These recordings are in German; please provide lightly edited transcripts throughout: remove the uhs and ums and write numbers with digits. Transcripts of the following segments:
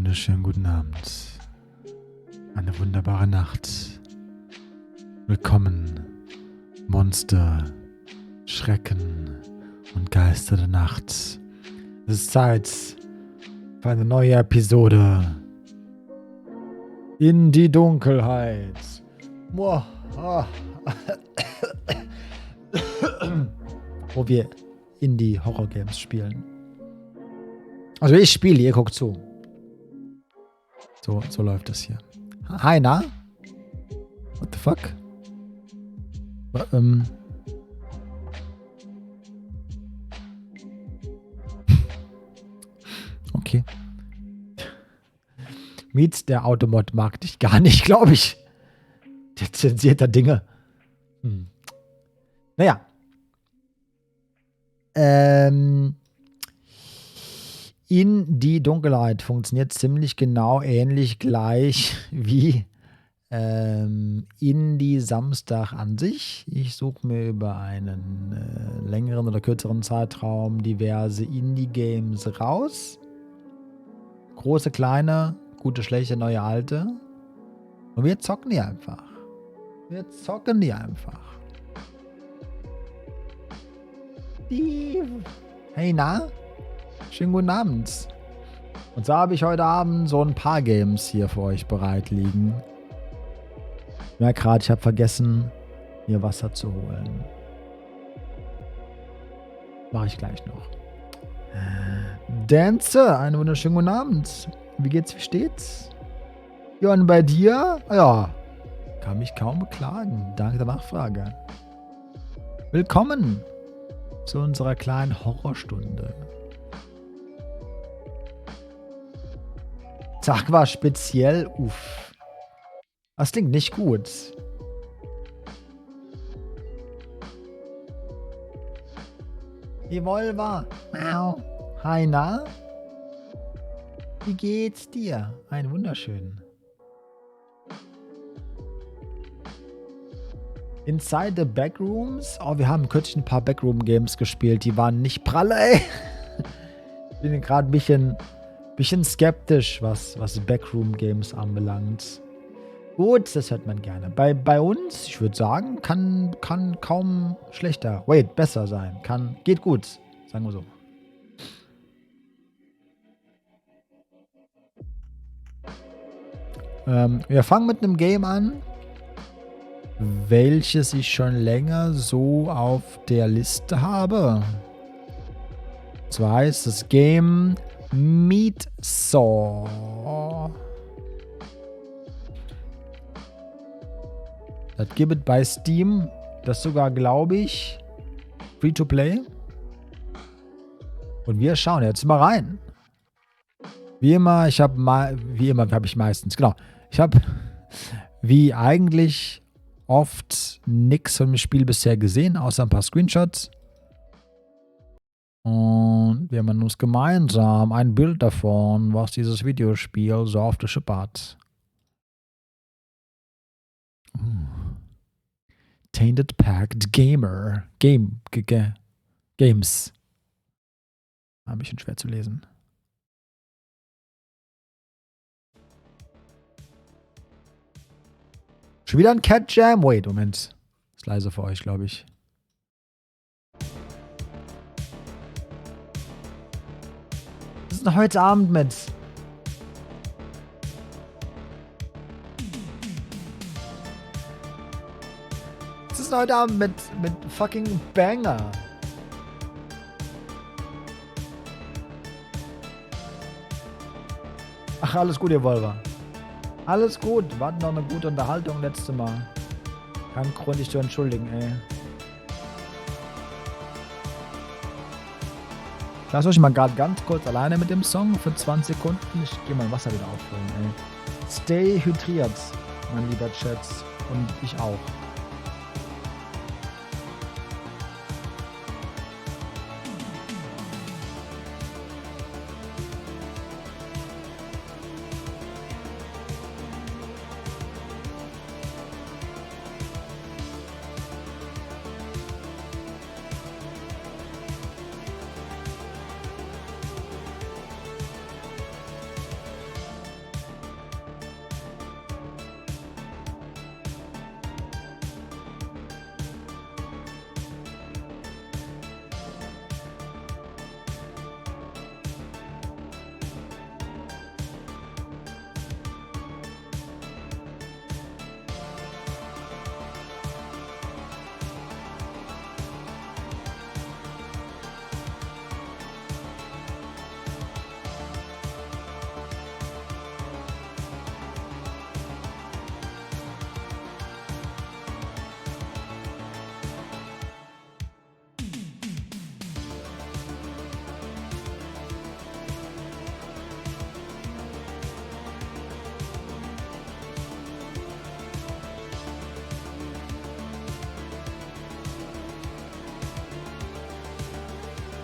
wunderschönen guten Abend. Eine wunderbare Nacht. Willkommen, Monster, Schrecken und Geister der Nacht. Es ist Zeit für eine neue Episode in die Dunkelheit. Wo wir Indie-Horror-Games spielen. Also ich spiele, ihr guckt zu. So läuft das hier. Hi, na? What the fuck? Okay. Meets, der Automod mag dich gar nicht, glaube ich. Der zensiert da Dinge. Naja. In die Dunkelheit funktioniert ziemlich genau ähnlich gleich wie Indie Samstag an sich. Ich suche mir über einen längeren oder kürzeren Zeitraum diverse Indie-Games raus. Große, kleine, gute, schlechte, neue, alte. Und wir zocken die einfach. Hey, na? Schönen guten Abend. Und so habe ich heute Abend so ein paar Games hier für euch bereit liegen. Ich merke gerade, ich habe vergessen, mir Wasser zu holen. Mache ich gleich noch. Dance, einen wunderschönen guten Abend. Wie geht's, wie steht's? Ja, und bei dir? Ja, kann mich kaum beklagen. Danke der Nachfrage. Willkommen zu unserer kleinen Horrorstunde. Tag war speziell, uff. Das klingt nicht gut. Evolver. Hi, na? Wie geht's dir? Ein wunderschön. Inside the Backrooms. Oh, wir haben kürzlich ein paar Backroom-Games gespielt. Die waren nicht pralle, ey. Ich bin gerade ein bisschen skeptisch, was Backroom-Games anbelangt. Gut, das hört man gerne. Bei uns, ich würde sagen, kann kaum schlechter. Besser sein. Geht gut, sagen wir so. Wir fangen mit einem Game an, welches ich schon länger so auf der Liste habe. Und zwar heißt das Game Meat Saw. Das gibt es bei Steam. Das sogar, glaube ich, free to play. Und wir schauen jetzt mal rein. Wie immer habe ich meistens, genau. Ich habe wie eigentlich oft nichts von dem Spiel bisher gesehen, außer ein paar Screenshots. Und wir haben uns gemeinsam ein Bild davon, was dieses Videospiel so auf der Schippe hat. Tainted Packed Gamer. Games. Ein bisschen schwer zu lesen. Schon wieder ein Cat Jam? Moment. Ist leise für euch, glaube ich. Was ist denn heute Abend mit? Was ist denn heute Abend mit fucking Banger? Ach, alles gut, ihr Volver. Alles gut. Wir hatten noch eine gute Unterhaltung letztes Mal. Kein Grund, dich zu entschuldigen, ey. Ich lasse euch mal gerade ganz kurz alleine mit dem Song für 20 Sekunden. Ich gehe mein Wasser wieder auffüllen, ey. Stay hydriert, mein lieber Chats. Und ich auch.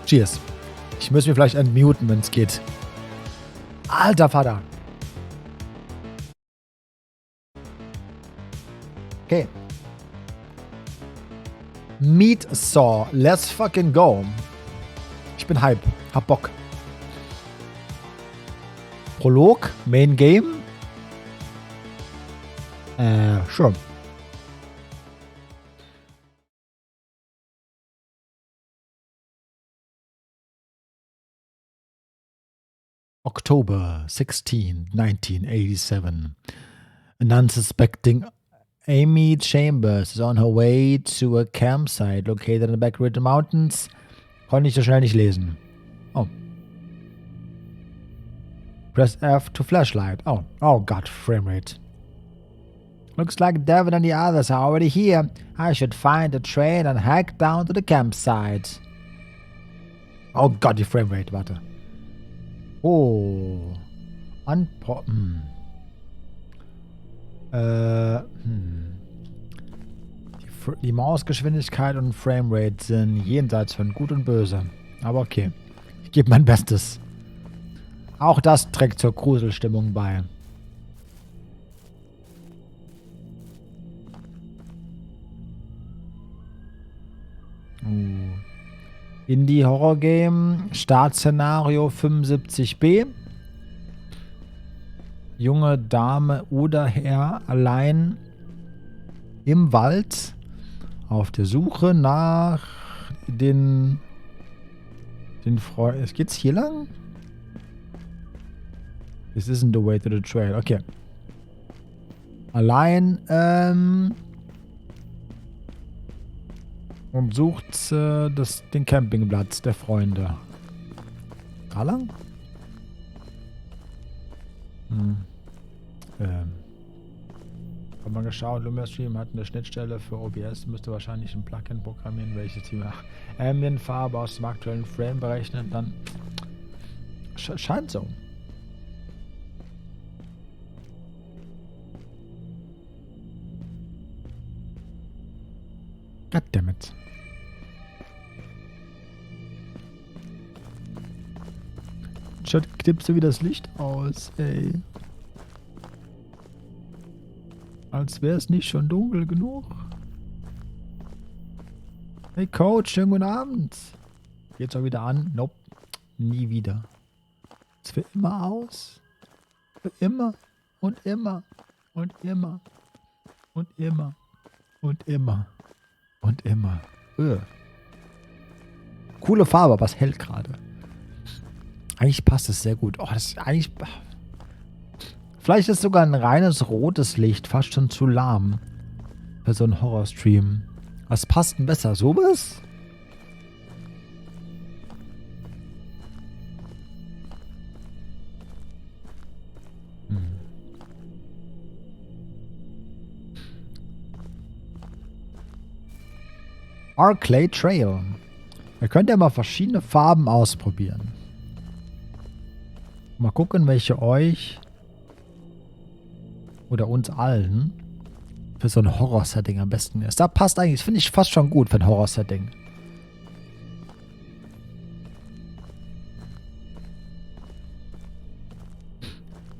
Cheers. Ich muss mich vielleicht entmuten, wenn es geht. Alter Vater. Okay. Meat Saw. Let's fucking go. Ich bin hype. Hab Bock. Prolog. Main Game. Sure. October 16, 1987. An unsuspecting Amy Chambers is on her way to a campsite located in the Backridge Mountains. Konnte ich so schnell nicht lesen. Oh. Press F to flashlight. Oh God, frame rate. Looks like Devin and the others are already here. I should find a train and hack down to the campsite. Oh Gott, die frame rate, warte. Oh. Die Mausgeschwindigkeit und Framerate sind jenseits von Gut und Böse. Aber okay. Ich gebe mein Bestes. Auch das trägt zur Gruselstimmung bei. Indie-Horror-Game. Startszenario 75b. Junge Dame oder Herr allein im Wald auf der Suche nach den Freunden. Geht's hier lang? This isn't the way to the trail. Okay. Allein und sucht den Campingplatz der Freunde. Da lang? Hab mal geschaut, Lumia-Stream hat eine Schnittstelle für OBS, müsste wahrscheinlich ein Plugin programmieren, welches die Ambientfarbe aus dem aktuellen Frame berechnet, dann scheint so. Goddammit. Chat, knippst du wieder das Licht aus, ey. Als wäre es nicht schon dunkel genug. Hey Coach, schönen guten Abend. Geht's auch wieder an? Nope. Nie wieder. Es für immer aus. Für immer und immer und immer und immer und immer und immer. Coole Farbe, aber es hält gerade. Eigentlich passt es sehr gut. Oh, das ist eigentlich... Vielleicht ist sogar ein reines rotes Licht fast schon zu lahm für so einen Horrorstream. Was passt denn besser? Sowas? Arclay Trail. Ihr könnt ja mal verschiedene Farben ausprobieren. Mal gucken, welche euch oder uns allen für so ein Horror-Setting am besten ist. Da passt eigentlich, finde ich fast schon gut für ein Horror-Setting.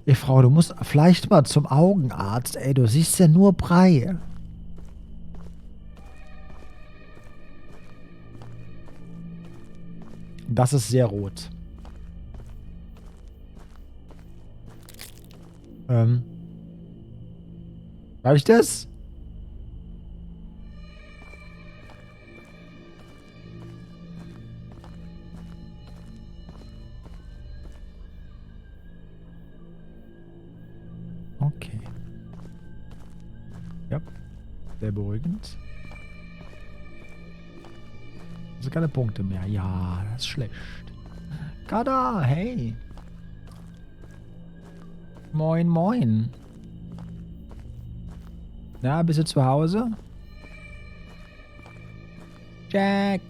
Ey, Frau, du musst vielleicht mal zum Augenarzt. Ey, du siehst ja nur Brei. Das ist sehr rot. Darf ich das? Okay. Ja. Sehr beruhigend. Also keine Punkte mehr. Ja, das ist schlecht. Kada, hey. Moin, moin. Na, bist du zu Hause? Jack.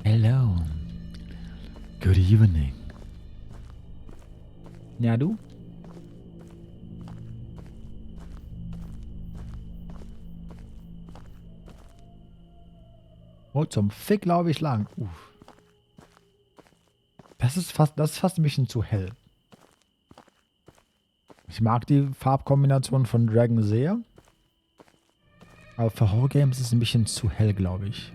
Hello. Good evening. Ja, du? Wo zum Fick laufe ich lang? Uff. Das ist fast ein bisschen zu hell. Ich mag die Farbkombination von Dragon sehr. Aber für Horror-Games ist es ein bisschen zu hell, glaube ich.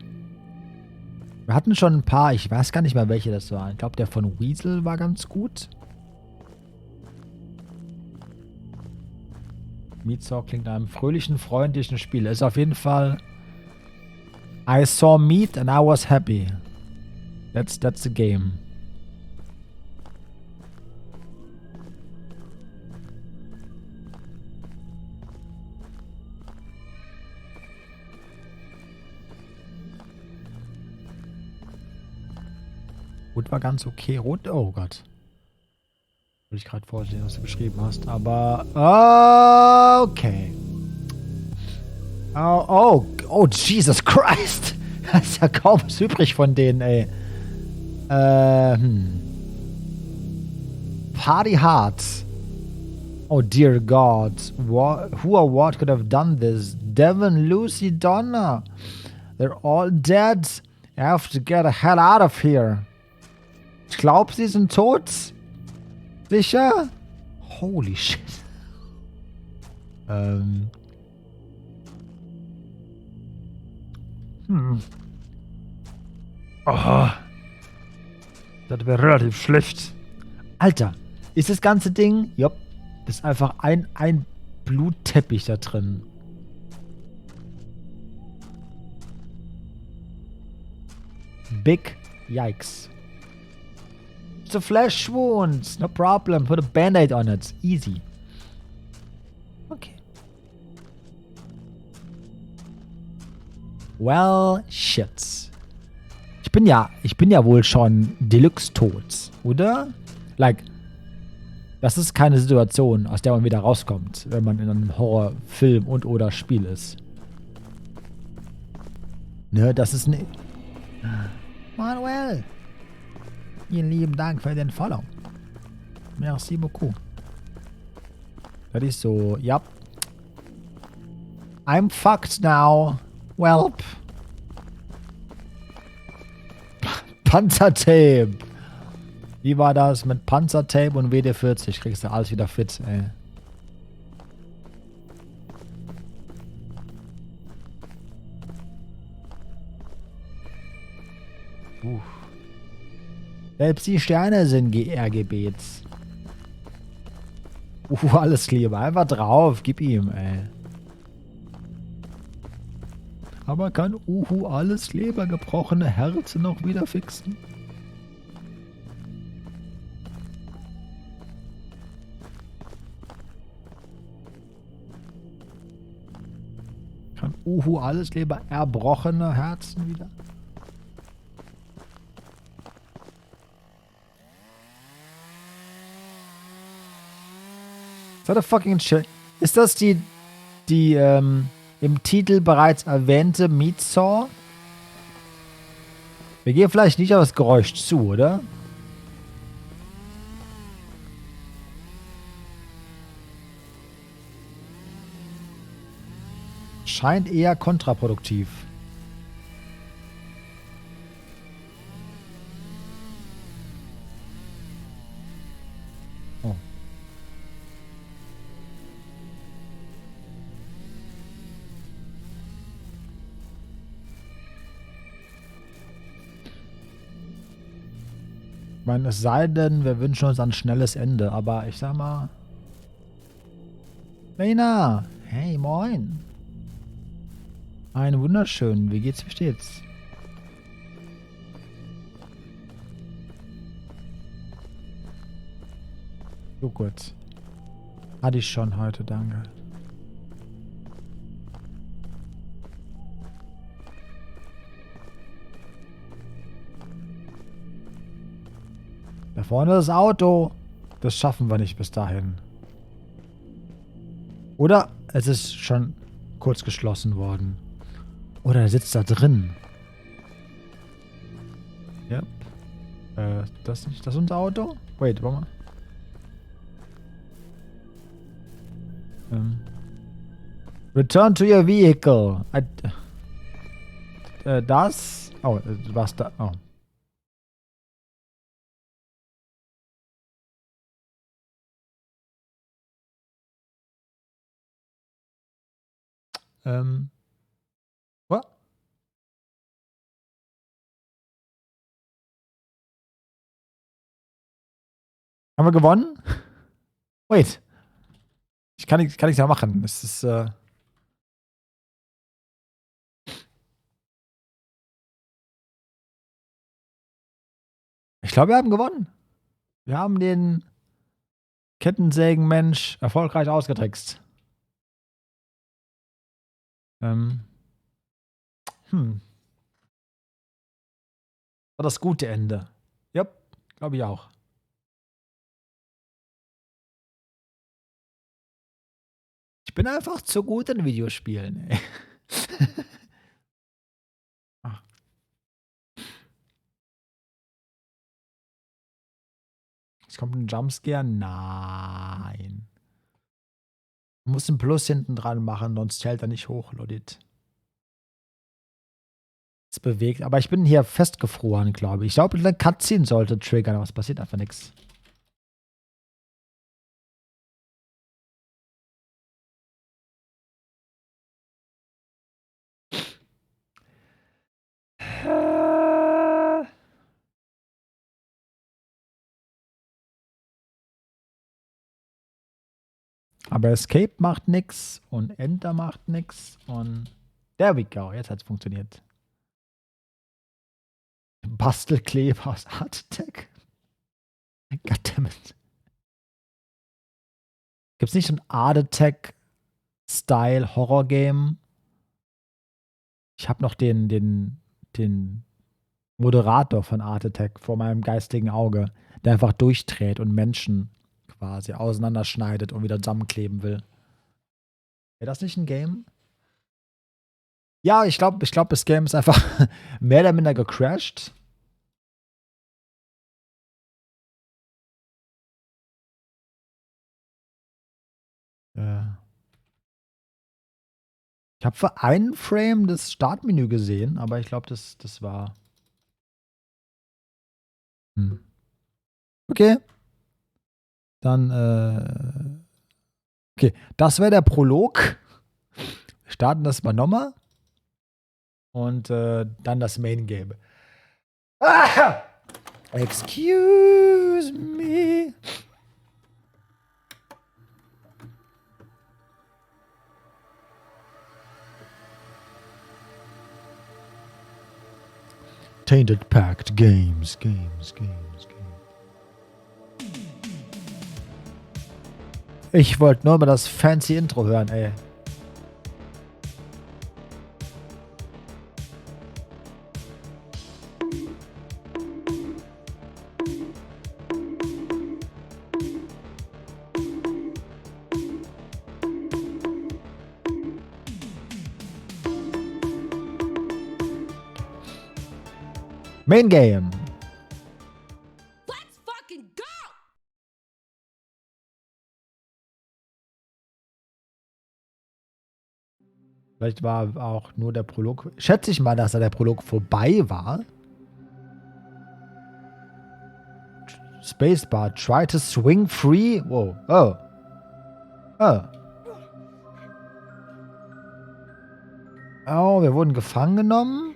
Wir hatten schon ein paar, ich weiß gar nicht mehr, welche das waren. Ich glaube, der von Weasel war ganz gut. Meatsaw klingt nach einem fröhlichen, freundlichen Spiel. Ist auf jeden Fall... I saw meat and I was happy. That's the game. Rot war ganz okay. Rot, oh Gott. Will ich gerade vorstellen, was du beschrieben hast. Aber, okay. Oh, Jesus Christ. Da ist ja kaum was übrig von denen, ey. Party Hard. Oh dear God. Who or what could have done this? Devin, Lucy, Donna. They're all dead. I have to get the hell out of here. Ich glaube, sie sind tot. Sicher? Holy shit. Oh. Das wäre relativ schlecht. Alter, ist das ganze Ding? Jupp. Das ist einfach ein Blutteppich da drin. Big yikes. It's a flesh wound. No problem. Put a band-aid on it. Easy. Okay. Well, shit. Ich bin ja wohl schon Deluxe tot, oder? Like, das ist keine Situation, aus der man wieder rauskommt, wenn man in einem Horrorfilm und oder Spiel ist. Ne, das ist ne... Manuel! Vielen lieben Dank für den Follow. Merci beaucoup. Das ist so, ja. I'm fucked now. Welp. Panzertape. Wie war das mit Panzertape und WD-40? Kriegst du alles wieder fit, ey. Selbst die Sterne sind RGBs. Alles Kleber. Einfach drauf. Gib ihm, ey. Aber kann alles Kleber gebrochene Herzen noch wieder fixen? Kann alles Kleber erbrochene Herzen wieder? Is that a fucking shit? Ist das die im Titel bereits erwähnte Meatsaw? Wir gehen vielleicht nicht auf das Geräusch zu, oder? Scheint eher kontraproduktiv. Oh. Ich meine, es sei denn, wir wünschen uns ein schnelles Ende, aber ich sag mal... Lena! Hey, moin! Ein wunderschön, wie geht's, wie steht's? So gut. Hatte ich schon heute, danke. Da vorne das Auto. Das schaffen wir nicht bis dahin. Oder es ist schon kurz geschlossen worden. Oder er sitzt da drin. Ja. Das nicht. Das ist unser Auto? Wait, warte mal. Return to your vehicle. Das? Oh, was da? Oh. What? Haben wir gewonnen? Wait. Kann nichts mehr machen. Es ist, ich glaube, wir haben gewonnen. Wir haben den Kettensägenmensch erfolgreich ausgetrickst. War das gute Ende. Ja, glaube ich auch. Ich bin einfach zu gut in Videospielen, ey. Ach. Jetzt kommt ein Jumpscare? Nein. Du musst ein Plus hinten dran machen, sonst hält er nicht hoch, Lodit. Es bewegt, aber ich bin hier festgefroren, glaube ich. Ich glaube, eine Cutscene sollte triggern, aber es passiert einfach nichts. Aber Escape macht nix und Enter macht nix und there we go. Jetzt hat's funktioniert. Bastelkleber aus Art Attack. Goddammit. Gibt's nicht so ein Art Attack Style Horror Game? Ich habe noch den Moderator von Art Attack vor meinem geistigen Auge, der einfach durchdreht und Menschen quasi auseinanderschneidet und wieder zusammenkleben will. Wäre das nicht ein Game? Ja, ich glaube, das Game ist einfach mehr oder minder gecrashed. Ich habe für einen Frame das Startmenü gesehen, aber ich glaube, das war. Okay. Dann, okay. Das wäre der Prolog. Wir starten das mal nochmal. Und dann das Main Game. Ah! Excuse me. Tainted Pact Games. Ich wollte nur mal das fancy Intro hören, ey. Main Game. Let's fucking go! Vielleicht war auch nur der Prolog. Schätze ich mal, dass da der Prolog vorbei war. Spacebar. Try to swing free. Wow. Oh. Oh. Oh, wir wurden gefangen genommen.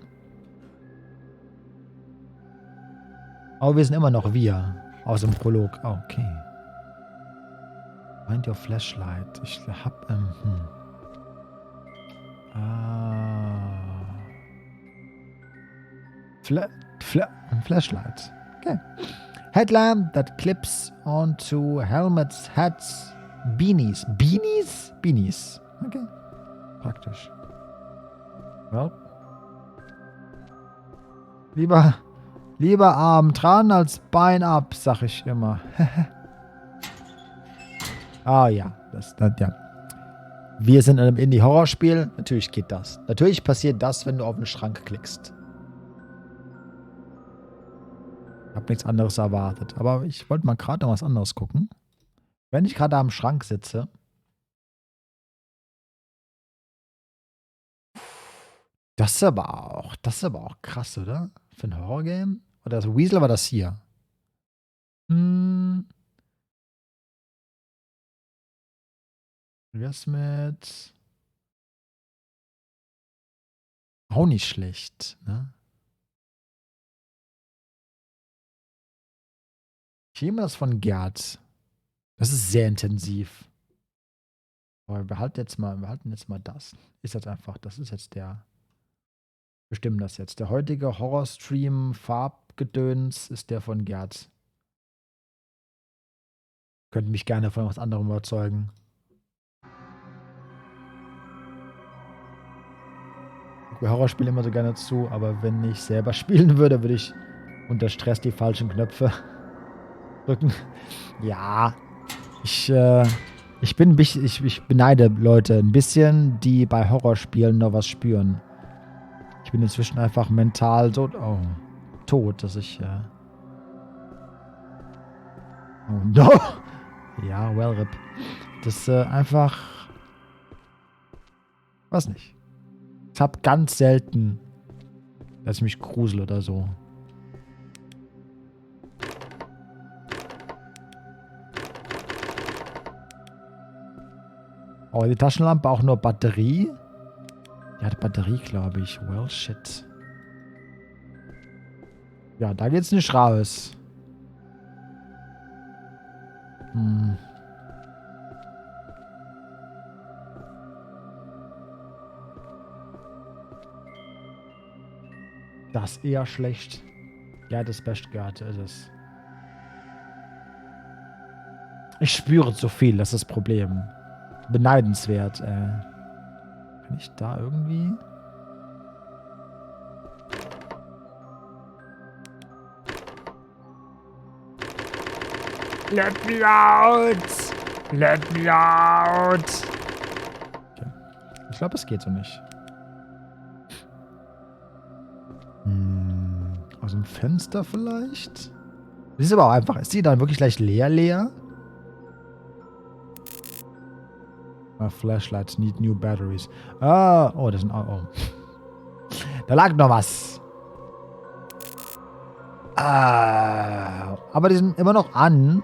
Aber wir sind immer noch wir. Aus dem Prolog. Oh, okay. Find your flashlight. Ich hab, Flashlight. Okay. Headlamp that clips onto helmets, hats, beanies. Beanies? Beanies. Okay. Praktisch. Well. Lieber Arm dran als Bein ab, sag ich immer. Ah ja, ja. Wir sind in einem Indie-Horrorspiel. Natürlich geht das. Natürlich passiert das, wenn du auf den Schrank klickst. Ich habe nichts anderes erwartet. Aber ich wollte mal gerade noch was anderes gucken. Wenn ich gerade am Schrank sitze. Das ist aber auch krass, oder? Für ein Horrorgame? Oder das Weasel war das hier? Wie wär's mit Auch nicht schlecht, ne? Ich nehme das von Gerd. Das ist sehr intensiv. Aber wir behalten jetzt mal das. Ist jetzt einfach, das ist jetzt der. Bestimmen das jetzt. Der heutige Horrorstream Farbgedöns ist der von Gerd. Könnt mich gerne von was anderem überzeugen. Ich gucke Horrorspiele immer so gerne zu, aber wenn ich selber spielen würde, würde ich unter Stress die falschen Knöpfe drücken. Ja, ich beneide Leute ein bisschen, die bei Horrorspielen noch was spüren. Ich bin inzwischen einfach mental so tot, dass ich. Oh no! Ja, well, rip. Das einfach. Weiß nicht. Ich hab ganz selten, dass ich mich grusel oder so. Oh, die Taschenlampe auch nur Batterie? Die hat Batterie, glaube ich. Well, shit. Ja, da geht's nicht raus. Hm. Das ist eher schlecht. Ja, das Best gehört ist es. Ich spüre zu viel, das ist das Problem. Beneidenswert. Kann ich da irgendwie... Let me out! Let me out! Okay. Ich glaube, es geht so nicht. Aus dem Fenster vielleicht? Das ist aber auch einfach. Ist die dann wirklich gleich leer? Flashlights need new batteries. Ah, oh, das sind auch... Oh. Da lag noch was. Ah, aber die sind immer noch an.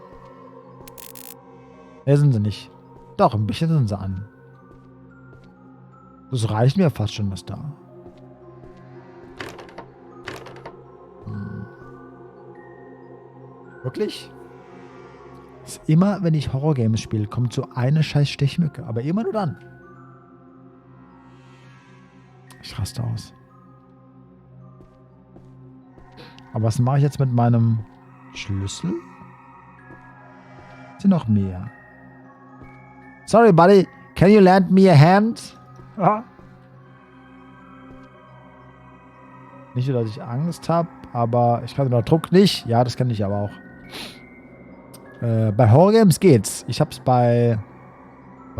Ne, sind sie nicht. Doch, ein bisschen sind sie an. Das reicht mir fast schon, was da. Wirklich? Das ist immer, wenn ich Horrorgames spiele, kommt so eine scheiß Stechmücke. Aber immer nur dann. Ich raste aus. Aber was mache ich jetzt mit meinem Schlüssel? Sind noch mehr. Sorry, buddy. Can you lend me a hand? Ah. Nicht nur, dass ich Angst habe, aber ich kann unter Druck nicht. Ja, das kann ich aber auch. Bei Horrorgames geht's. Ich hab's bei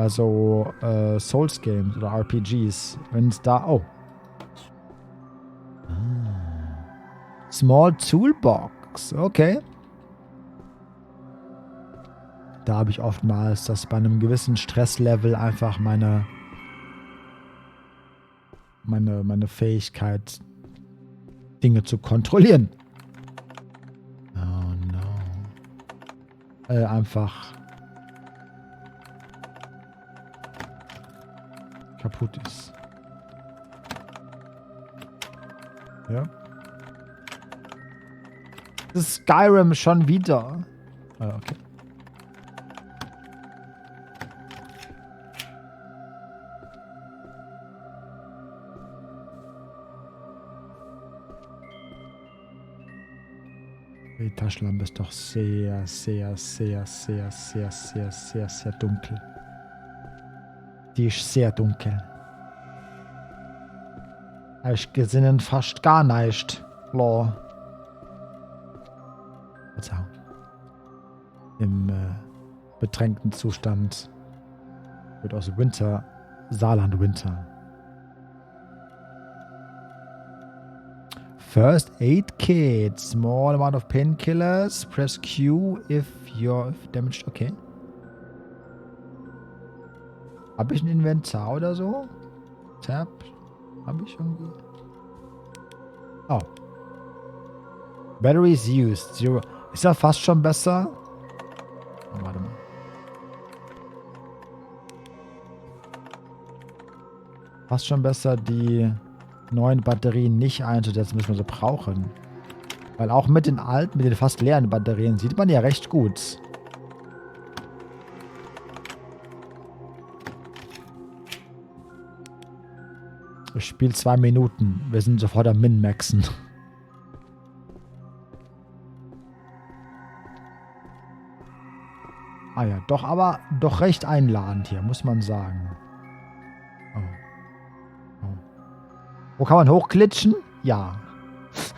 so Souls-Games oder RPGs. Wenn es da... Oh. Small Toolbox. Okay. Da habe ich oftmals, dass bei einem gewissen Stresslevel einfach meine Fähigkeit, Dinge zu kontrollieren. Oh no. Einfach kaputt ist. Ja. Das ist Skyrim schon wieder. Okay. Die Taschenlampe ist doch sehr, sehr, sehr, sehr, sehr, sehr, sehr, sehr dunkel. Die ist sehr dunkel. Ich gesehen fast gar nicht. Lol. Verzeihung. Im bedrängten Zustand wird aus Wintar Saarland Wintar. First Aid Kit. Small amount of painkillers. Press Q if you're damaged. Okay. Habe ich ein Inventar oder so? Tab. Habe ich irgendwie? Oh. Batteries used. Zero. Ist ja fast schon besser. Oh, warte mal. Fast schon besser die neuen Batterien nicht einzusetzen, müssen wir so brauchen. Weil auch mit den alten, mit den fast leeren Batterien sieht man ja recht gut. Ich spiele 2 Minuten. Wir sind sofort am Min-Maxen. Ah ja, doch, aber doch recht einladend hier, muss man sagen. Oh. Oh. Wo kann man hochglitschen? Ja. Das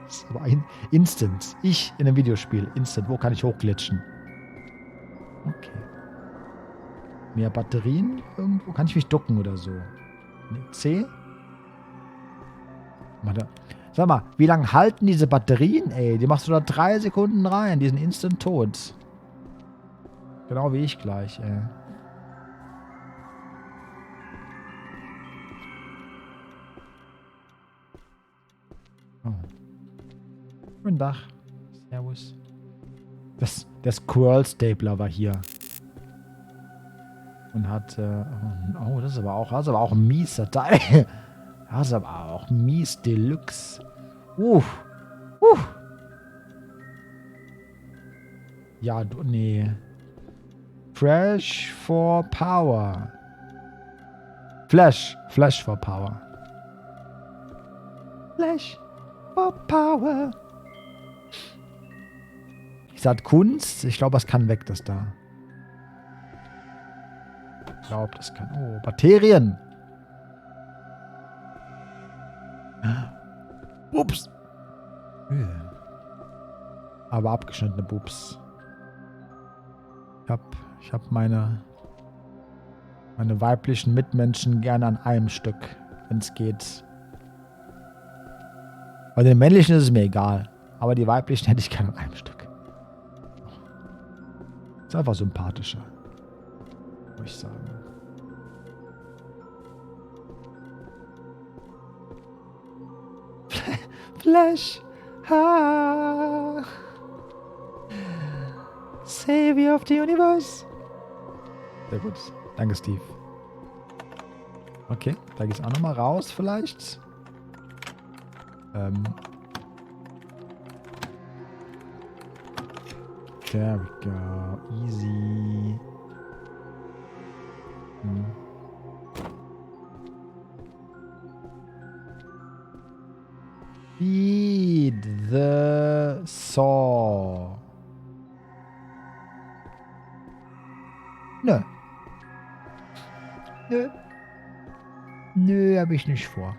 ist aber ein Instant. Ich in einem Videospiel. Instant. Wo kann ich hochglitschen? Okay. Mehr Batterien? Irgendwo? Kann ich mich ducken oder so? Nee. C? Sag mal, wie lange halten diese Batterien, ey? Die machst du da 3 Sekunden rein. Die sind instant tot. Genau wie ich gleich, ey. Oh. Guten Tag. Servus. Der Squirrel-Stapler war hier. Und hat, oh, das ist aber auch ein mieser Teil. Das ist aber auch mies Deluxe. Ja, du, nee. Fresh for Power. Flash for Power. Flash for Power. Ich sag Kunst. Ich glaube, das kann weg, das da. Ich glaube, das kann. Oh, Bakterien. Ups. Aber abgeschnittene Bubs. Ich hab meine weiblichen Mitmenschen gerne an einem Stück, wenn es geht. Bei den männlichen ist es mir egal. Aber die weiblichen hätte ich gerne an einem Stück. Ist einfach sympathischer. Muss ich sagen. Flash. Ha. Savior of the Universe. Sehr gut. Danke, Steve. Okay, da geht's auch nochmal raus, vielleicht. There we go. Easy. Feed the saw. Nö. Nö, hab ich nicht vor.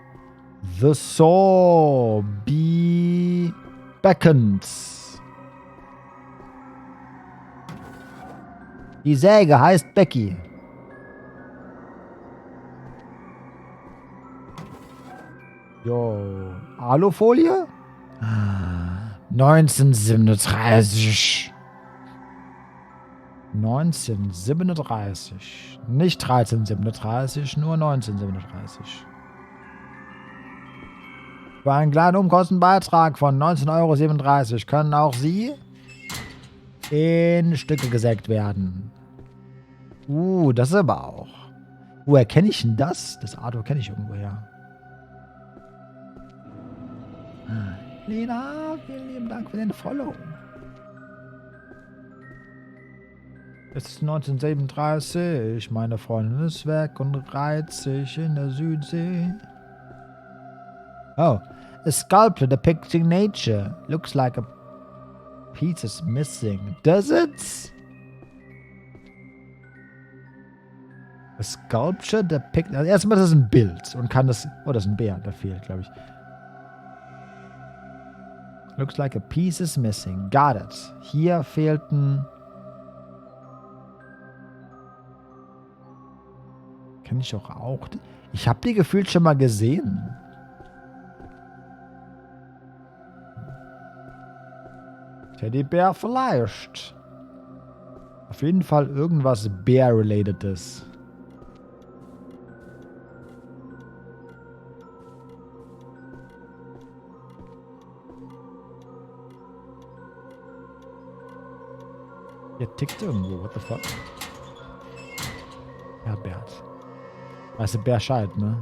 The saw be beckoned. Die Säge heißt Becky. Jo. Alufolie? 1937. 1937. Nicht 1337, nur 1937. Für einen kleinen Umkostenbeitrag von 19,37 € können auch Sie in Stücke gesägt werden. Das ist aber auch. Woher kenne ich denn das? Das Arthur kenne ich irgendwoher. Lena, vielen lieben Dank für den Follow. Es ist 1937, meine Freundin ist weg und reiht sich in der Südsee. Oh, a sculpture depicting nature. Looks like a piece is missing. Does it? A sculpture depicting... Also erstmal, das ist ein Bild und kann das... Oh, das ist ein Bär, der fehlt, glaube ich. Looks like a piece is missing. Got it. Hier fehlt ein... Kenn ich doch auch. Ich habe die gefühlt schon mal gesehen. Teddybär vielleicht. Auf jeden Fall irgendwas Bear-relatedes. Hier tickt irgendwo. What the fuck? Ja, Bert. Weißt du, Bär Scheid, ne?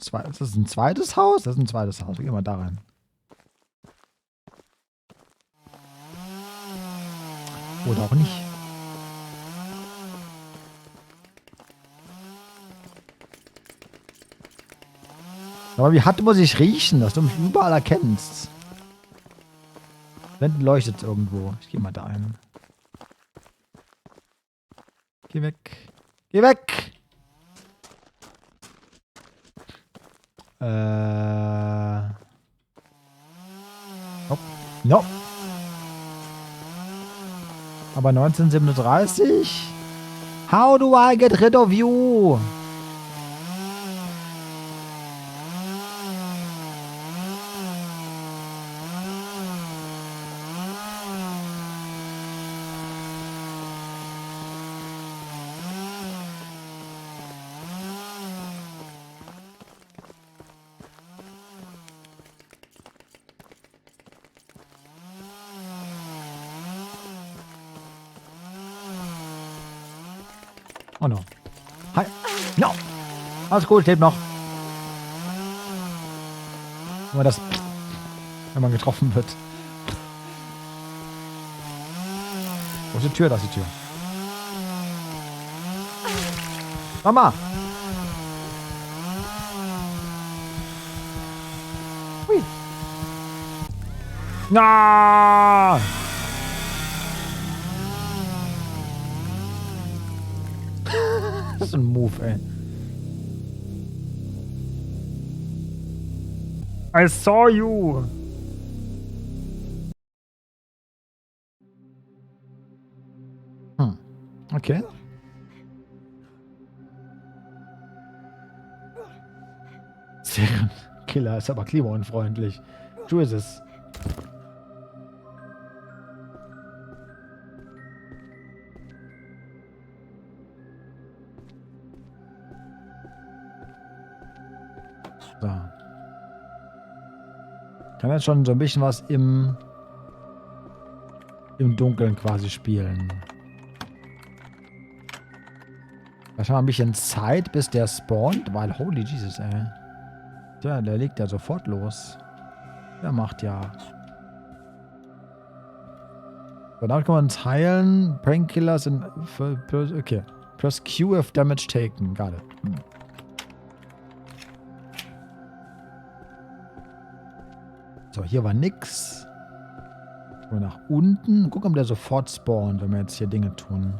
Ist das ein zweites Haus? Das ist ein zweites Haus. Wir gehen mal da rein. Oder auch nicht. Aber wie hart muss ich riechen, dass du mich überall erkennst? Hinten leuchtet es irgendwo. Ich gehe mal da ein. Geh weg. Geh weg! Nope. Nope. Aber 1937? How do I get rid of you? Oh no. Hi. No. Alles gut, lebt noch. Nur das, wenn man getroffen wird. Wo ist die Tür? Da ist die Tür. Mama! Hui. Na! Das ist ein Move, ey. I saw you. Okay. Killer ist aber klimaunfreundlich. Tu ist es. So. Kann jetzt schon so ein bisschen was im Dunkeln quasi spielen. Da haben wir ein bisschen Zeit, bis der spawnt, weil holy Jesus, ey. Ja, der legt ja sofort los. Der macht ja. So, damit kann man uns heilen. Painkiller sind. Okay. Press Q if damage taken. Got it. So, hier war nix. Gehen wir nach unten. Gucken, ob der sofort spawnt, wenn wir jetzt hier Dinge tun.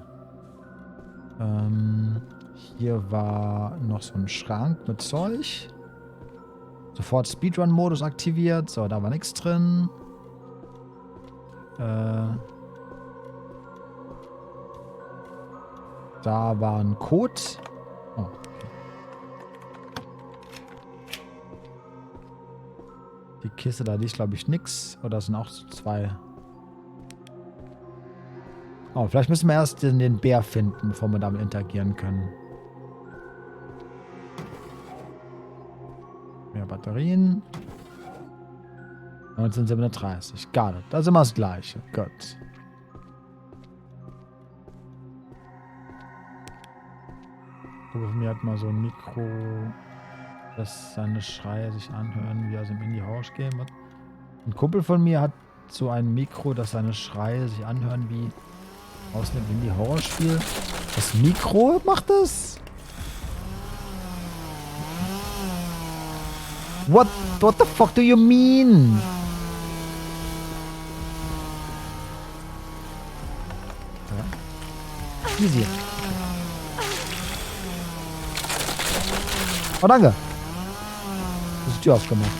Hier war noch so ein Schrank mit Zeug. Sofort Speedrun-Modus aktiviert. So, da war nichts drin. Da war ein Code. Oh, okay. Die Kiste, da liegt, glaube ich, nix. Oder das sind auch so zwei. Oh, vielleicht müssen wir erst den Bär finden, bevor wir damit interagieren können. Mehr Batterien. 1937. Got it. Da ist immer das Gleiche. Gut. Von mir hat mal so ein Mikro, dass seine Schreie sich anhören wie aus dem Indie-Horror-Game. Ein Kumpel von mir hat so ein Mikro, dass seine Schreie sich anhören wie aus einem Indie-Horror-Spiel. Das Mikro macht das? What the fuck do you mean? Ja. Easy. Oh, danke. Das ist die Tür aufgemacht.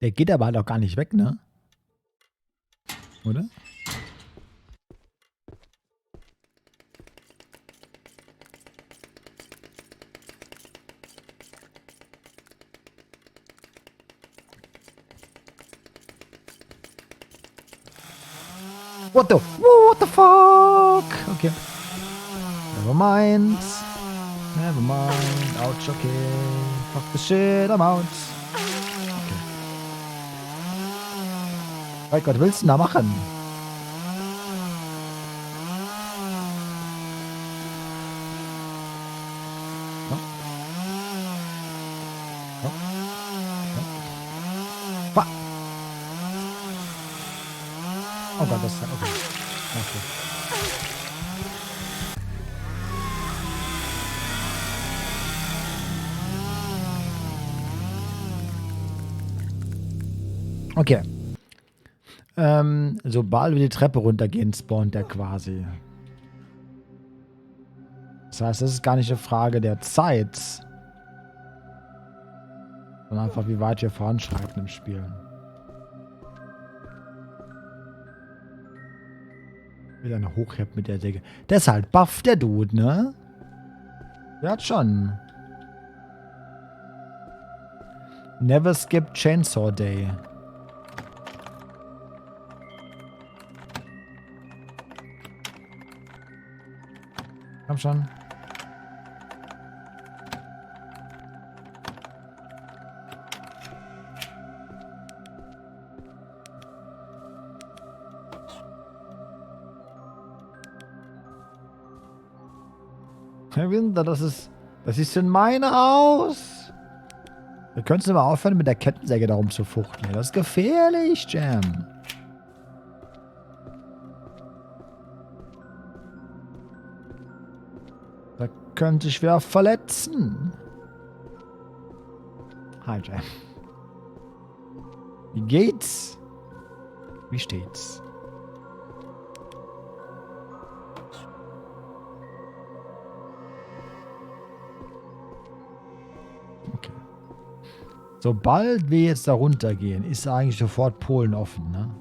Der geht aber halt auch gar nicht weg, ne? Oder? What the fuck? Okay. Never mind. Never mind. Ouch, okay. Fuck the shit, I'm out. Okay. Mein Gott, was willst du denn da machen? No. No. No. Fuck. Oh Gott, das ist okay. Okay. Okay. Sobald wir die Treppe runtergehen, spawnt der quasi. Das heißt, das ist gar nicht eine Frage der Zeit, sondern einfach, wie weit wir voranschreiten im Spiel. Wieder eine Hochheb mit der Säge. Der ist halt buff, der Dude, ne? Der hat schon. Never skip Chainsaw Day. Komm schon. Herr Winter, das ist denn mein Haus. Da könntest du mal aufhören, mit der Kettensäge darum zu fuchteln. Das ist gefährlich, Jam. Da könnte ich wer verletzen. Hi, Jam. Wie geht's? Wie steht's? Okay. Sobald wir jetzt da runtergehen, ist eigentlich sofort Polen offen, ne?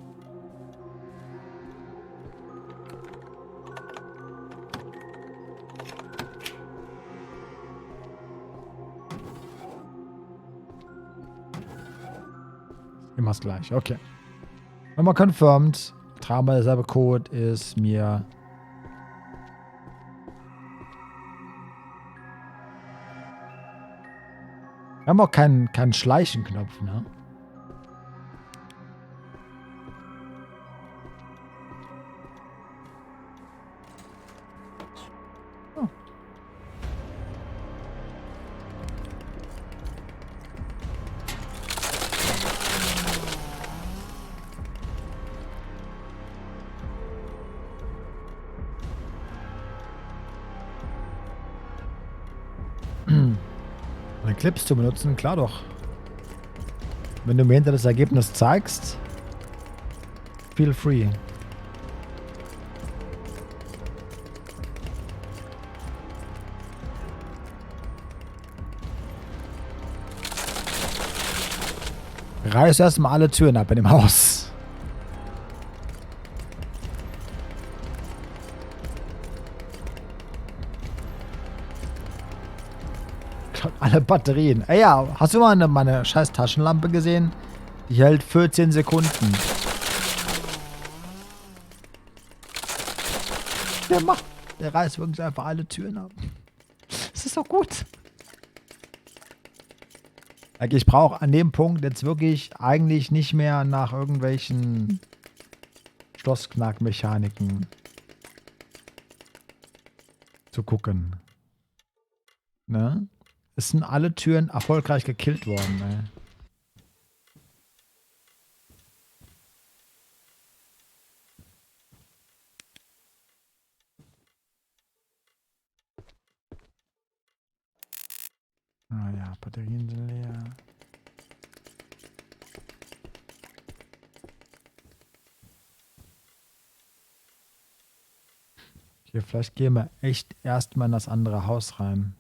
Immer das gleiche, okay. Nochmal confirmed. Dreimal derselbe Code ist mir. Wir haben auch keinen Schleichenknopf, ne? Oh. Clips zu benutzen, klar doch. Wenn du mir hinter das Ergebnis zeigst, feel free. Reiß erstmal alle Türen ab in dem Haus. Alle Batterien. Ja, hast du mal meine scheiß Taschenlampe gesehen? Die hält 14 Sekunden. Der reißt wirklich einfach alle Türen ab. Das ist doch gut. Ich brauche an dem Punkt jetzt wirklich eigentlich nicht mehr nach irgendwelchen Schlossknackmechaniken zu gucken. Ne? Es sind alle Türen erfolgreich gekillt worden, ne? Ah ja, Batterien sind leer. Hier, vielleicht gehen wir echt erstmal in das andere Haus rein.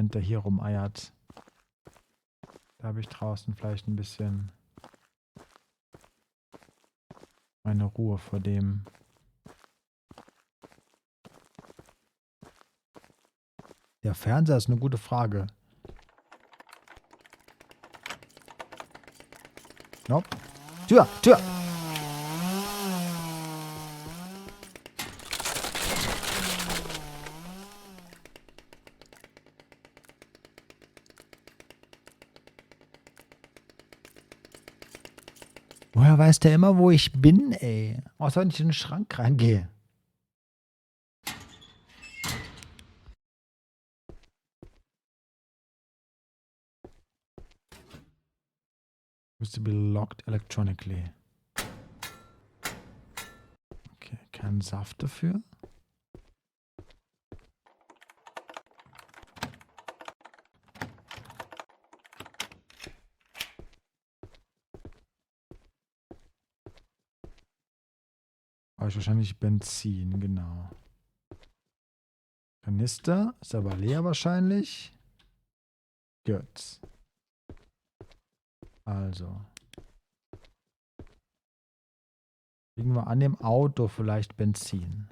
während der hier rumeiert. Da habe ich draußen vielleicht ein bisschen meine Ruhe vor dem. Der Fernseher ist eine gute Frage. Nope. Tür! Woher weiß der immer, wo ich bin, ey? Außer wenn ich in den Schrank reingehe. Used to be locked electronically. Okay, kein Saft dafür. Brauche ich wahrscheinlich Benzin, genau. Kanister ist aber leer wahrscheinlich. Gut. Also. Kriegen wir an dem Auto vielleicht Benzin.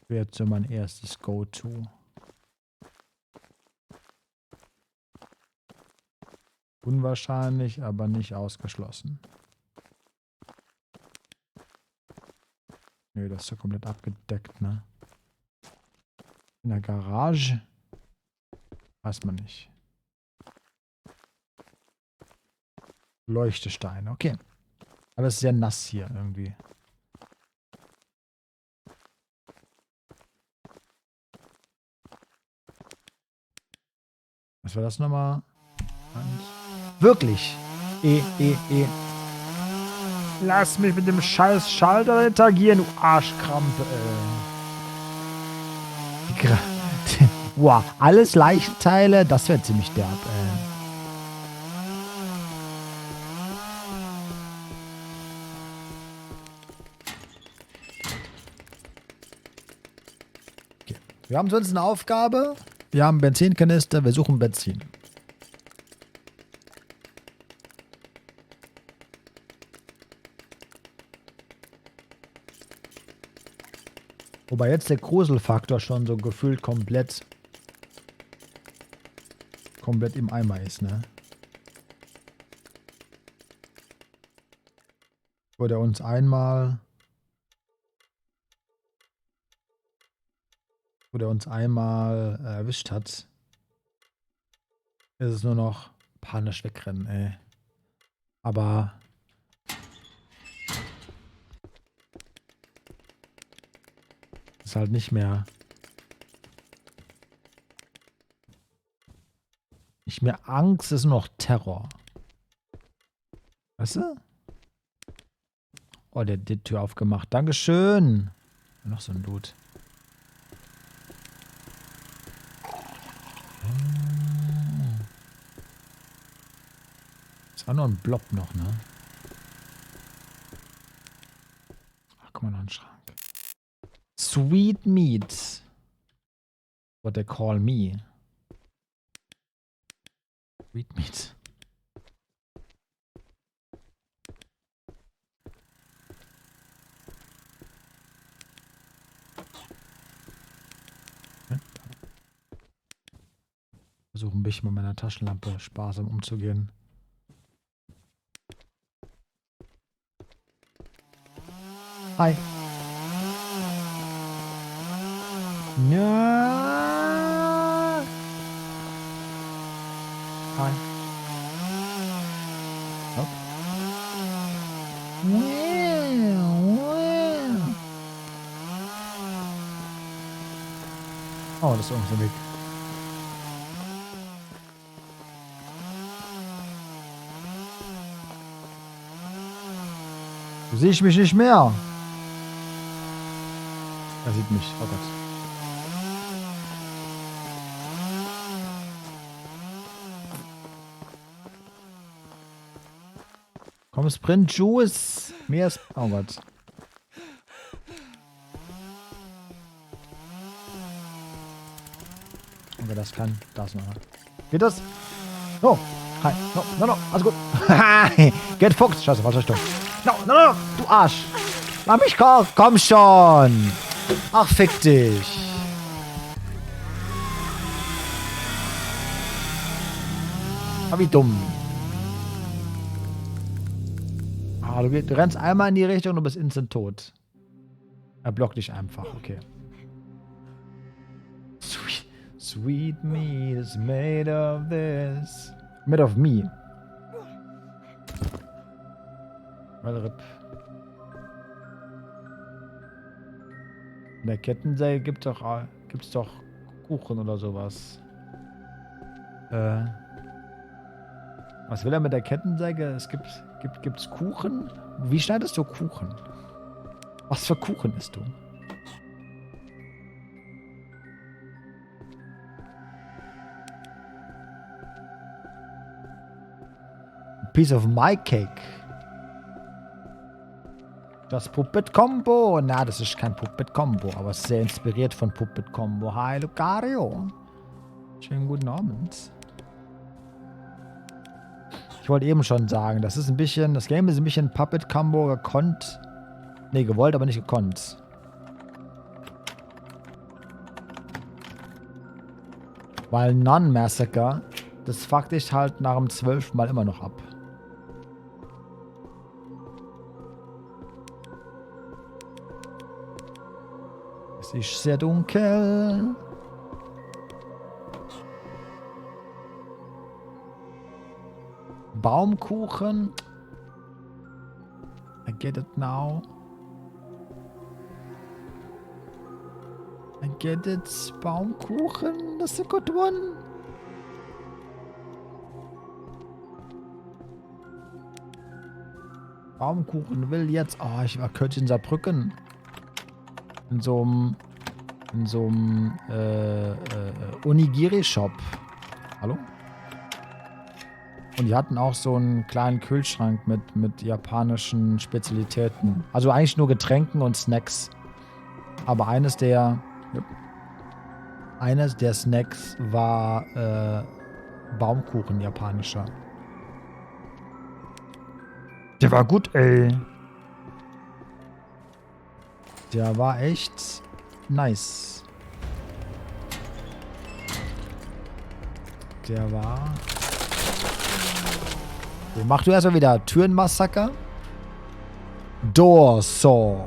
Wäre jetzt so mein erstes Go-To. Unwahrscheinlich, aber nicht ausgeschlossen. Nö, das ist ja komplett abgedeckt, ne? In der Garage? Weiß man nicht. Leuchtestein, okay. Aber es ist sehr nass hier irgendwie. Was war das nochmal? Wirklich? Lass mich mit dem scheiß Schalter interagieren, du Arschkrampe, Wow, alles Leichenteile, das wäre ziemlich derb, Okay. Wir haben sonst eine Aufgabe. Wir haben Benzinkanister, wir suchen Benzin. Wobei jetzt der Gruselfaktor schon so gefühlt komplett im Eimer ist, ne? Wo der uns einmal erwischt hat, ist es nur noch panisch wegrennen, ey. Aber ist halt nicht mehr Angst, ist nur noch Terror. Weißt du? Oh, der hat die Tür aufgemacht. Dankeschön. Noch so ein Dude. Das war nur ein Blob noch, ne? Ach, guck mal, noch ein Schrank. Sweet Meat. What they call me. Sweet Meat. Versuche ein bisschen mit meiner Taschenlampe sparsam umzugehen. Hi. Ja. Hi. Hopp. Oh, das ist irgendwas im Weg. Du siehst mich nicht mehr. Er sieht mich. Oh Gott. Komm, Sprint Juice. Mir ist... Oh Gott. Okay, das kann... Das machen. Geht das? No. Hi. No, no, no. Alles gut. Get Fuchs. Scheiße, falsche Richtung. No, no, no. Du Arsch. Lass mich kochen. Komm schon. Ach, fick dich. Ah, wie dumm. Ah, du rennst einmal in die Richtung und du bist instant tot. Er blockt dich einfach. Okay. Sweet, sweet meat is made of this. Made of me. Well, RIP. In der Kettensäge gibt's doch Kuchen oder sowas. Was will er mit der Kettensäge? Gibt's Kuchen? Wie schneidest du Kuchen? Was für Kuchen isst du? A piece of my cake. Das Puppet Combo. Na, das ist kein Puppet Combo, aber es ist sehr inspiriert von Puppet Combo. Hi, Lucario. Schönen guten Abend. Ich wollte eben schon sagen, das Game ist ein bisschen Puppet Combo gekonnt. Ne, gewollt, aber nicht gekonnt. Weil Non-Massacre, das fuckt dich halt nach dem 12. Mal immer noch ab. Es ist sehr dunkel. Baumkuchen. I get it now. I get it. Baumkuchen. That's a good one. Baumkuchen will jetzt... Oh, ich war kürzlich in Saarbrücken. In so einem Onigiri-Shop. Hallo? Und die hatten auch so einen kleinen Kühlschrank mit japanischen Spezialitäten. Also eigentlich nur Getränken und Snacks. Aber eines der Snacks war Baumkuchen japanischer. Der war gut, ey. Der war echt nice. Der war... Mach du erstmal wieder Türenmassaker. Door Saw.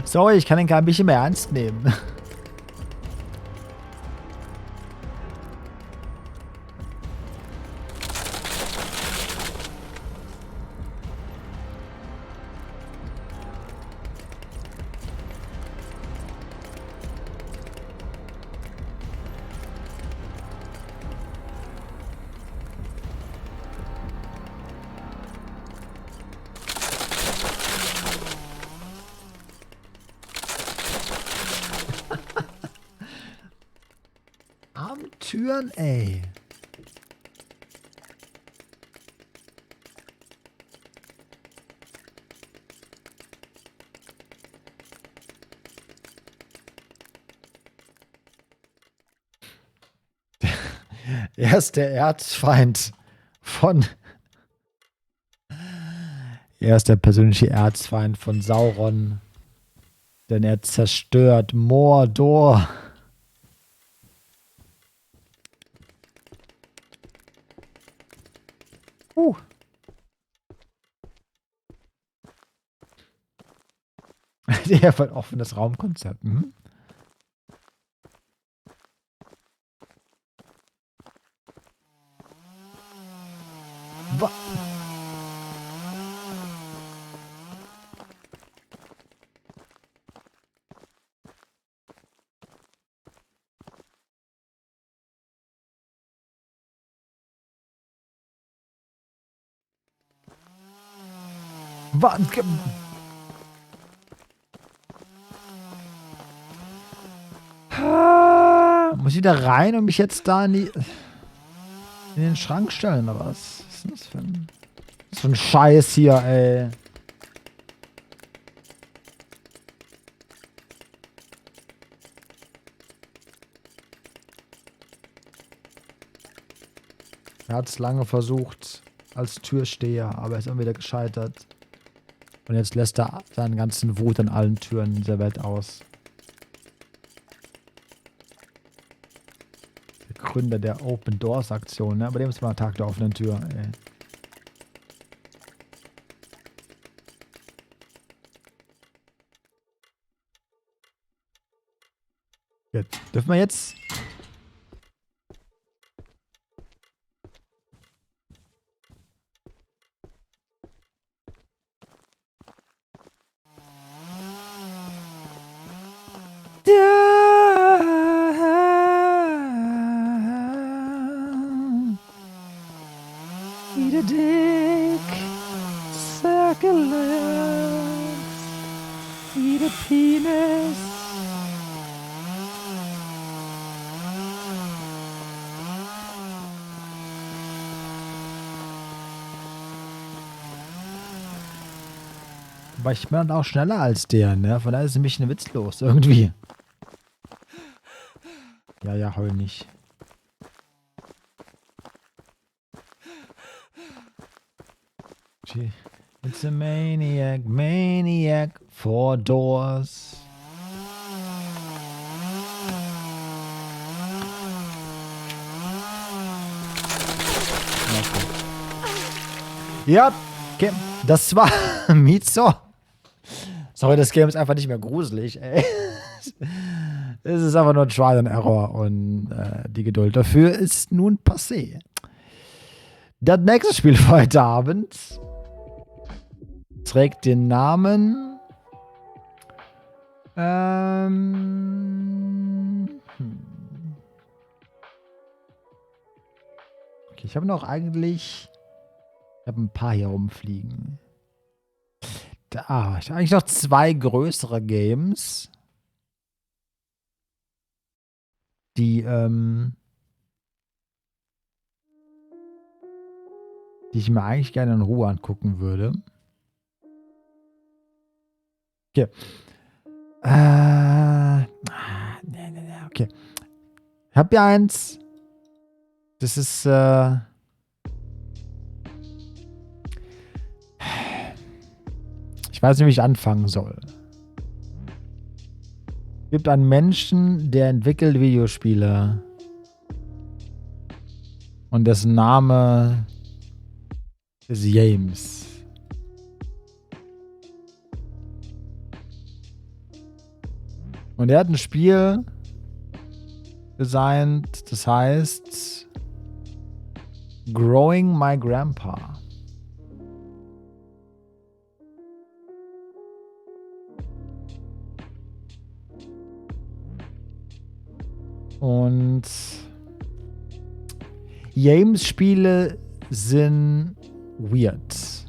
Sorry, ich kann den gar ein bisschen mehr ernst nehmen. Türen, ey. Er ist der Erzfeind von... Er ist der persönliche Erzfeind von Sauron. Denn er zerstört Mordor. Der von offenes Raumkonzept. Mhm. wieder rein und mich jetzt da in den Schrank stellen, oder was? Was ist denn das für ein Scheiß hier, ey? Er hat es lange versucht als Türsteher, aber er ist immer wieder gescheitert. Und jetzt lässt er seinen ganzen Wut an allen Türen dieser Welt aus. Der Gründer der Open Doors Aktion, ne? Bei dem ist mal Tag der offenen Tür, ey. Jetzt. Dürfen wir jetzt? Eat a dick, circle eat a penis. Aber ich bin dann auch schneller als der, ne? Von daher ist es ein bisschen witzlos, irgendwie. Ja, heul nicht. It's a maniac, 4 doors. Okay. Ja, okay. Das war Mizo. Sorry, das Game ist einfach nicht mehr gruselig, ey. Es ist einfach nur Trial and Error und die Geduld dafür ist nun passé. Das nächste Spiel für heute Abend trägt den Namen okay, ich habe noch eigentlich ich habe ein paar hier rumfliegen. Ich habe eigentlich noch 2 größere Games, die ich mir eigentlich gerne in Ruhe angucken würde. Okay. Okay. Ich habe hier eins. Das ist ich weiß nicht, wie ich anfangen soll. Es gibt einen Menschen, der entwickelt Videospiele. Und dessen Name ist James. Und er hat ein Spiel designt, das heißt Growing My Grandpa. Und James Spiele sind weird.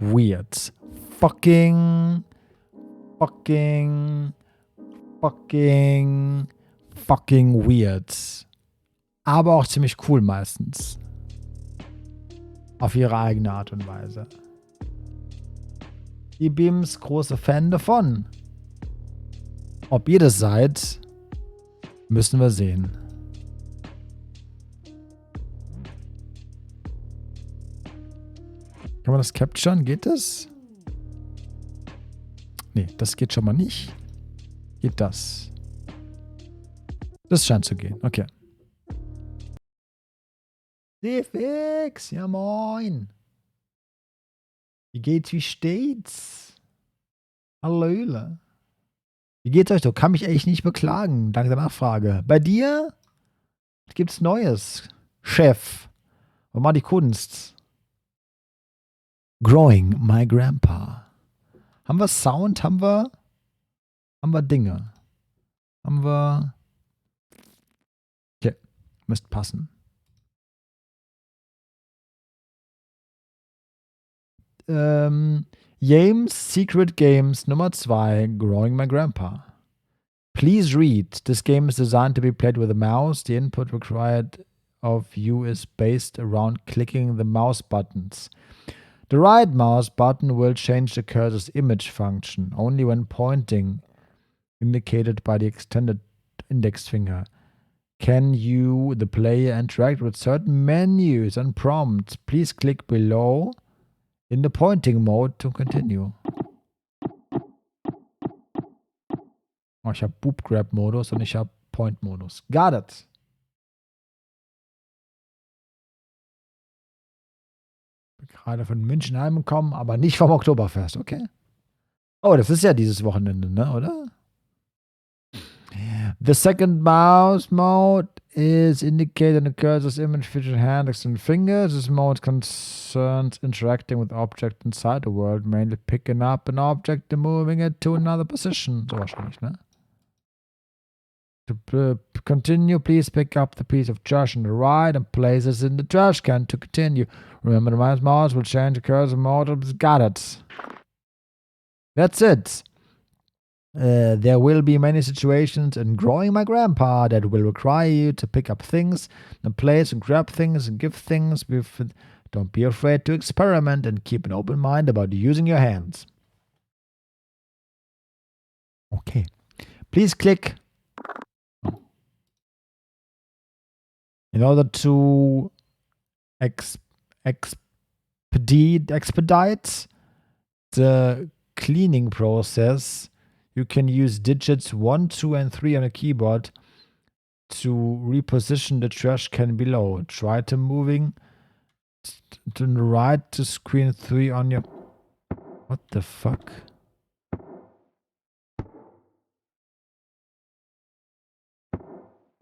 Weird. Fucking weird. Aber auch ziemlich cool meistens. Auf ihre eigene Art und Weise. Die Bims große Fan davon. Ob ihr das seid, müssen wir sehen. Kann man das capturen? Geht das? Nee, das geht schon mal nicht. Geht das? Das scheint zu gehen. Okay. DFX, ja moin. Wie geht's, wie steht's? Hallöle. Wie geht's euch? So kann mich echt nicht beklagen. Danke der Nachfrage. Bei dir gibt's Neues. Chef. Und mal die Kunst. Growing My Grandpa. Haben wir Sound? Haben wir Dinge? Haben wir... Okay. Müsste passen. James Secret Games Nummer 2. Growing My Grandpa. Please read. This game is designed to be played with a mouse. The input required of you is based around clicking the mouse buttons. The right mouse button will change the cursor's image function only when pointing, indicated by the extended index finger. Can you, the player, interact with certain menus and prompts? Please click below in the pointing mode to continue. Oh, ich habe Boob-Grab-Modus und ich habe Point-Modus. Got it. Bin gerade von München heimgekommen, aber nicht vom Oktoberfest, okay? Oh, das ist ja dieses Wochenende, ne, oder? The second mouse mode is indicated in the cursor's image featuring hand, and fingers. This mode concerns interacting with objects inside the world, mainly picking up an object and moving it to another position. So wahrscheinlich, ne? To continue, please pick up the piece of trash on the right and place it in the trash can to continue. Remember, the mouse will change the cursor mode. Got it. That's it. There will be many situations in Growing My Grandpa that will require you to pick up things and place and grab things and give things. Don't be afraid to experiment and keep an open mind about using your hands. Okay. Please click. In order to expedite the cleaning process, you can use digits 1, 2, and 3 on a keyboard to reposition the trash can below. Try to moving to the right to screen 3 on your... What the fuck?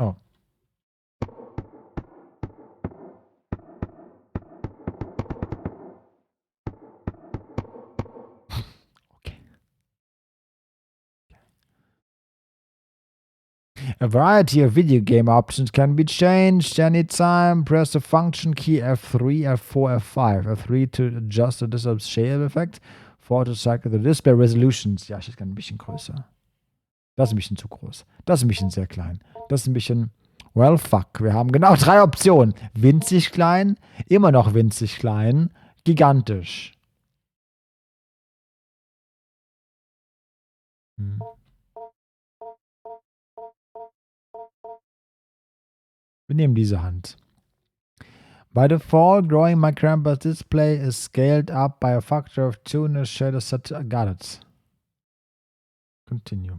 Oh. A variety of video game options can be changed anytime. Press the function key F3, F4, F5. F3 to adjust the disable shade effect. 4 to cycle the display resolutions. Ja, ich hätte gerne ein bisschen größer. Das ist ein bisschen zu groß. Das ist ein bisschen sehr klein. Das ist ein bisschen... Well, fuck. Wir haben genau 3 Optionen. Winzig klein, immer noch winzig klein, gigantisch. Wir nehmen diese Hand. By default, Growing My Grandpa's display is scaled up by a factor of 2 in the shader set. Got it. Continue.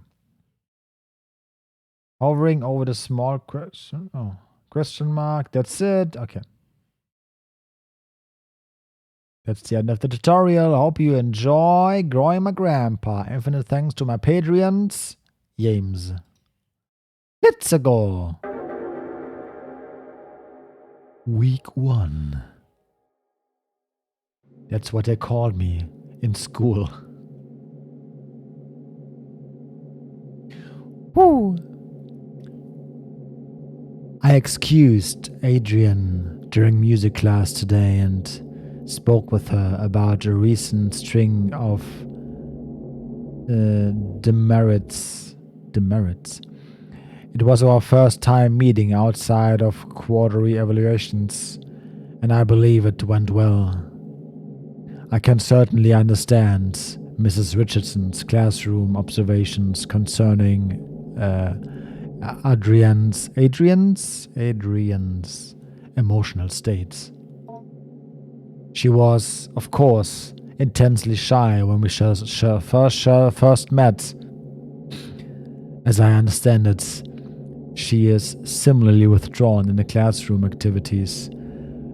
Hovering over the small question. Oh, question mark. That's it. Okay. That's the end of the tutorial. I hope you enjoy Growing My Grandpa. Infinite thanks to my Patreons. James. Let's go. Week 1. That's what they called me in school. Woo! I excused Adrian during music class today and spoke with her about a recent string of demerits. It was our first time meeting outside of quarterly evaluations, and I believe it went well. I can certainly understand Mrs. Richardson's classroom observations concerning Adrian's emotional states. She was, of course, intensely shy when we first met. As I understand it, she is similarly withdrawn in the classroom activities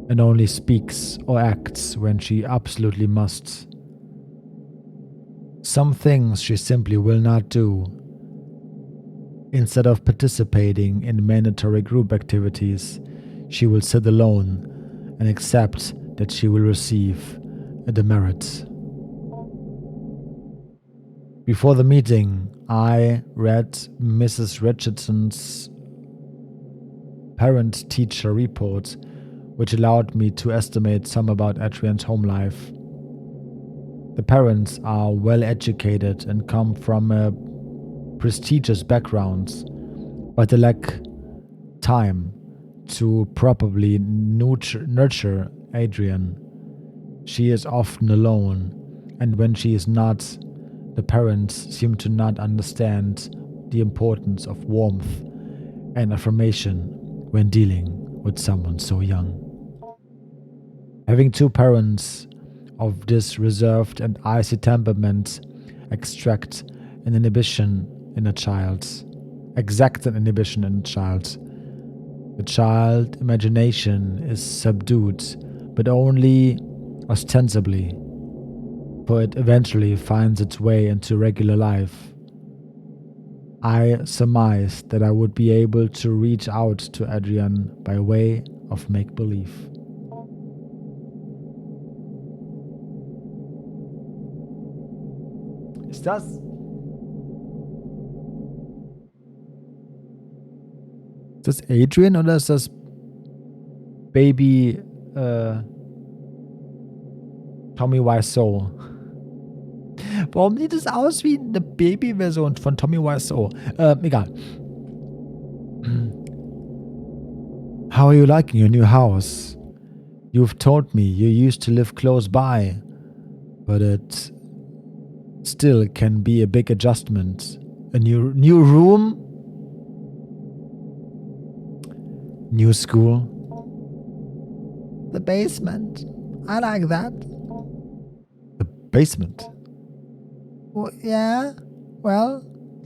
and only speaks or acts when she absolutely must. Some things she simply will not do. Instead of participating in mandatory group activities, she will sit alone and accept that she will receive a demerit. Before the meeting, I read Mrs. Richardson's parent-teacher report, which allowed me to estimate some about Adrian's home life. The parents are well educated and come from a prestigious backgrounds, but they lack time to properly nurture Adrian. She is often alone, and when she is not, the parents seem to not understand the importance of warmth and affirmation when dealing with someone so young. Having two parents of this reserved and icy temperament extract an inhibition in a child. Exact an inhibition in a child. The child imagination is subdued, but only ostensibly, for it eventually finds its way into regular life. I surmised that I would be able to reach out to Adrian by way of make-believe. Ist das Adrian oder ist das Baby Tommy Wiseau? Warum sieht es aus wie eine Baby-Version von Tommy Wiseau? Egal. How are you liking your new house? You've told me you used to live close by, but it still can be a big adjustment. A new room? New school? The basement. I like that. The basement? Yeah, well,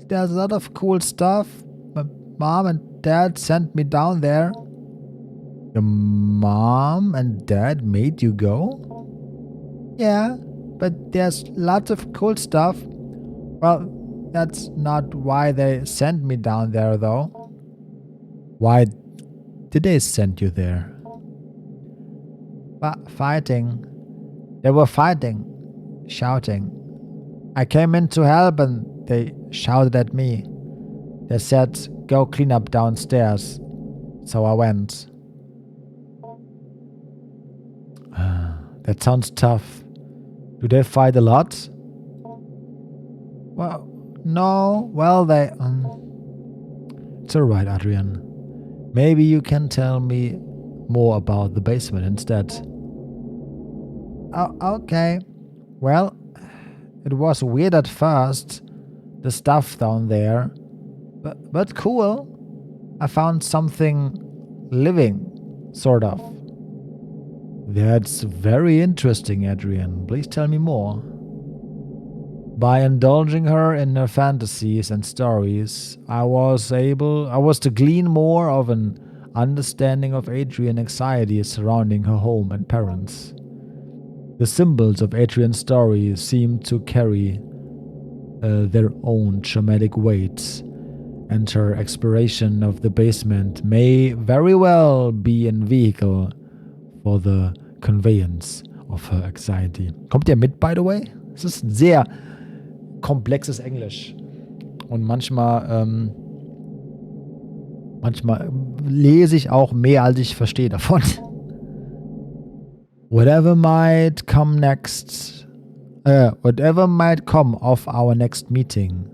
there's a lot of cool stuff. My mom and dad sent me down there. Your mom and dad made you go? Yeah, but there's lots of cool stuff. Well, that's not why they sent me down there, though. Why did they send you there? Fighting. They were fighting, shouting. I came in to help and they shouted at me. They said, go clean up downstairs. So I went. That sounds tough. Do they fight a lot? Well, no. Well, they... It's alright, Adrian. Maybe you can tell me more about the basement instead. Oh, okay. Well, it was weird at first, the stuff down there. But cool. I found something living, sort of. That's very interesting, Adrian. Please tell me more. By indulging her in her fantasies and stories, I was to glean more of an understanding of Adrian's anxiety surrounding her home and parents. The symbols of Adrian's story seem to carry their own traumatic weights, and her exploration of the basement may very well be a vehicle for the conveyance of her anxiety. Kommt ihr mit, by the way? Es ist ein sehr komplexes Englisch. Und manchmal lese ich auch mehr, als ich verstehe davon. Whatever might come of our next meeting,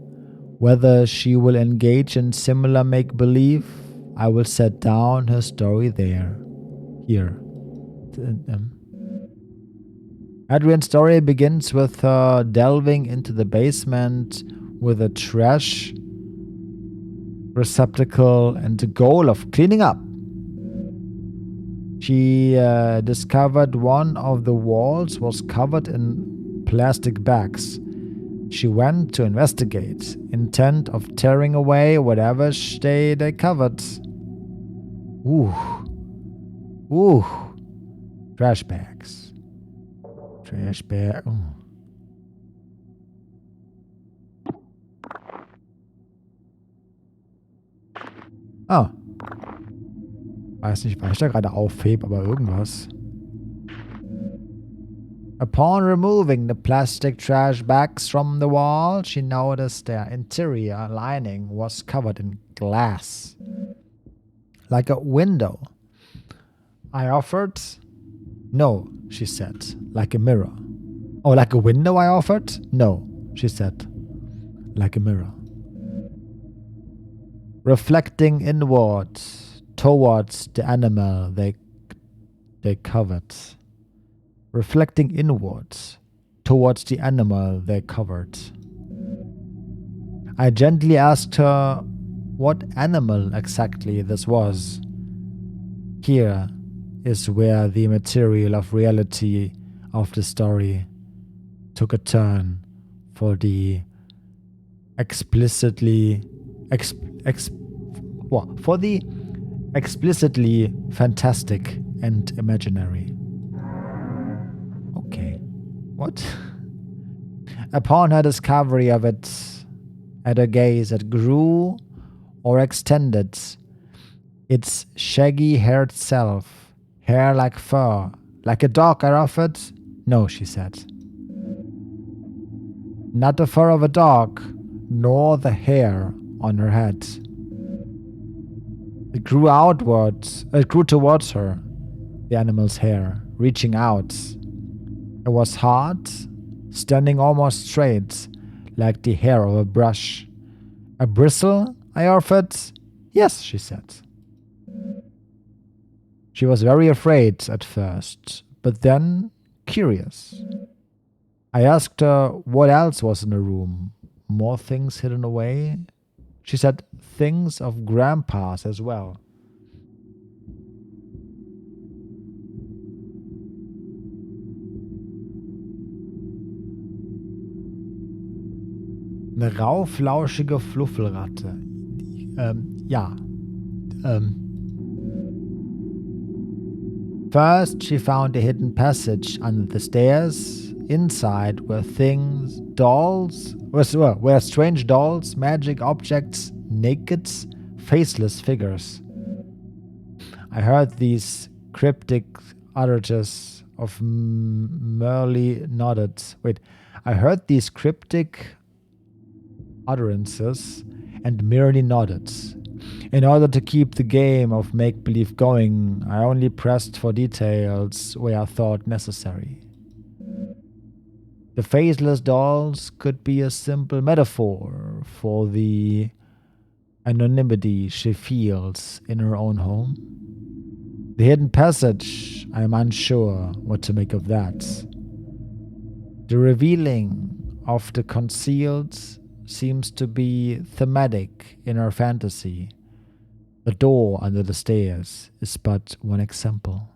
whether she will engage in similar make-believe, I will set down her story here. Adrian's story begins with her delving into the basement with a trash receptacle and the goal of cleaning up. She discovered one of the walls was covered in plastic bags. She went to investigate, intent of tearing away whatever they covered. Ooh. Trash bags. Trash bag. Oh. Weiß nicht, was ich da gerade aufhebe, aber irgendwas. Upon removing the plastic trash bags from the wall, she noticed their interior lining was covered in glass. Like a window. I offered. No, she said, like a mirror. Oh, like a window, I offered? No, she said, like a mirror. reflecting inward towards the animal they covered. Reflecting inwards towards the animal they covered. I gently asked her what animal exactly this was. Here is where the material of reality of the story took a turn for the explicitly fantastic and imaginary. Okay. What? Upon her discovery of it, at a gaze that grew or extended, its shaggy-haired self, hair like fur, like a dog, I offered. No, she said. Not the fur of a dog, nor the hair on her head. It grew towards her, the animal's hair, reaching out. It was hard, standing almost straight, like the hair of a brush. A bristle, I offered. Yes, she said. She was very afraid at first, but then curious. I asked her what else was in the room. More things hidden away? She said things of Grandpa's as well. Eine rauflauschige Fluffelratte. Ja. First, she found a hidden passage under the stairs. Inside were were strange dolls, magic objects, naked, faceless figures. I heard these cryptic utterances of merely nodded. Wait, I heard these cryptic utterances and merely nodded. In order to keep the game of make-believe going, I only pressed for details where I thought necessary. The faceless dolls could be a simple metaphor for the anonymity she feels in her own home. The hidden passage, I'm unsure what to make of that. The revealing of the concealed seems to be thematic in her fantasy. The door under the stairs is but one example.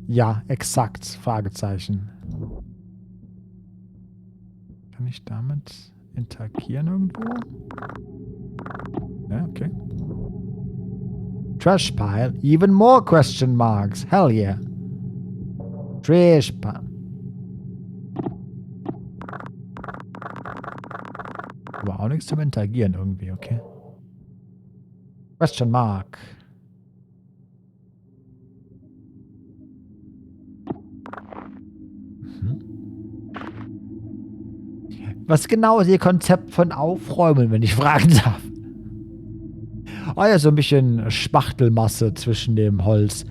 Ja, exakt, Fragezeichen. Kann ich damit interagieren irgendwo? Ja, okay. Trash pile, even more question marks. Hell yeah. Trash pile. Aber auch nichts zum Interagieren irgendwie, okay. Question mark. Was genau ist Ihr Konzept von Aufräumen, wenn ich fragen darf? Oh ja, so ein bisschen Spachtelmasse zwischen dem Holz.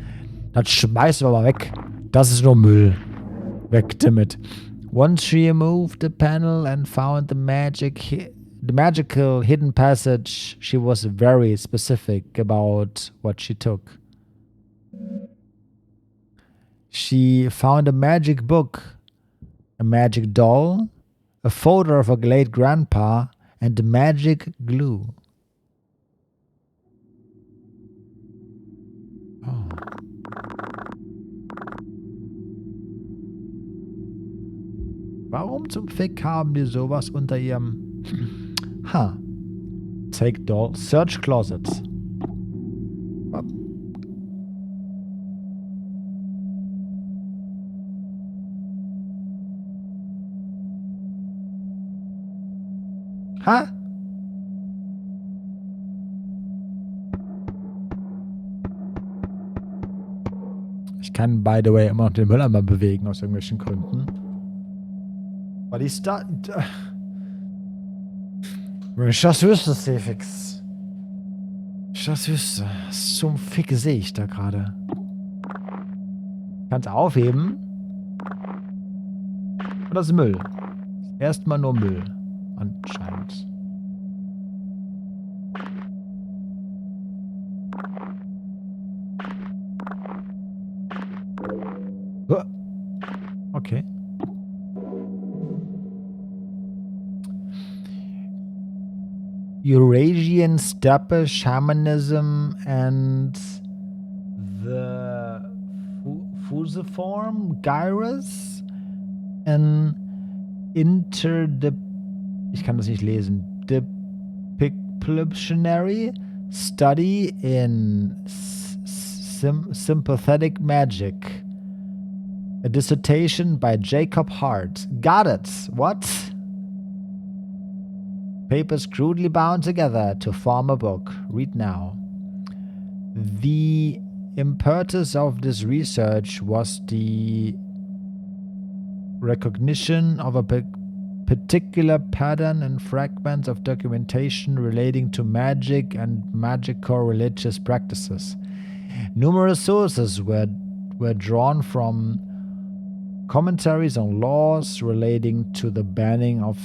Das schmeißen wir mal weg. Das ist nur Müll. Weg damit. Once she removed the panel and found the magical hidden passage, she was very specific about what she took. She found a magic book, a magic doll, a photo of her late grandpa, and magic glue. Oh. Warum zum Fick haben die sowas unter ihrem... Take doll, search closets. Ich kann, by the way, immer noch den Mülleimer bewegen aus irgendwelchen Gründen. Weil ich wenn ich das wüsste, Cefix. Ich das wüsste. Was zum Fick sehe ich da gerade? Kannst aufheben. Und das ist Müll. Erstmal nur Müll. Anscheinend. Okay. Eurasian steppe shamanism and the fusiform gyrus, an ich kann das nicht lesen, depictionary study in sympathetic magic, a dissertation by Jacob Hart. Got it. What? Papers crudely bound together to form a book. Read now. The impetus of this research was the recognition of a particular pattern in fragments of documentation relating to magic and magical religious practices. Numerous sources were drawn from commentaries on laws relating to the banning of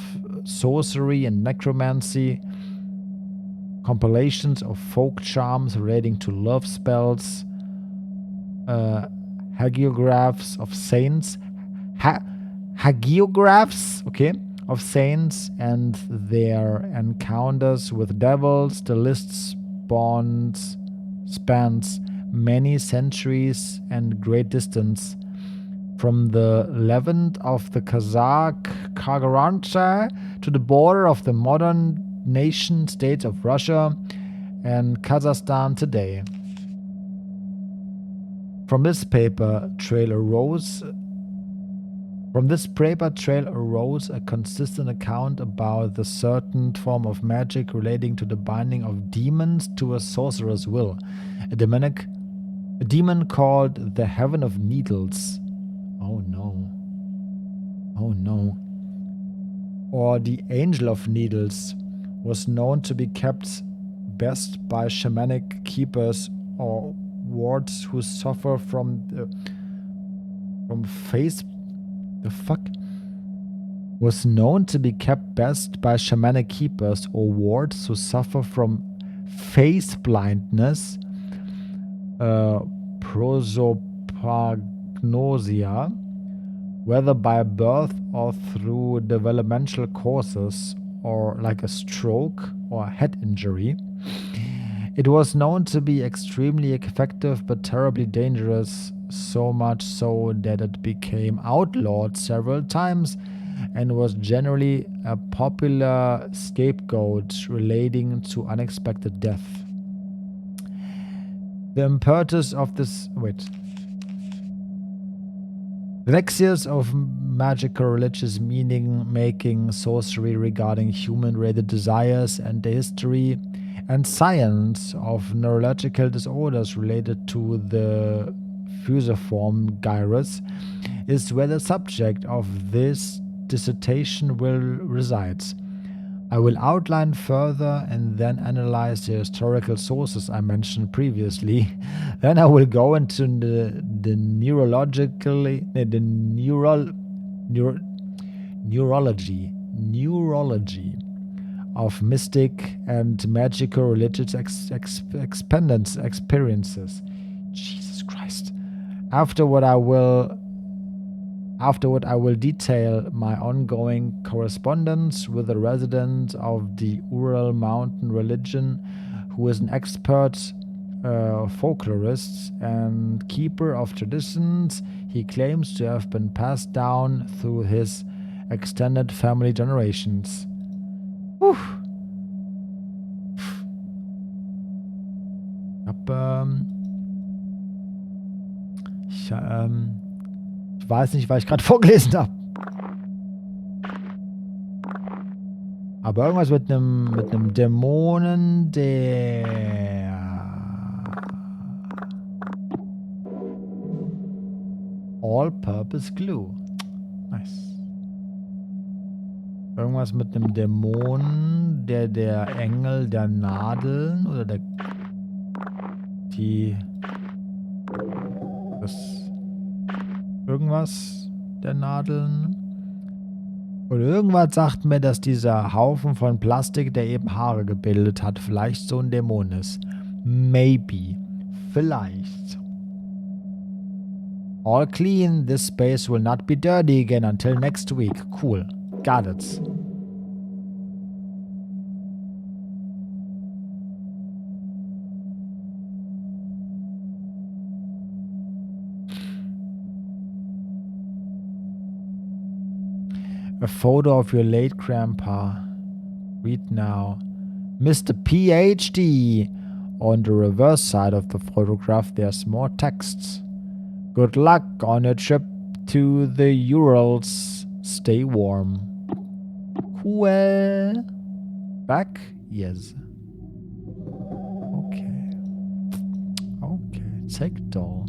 sorcery and necromancy, compilations of folk charms relating to love spells, hagiographs of saints, of saints and their encounters with devils. The list spans many centuries and great distance, from the Levant of the Kargarancha to the border of the modern nation states of Russia and Kazakhstan today. From this paper trail arose a consistent account about the certain form of magic relating to the binding of demons to a sorcerer's will. A demon called the Heaven of Needles. Oh no. Oh no. Or the Angel of Needles was known to be kept best by shamanic keepers or wards who suffer was known to be kept best by shamanic keepers or wards who suffer from face blindness, prosopagnosia, whether by birth or through developmental causes, or like a stroke or head injury. It was known to be extremely effective but terribly dangerous, so much so that it became outlawed several times and was generally a popular scapegoat relating to unexpected death. The impetus of this... The nexus of magical religious meaning making, sorcery regarding human-related desires, and the history and science of neurological disorders related to the fusiform gyrus is where the subject of this dissertation will reside. I will outline further and then analyze the historical sources I mentioned previously. Then I will go into the neurology of mystic and magical religious experiences. Jesus Christ. Afterward, I will detail my ongoing correspondence with a resident of the Ural mountain religion who is an expert folklorist and keeper of traditions he claims to have been passed down through his extended family generations. Puh. Ich weiß nicht, weil ich gerade vorgelesen habe. Aber irgendwas mit einem Dämonen, der All-Purpose Glue. Nice. Irgendwas mit einem Dämonen, der Engel der Nadeln oder der Irgendwas der Nadeln. Und irgendwas sagt mir, dass dieser Haufen von Plastik, der eben Haare gebildet hat, vielleicht so ein Dämon ist. Maybe. Vielleicht. All clean. This space will not be dirty again until next week. Cool. Got it. A photo of your late grandpa. Read now. Mr. PhD. On the reverse side of the photograph, there's more texts. Good luck on your trip to the Urals. Stay warm. Cool. Back? Yes. Okay. Okay. Take doll.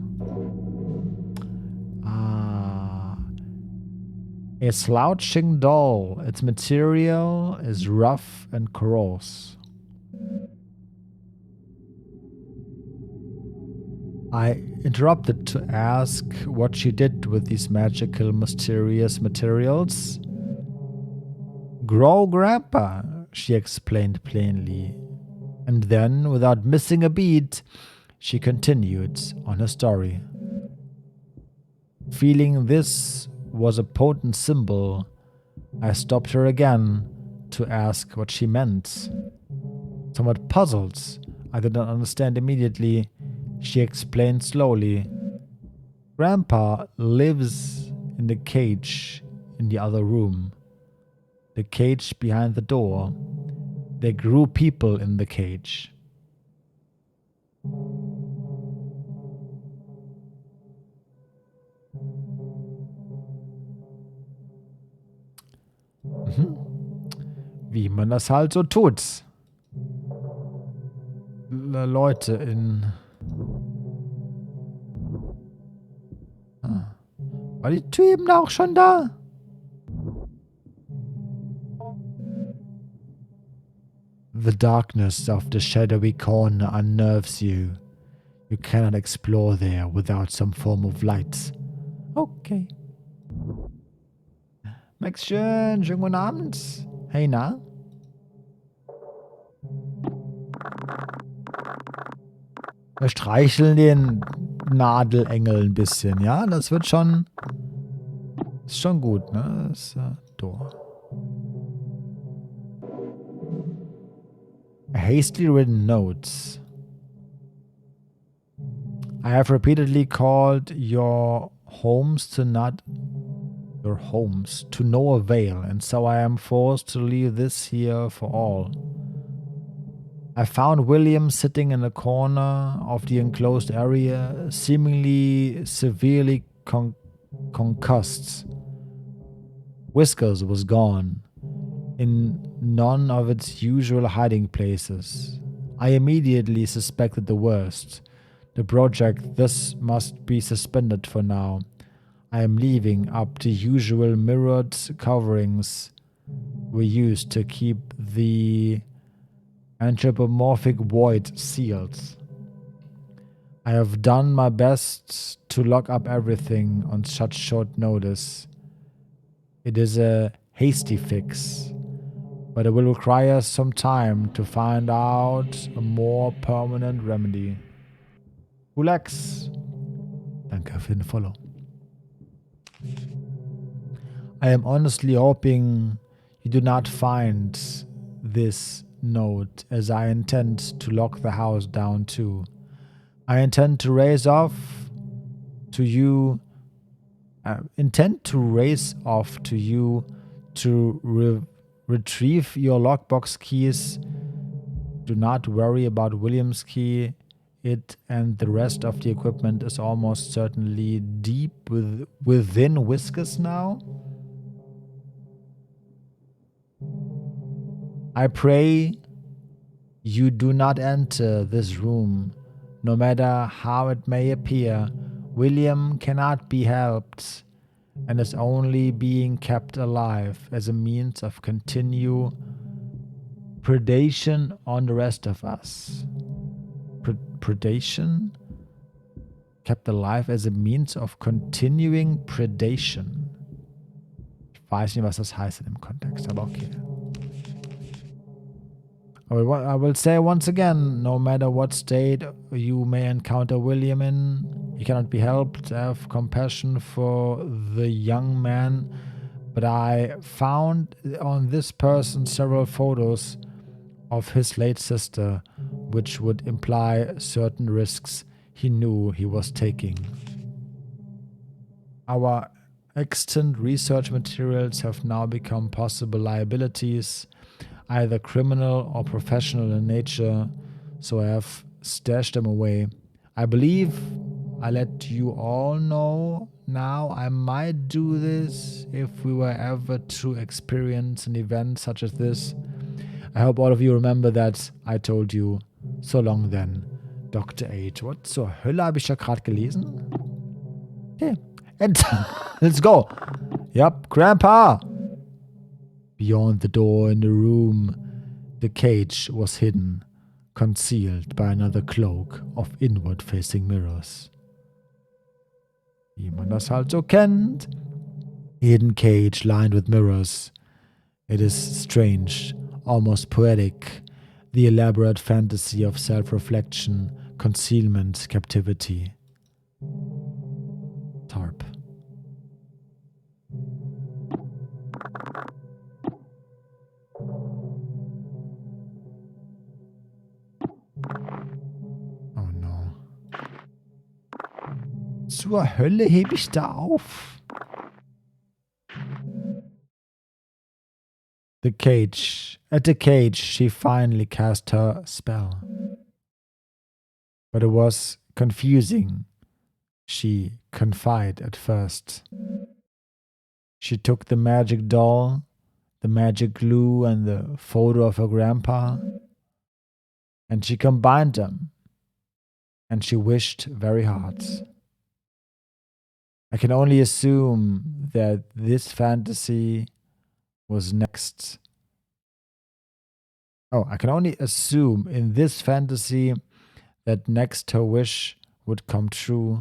A slouching doll. Its material is rough and coarse. I interrupted to ask what she did with these magical, mysterious materials. Grow Grandpa, she explained plainly. And then, without missing a beat, she continued on her story. Feeling this was a potent symbol, I stopped her again to ask what she meant. Somewhat puzzled, I did not understand immediately. She explained slowly. Grandpa lives in the cage in the other room. The cage behind the door. There grew people in the cage. Wie man das halt so tut. Leute in... War die Typen auch schon da? The darkness of the shadowy corner unnerves you. You cannot explore there without some form of light. Okay. Max, schönen guten Abend. Hey, na? Wir streicheln den Nadelengel ein bisschen, ja? Das wird schon... Ist schon gut, ne? Das ist Door. A hastily written note. I have repeatedly called your homes to no avail, and so I am forced to leave this here for all. I found William sitting in a corner of the enclosed area, seemingly severely concussed. Whiskers was gone, in none of its usual hiding places. I immediately suspected the worst. The project thus must be suspended for now. I am leaving up the usual mirrored coverings we used to keep the anthropomorphic void sealed. I have done my best to lock up everything on such short notice. It is a hasty fix, but it will require some time to find out a more permanent remedy. Relax. Danke für den Follow. I am honestly hoping you do not find this note, as I intend to lock the house down too. I intend to race off to you to retrieve your lockbox keys. Do not worry about William's key. It and the rest of the equipment is almost certainly deep within Whiskers now. I pray you do not enter this room, no matter how it may appear. William cannot be helped and is only being kept alive as a means of predation on the rest of us. predation? Kept alive as a means of continuing predation. Ich weiß nicht, was das heißt in dem Kontext, aber okay. I will say once again, no matter what state you may encounter William in, he cannot be helped. Have compassion for the young man, but I found on this person several photos of his late sister, which would imply certain risks he knew he was taking. Our extant research materials have now become possible liabilities, either criminal or professional in nature, so I have stashed them away. I believe I let you all know now I might do this if we were ever to experience an event such as this. I hope all of you remember that I told you. So long then, Dr. H. What zur Hölle habe ich da gerade gelesen? Okay, enter. Let's go. Yep, Grandpa. Beyond the door in the room, the cage was hidden, concealed by another cloak of inward-facing mirrors. Wie man das halt so kennt. Hidden cage lined with mirrors. It is strange, almost poetic, the elaborate fantasy of self-reflection, concealment, captivity. Tarp. Oh no. Zur Hölle heb ich da auf? At the cage, she finally cast her spell. But it was confusing. She confided at first. She took the magic doll, the magic glue, and the photo of her grandpa, and she combined them. And she wished very hard. I can only assume that this fantasy was next. I can only assume in this fantasy that next her wish would come true.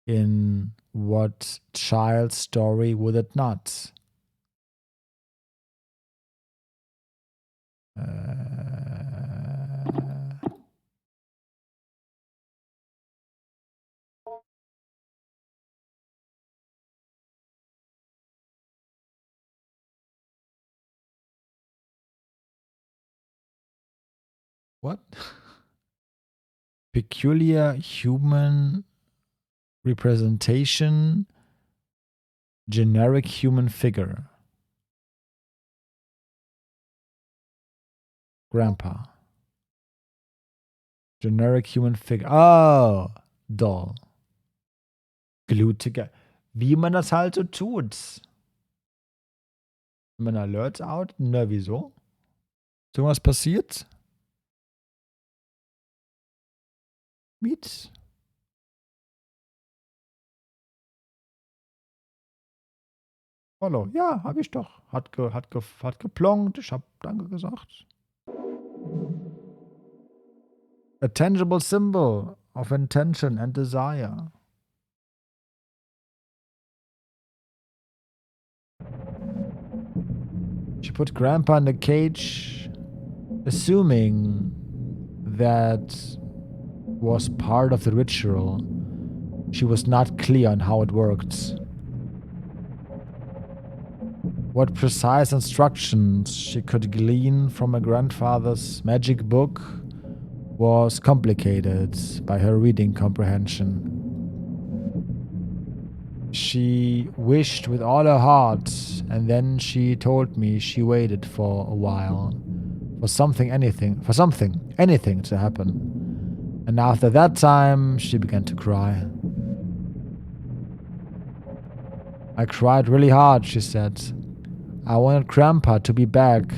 In what child's story would it not? What? Peculiar human representation, generic human figure. Grandpa. Generic human figure. Oh, doll. Glued together. Wie man das halt so tut. Wenn man Alerts out? Na, wieso? Ist irgendwas passiert? Miet? Follow. Ja, hab ich doch. Hat geplonkt. Ich hab Danke gesagt. A tangible symbol of intention and desire. She put Grandpa in the cage, assuming that was part of the ritual. She was not clear on how it worked. What precise instructions she could glean from her grandfather's magic book was complicated by her reading comprehension. She wished with all her heart, and then she told me she waited for a while for something, anything to happen. And after that time, she began to cry. I cried really hard, she said. I wanted Grandpa to be back.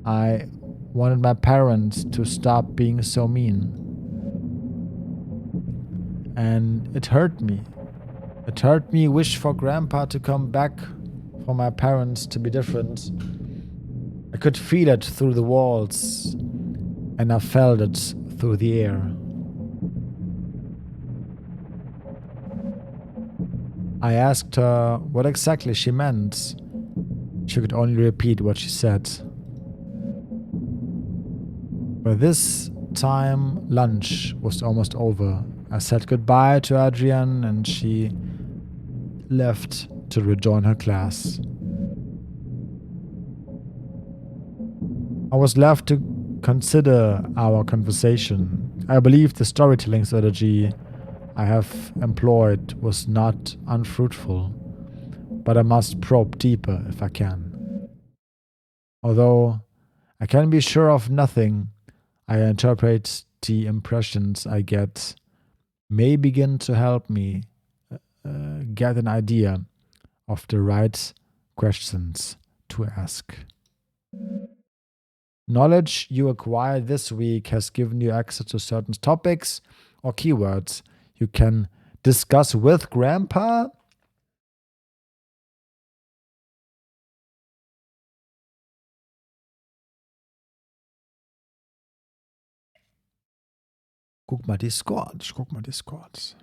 I wanted my parents to stop being so mean. And it hurt me. It hurt me wish for Grandpa to come back, for my parents to be different. I could feel it through the walls, and I felt it through the air. I asked her what exactly she meant. She could only repeat what she said. By this time, lunch was almost over. I said goodbye to Adrian and she left to rejoin her class. I was left to consider our conversation. I believe the storytelling strategy I have employed was not unfruitful, but I must probe deeper if I can. Although I can be sure of nothing, I interpret the impressions I get may begin to help me get an idea of the right questions to ask. Knowledge you acquired this week has given you access to certain topics or keywords you can discuss with Grandpa. Guck mal Discord. Ich guck mal Discord.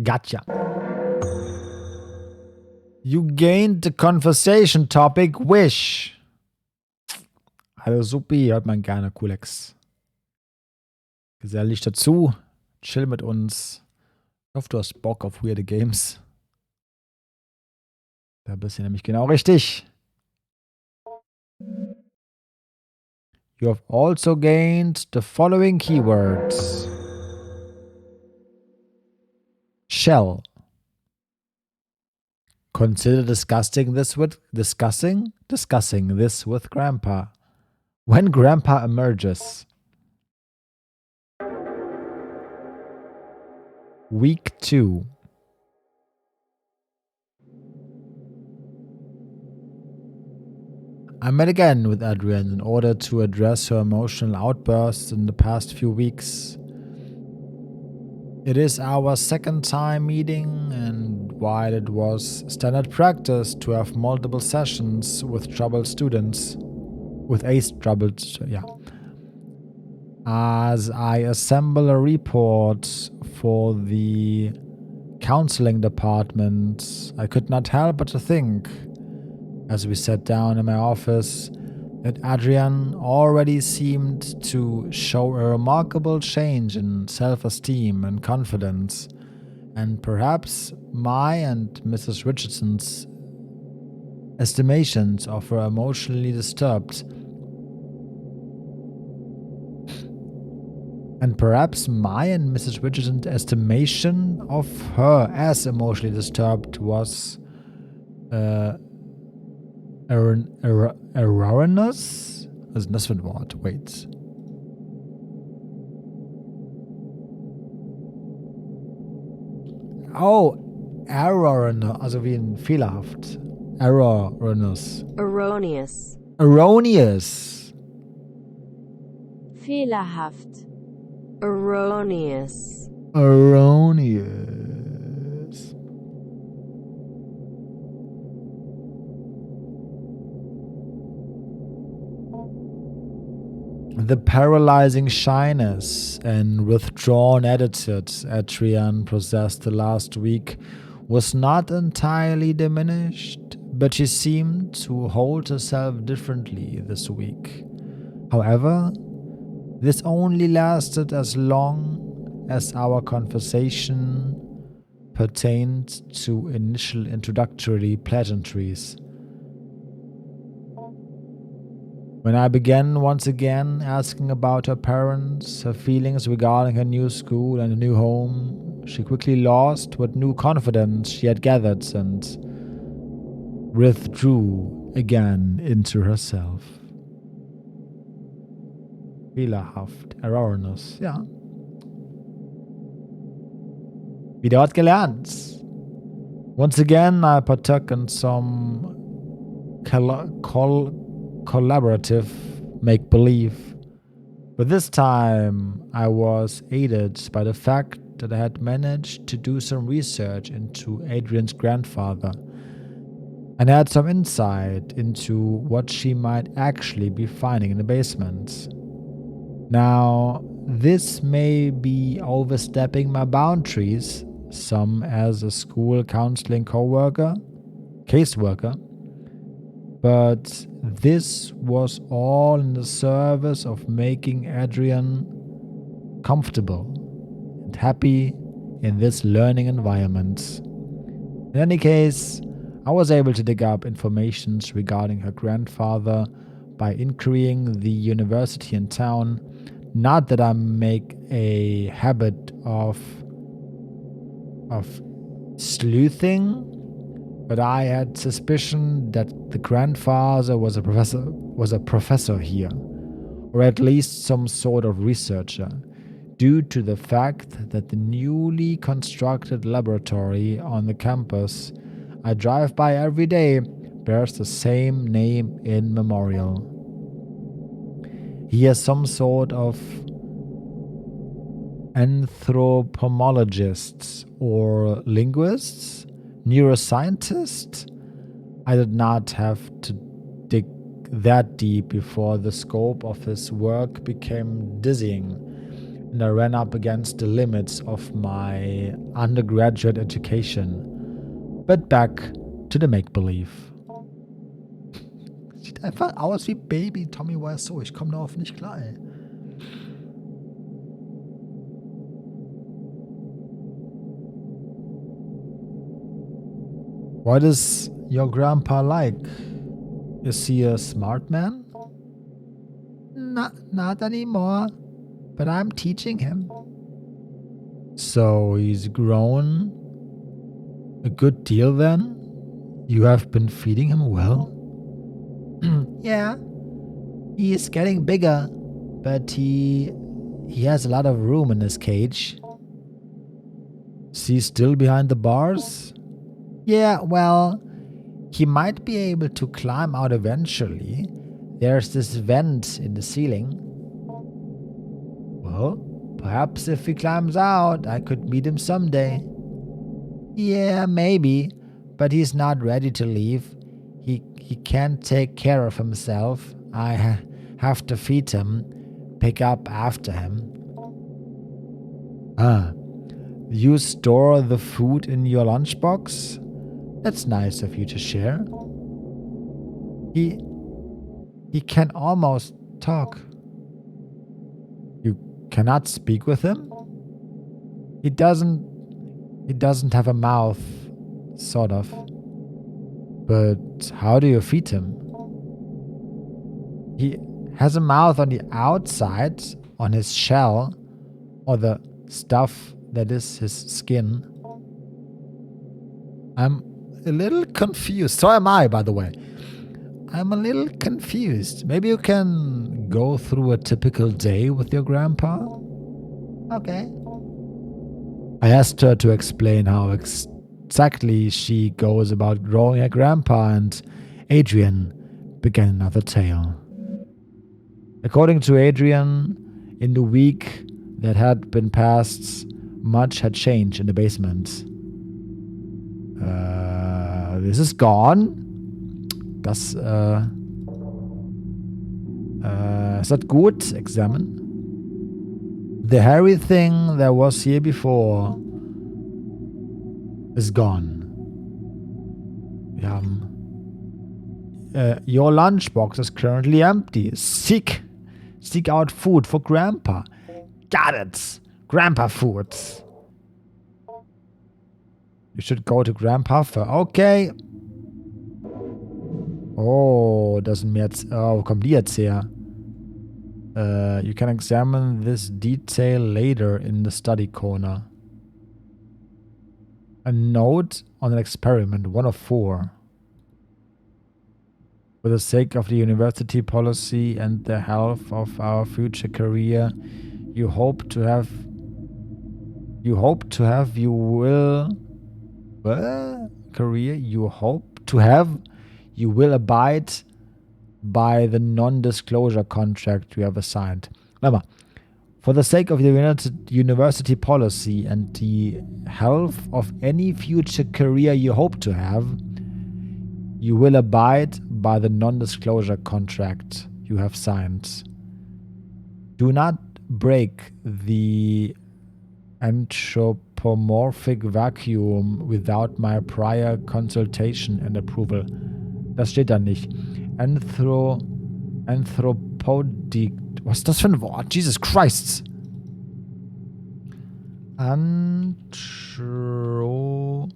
Gotcha. You gained the conversation topic Wish. Also supi, hört man gerne, Kulex. Gesell dich dazu, chill mit uns. Ich hoffe, du hast Bock auf weirde Games. Da bist du nämlich genau richtig. You have also gained the following keywords. Shall. Consider discussing this with Grandpa. When Grandpa emerges. Week 2. I met again with Adrienne in order to address her emotional outbursts in the past few weeks. It is our second time meeting, and while it was standard practice to have multiple sessions with troubled students, as I assemble a report for the counseling department, I could not help but to think, as we sat down in my office, that Adrian already seemed to show a remarkable change in self-esteem and confidence, and perhaps my and Mrs. Richardson's estimations of her emotionally disturbed estimation of her as emotionally disturbed was erroneous? Was ist denn das für ein Wort? Wait. Oh, erroneous, also wie ein fehlerhaft. Erroneous. Erroneous. Erroneous. Fehlerhaft. Erroneous. Erroneous. The paralyzing shyness and withdrawn attitude Adrian possessed the last week was not entirely diminished, but she seemed to hold herself differently this week. However, this only lasted as long as our conversation pertained to initial introductory pleasantries. When I began once again asking about her parents, her feelings regarding her new school and new home, she quickly lost what new confidence she had gathered and withdrew again into herself. Fehlerhaft, erroneous, ja. Wieder was gelernt. Once again, I partook in some collaborative make-believe. But this time, I was aided by the fact that I had managed to do some research into Adrian's grandfather and had some insight into what she might actually be finding in the basement. Now, this may be overstepping my boundaries, some as a school counseling caseworker, but this was all in the service of making Adrian comfortable and happy in this learning environment. In any case, I was able to dig up information regarding her grandfather by inquiring the university in town. Not that I make a habit of sleuthing, but I had suspicion that the grandfather was a professor here, or at least some sort of researcher, due to the fact that the newly constructed laboratory on the campus I drive by every day bears the same name in memorial. He has some sort of anthropologists or linguists, neuroscientists. I did not have to dig that deep before the scope of his work became dizzying, and I ran up against the limits of my undergraduate education. But back to the Make-Believe. Sieht einfach aus wie Baby Tommy Wiseau. Ich komme darauf nicht klar, ey. What is your grandpa like? Is he a smart man? Not anymore, but I'm teaching him. So he's grown a good deal then? You have been feeding him well? Yeah, he is getting bigger, but he has a lot of room in his cage. Is he still behind the bars? Yeah, well, he might be able to climb out eventually. There's this vent in the ceiling. Well, perhaps if he climbs out, I could meet him someday. Yeah, maybe, but he's not ready to leave. He can't take care of himself. I have to feed him, pick up after him. You store the food in your lunchbox? That's nice of you to share. He can almost talk. You cannot speak with him? He doesn't have a mouth, sort of. But how do you feed him? He has a mouth on the outside, on his shell, or the stuff that is his skin. I'm a little confused. So am I, by the way. I'm a little confused. Maybe you can go through a typical day with your grandpa? Okay. I asked her to explain how exactly she goes about growing her grandpa, and Adrian began another tale. According to Adrian, in the week that had been passed, much had changed in the basement. This is gone. Das, is that gut? Examine. The hairy thing that was here before is gone. Wir haben your lunchbox is currently empty. Seek out food for Grandpa. Got it. Grandpa foods. You should go to Grandpa first. Okay. Oh, doesn't mir jetzt... Oh, wo kommen die jetzt her? You can examine this detail later in the study corner. A note on an experiment, 1 of 4. For the sake of the university policy and the health of our future career, you will... What? career you hope to have, you will abide by the non-disclosure contract you have assigned. Warte mal. For the sake of the university policy and the health of any future career you hope to have, you will abide by the non-disclosure contract you have signed. Do not break the anthropomorphic vacuum without my prior consultation and approval. Das steht da nicht. Anthropodic. Was ist das für ein Wort? Jesus Christ. Anthropodic.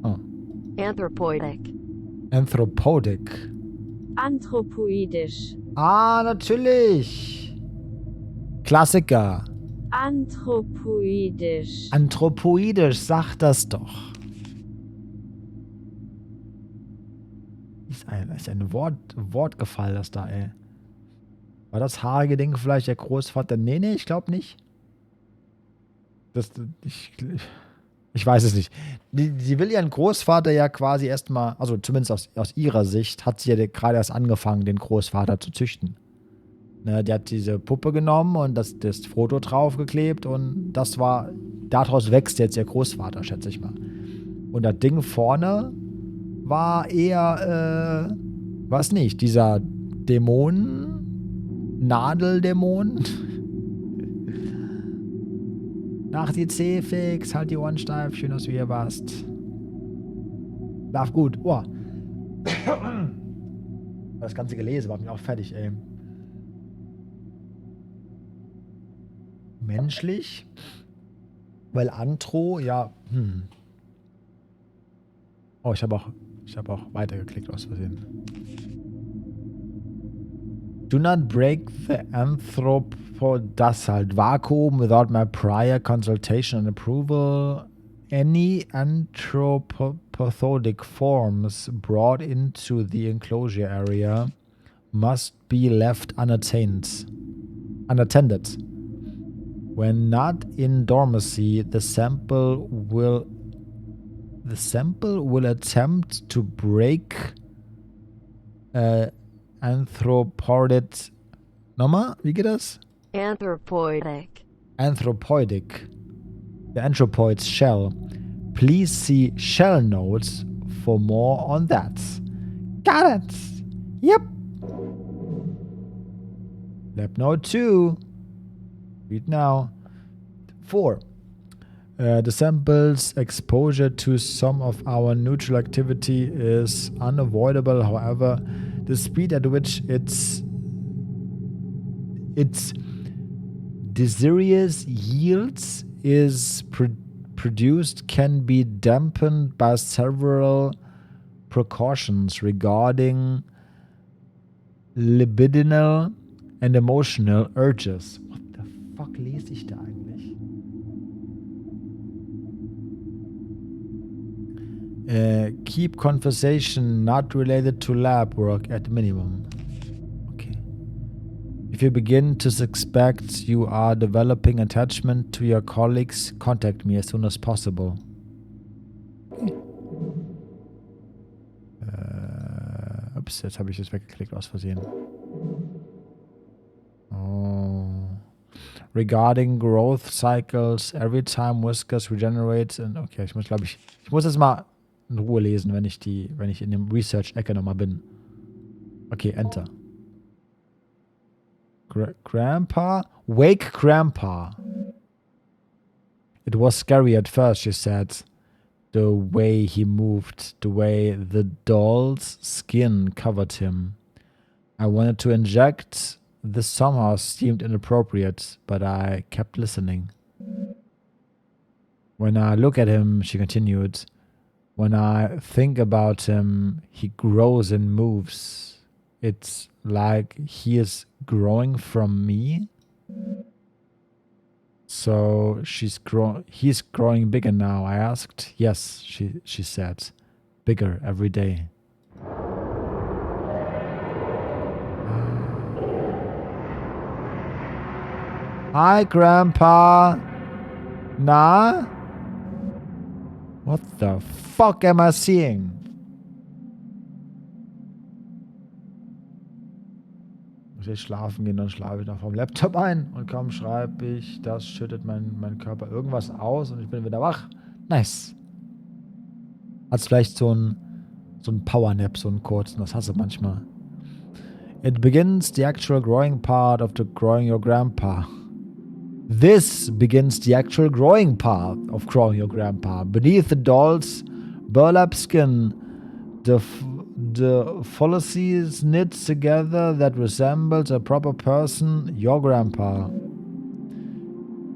Oh. Anthropoidic. Anthropodic. Anthropoidisch. Ah, natürlich. Klassiker. Anthropoidisch. Anthropoidisch, sag das doch. Ist ein Wortgefall, das da, ey. War das haarige Ding vielleicht der Großvater? Nee, ich glaube nicht. Ich weiß es nicht. Sie will ihren Großvater ja quasi erstmal, also zumindest aus ihrer Sicht, hat sie ja gerade erst angefangen, den Großvater zu züchten. Ne, die hat diese Puppe genommen und das Foto draufgeklebt und daraus wächst jetzt ihr Großvater, schätze ich mal. Und das Ding vorne war eher, was nicht, dieser Nadeldämon. Nach die C fix, halt die Ohren steif, schön, dass du hier warst. Schlaf gut. Oh. Das ganze Gelese war mir auch fertig, ey. Menschlich? Weil Anthro, ja, Oh, ich habe auch weitergeklickt aus Versehen. Do not break the das halt Vakuum without my prior consultation and approval. Any anthropothodic forms brought into the enclosure area must be left unattended. When not in dormancy, the sample will attempt to break anthropoid. Nochmal, wie geht das? Anthropoidic. Anthropoidic. The anthropoid's shell. Please see shell notes for more on that. Got it. Yep. Lab note 2. Read now. 4. The sample's exposure to some of our neutral activity is unavoidable. However, the speed at which its deleterious yields is produced can be dampened by several precautions regarding libidinal and emotional urges. What the fuck lese ich da eigentlich? Keep conversation not related to lab work at minimum. Okay. If you begin to suspect you are developing attachment to your colleagues, contact me as soon as possible. Okay. Ups, jetzt habe ich das weggeklickt aus Versehen. Oh. Regarding growth cycles, every time whiskers regenerates. Okay, ich muss es mal in Ruhe lesen, wenn ich in dem Research-Ecke nochmal bin. Okay, Enter. Grandpa? Wake Grandpa. It was scary at first, she said. The way he moved, the way the doll's skin covered him. I wanted to inject. This somehow seemed inappropriate, but I kept listening. When I look at him, she continued, when I think about him, he grows and moves. It's like he is growing from me. So he's growing bigger now, I asked. Yes, she said. Bigger every day. Hi, Grandpa. Na? What the fuck am I seeing? Muss ich schlafen gehen, dann schlafe ich noch vom Laptop ein. Und kaum schreibe ich, das schüttet mein Körper irgendwas aus und ich bin wieder wach. Nice. Hat's vielleicht so ein Powernap, so einen kurzen, das hast du manchmal. It begins the actual growing part of the growing your grandpa. This begins the actual growing part of growing your grandpa. Beneath the doll's burlap skin, the follices knit together that resembles a proper person, your grandpa.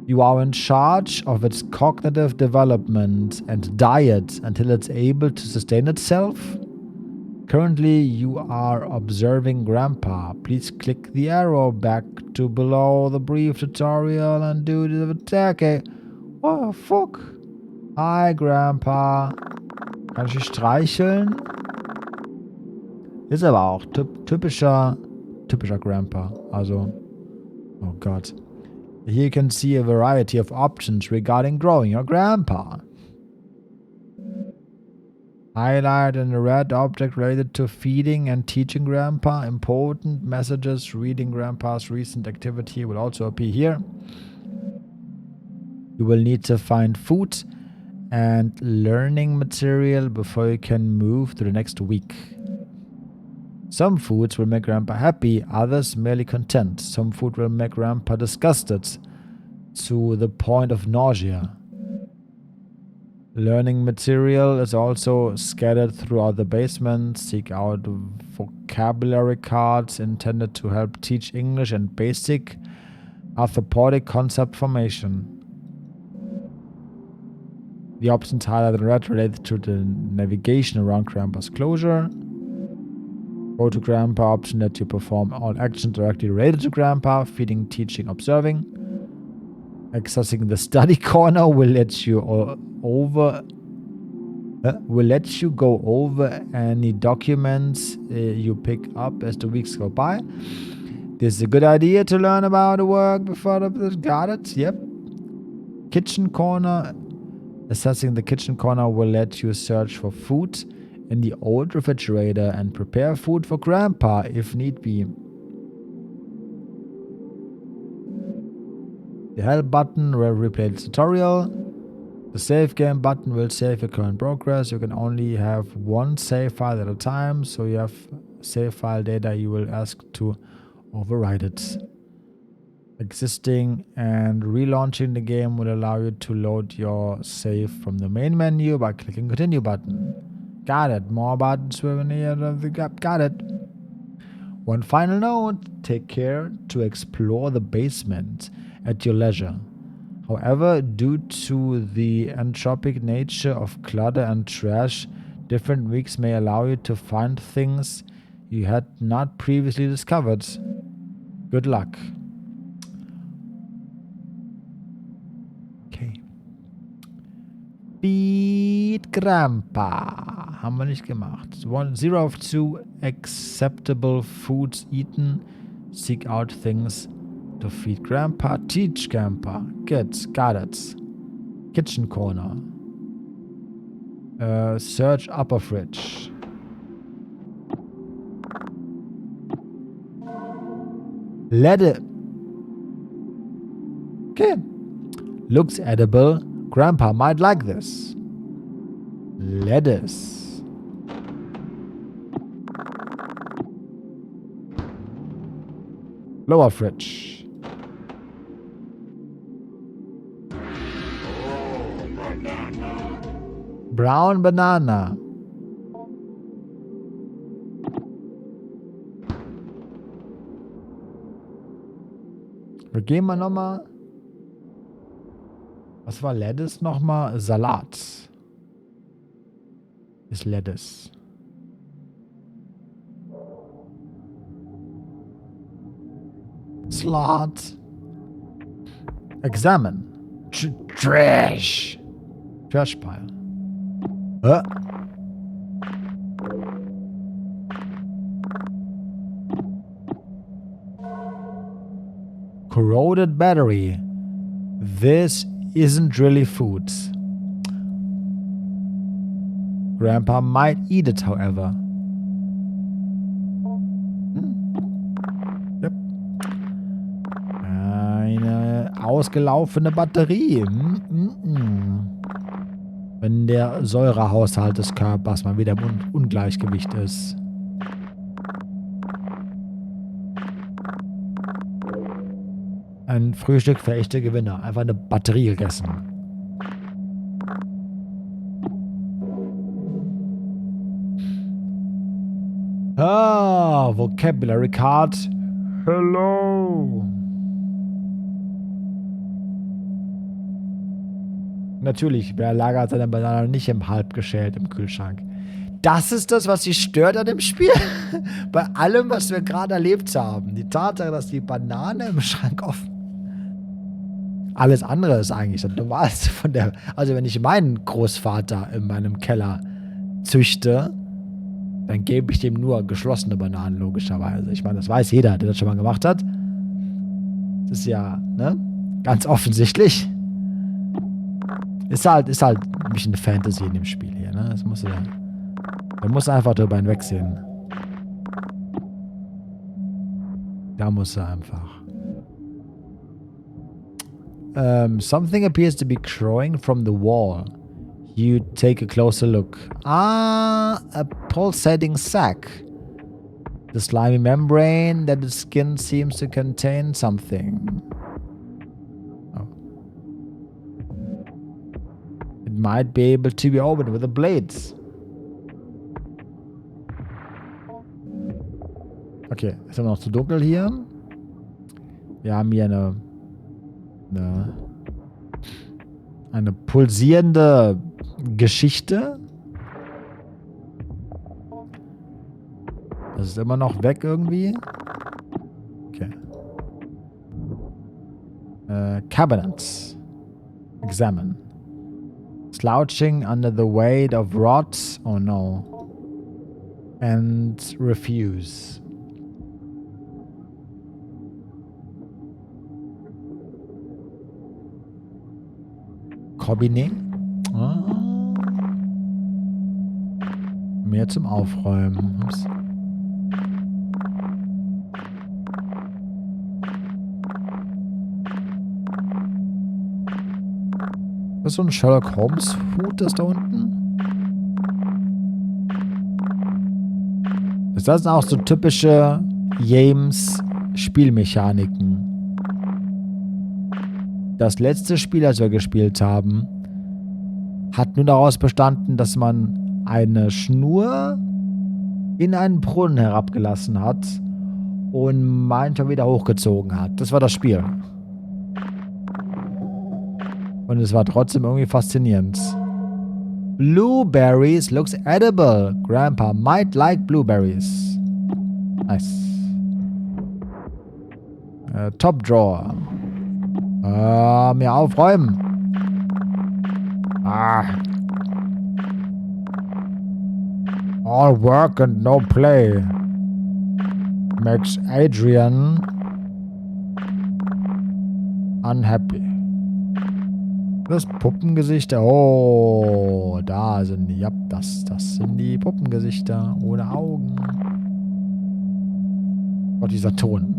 You are in charge of its cognitive development and diet until it's able to sustain itself. Currently, you are observing Grandpa. Please click the arrow back to below the brief tutorial and do the attack. Oh, fuck. Hi, Grandpa. Kann ich dich streicheln? Ist aber auch typischer Grandpa. Also, oh Gott. Here you can see a variety of options regarding growing your grandpa. Highlight in a red object related to feeding and teaching grandpa. Important messages reading grandpa's recent activity will also appear here. You will need to find food and learning material before you can move to the next week. Some foods will make grandpa happy, others merely content. Some food will make grandpa disgusted to the point of nausea. Learning material is also scattered throughout the basement. Seek out vocabulary cards intended to help teach English and basic orthopodic concept formation. The options highlighted in red relate to the navigation around Grandpa's closure. Go to Grandpa option let you perform all actions directly related to Grandpa, feeding, teaching, observing. Accessing the study corner will let you go over any documents you pick up as the weeks go by. This is a good idea to learn about the work before the got it. Yep. Kitchen corner. Assessing the kitchen corner will let you search for food in the old refrigerator and prepare food for Grandpa if need be. The help button will replay the tutorial. The save game button will save your current progress. You can only have one save file at a time, so you have save file data you will ask to overwrite it. Existing and relaunching the game will allow you to load your save from the main menu by clicking continue button. Got it. More buttons will near the gap. Got it. One final note, take care to explore the basement at your leisure. However, due to the entropic nature of clutter and trash, different weeks may allow you to find things you had not previously discovered. Good luck. Okay. Feed Grandpa. Haben wir nicht gemacht. 0 of 2 acceptable foods eaten. Seek out things to feed Grandpa. Teach Grandpa. Good. Got it. Kitchen corner. Search upper fridge. Let it. Okay. Looks edible. Grandpa might like this. Lettuce. Lower fridge. Brown banana. Wir gehen mal nochmal. Was war Lettuce nochmal? Salat. Ist Lettuce. Slot. Examine. Trash. Trash pile. Corroded battery. This isn't really food. Grandpa might eat it, however. Yep. Eine ausgelaufene Batterie. Wenn der Säurehaushalt des Körpers mal wieder im Ungleichgewicht ist. Ein Frühstück für echte Gewinner. Einfach eine Batterie gegessen. Ah, Vocabulary Card. Hello. Natürlich, wer lagert seine Banane nicht im halb geschält im Kühlschrank? Das ist das, was sie stört an dem Spiel. Bei allem, was wir gerade erlebt haben. Die Tatsache, dass die Banane im Schrank offen. Alles andere ist eigentlich das Normalste von der. Also, wenn ich meinen Großvater in meinem Keller züchte, dann gebe ich dem nur geschlossene Bananen, logischerweise. Ich meine, das weiß jeder, der das schon mal gemacht hat. Das ist ja, ne? Ganz offensichtlich. Ist halt ein bisschen Fantasy in dem Spiel hier, ne? Das muss ja. Man muss einfach drüber hinwegsehen. Da muss er einfach. Something appears to be growing from the wall. You take a closer look. Ah, a pulsating sac. The slimy membrane that the skin seems to contain something. Oh. It might be able to be opened with the blades. Okay, ist immer noch zu dunkel hier. Wir haben hier eine pulsierende Geschichte. Das ist immer noch weg irgendwie. Okay. Cabinets. Examine. Slouching under the weight of rods. Oh no. And refuse. Kabinett. Ah. Mehr zum Aufräumen. Ups. Das ist so ein Sherlock Holmes Hut, das da unten. Das sind auch so typische James Spielmechaniken. Das letzte Spiel, das wir gespielt haben, hat nur daraus bestanden, dass man eine Schnur in einen Brunnen herabgelassen hat und manchmal wieder hochgezogen hat. Das war das Spiel. Und es war trotzdem irgendwie faszinierend. Blueberries looks edible. Grandpa might like blueberries. Nice. Top Drawer. Mir aufräumen. All work and no play makes Adrian unhappy. Das Puppengesichter. Oh, da sind die. Ja, das sind die Puppengesichter ohne Augen. Oh, dieser Ton.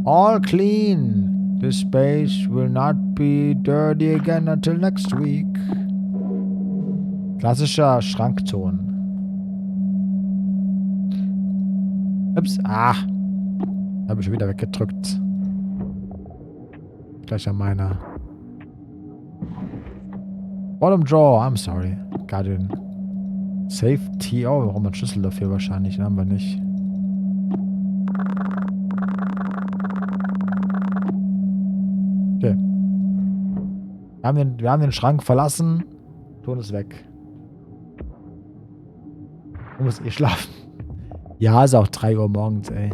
All clean. This space will not be dirty again until next week. Klassischer Schrankton. Ups. Habe ich schon wieder weggedrückt. Gleich an meiner. Bottom drawer. I'm sorry. Guardian. Safety. Oh, wir brauchen einen Schlüssel dafür wahrscheinlich. Den haben wir nicht. Okay. Wir haben den Schrank verlassen. Ton ist weg. Du musst schlafen. Ja, ist auch 3 Uhr morgens, ey.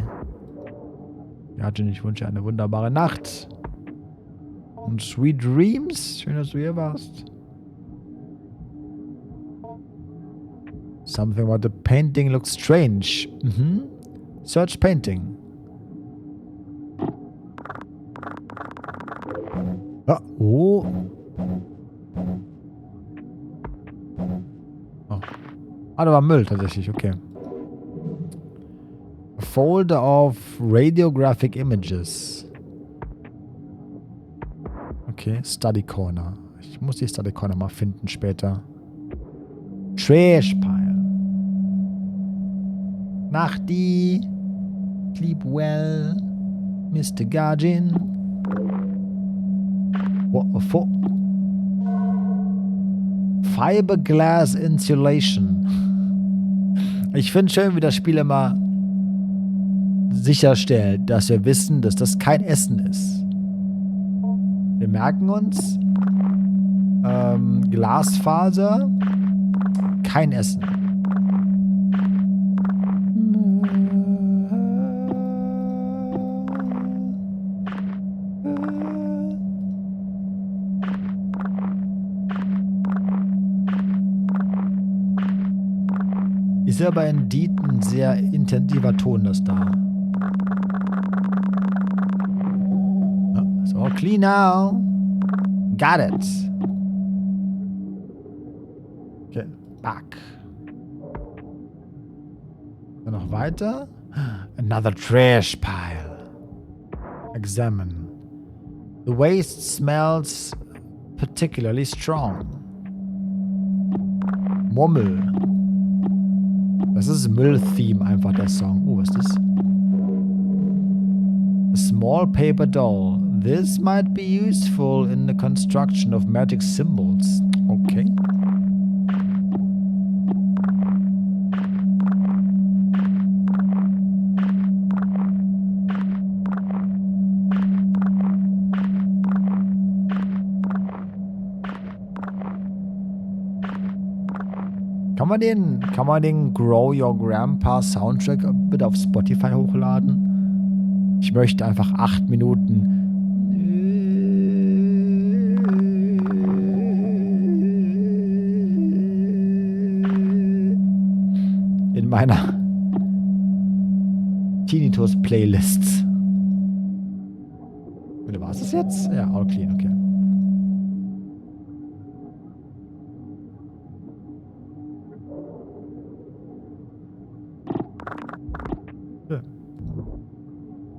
Ja, Jenny, ich wünsche dir eine wunderbare Nacht. Und Sweet Dreams. Schön, dass du hier warst. Something about the painting looks strange. Search painting. Ah, oh. Oh. Ah, da war Müll tatsächlich, okay. A folder of radiographic images. Okay, Study Corner. Ich muss die Study Corner mal finden später. Trash Pile. Nachti. Sleep well, Mr. Guardian. What the fuck? Fiberglass Insulation. Ich finde schön, wie das Spiel immer sicherstellt, dass wir wissen, dass das kein Essen ist. Wir merken uns, Glasfaser, kein Essen. Ist aber indeed ein sehr intensiver Ton, das da. So, clean now. Got it. Okay, back. Dann noch weiter. Another trash pile. Examine. The waste smells particularly strong. Mummel. Das ist Müll-Theme einfach, der Song. Oh, was ist das? A small paper doll. This might be useful in the construction of magic symbols. Okay. Kann man den Grow Your Grandpa Soundtrack bitte auf Spotify hochladen? Ich möchte einfach 8 Minuten in meiner Tinnitus-Playlist. Bitte, war es das jetzt? Ja, all clean, okay.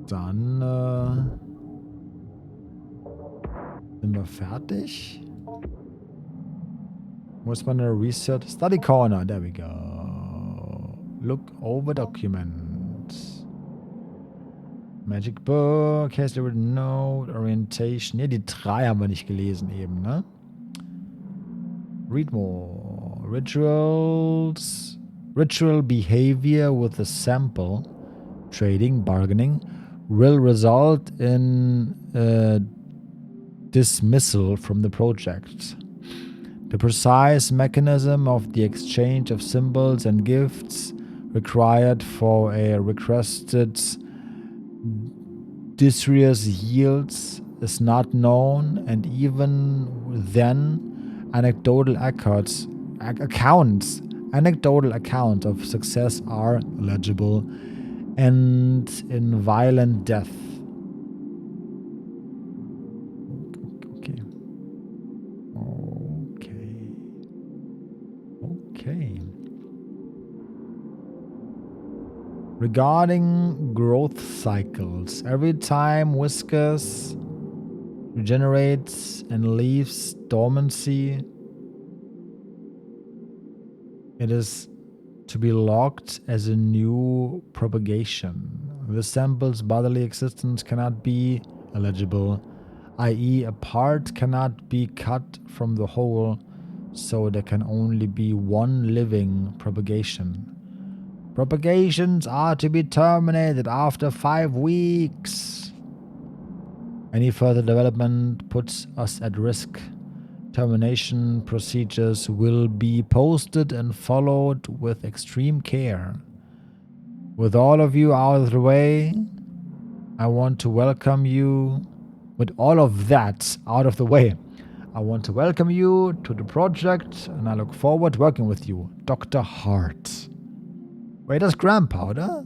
Dann sind wir fertig. Muss man eine Research Study Corner. There we go. Look over documents. Magic Book, Case Written Note, Orientation. Ja, die 3 haben wir nicht gelesen eben, ne? Read more. Rituals. Ritual behavior with a sample. Trading, bargaining. Will result in dismissal from the project. The precise mechanism of the exchange of symbols and gifts required for a requested disrius yields is not known, and even then anecdotal accounts of success are legible and in violent death. Okay. Regarding growth cycles, every time Whiskers regenerates and leaves dormancy, it is to be logged as a new propagation. The sample's bodily existence cannot be eligible, i.e. a part cannot be cut from the whole, so there can only be one living propagation. Propagations are to be terminated after 5 weeks. Any further development puts us at risk. Termination procedures will be posted and followed with extreme care. With all of you out of the way, I want to welcome you. With all of that out of the way, I want to welcome you to the project, and I look forward to working with you, Dr. Hart. Wait, das Grandpa, oder?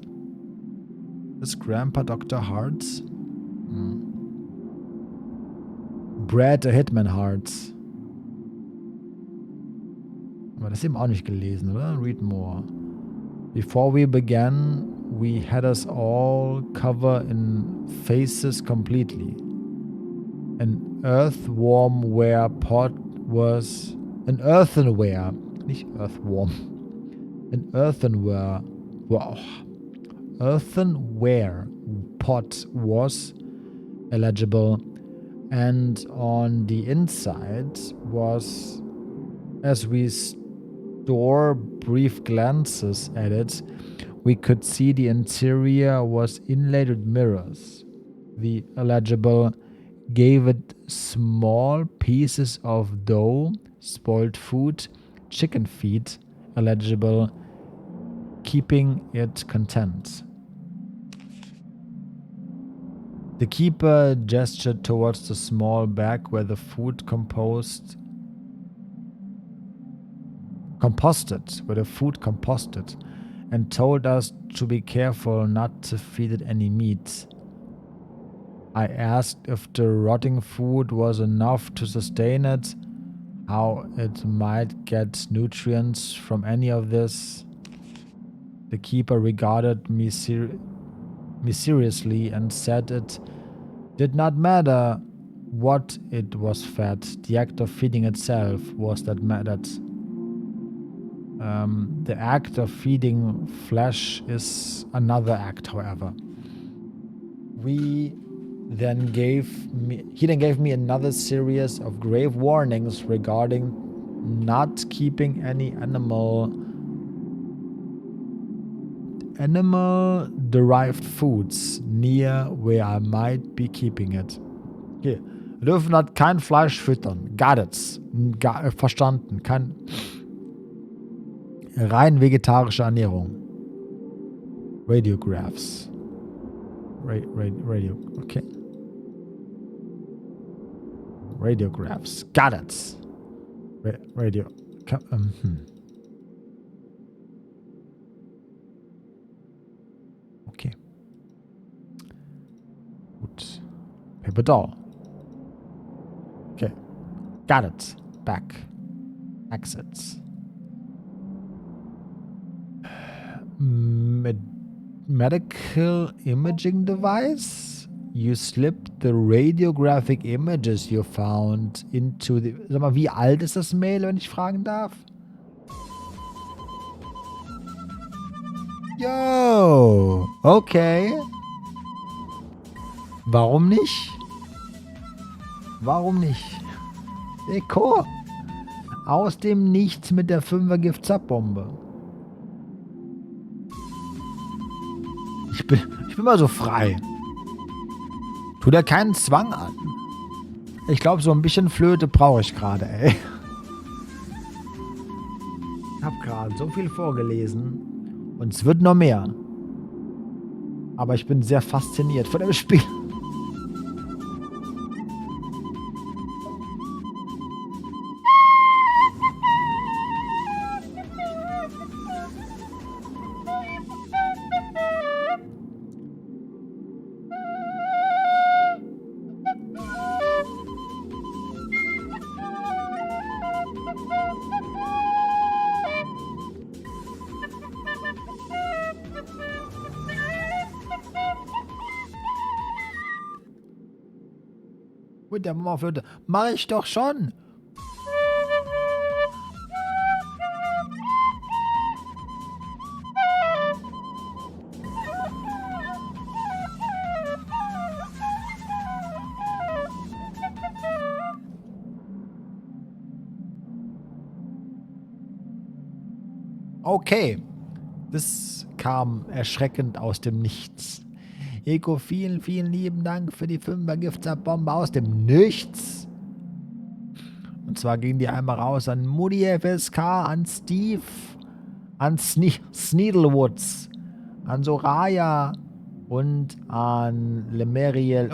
Is Grandpa Dr. Hearts? Brad a Hitman Hearts. Aber das eben auch nicht gelesen, oder? Read more. Before we began, we had us all cover in faces completely. An earthenware pot was... An earthenware. Nicht earthworm. An earthenware... Wow. Earthenware pot was eligible, and on the inside was, as we store brief glances at it, we could see the interior was inlaid with mirrors. The eligible gave it small pieces of dough, spoiled food, chicken feet, eligible, keeping it content. The keeper gestured towards the small bag where the food composted, and told us to be careful not to feed it any meat. I asked if the rotting food was enough to sustain it, how it might get nutrients from any of this. The keeper regarded me seriously and said it did not matter what it was fed. The act of feeding itself was that mattered. The act of feeding flesh is another act, however. He then gave me another series of grave warnings regarding not keeping any animal-derived foods near where I might be keeping it. Okay. Wir dürfen halt kein Fleisch füttern. Got it. Verstanden. Kein rein vegetarische Ernährung. Radiographs. Radio. Okay. Radiographs. Got it. Radio. Okay. Gut. Paper doll. Okay. Got it. Back. Exits. Medical imaging device? You slipped the radiographic images you found into the... Sag mal, wie alt ist das Mail, wenn ich fragen darf? Yo, okay. Warum nicht? Warum nicht? Deko. Aus dem Nichts mit der 5er Gift-Zapp-Bombe. Ich bin mal so frei. Tu dir keinen Zwang an. Ich glaube, so ein bisschen Flöte brauche ich gerade, ey. Ich habe gerade so viel vorgelesen. Und es wird noch mehr. Aber ich bin sehr fasziniert von dem Spiel. Mit der Mama-Flöte. Mach ich doch schon. Okay. Das kam erschreckend aus dem Nichts. Eko, vielen, vielen lieben Dank für die 5er Giftsabbombe aus dem Nichts. Und zwar ging die einmal raus an Moody FSK, an Steve, an Sneedlewoods, an Soraya und an Lemeriel.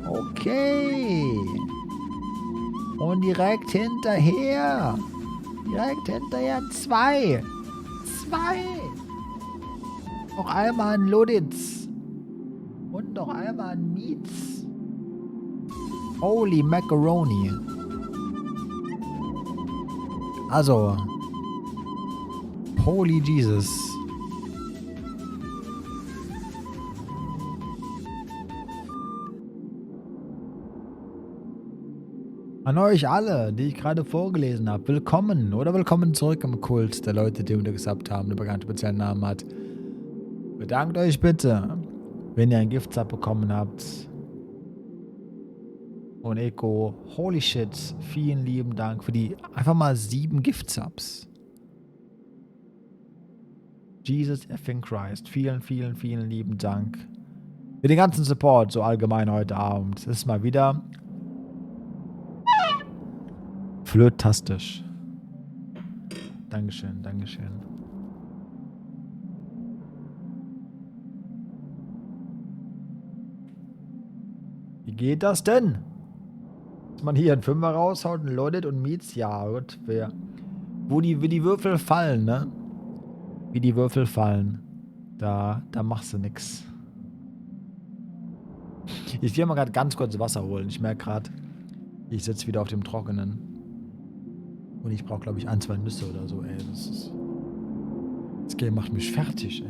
Okay. Und direkt hinterher 2. Noch einmal ein Loditz. Und noch einmal ein Mietz. Holy Macaroni. Also. Holy Jesus. An euch alle, die ich gerade vorgelesen habe, willkommen oder willkommen zurück im Kult der Leute, die untergesappt haben, der bekannte speziellen Namen hat. Bedankt euch bitte, wenn ihr einen Giftsub bekommen habt. Und Eko, holy shit, vielen lieben Dank für die einfach mal 7 Giftsubs. Jesus effing Christ, vielen, vielen, vielen lieben Dank für den ganzen Support, so allgemein heute Abend. Es ist mal wieder flötastisch. Dankeschön, Dankeschön. Wie geht das denn? Dass man hier einen Fünfer raushaut, einen Lodit und Mietz? Ja, gut. Wie die Würfel fallen, ne? Wie die Würfel fallen. Da machst du nix. Ich will mal gerade ganz kurz Wasser holen. Ich merke gerade, ich sitze wieder auf dem Trockenen. Und ich brauche, glaube ich, 1, 2 Nüsse oder so, ey. Das Game macht mich fertig, ey.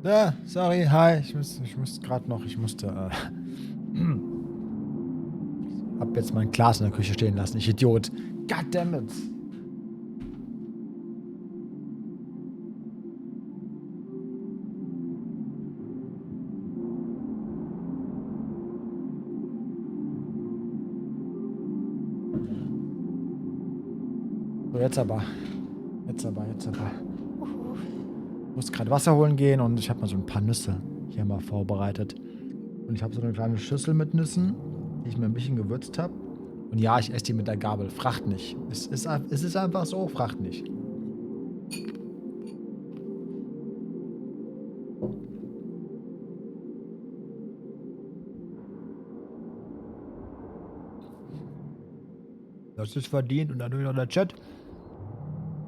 Ja, sorry, hi, ich musste hab jetzt mein Glas in der Küche stehen lassen, ich Idiot. Goddammit. So, jetzt aber. Ich muss gerade Wasser holen gehen und ich habe mal so ein paar Nüsse hier mal vorbereitet. Und ich habe so eine kleine Schüssel mit Nüssen, die ich mir ein bisschen gewürzt habe. Und ja, ich esse die mit der Gabel. Fracht nicht. Es ist einfach so, fracht nicht. Das ist verdient und natürlich noch der Chat.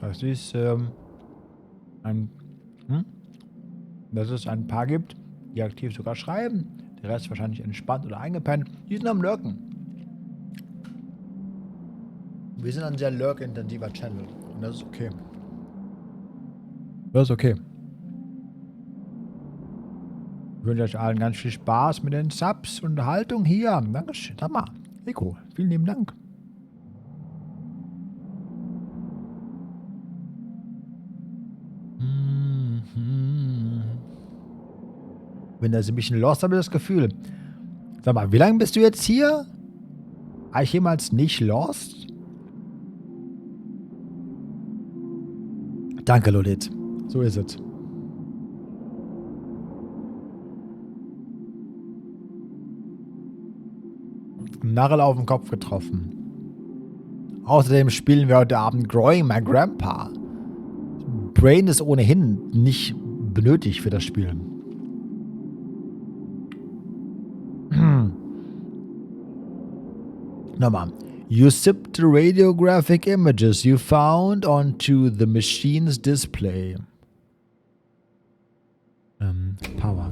Das ist dass es ein paar gibt, die aktiv sogar schreiben. Der Rest wahrscheinlich entspannt oder eingepennt. Die sind am Lurken. Wir sind ein sehr lurk-intensiver Channel. Und das ist okay. Das ist okay. Ich wünsche euch allen ganz viel Spaß mit den Subs und Unterhaltung hier. Dankeschön. Hammer. Eko, vielen lieben Dank. Bin da so ein bisschen lost, habe ich das Gefühl. Sag mal, wie lange bist du jetzt hier? War ich jemals nicht lost? Danke, Lolith. So ist es. Narrel auf den Kopf getroffen. Außerdem spielen wir heute Abend Grwoing, my Grandpa. Brain ist ohnehin nicht benötigt für das Spiel. Nochmal. You zip the radiographic images you found onto the machine's display. Power.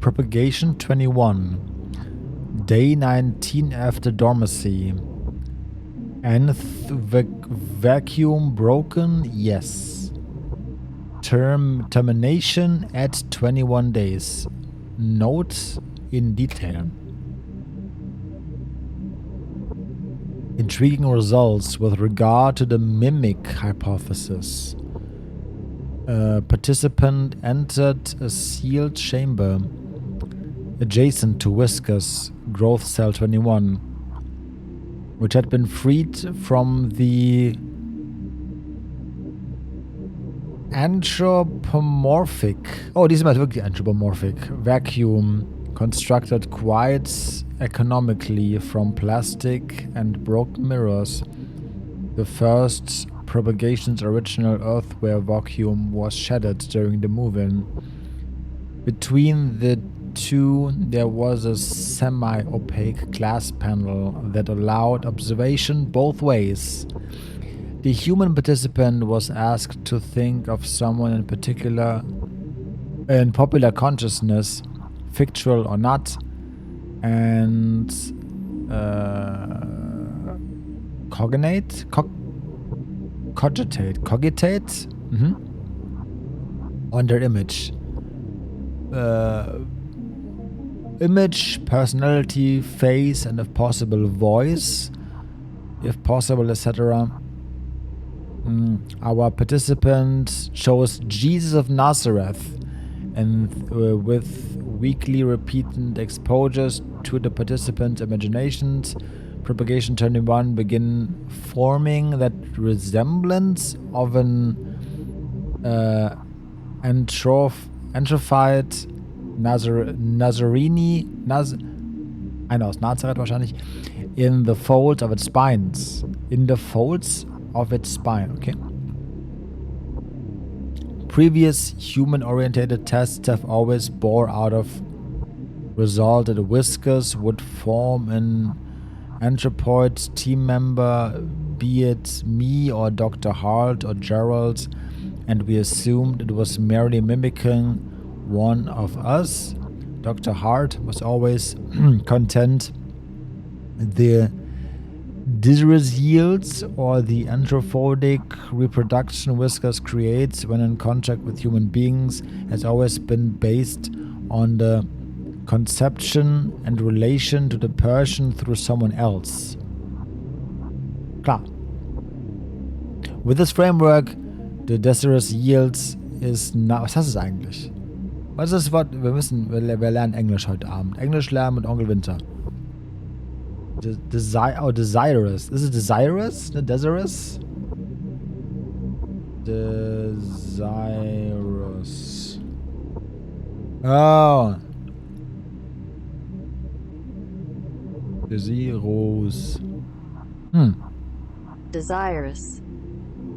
Propagation 21. Day 19 after dormancy. Nth vacuum broken? Yes. Termination at 21 days. Note in detail. Intriguing results with regard to the mimic hypothesis. Participant entered a sealed chamber adjacent to Whiskers, growth cell 21, which had been freed from the anthropomorphic, diesmal wirklich anthropomorphic, vacuum constructed quite economically from plastic and broken mirrors. The first propagation's original earthware vacuum was shattered during the move-in. Between the two, there was a semi-opaque glass panel that allowed observation both ways. The human participant was asked to think of someone in particular, in popular consciousness, fictional or not, and cogitate on their image. Image, personality, face, and if possible, voice, if possible, etc. Our participant chose Jesus of Nazareth, and with weekly repeated exposures to the participant's imaginations, propagation 21 begin forming that resemblance of an atrophied einer aus Nazareth wahrscheinlich, in the folds of its spines. In the folds of its spine, okay? Previous human-oriented tests have always bore out of result that Whiskers would form an anthropoid team member, be it me or Dr. Hart or Gerald, and we assumed it was merely mimicking one of us. Dr. Hart was always content the Dizerous yields or the anthropodic reproduction Whiskers creates when in contact with human beings has always been based on the conception and relation to the person through someone else. Klar. With this framework, the Dizerous yields is now. Was heißt es eigentlich? Was ist das Wort? Wir lernen Englisch heute Abend. Englisch lernen mit Onkel Winter. Desirous. Is it desirous? Desirous? Desirous. Oh. Desirous. Desirous.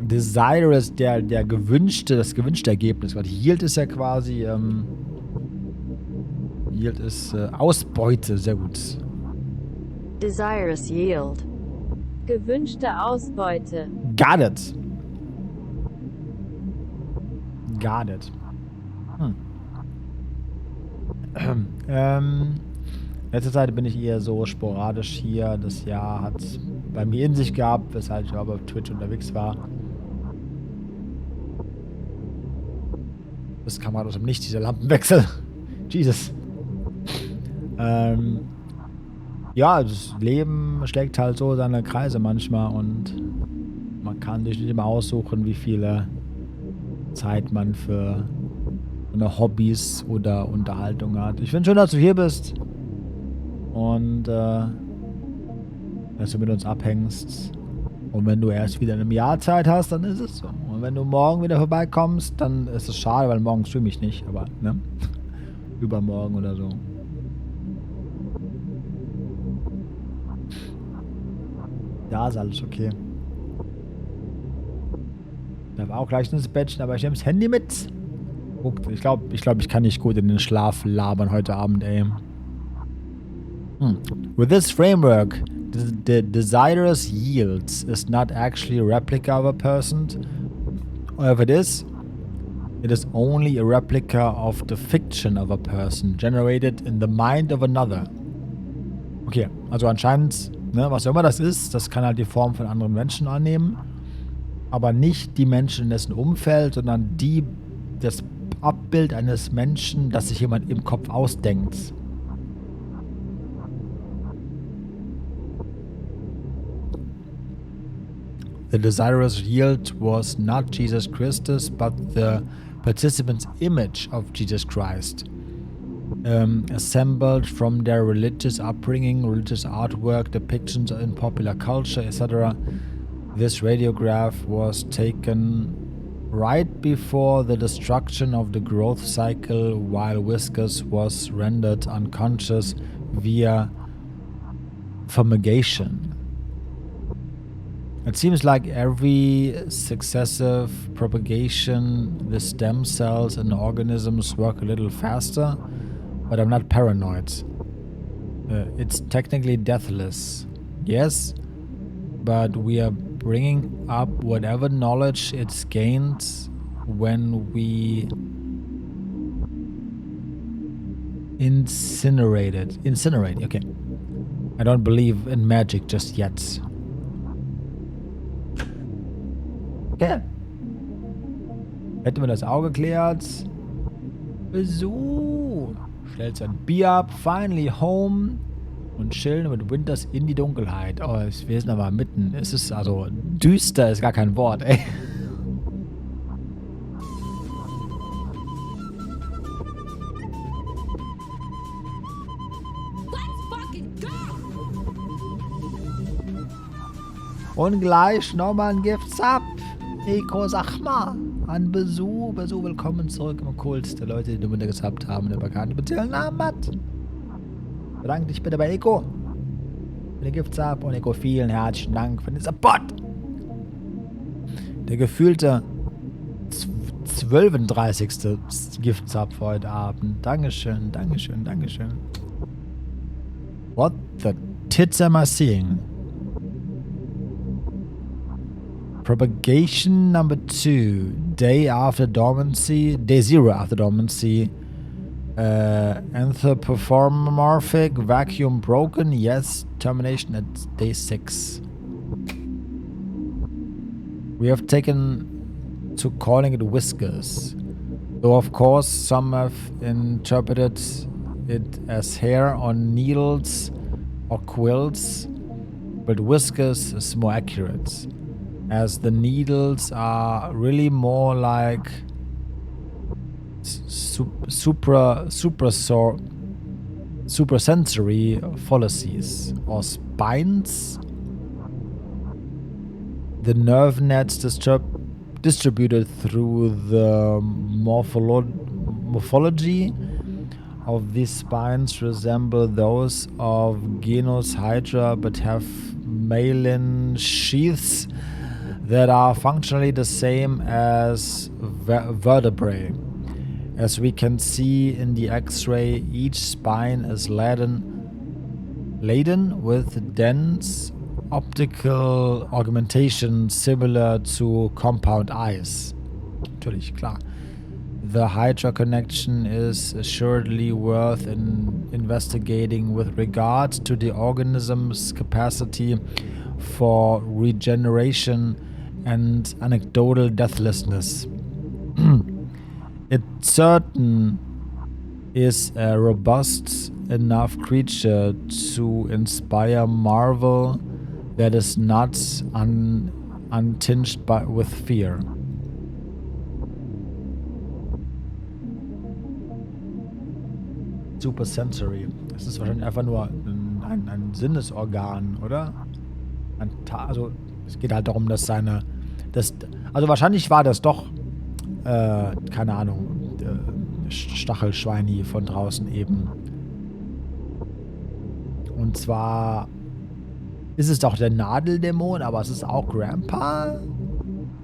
Desirous, das gewünschte Ergebnis. Weil Yield ist ja quasi, Yield ist Ausbeute, sehr gut. Desirous yield. Gewünschte Ausbeute. Got it. Got it. Letzte Zeit bin ich eher so sporadisch hier. Das Jahr hat bei mir in sich gehabt, weshalb ich auch auf Twitch unterwegs war. Das kam halt aus dem Nichts, dieser Lampenwechsel. Jesus. Ja, das Leben schlägt halt so seine Kreise manchmal und man kann sich nicht immer aussuchen, wie viele Zeit man für eine Hobbys oder Unterhaltung hat. Ich finde schön, dass du hier bist und dass du mit uns abhängst. Und wenn du erst wieder in einem Jahr Zeit hast, dann ist es so. Und wenn du morgen wieder vorbeikommst, dann ist es schade, weil morgen streame ich nicht, aber ne? Übermorgen oder so. Ja, ist alles okay. Da war auch gleich ein Bettchen, aber ich nehme das Handy mit. Guckt, ich glaube, ich kann nicht gut in den Schlaf labern heute Abend, ey. With this framework, the desirous yields is not actually a replica of a person, or if it is only a replica of the fiction of a person generated in the mind of another. Okay, also anscheinend, ne, was auch immer das ist, das kann halt die Form von anderen Menschen annehmen, aber nicht die Menschen in dessen Umfeld, sondern das Abbild eines Menschen, das sich jemand im Kopf ausdenkt. The desirous yield was not Jesus Christus, but the participant's image of Jesus Christ, assembled from their religious upbringing, religious artwork, depictions in popular culture, etc. This radiograph was taken right before the destruction of the growth cycle, while Whiskers was rendered unconscious via fumigation. It seems like every successive propagation, the stem cells in organisms work a little faster, but I'm not paranoid. It's technically deathless, yes, but we are bringing up whatever knowledge it's gained when we incinerate, okay. I don't believe in magic just yet. Okay. Hätten wir das Auge geklärt. So. Stellt sein Bier ab. Finally home. Und chillen mit Winters in die Dunkelheit. Oh, wir sind aber mitten. Es ist also düster, ist gar kein Wort, ey. Und gleich nochmal ein Gifts ab. Eko, sag mal. An Besuch. Willkommen zurück im Kult der Leute, die du Winter gesubbt haben und der bekannten speziellen Namen hat. Bedanke dich bitte bei Eko. Für den Gifts ab. Und Eko, vielen herzlichen Dank für den Support. Der gefühlte 32. Gifts ab für heute Abend. Dankeschön. What the tits am I seeing? Propagation number 2, day 0 after dormancy, anthropomorphic vacuum broken, yes, termination at day 6. We have taken to calling it whiskers, though of course some have interpreted it as hair on needles or quills, but whiskers is more accurate, as the needles are really more like suprasensory follices or spines. The nerve nets distributed through the morphology of these spines resemble those of genus Hydra, but have myelin sheaths that are functionally the same as vertebrae. As we can see in the X-ray, each spine is laden with dense optical augmentation similar to compound eyes. Natürlich, klar. The Hydra connection is assuredly worth investigating with regard to the organism's capacity for regeneration and anecdotal deathlessness. It certain is a robust enough creature to inspire marvel that is not untinged with fear. Supersensory. Das ist wahrscheinlich einfach nur ein Sinnesorgan, oder? Also es geht halt darum, dass also wahrscheinlich war das doch, keine Ahnung, Stachelschweini von draußen eben. Und zwar ist es doch der Nadeldämon, aber es ist auch Grandpa.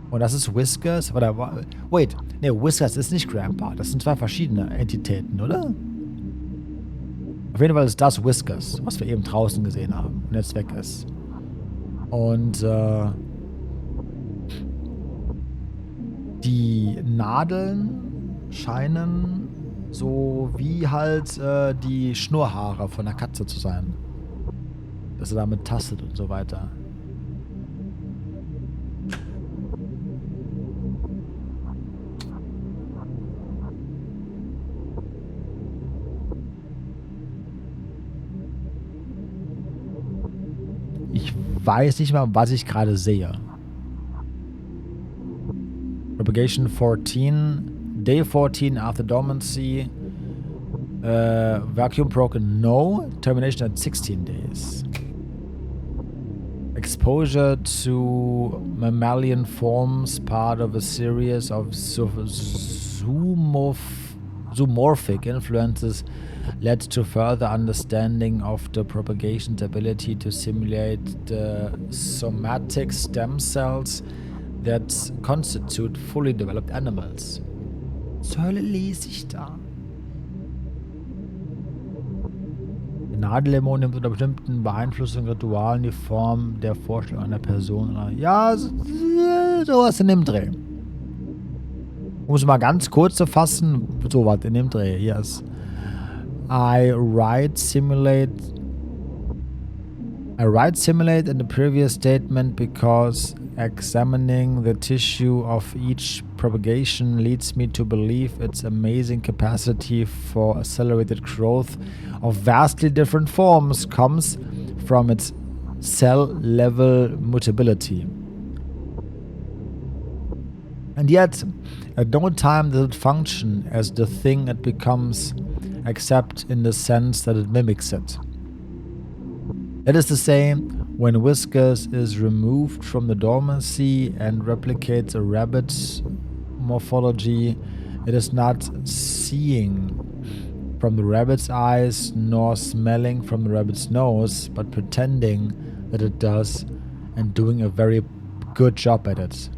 Und das ist Whiskers. Oder, wait, ne, Whiskers ist nicht Grandpa. Das sind zwei verschiedene Entitäten, oder? Auf jeden Fall ist das Whiskers, was wir eben draußen gesehen haben und jetzt weg ist. Und die Nadeln scheinen so wie halt die Schnurrhaare von der Katze zu sein. Dass er damit tastet und so weiter. Ich weiß nicht mal, was ich gerade sehe. Propagation 14, Day 14 after dormancy. Vacuum broken, no. Termination at 16 days. Exposure to mammalian forms, part of a series of zoomorphic influences, led to further understanding of the propagation's ability to simulate the somatic stem cells that constitute fully developed animals. Zur Hölle lese ich da? Nadeldämon nimmt unter bestimmten Beeinflussungen Ritualen die Form der Vorstellung einer Person. Ja, sowas in dem Dreh. Um es mal ganz kurz zu fassen, sowas in dem Dreh, yes. I write simulate in the previous statement because examining the tissue of each propagation leads me to believe its amazing capacity for accelerated growth of vastly different forms comes from its cell-level mutability. And yet, at no time does it function as the thing it becomes, except in the sense that it mimics it. That is to say, when Whiskers is removed from the dormancy and replicates a rabbit's morphology, it is not seeing from the rabbit's eyes nor smelling from the rabbit's nose, but pretending that it does and doing a very good job at it.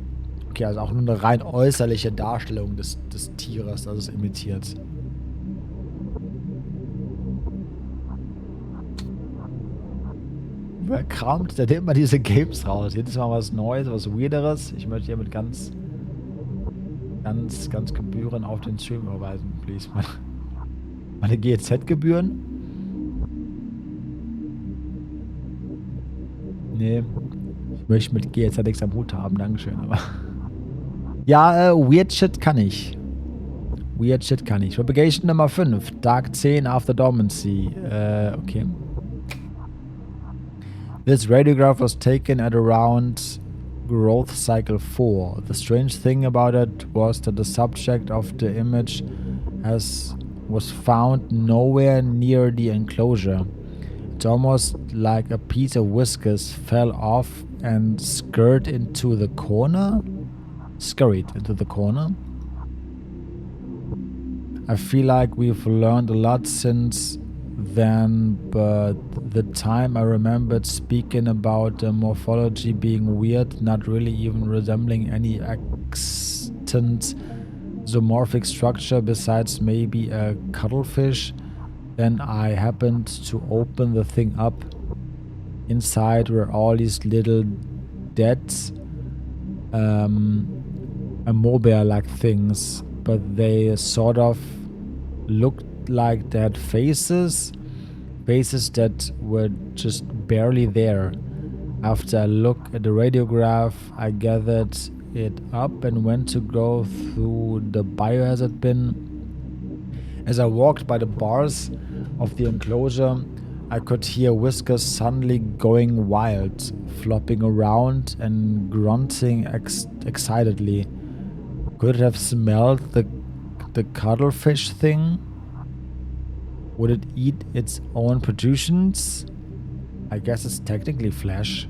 Okay, also auch nur eine rein äußerliche Darstellung des Tieres, das es imitiert. Wer kramt, der nimmt mal diese Games raus. Jedes Mal was Neues, was Weirderes. Ich möchte hiermit ganz Gebühren auf den Stream überweisen, please. Meine GEZ-Gebühren? Nee. Ich möchte mit GEZ nichts am Hut haben, dankeschön, aber. Ja, Weird Shit kann ich. Propagation Nummer 5. Dark 10 after dormancy. Okay. This radiograph was taken at around growth cycle 4. The strange thing about it was that the subject of the image was found nowhere near the enclosure. It's almost like a piece of whiskers fell off and scurried into the corner. I feel like we've learned a lot since then, but the time I remembered speaking about the morphology being weird, not really even resembling any extant zoomorphic structure besides maybe a cuttlefish, then I happened to open the thing up. Inside were all these little dead mobile-like things, but they sort of looked like they had faces that were just barely there. After I looked at the radiograph, I gathered it up and went to go through the biohazard bin. As I walked by the bars of the enclosure, I could hear Whiskers suddenly going wild, flopping around and grunting excitedly. Could it have smelled the cuttlefish thing? Would it eat its own protrusions? I guess it's technically flesh.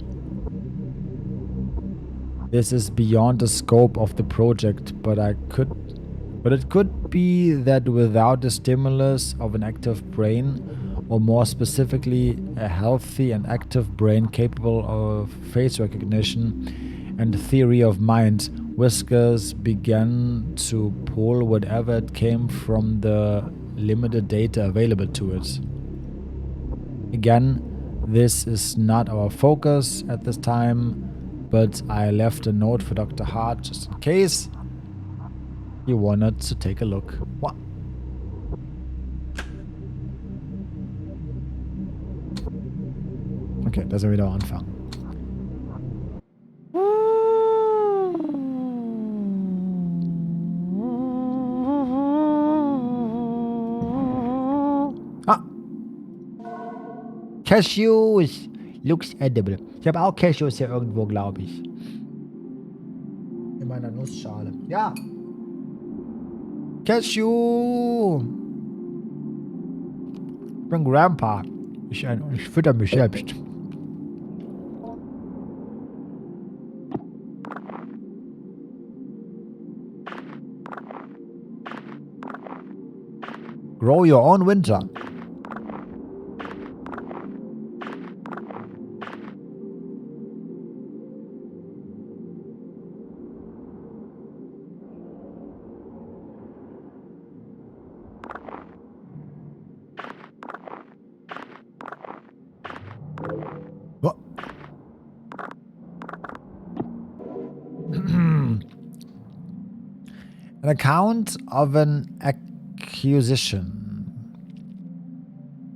This is beyond the scope of the project, but it could be that without the stimulus of an active brain, or more specifically, a healthy and active brain capable of face recognition and theory of mind. Whiskers began to pull whatever it came from the limited data available to it. Again, this is not our focus at this time, but I left a note for Dr. Hart just in case he wanted to take a look. What? Okay, da sind wir wieder am Anfang. Ah! Cashews! Looks edible. Ich habe auch Cashews hier irgendwo, glaube ich. In meiner Nussschale. Ja! Cashew! Ich bin Grandpa. Ich fütter mich selbst. Grow your own winter. What? An account of an acquisition.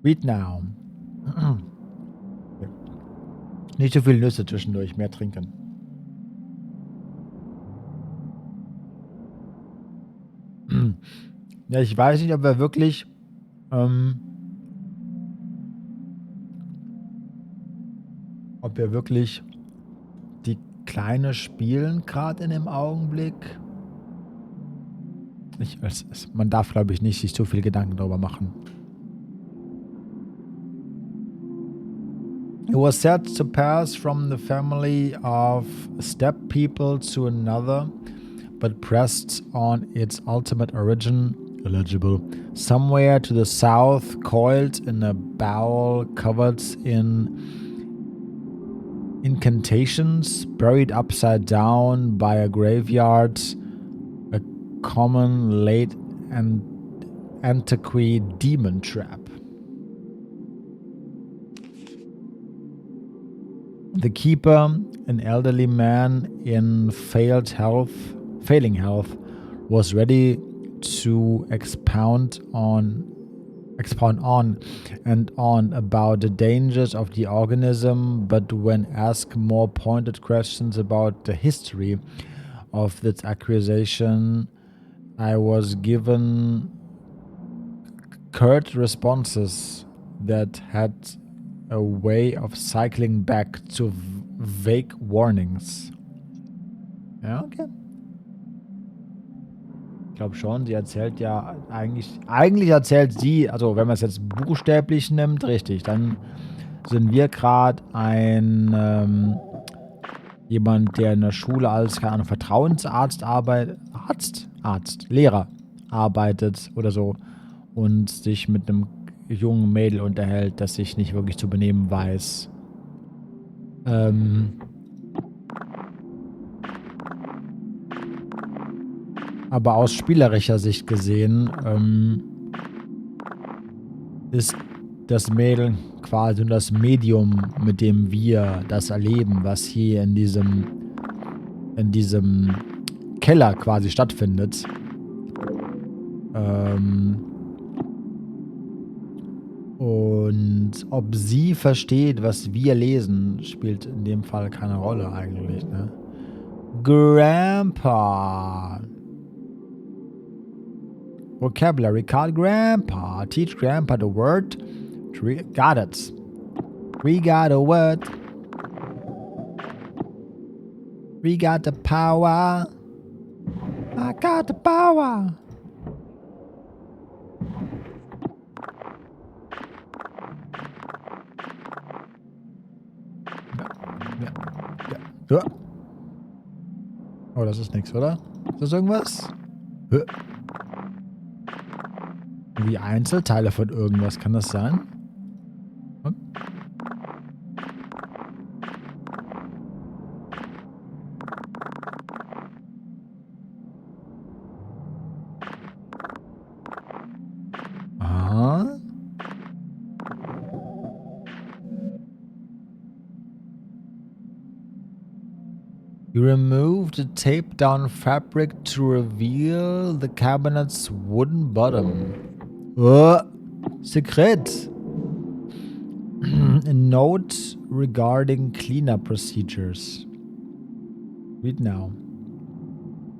Read now. Nicht so viel Nüsse zwischendurch, mehr trinken. Ja, ich weiß nicht, ob wir wirklich die Kleine spielen gerade in dem Augenblick. Man darf, glaube ich, nicht sich zu viel Gedanken darüber machen. It was said to pass from the family of steppe people to another, but pressed on its ultimate origin, illegible, somewhere to the south, coiled in a bowl covered in incantations, buried upside down by a graveyard, a common late and antiquated demon trap. The keeper, an elderly man in failing health, was ready to expound on and on about the dangers of the organism, but when asked more pointed questions about the history of its acquisition, I was given curt responses that had a way of cycling back to vague warnings. Ja, okay. Ich glaube schon, sie erzählt ja eigentlich erzählt sie, also wenn man es jetzt buchstäblich nimmt, richtig, dann sind wir gerade jemand, der in der Schule als, keine Ahnung, Vertrauensarzt arbeitet, Lehrer arbeitet oder so und sich mit einem jungen Mädel unterhält, das sich nicht wirklich zu benehmen weiß. Aber aus spielerischer Sicht gesehen ist das Mädel quasi das Medium, mit dem wir das erleben, was hier in diesem Keller quasi stattfindet. Und ob sie versteht, was wir lesen, spielt in dem Fall keine Rolle eigentlich, ne? Grandpa. Vocabulary card Grandpa. Teach Grandpa the word. Got it. We got a word. We got the power. I got the power. Ja. Oh, das ist nichts, oder? Ist das irgendwas? Wie Einzelteile von irgendwas, kann das sein? remove the taped down fabric to reveal the cabinet's wooden bottom. Secret! A note regarding cleanup procedures. Read now.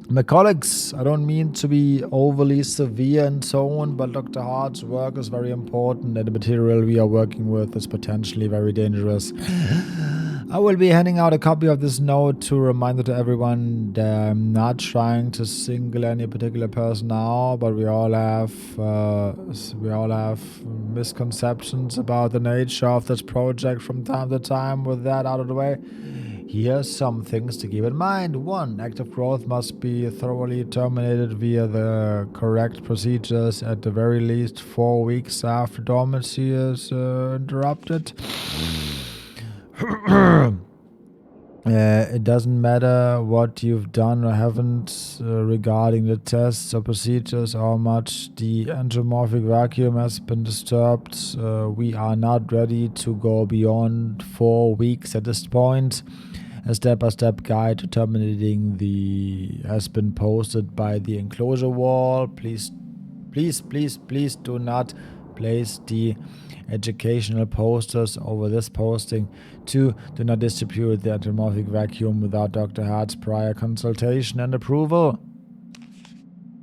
My colleagues, I don't mean to be overly severe in tone, but Dr. Hart's work is very important and the material we are working with is potentially very dangerous. I will be handing out a copy of this note to remind to everyone that I'm not trying to single any particular person out, but we all have misconceptions about the nature of this project from time to time. With that out of the way, here's some things to keep in mind. 1. Active growth must be thoroughly terminated via the correct procedures at the very least 4 weeks after dormancy is interrupted. It doesn't matter what you've done or haven't regarding the tests or procedures or how much the endomorphic vacuum has been disturbed. We are not ready to go beyond 4 weeks at this point. A step-by-step guide to terminating has been posted by the enclosure wall. Please do not place the educational posters over this posting. 2. Do not distribute the endomorphic vacuum without Dr. Hart's prior consultation and approval.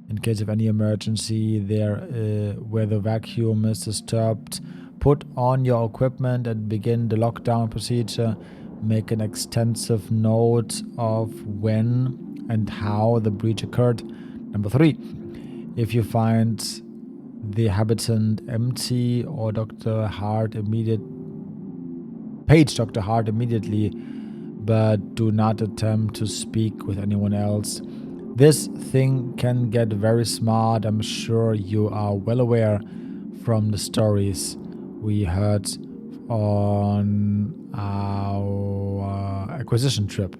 In case of any emergency where the vacuum is disturbed, put on your equipment and begin the lockdown procedure. Make an extensive note of when and how the breach occurred. Number 3. If you find the habitant empty or page Dr. Hart immediately, but do not attempt to speak with anyone else. This thing can get very smart. I'm sure you are well aware from the stories we heard on our acquisition trip.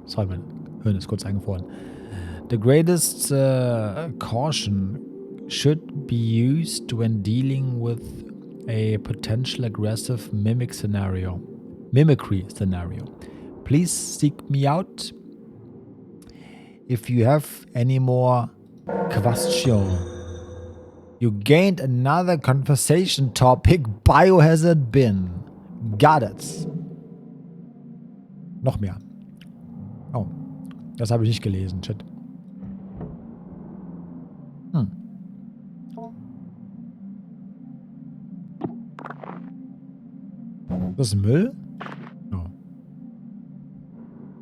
Sorry, mein Hirn ist kurz eingefroren. The greatest caution should be used when dealing with a potential aggressive mimicry scenario. Please seek me out if you have any more questions. You gained another conversation topic. Biohazard bin. Got it. Noch mehr. Oh, das habe ich nicht gelesen. Shit. Das ist Müll? Oh.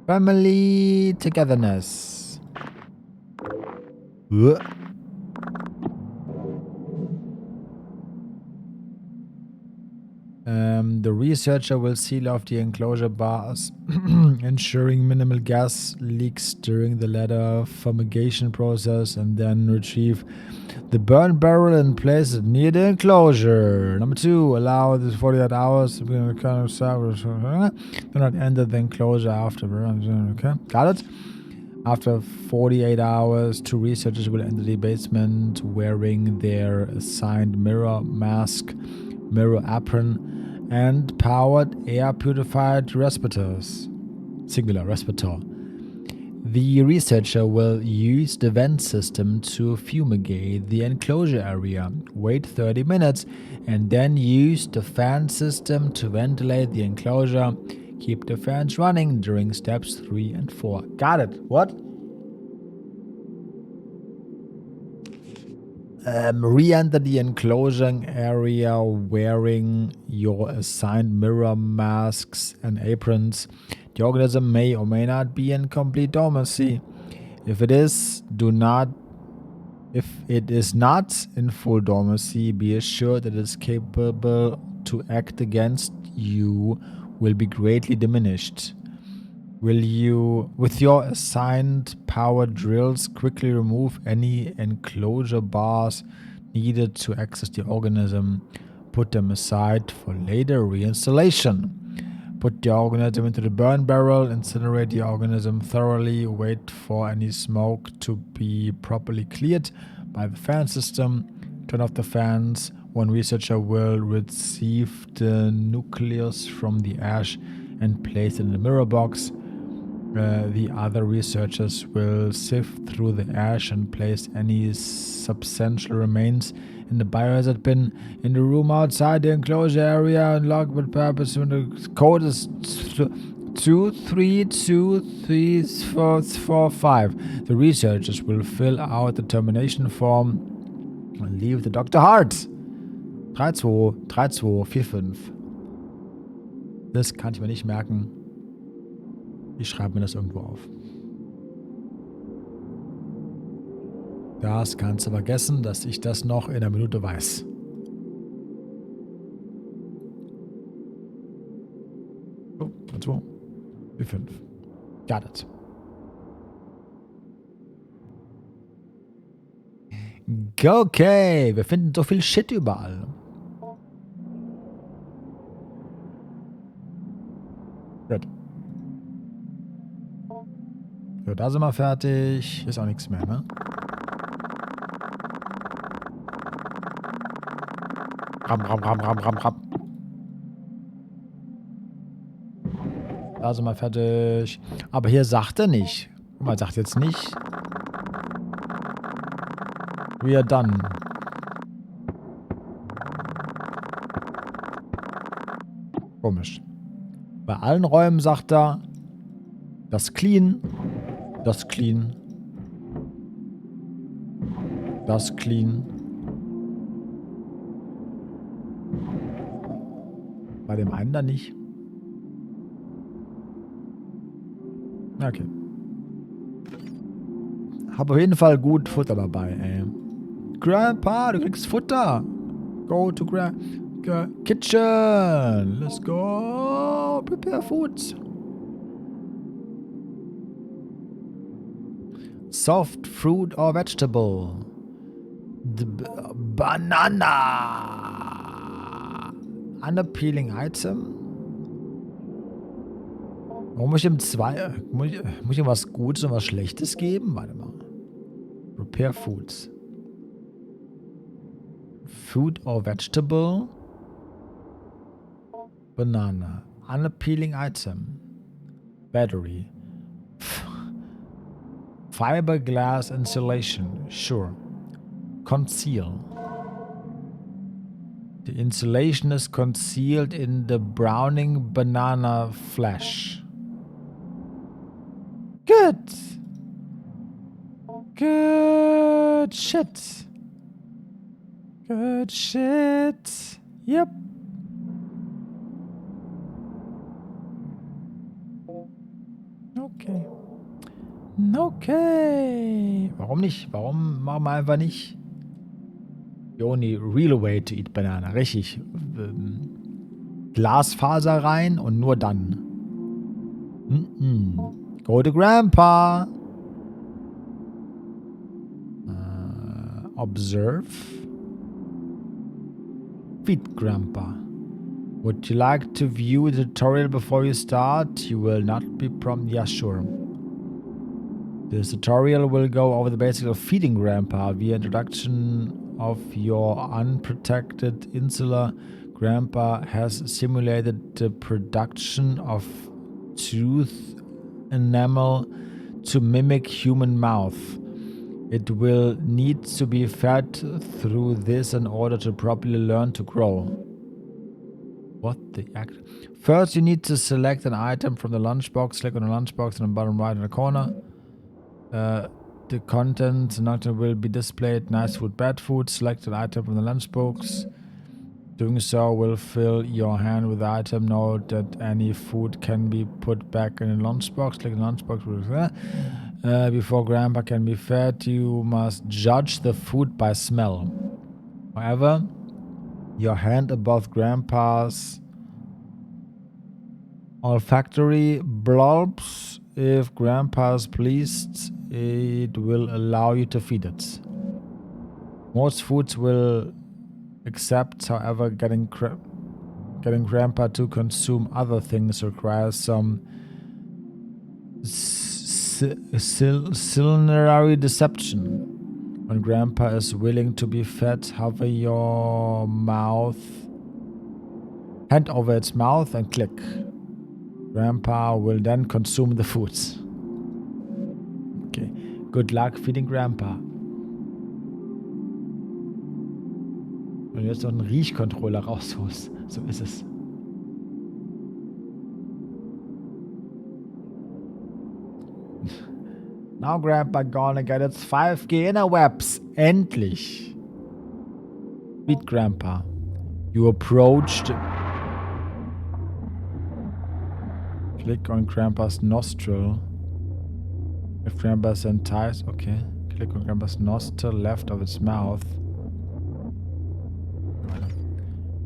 Family togetherness. The researcher will seal off the enclosure bars, ensuring minimal gas leaks during the ladder fumigation process, and then retrieve the burn barrel and place it near the enclosure. Number 2, allow this 48 hours to be in the kind of service. Do not enter the enclosure after. Okay, got it? After 48 hours, 2 researchers will enter the basement wearing their assigned mirror mask, mirror apron, and powered air purified respirators. Singular respirator. The researcher will use the vent system to fumigate the enclosure area, wait 30 minutes, and then use the fan system to ventilate the enclosure. Keep the fans running during steps 3 and 4. Got it. What? Re-enter the enclosure area wearing your assigned mirror masks and aprons. The organism may or may not be in complete dormancy. If it is not in full dormancy, be assured that its capable to act against you will be greatly diminished. Will you, with your assigned power drills, quickly remove any enclosure bars needed to access the organism? Put them aside for later reinstallation. Put the organism into the burn barrel, incinerate the organism thoroughly, wait for any smoke to be properly cleared by the fan system. Turn off the fans. One researcher will receive the nucleus from the ash and place it in the mirror box. The other researchers will sift through the ash and place any substantial remains in the biohazard bin in the room outside the enclosure area and lock with purpose when the code is 232345. The researchers will fill out the termination form and leave the Dr. Hart. 323245. Das kann ich mir nicht merken. Ich schreibe mir das irgendwo auf. Das kannst du vergessen, dass ich das noch in einer Minute weiß. So, 2, 4, 5. Got it. Okay, wir finden so viel Shit überall. Gut. So, da sind wir fertig. Ist auch nichts mehr, ne? Ram. Da sind wir fertig. Aber hier sagt er nicht. Guck mal, er sagt jetzt nicht. We are done. Komisch. Bei allen Räumen sagt er, das clean. Das clean. Das clean. Bei dem einen dann nicht. Okay. Hab auf jeden Fall gut Futter dabei, ey. Grandpa, du kriegst Futter. Go to kitchen. Let's go. Prepare food. Soft fruit or vegetable. Banana. Unappealing item. Warum muss ich ihm muss ich ihm was Gutes und was Schlechtes geben? Warte mal. Prepare foods. Food or vegetable. Banana. Unappealing item. Battery. Fiberglass insulation. Sure. Conceal. The insulation is concealed in the browning banana flesh. Good. Good shit. Good shit. Yep. Okay. Okay. Warum nicht? Warum machen wir einfach nicht? The only real way to eat banana. Richtig. Glasfaser rein und nur dann. Go to Grandpa. Observe. Feed Grandpa. Would you like to view the tutorial before you start? You will not be prompted. Yeah, sure. This tutorial will go over the basics of feeding Grandpa via introduction of your unprotected insula. Grandpa has simulated the production of tooth enamel to mimic human mouth. It will need to be fed through this in order to properly learn to grow. What the act? First, you need to select an item from the lunchbox. Click on the lunchbox in the bottom right in the corner. The contents will be displayed. Nice food, bad food. Select an item from the lunchbox. Doing so will fill your hand with the item. Note that any food can be put back in the lunchbox. Click the lunchbox. Before Grandpa can be fed, you must judge the food by smell. However, your hand above Grandpa's olfactory bulbs. If Grandpa is pleased, it will allow you to feed it. Most foods will accept, however, getting Grandpa to consume other things requires some culinary deception. When Grandpa is willing to be fed, hover your hand over its mouth and click. Grandpa will then consume the foods. Okay. Good luck feeding Grandpa. Wenn du jetzt noch einen Riechcontroller rausholst. So ist es. Now Grandpa gonna get its 5G interwebs. Endlich. Feed Grandpa. You approached. Click on Grandpa's nostril. If Grandpa's enticed, okay. Click on Grandpa's nostril left of its mouth.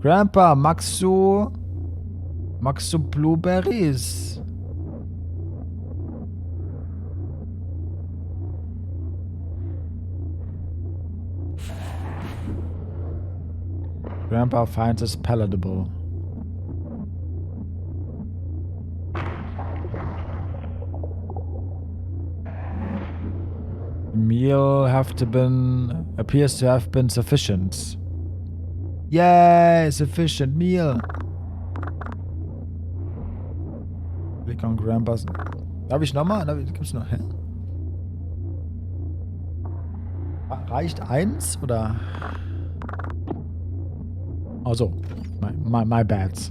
Grandpa, magst du Blueberries? Grandpa finds it palatable. The meal appears to have been sufficient. Yay, sufficient meal. Click on Grandpa's. Darf ich nochmal? Gibt's noch? Hä? Reicht eins oder? Also, my bad.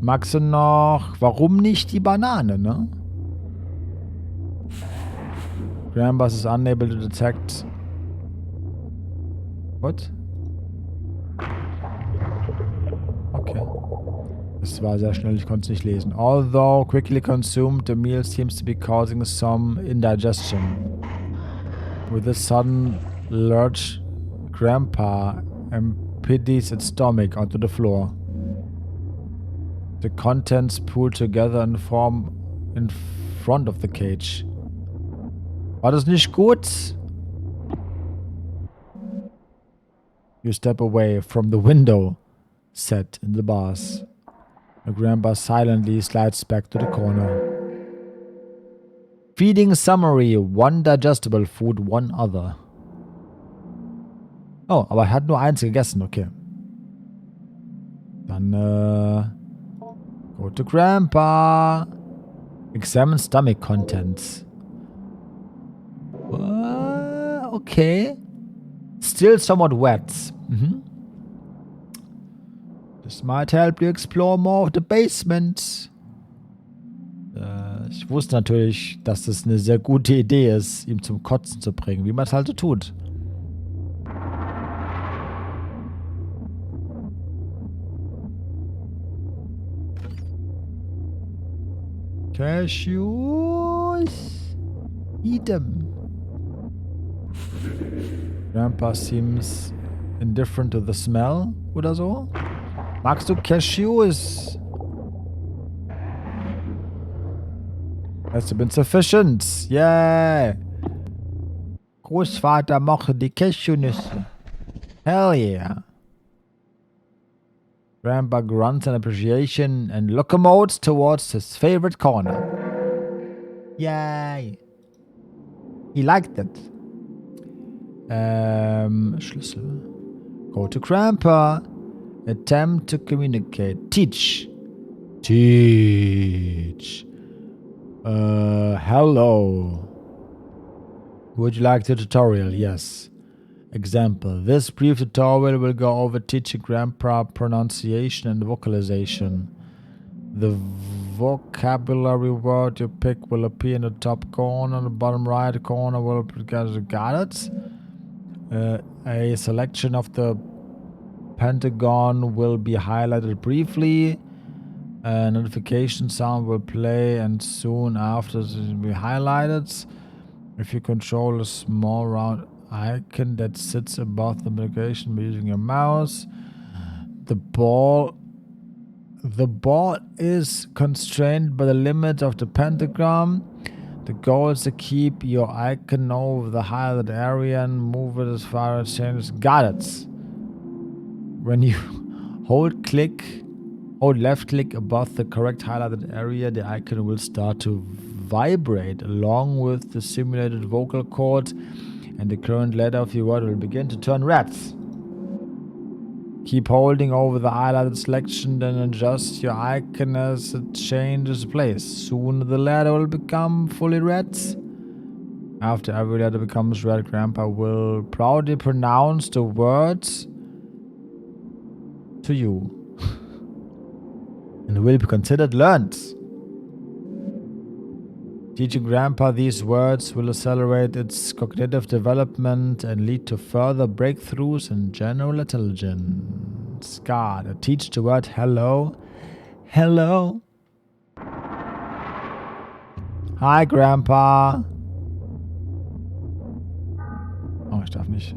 Magst du noch? Warum nicht die Banane, ne? Grandpa's is unable to detect. What? Okay. Das war sehr schnell, ich konnte es nicht lesen. Although quickly consumed, the meal seems to be causing some indigestion. With a sudden lurch, Grandpa empties its stomach onto the floor. The contents pool together and form in front of the cage. War das nicht gut? You step away from the window set in the bars. The Grandpa silently slides back to the corner. Feeding summary. One digestible food, one other. Oh, aber er hat nur eins gegessen, okay. Dann, go to Grandpa. Examine stomach contents. Okay. Still somewhat wet. This might help you explore more of the basement. Ich wusste natürlich, dass das eine sehr gute Idee ist, ihm zum Kotzen zu bringen, wie man es halt so tut. Cashews. Eat them. Grandpa seems indifferent to the smell oder so. Magst du Cashews? Has been sufficient. Yeah. Großvater mochte die Cashewnüsse. Hell yeah. Grandpa grunts in appreciation and locomotes towards his favorite corner. Yay. He liked it. Schlüssel. Go to Grandpa. Attempt to communicate. Teach. Hello. Would you like the tutorial? Yes. Example. This brief tutorial will go over teaching Grandpa pronunciation and vocalization. The vocabulary word you pick will appear in the top corner. The bottom right corner will got it. A selection of the pentagon will be highlighted briefly. A notification sound will play and soon after it will be highlighted. If you control a small round icon that sits above the notification by using your mouse, the ball is constrained by the limit of the pentagram. The goal is to keep your icon over the highlighted area and move it as far as changes. Got it. When you hold left click above the correct highlighted area, the icon will start to vibrate along with the simulated vocal cord, and the current letter of your word will begin to turn red. Keep holding over the highlighted selection, then adjust your icon as it changes place. Soon the letter will become fully red. After every letter becomes red, Grandpa will proudly pronounce the words to you. And will be considered learned. Teaching Grandpa these words will accelerate its cognitive development and lead to further breakthroughs in general intelligence. God, teach the word hello. Hello. Hi, Grandpa. Oh, ich darf nicht.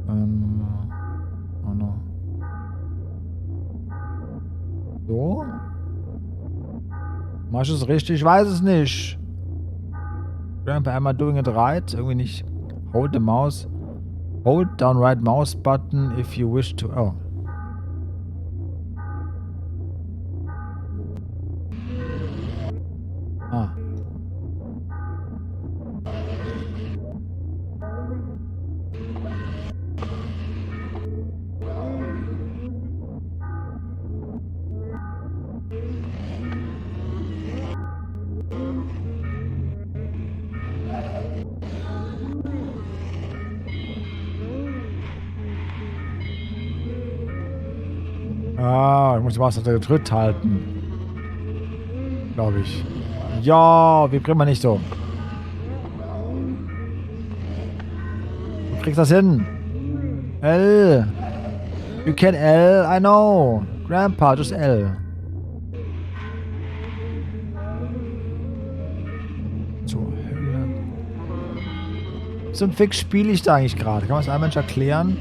Oh no. So? Mach ich es richtig? Ich weiß es nicht. Grandpa, am I doing it right? Irgendwie nicht. Hold the mouse. Hold down right mouse button if you wish to. Oh. Ah. Ah, ich muss die Maus gedrückt halten. Glaube ich. Ja, wie bringt man nicht so? Du kriegst das hin. L. You can L, I know. Grandpa, just L. So. So ein Fix spiele ich da eigentlich gerade. Kann man es einem Mensch erklären?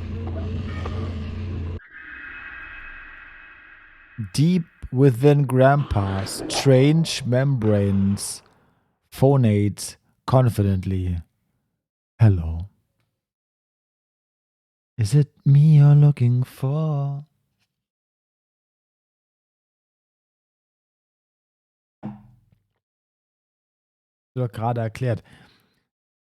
Deep within Grandpa's strange membranes, phonate confidently. Hello. Is it me you're looking for? Doch gerade erklärt.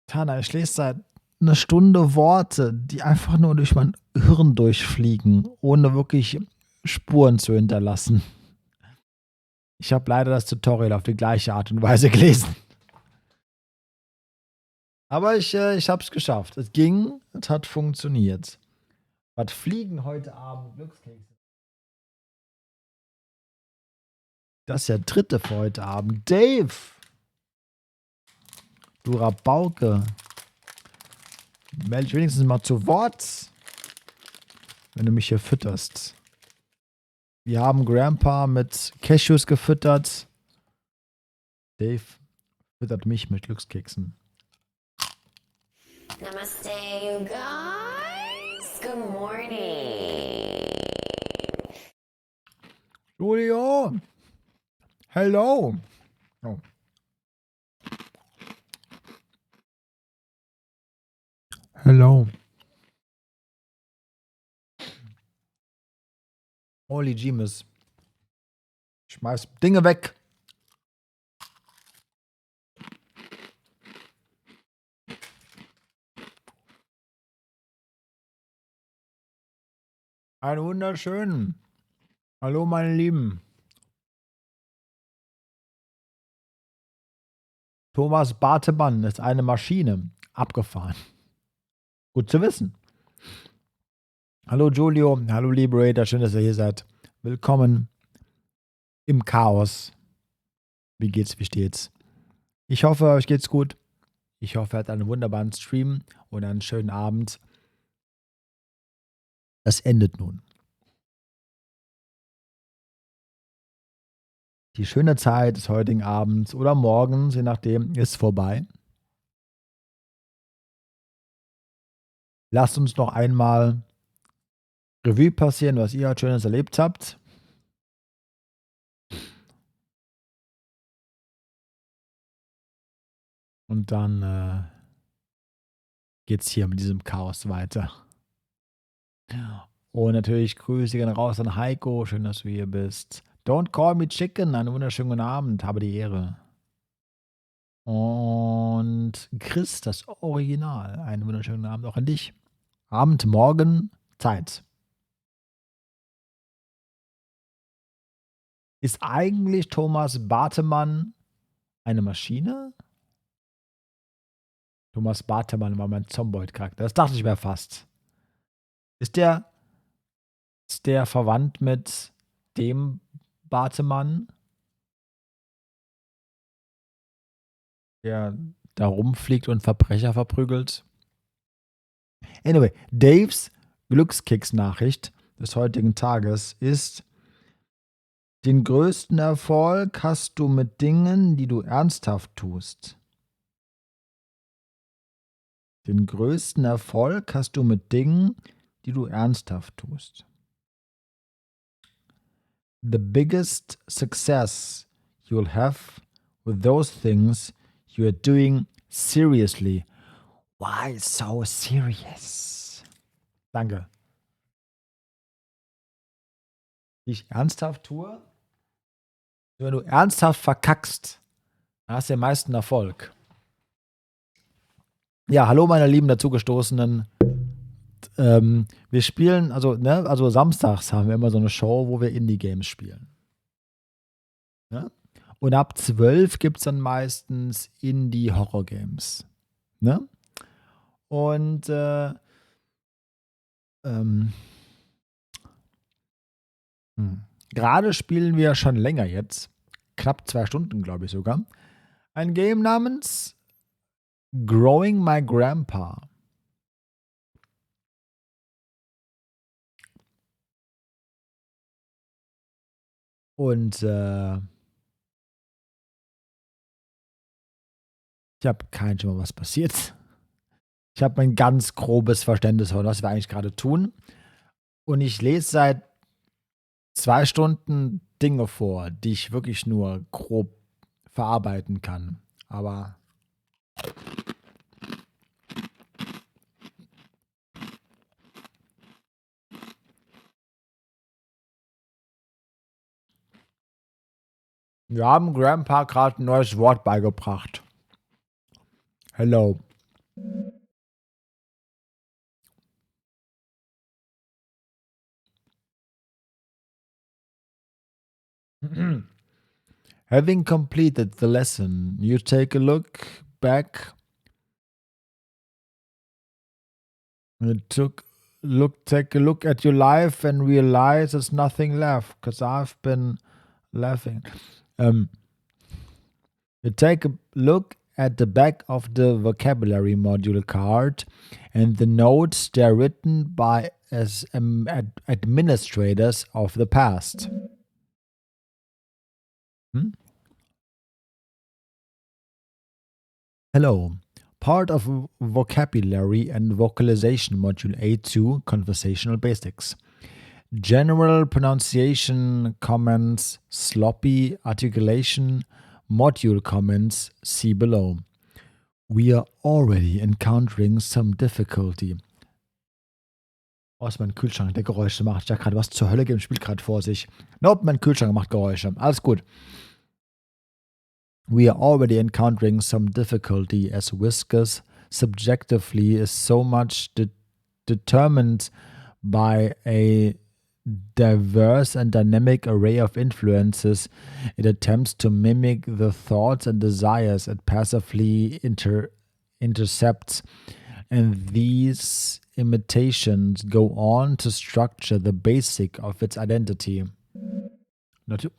Tana, ich lese seit einer Stunde Worte, die einfach nur durch mein Hirn durchfliegen, ohne wirklich Spuren zu hinterlassen. Ich habe leider das Tutorial auf die gleiche Art und Weise gelesen. Aber ich habe es geschafft. Es ging, es hat funktioniert. Was fliegen heute Abend Glückskekse? Das ist der dritte für heute Abend. Dave! Du Rabauke. Meld dich wenigstens mal zu Wort, wenn du mich hier fütterst. Wir haben Grandpa mit Cashews gefüttert. Dave füttert mich mit Glückskeksen. Namaste, you guys. Good morning. Julio! Hello! Oh. Hello. Holy Jeemus. Schmeiß Dinge weg. Einen wunderschönen. Hallo, meine Lieben. Thomas Bartemann ist eine Maschine. Abgefahren. Gut zu wissen. Hallo Julio, hallo Liberator, schön, dass ihr hier seid. Willkommen im Chaos. Wie geht's, wie steht's? Ich hoffe, euch geht's gut. Ich hoffe, ihr hattet einen wunderbaren Stream und einen schönen Abend. Das endet nun. Die schöne Zeit des heutigen Abends oder morgens, je nachdem, ist vorbei. Lasst uns noch einmal Revue passieren, was ihr heute Schönes erlebt habt. Und dann geht's hier mit diesem Chaos weiter. Und natürlich Grüße gehen raus an Heiko. Schön, dass du hier bist. Don't call me chicken. Einen wunderschönen guten Abend. Habe die Ehre. Und Chris, das Original. Einen wunderschönen Abend auch an dich. Abend, morgen, Zeit. Ist eigentlich Thomas Bartemann eine Maschine? Thomas Bartemann war mein Zomboid-Charakter. Das dachte ich mir fast. Ist der verwandt mit dem Bartemann, der da rumfliegt und Verbrecher verprügelt? Anyway, Daves Glückskeks-Nachricht des heutigen Tages ist: Den größten Erfolg hast du mit Dingen, die du ernsthaft tust. Den größten Erfolg hast du mit Dingen, die du ernsthaft tust. The biggest success you'll have with those things you are doing seriously. Why so serious? Danke. Die ich ernsthaft tue? Wenn du ernsthaft verkackst, dann hast du den meisten Erfolg. Ja, hallo meine lieben Dazugestoßenen. Wir spielen, also samstags haben wir immer so eine Show, wo wir Indie-Games spielen. Ne? Und ab 12 gibt es dann meistens Indie-Horror-Games. Ne? Und gerade spielen wir schon länger jetzt, knapp 2 Stunden, glaube ich sogar, ein Game namens Growing My Grandpa. Und ich habe keinen Schimmer, was passiert. Ich habe ein ganz grobes Verständnis von, was wir eigentlich gerade tun. Und ich lese seit 2 Stunden Dinge vor, die ich wirklich nur grob verarbeiten kann. Aber wir haben Grandpa gerade ein neues Wort beigebracht. Hello. Having completed the lesson, you take a look back. Take a look at your life and realize there's nothing left, because I've been laughing. You take a look at the back of the vocabulary module card and the notes they're written by administrators of the past. Hello. Part of vocabulary and vocalization module A2 conversational basics. General pronunciation comments, sloppy articulation, module comments, see below. We are already encountering some difficulty. Oh, ist mein Kühlschrank, der Geräusche macht. Ich dachte gerade, was zur Hölle geht im Spiel gerade vor sich. Nope, mein Kühlschrank macht Geräusche. Alles gut. We are already encountering some difficulty as Whiskers subjectively is so much determined by a diverse and dynamic array of influences. It attempts to mimic the thoughts and desires it passively intercepts, and these imitations go on to structure the basic of its identity.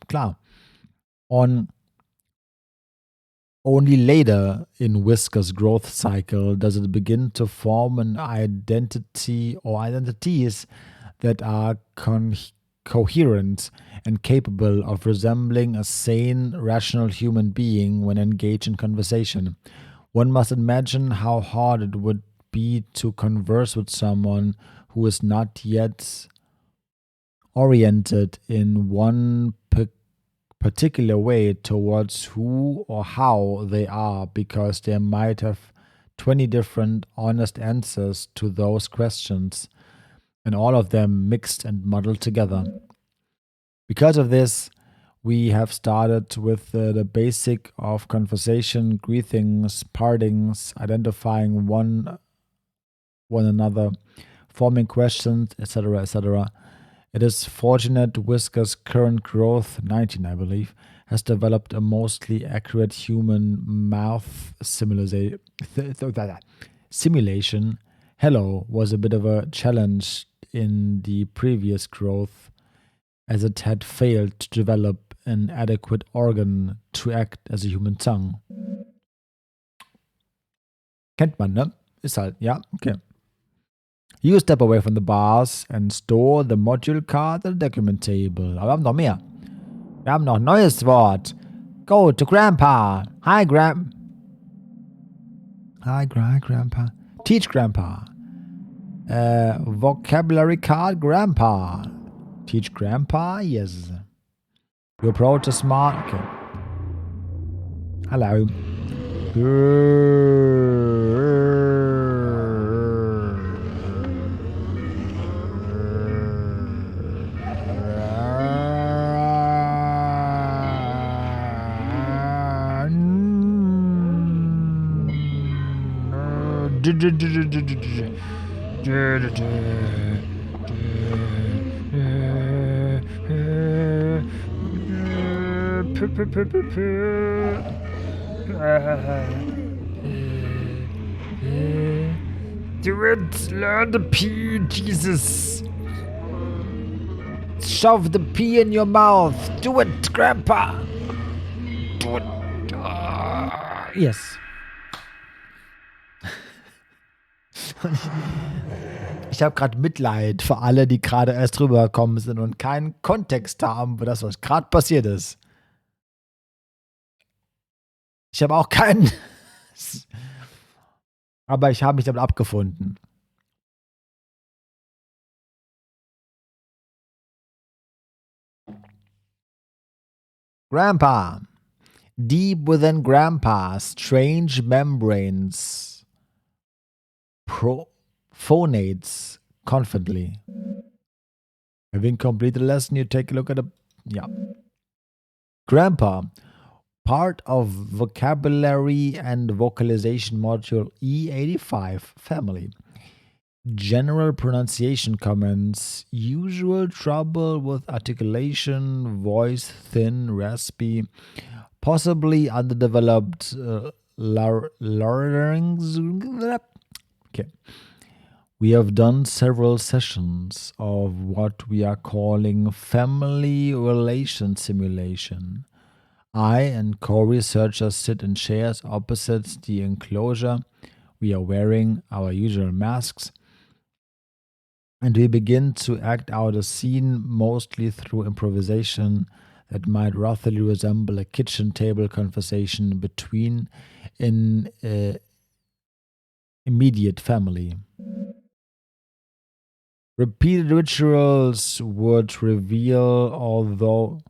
Klar. Only later in Whisker's growth cycle does it begin to form an identity or identities that are coherent and capable of resembling a sane, rational human being when engaged in conversation. One must imagine how hard it would be to converse with someone who is not yet oriented in one particular way towards who or how they are, because they might have 20 different honest answers to those questions, and all of them mixed and muddled together. Because of this, we have started with the basic of conversation, greetings, partings, identifying one another, forming questions, etc., etc. It is fortunate Whisker's current growth, 19 I believe, has developed a mostly accurate human math simulation. Hello was a bit of a challenge in the previous growth, as it had failed to develop an adequate organ to act as a human tongue. Kennt man, ne? Ist halt, ja, okay. You step away from the bars and store the module card at the document table. Aber wir haben noch mehr. Wir haben noch ein neues Wort. Go to Grandpa. Hi, Grandpa. Teach Grandpa. Vocabulary card, Grandpa. Teach Grandpa, yes. You approach a smart. Okay. Hello. Do it! Learn the P, Jesus! Shove the P in your mouth! Do it, Grandpa! Do it! Yes. Ich habe gerade Mitleid für alle, die gerade erst rübergekommen sind und keinen Kontext haben für das, was gerade passiert ist. Ich habe auch keinen. Aber ich habe mich damit abgefunden. Grandpa. Deep within Grandpa, strange membranes phonates confidently. Having completed the lesson, you take a look at Grandpa, part of vocabulary and vocalization module E85 family. General pronunciation comments, usual trouble with articulation, voice thin, raspy, possibly underdeveloped larynx. Okay. We have done several sessions of what we are calling family relation simulation. I and co-researchers sit in chairs opposite the enclosure. We are wearing our usual masks, and we begin to act out a scene mostly through improvisation that might roughly resemble a kitchen table conversation between an immediate family. Repeated trials would reveal, although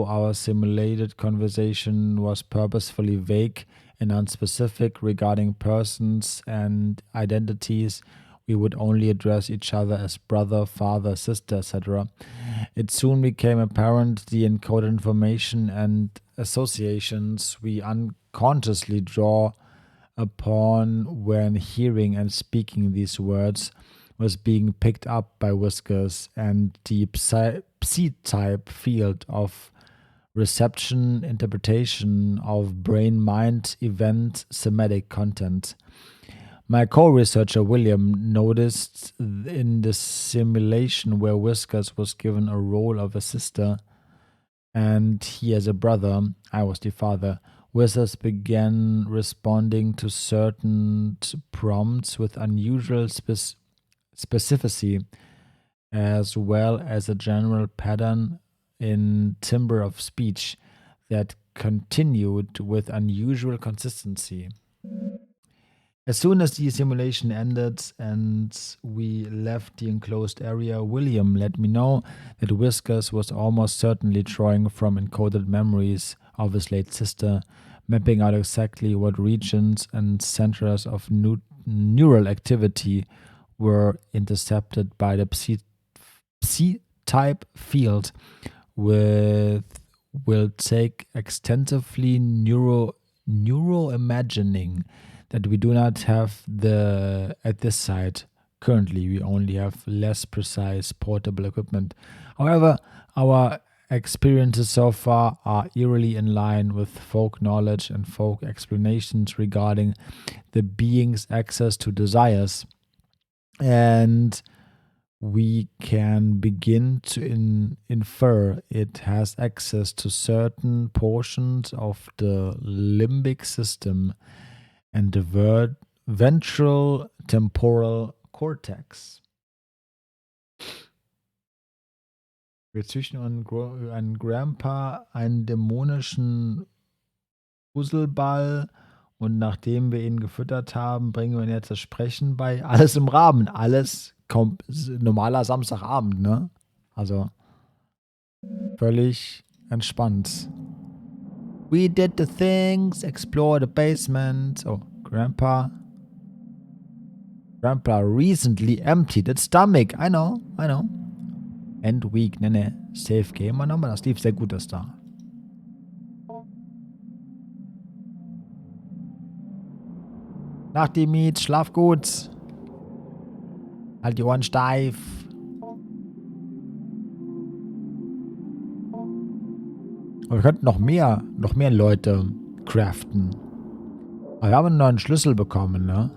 our simulated conversation was purposefully vague and unspecific regarding persons and identities, we would only address each other as brother, father, sister, etc. It soon became apparent the encoded information and associations we unconsciously draw upon when hearing and speaking these words was being picked up by Whiskers, and the psi-type field of reception interpretation of brain-mind event semantic content. My co-researcher William noticed in the simulation where Whiskers was given a role of a sister and he as a brother, I was the father, Whiskers began responding to certain prompts with unusual specificity, as well as a general pattern in timbre of speech that continued with unusual consistency. As soon as the simulation ended and we left the enclosed area, William let me know that Whiskers was almost certainly drawing from encoded memories of his late sister, mapping out exactly what regions and centers of neural activity were intercepted by the psi-type field, will take extensively neuroimagining that we do not have at this site. Currently, we only have less precise portable equipment. However, our experiences so far are eerily in line with folk knowledge and folk explanations regarding the being's access to desires. And we can begin to infer it has access to certain portions of the limbic system and the ventral temporal cortex. Wir züchten an Grandpa einen dämonischen Puzzleball und nachdem wir ihn gefüttert haben, bringen wir ihn jetzt das Sprechen bei. Alles im Rahmen, alles kommt normaler Samstagabend, ne? Also völlig entspannt. We did the things, explore the basement. Oh, Grandpa recently emptied its stomach. I know. End week, ne. Safe Game, nochmal. Das lief sehr gut, das da. Nacht, die Miet, schlaf gut. Halt die Ohren steif. Aber wir könnten noch mehr Leute craften. Aber wir haben einen neuen Schlüssel bekommen, ne?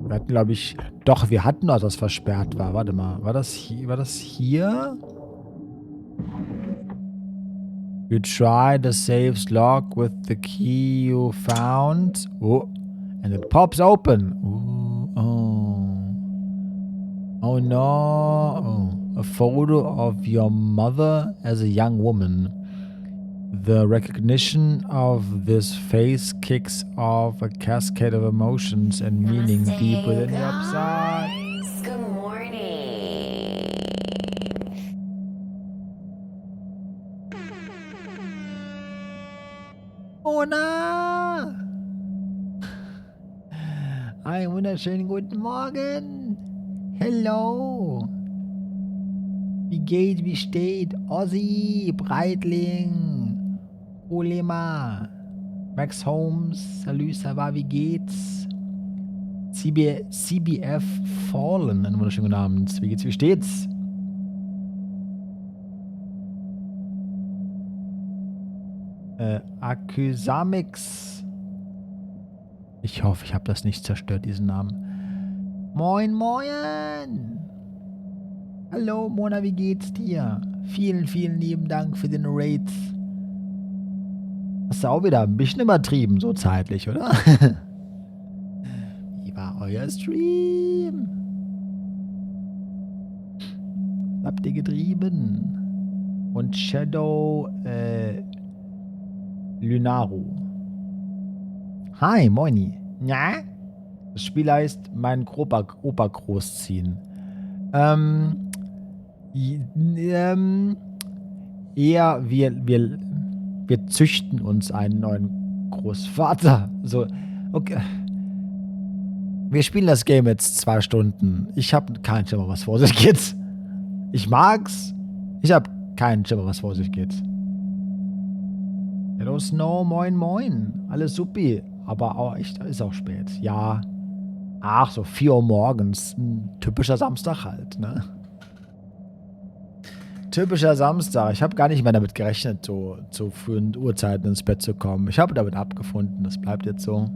Wir hatten, glaube ich, doch, wir hatten was, was versperrt war. Warte mal, war das hier? You try the save's lock with the key you found. Oh, and it pops open. Oh no. Oh, a photo of your mother as a young woman. The recognition of this face kicks off a cascade of emotions and meaning deep within your psyche. Good morning. Mona! Einen wunderschönen guten Morgen. Hello. Wie steht? Ossi, Breitling, Olema, Max Holmes, Salü, Sava, wie geht's? CBF Fallen, einen wunderschönen guten Abend. Wie geht's, wie steht's? Akusamix. Ich hoffe, ich habe das nicht zerstört, diesen Namen. Moin, moin! Hallo, Mona, wie geht's dir? Vielen, vielen lieben Dank für den Raid. Hast du auch wieder ein bisschen übertrieben, so zeitlich, oder? Wie war euer Stream? Was habt ihr getrieben? Und Shadow, Lunaru. Hi, moini. Ja? Das Spiel heißt mein Opa großziehen. Eher wir züchten uns einen neuen Großvater. So, okay. Wir spielen das Game jetzt 2 Stunden. Ich habe keinen Schimmer, was vor sich geht. Ich mag's. Ich habe keinen Schimmer, was vor sich geht. Hello Snow, moin moin. Alles supi. Aber auch echt, ist auch spät. Ja. Ach, so 4 Uhr morgens. Ein typischer Samstag halt, ne? Typischer Samstag. Ich habe gar nicht mehr damit gerechnet, so zu frühen Uhrzeiten ins Bett zu kommen. Ich habe damit abgefunden. Das bleibt jetzt so.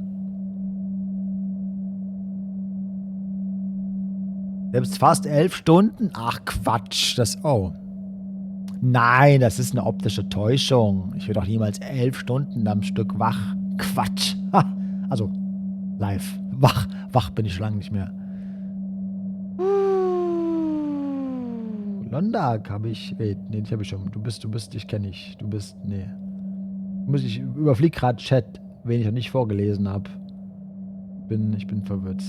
Selbst fast 11 Stunden? Ach, Quatsch. Nein, das ist eine optische Täuschung. Ich will doch niemals 11 Stunden am Stück wach. Quatsch. Ha. Also, live. Wach bin ich schon lange nicht mehr. Londag habe ich. Nee, ich habe ich schon. Du bist, ich kenne dich. Du bist. Nee. Ich überfliege gerade Chat, wen ich noch nicht vorgelesen habe. Ich bin verwirrt.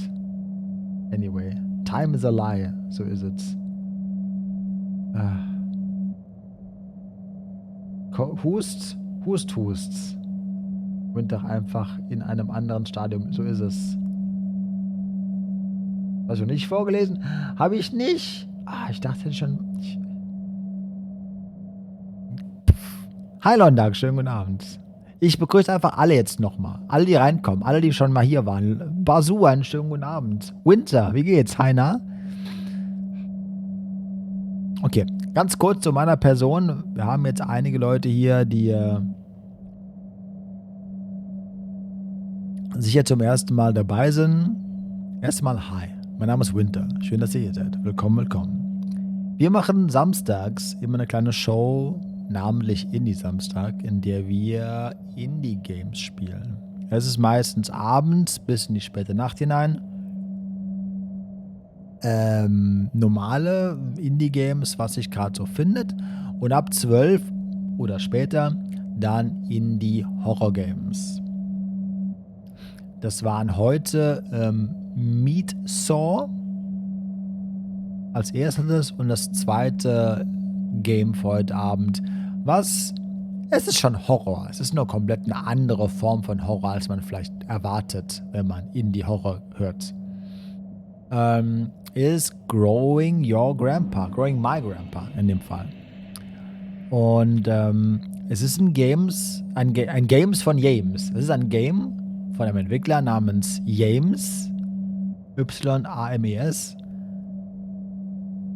Anyway. Time is a lie. So ist es. Hust. Wintar einfach in einem anderen Stadium. So ist es. Hast du nicht vorgelesen? Habe ich nicht. Ich dachte schon. Hi Londag, schönen guten Abend. Ich begrüße einfach alle jetzt nochmal. Alle, die reinkommen. Alle, die schon mal hier waren. Basu, einen schönen guten Abend. Winter, wie geht's? Heiner? Okay, ganz kurz zu meiner Person. Wir haben jetzt einige Leute hier, die sicher zum ersten Mal dabei sind. Erstmal hi. Mein Name ist Winter. Schön, dass ihr hier seid. Willkommen, willkommen. Wir machen samstags immer eine kleine Show, namentlich Indie-Samstag, in der wir Indie-Games spielen. Es ist meistens abends bis in die späte Nacht hinein. Normale Indie-Games, was sich gerade so findet. Und ab 12 oder später dann Indie-Horror-Games. Das waren heute Meat Saw als erstes und das zweite Game für heute Abend. Es ist schon Horror. Es ist nur komplett eine andere Form von Horror, als man vielleicht erwartet, wenn man Indie-Horror hört. Ist Growing Your Grandpa. Growing My Grandpa in dem Fall. Und es ist ein Games von James. Es ist ein Game von einem Entwickler namens James. Y-A-M-E-S.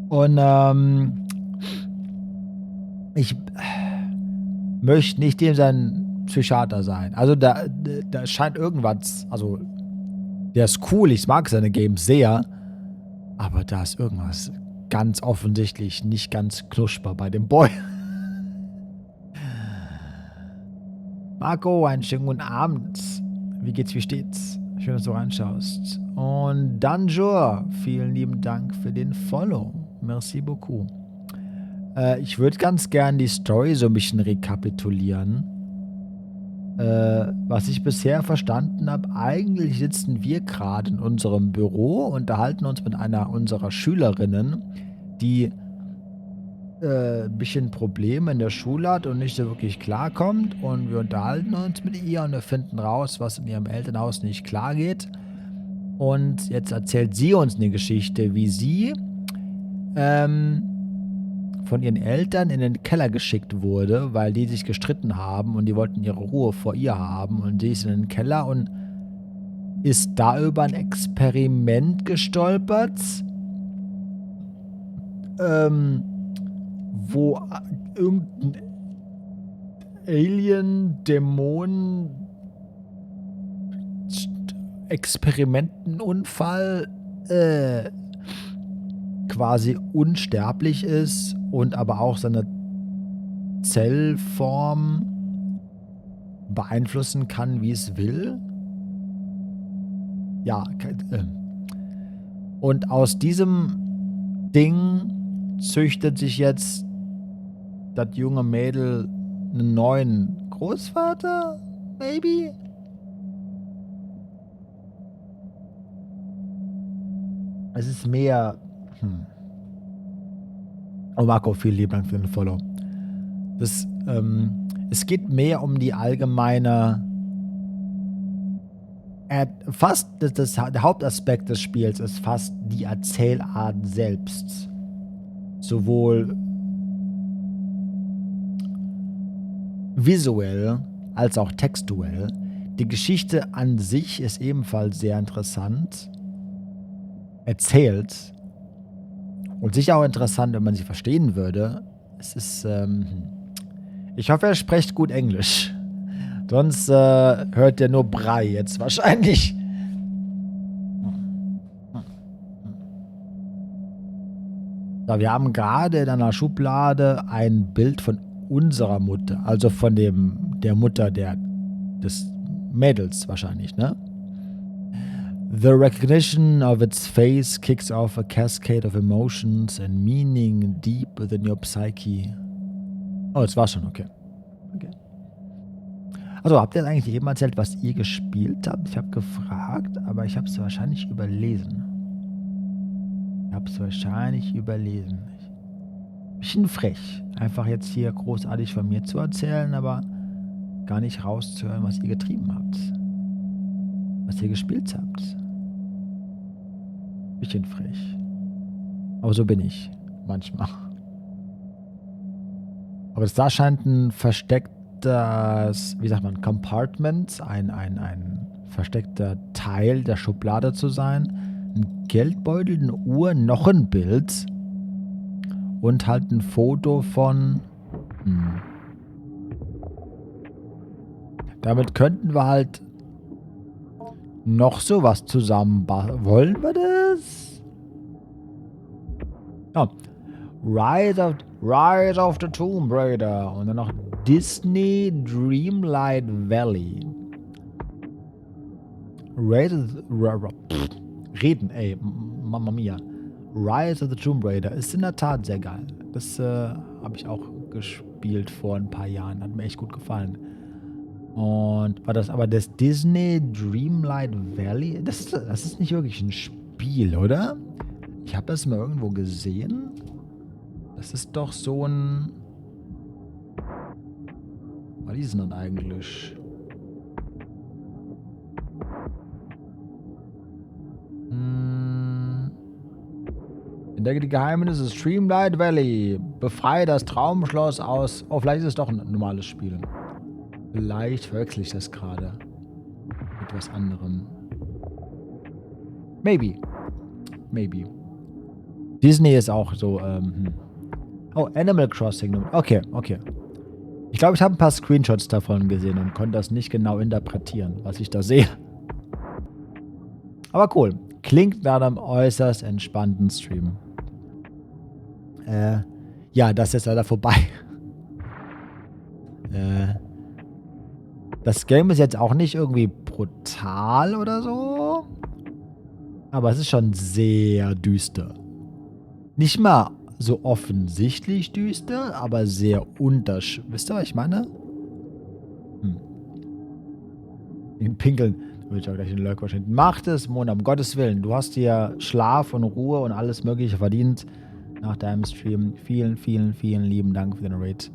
Und ich möchte nicht dem sein Psychiater sein. Also da scheint irgendwas, also der ist cool, ich mag seine Games sehr, aber da ist irgendwas ganz offensichtlich nicht ganz knusper bei dem Boy. Marco, einen schönen guten Abend. Wie geht's, wie steht's? Schön, dass du reinschaust. Und Danjur, vielen lieben Dank für den Follow. Merci beaucoup. Ich würde ganz gern die Story so ein bisschen rekapitulieren. Was ich bisher verstanden habe, eigentlich sitzen wir gerade in unserem Büro, unterhalten uns mit einer unserer Schülerinnen, die ein bisschen Probleme in der Schule hat und nicht so wirklich klarkommt. Und wir unterhalten uns mit ihr und wir finden raus, was in ihrem Elternhaus nicht klar geht. Und jetzt erzählt sie uns eine Geschichte, wie sie von ihren Eltern in den Keller geschickt wurde, weil die sich gestritten haben und die wollten ihre Ruhe vor ihr haben. Und sie ist in den Keller und ist da über ein Experiment gestolpert, wo irgendein Alien-Dämon Experimentenunfall quasi unsterblich ist und aber auch seine Zellform beeinflussen kann, wie es will. Ja, und aus diesem Ding züchtet sich jetzt das junge Mädel einen neuen Großvater, maybe? Es ist mehr. Oh, Marco, vielen lieben Dank für den Follow. Es geht mehr um die allgemeine. Der Hauptaspekt des Spiels ist fast die Erzählart selbst. Sowohl visuell als auch textuell. Die Geschichte an sich ist ebenfalls sehr interessant erzählt und sicher auch interessant, wenn man sie verstehen würde. Es ist, ich hoffe, er spricht gut Englisch. Sonst hört er nur Brei jetzt wahrscheinlich. So, wir haben gerade in einer Schublade ein Bild von unserer Mutter, also von der Mutter des Mädels wahrscheinlich, ne? The recognition of its face kicks off a cascade of emotions and meaning deep within your psyche. Oh, das war schon, okay. Also, habt ihr eigentlich eben erzählt, was ihr gespielt habt? Ich habe gefragt, aber ich habe es wahrscheinlich überlesen. Bisschen frech, einfach jetzt hier großartig von mir zu erzählen, aber gar nicht rauszuhören, was ihr getrieben habt. Was ihr gespielt habt. Bisschen frech. Aber so bin ich. Manchmal. Aber da scheint ein das, wie sagt man, Compartment, ein versteckter Teil der Schublade zu sein. Ein Geldbeutel, eine Uhr, noch ein Bild und halt ein Foto von... Damit könnten wir halt noch sowas zusammenbauen. Wollen wir das? Ja. Rise of the Tomb Raider. Und dann noch Disney Dreamlight Valley. Reden, ey. Mamma mia. Rise of the Tomb Raider ist in der Tat sehr geil. Das habe ich auch gespielt vor ein paar Jahren. Hat mir echt gut gefallen. Und war das aber das Disney Dreamlight Valley? Das ist nicht wirklich ein Spiel, oder? Ich habe das mal irgendwo gesehen. Das ist doch so ein... Was ist denn das eigentlich? Entdecke die Geheimnisse des Dreamlight Valley. Befreie das Traumschloss aus... Oh, vielleicht ist es doch ein normales Spiel. Vielleicht verwechsel ich das gerade mit was anderem. Maybe. Disney ist auch so, Oh, Animal Crossing. Okay. Ich glaube, ich habe ein paar Screenshots davon gesehen und konnte das nicht genau interpretieren, was ich da sehe. Aber cool. Klingt nach einem äußerst entspannten Stream. Ja, das ist jetzt leider vorbei. Das Game ist jetzt auch nicht irgendwie brutal oder so. Aber es ist schon sehr düster. Nicht mal so offensichtlich düster, aber sehr Wisst ihr, was ich meine? Den Pinkeln würde ich auch gleich den Lurk wahrscheinlich. Macht es, Mona, um Gottes Willen. Du hast dir Schlaf und Ruhe und alles Mögliche verdient nach deinem Stream. Vielen, vielen, vielen lieben Dank für den Raid.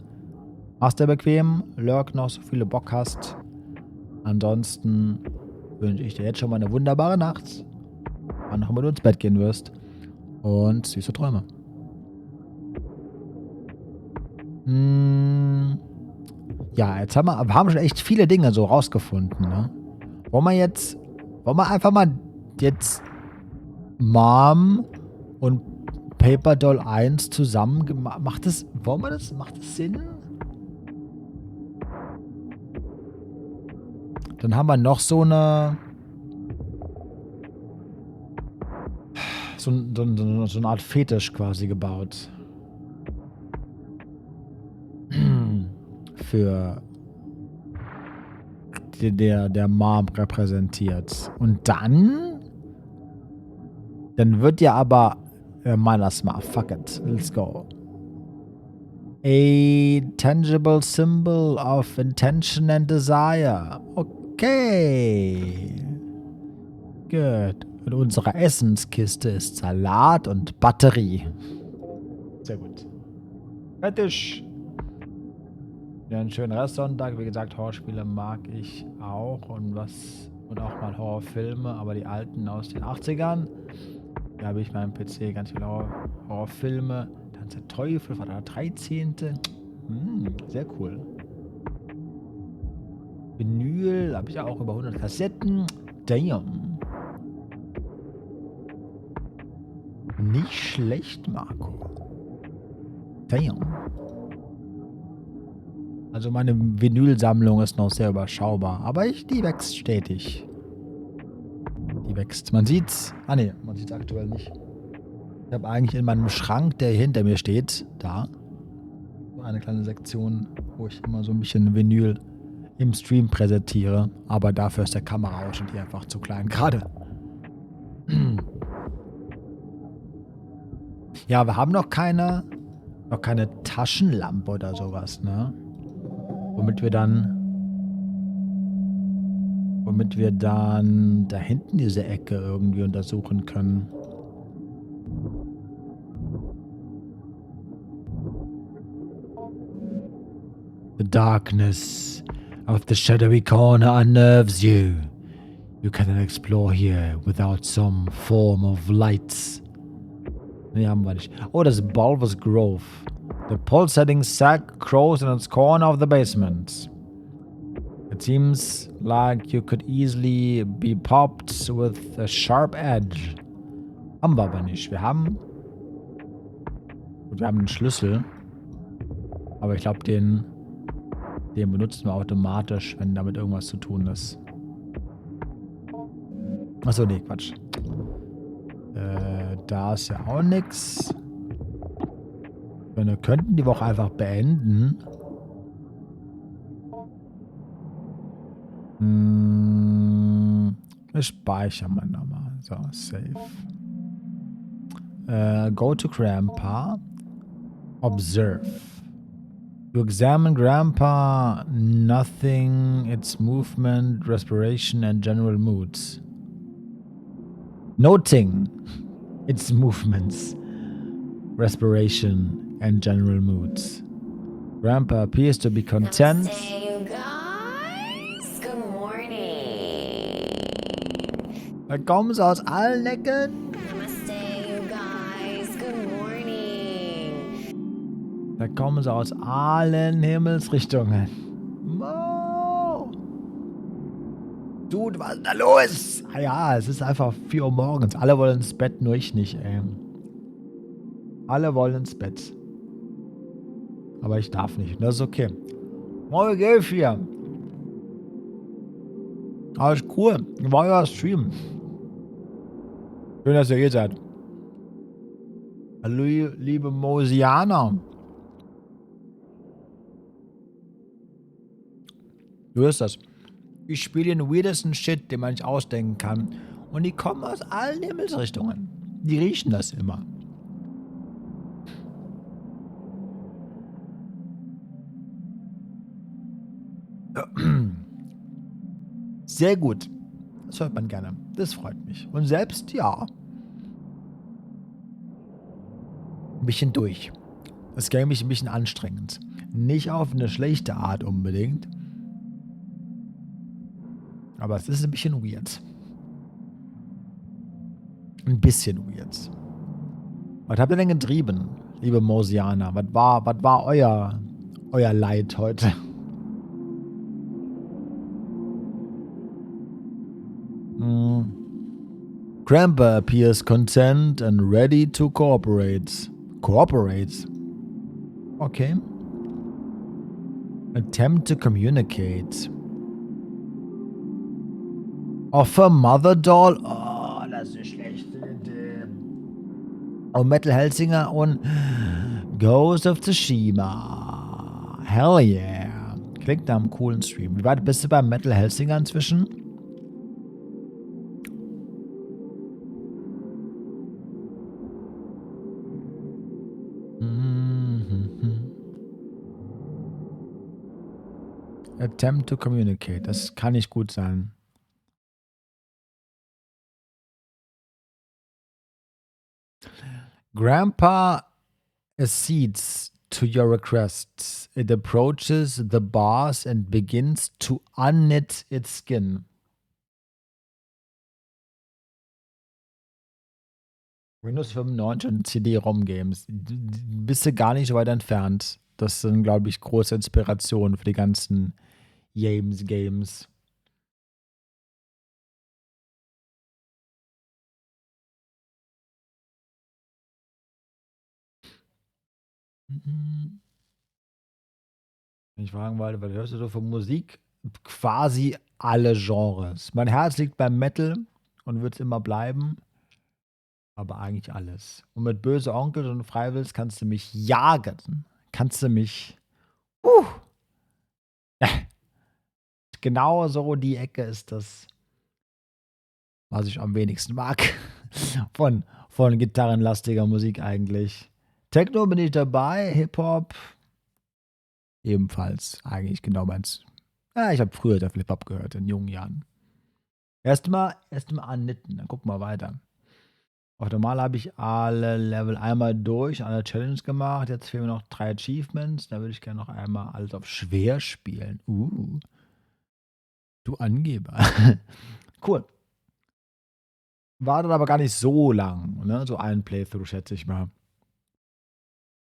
Mach's dir bequem, Lurk noch, so viele Bock hast. Ansonsten wünsche ich dir jetzt schon mal eine wunderbare Nacht. Wann auch immer du ins Bett gehen wirst. Und süße Träume. Ja, jetzt haben wir schon echt viele Dinge so rausgefunden, ne? Wollen wir einfach mal jetzt Mom und Paper Doll 1 zusammen macht das Sinn? Dann haben wir noch so eine Art Fetisch quasi gebaut. Für der Mom repräsentiert. Und dann wird ja aber lass mal, fuck it, let's go. A tangible symbol of intention and desire. Okay. Gut. Und unsere Essenskiste ist Salat und Batterie. Sehr gut. Fertig. Ja, einen schönen Restsonntag. Wie gesagt, Horrorspiele mag ich auch. Und auch mal Horrorfilme, aber die alten aus den 80ern. Da habe ich meinem PC ganz viele Horrorfilme. Tanz der Teufel war der 13. Sehr cool. Vinyl habe ich auch über 100 Kassetten. Damn. Nicht schlecht, Marco. Damn. Also meine Vinylsammlung ist noch sehr überschaubar, aber die wächst stetig. Die wächst. Man sieht's. Man sieht's aktuell nicht. Ich habe eigentlich in meinem Schrank, der hinter mir steht, da, so eine kleine Sektion, wo ich immer so ein bisschen Vinyl im Stream präsentiere. Aber dafür ist der Kameraausschnitt hier einfach zu klein gerade. Ja, wir haben noch keine Taschenlampe oder sowas, ne? Womit wir dann da hinten diese Ecke irgendwie untersuchen können. The darkness of the shadowy corner unnerves you. You cannot explore here without some form of lights. Nee, haben wir nicht. Oh, das ist Bulbous Grove. The pulsating sack grows in its corner of the basement. It seems like you could easily be popped with a sharp edge. Haben wir aber nicht. Wir haben einen Schlüssel. Aber ich glaube, den benutzen wir automatisch, wenn damit irgendwas zu tun ist. Achso, nee, Quatsch. Da ist ja auch nix. Wir könnten die Woche einfach beenden. Wir speichern mal nochmal. So, save. Go to Grandpa. Observe. You examine Grandpa, nothing, its movement, respiration and general moods. Noting its movements, respiration and general moods. Grandpa appears to be content. Namaste, you guys. Good morning. Da kommen sie aus allen Ecken. Namaste, you guys. Good morning. Da kommen sie aus allen Himmelsrichtungen. Mo! Dude, was ist da los? Ah ja, es ist einfach 4 Uhr morgens. Alle wollen ins Bett, nur ich nicht, ey. Alle wollen ins Bett. Aber ich darf nicht. Das ist okay. Moin, Gelb hier. Alles cool. War ja Stream. Schön, dass ihr hier seid. Hallo, liebe Mosianer. Du hörst das. Ich spiele den weirdesten Shit, den man nicht ausdenken kann. Und die kommen aus allen Himmelsrichtungen. Die riechen das immer. Sehr gut. Das hört man gerne. Das freut mich. Und selbst, ja. Ein bisschen durch. Das Game ist ein bisschen anstrengend. Nicht auf eine schlechte Art unbedingt. Aber es ist ein bisschen weird. Ein bisschen weird. Was habt ihr denn getrieben, liebe Mosianer? Was war euer Leid heute? Grandpa appears content and ready to cooperate. Cooperate? Okay. Attempt to communicate. Offer Mother Doll. Oh, das ist eine schlechte Idee. Und Metal Helsinger und Ghost of Tsushima. Hell yeah. Klingt nach einem coolen Stream. Wie weit bist du beim Metal Helsinger inzwischen? Attempt to communicate. Das kann nicht gut sein. Grandpa accedes to your requests. It approaches the bars and begins to unknit its skin. Windows 95 und CD-ROM-Games. Bist du gar nicht so weit entfernt. Das sind, glaube ich, große Inspirationen für die ganzen Games. Wenn ich fragen wollte, was hörst du so für Musik? Quasi alle Genres. Mein Herz liegt beim Metal und wird es immer bleiben. Aber eigentlich alles. Und mit Böse Onkel und Freiwills kannst du mich jagen. Kannst du mich. Genau so die Ecke ist das, was ich am wenigsten mag. von gitarrenlastiger Musik eigentlich. Techno bin ich dabei, Hip-Hop ebenfalls. Eigentlich genau meins. Ja, ich habe früher sehr viel Hip-Hop gehört, in jungen Jahren. Erstmal annitten, dann gucken wir weiter. Auf normal habe ich alle Level einmal durch, alle Challenges gemacht. Jetzt fehlen mir noch 3 Achievements. Da würde ich gerne noch einmal alles auf schwer spielen. Du Angeber. Cool. War dann aber gar nicht so lang, ne? So ein Playthrough, schätze ich mal.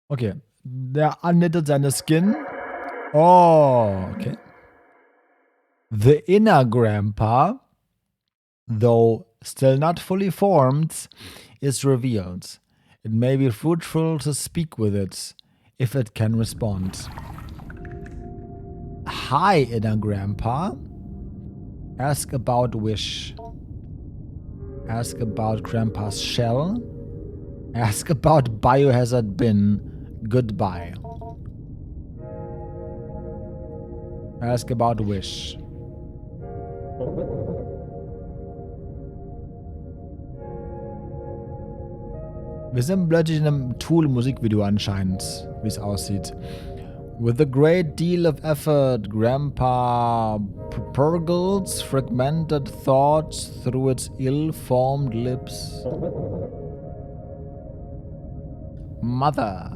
Okay. Der unknittet seine Skin. Oh, okay. The inner grandpa, though still not fully formed, is revealed. It may be fruitful to speak with it, if it can respond. Hi, inner grandpa. Ask about wish. Ask about grandpa's shell. Ask about biohazard bin. Goodbye. Ask about wish. Wir sind plötzlich in einem Tool-Musikvideo anscheinend, wie es aussieht. With a great deal of effort, Grandpa purgles fragmented thoughts through its ill-formed lips. Mother.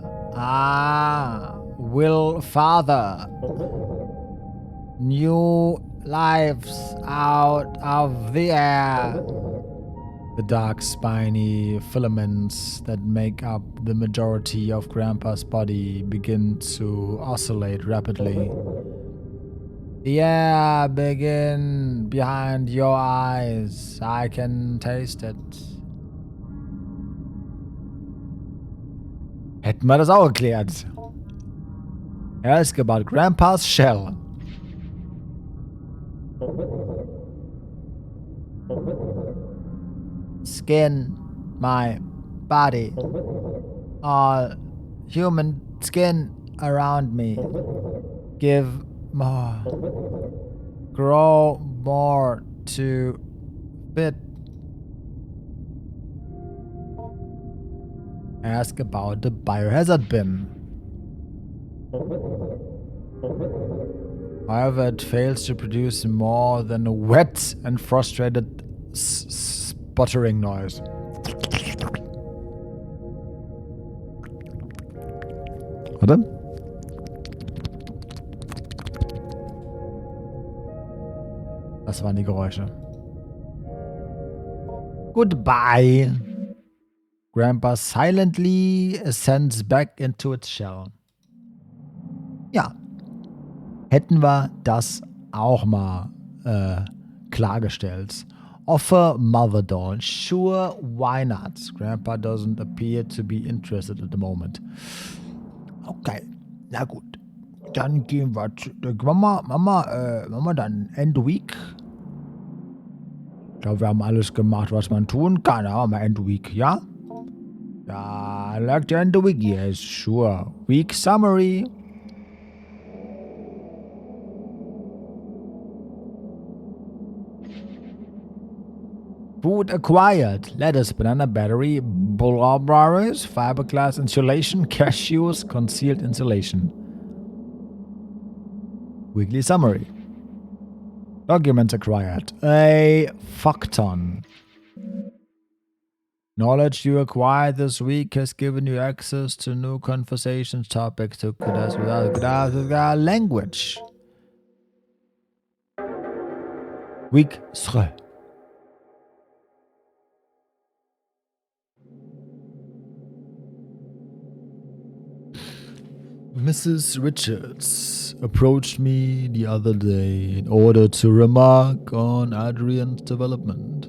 Will father. New lives out of the air. The dark, spiny filaments that make up the majority of Grandpa's body begin to oscillate rapidly. The air begin behind your eyes. I can taste it. Hätten wir das auch geklärt. Ask about Grandpa's shell. Skin my body. All human skin around me. Give more. Grow more to fit. Ask about the biohazard bin. However, it fails to produce more than a wet and frustrated sputtering noise. Warte. Das waren die Geräusche. Goodbye. Grandpa silently ascends back into its shell. Ja. Hätten wir das auch mal klargestellt. Offer mother doll. Sure, why not? Grandpa doesn't appear to be interested at the moment. Okay, na gut. Dann gehen wir zu Mama, dann End Week. Ich glaube, wir haben alles gemacht, was man tun kann. Aber mal End Week, ja? Ja, I like the End Week. Yes, sure. Week Summary. Food acquired. Lettuce, banana, battery, blueberries, fiberglass insulation, cashews, concealed insulation. Weekly summary. Documents acquired. A fuckton. Knowledge you acquired this week has given you access to new conversations topics to language. Week 3. Mrs. Richards approached me the other day in order to remark on Adrian's development.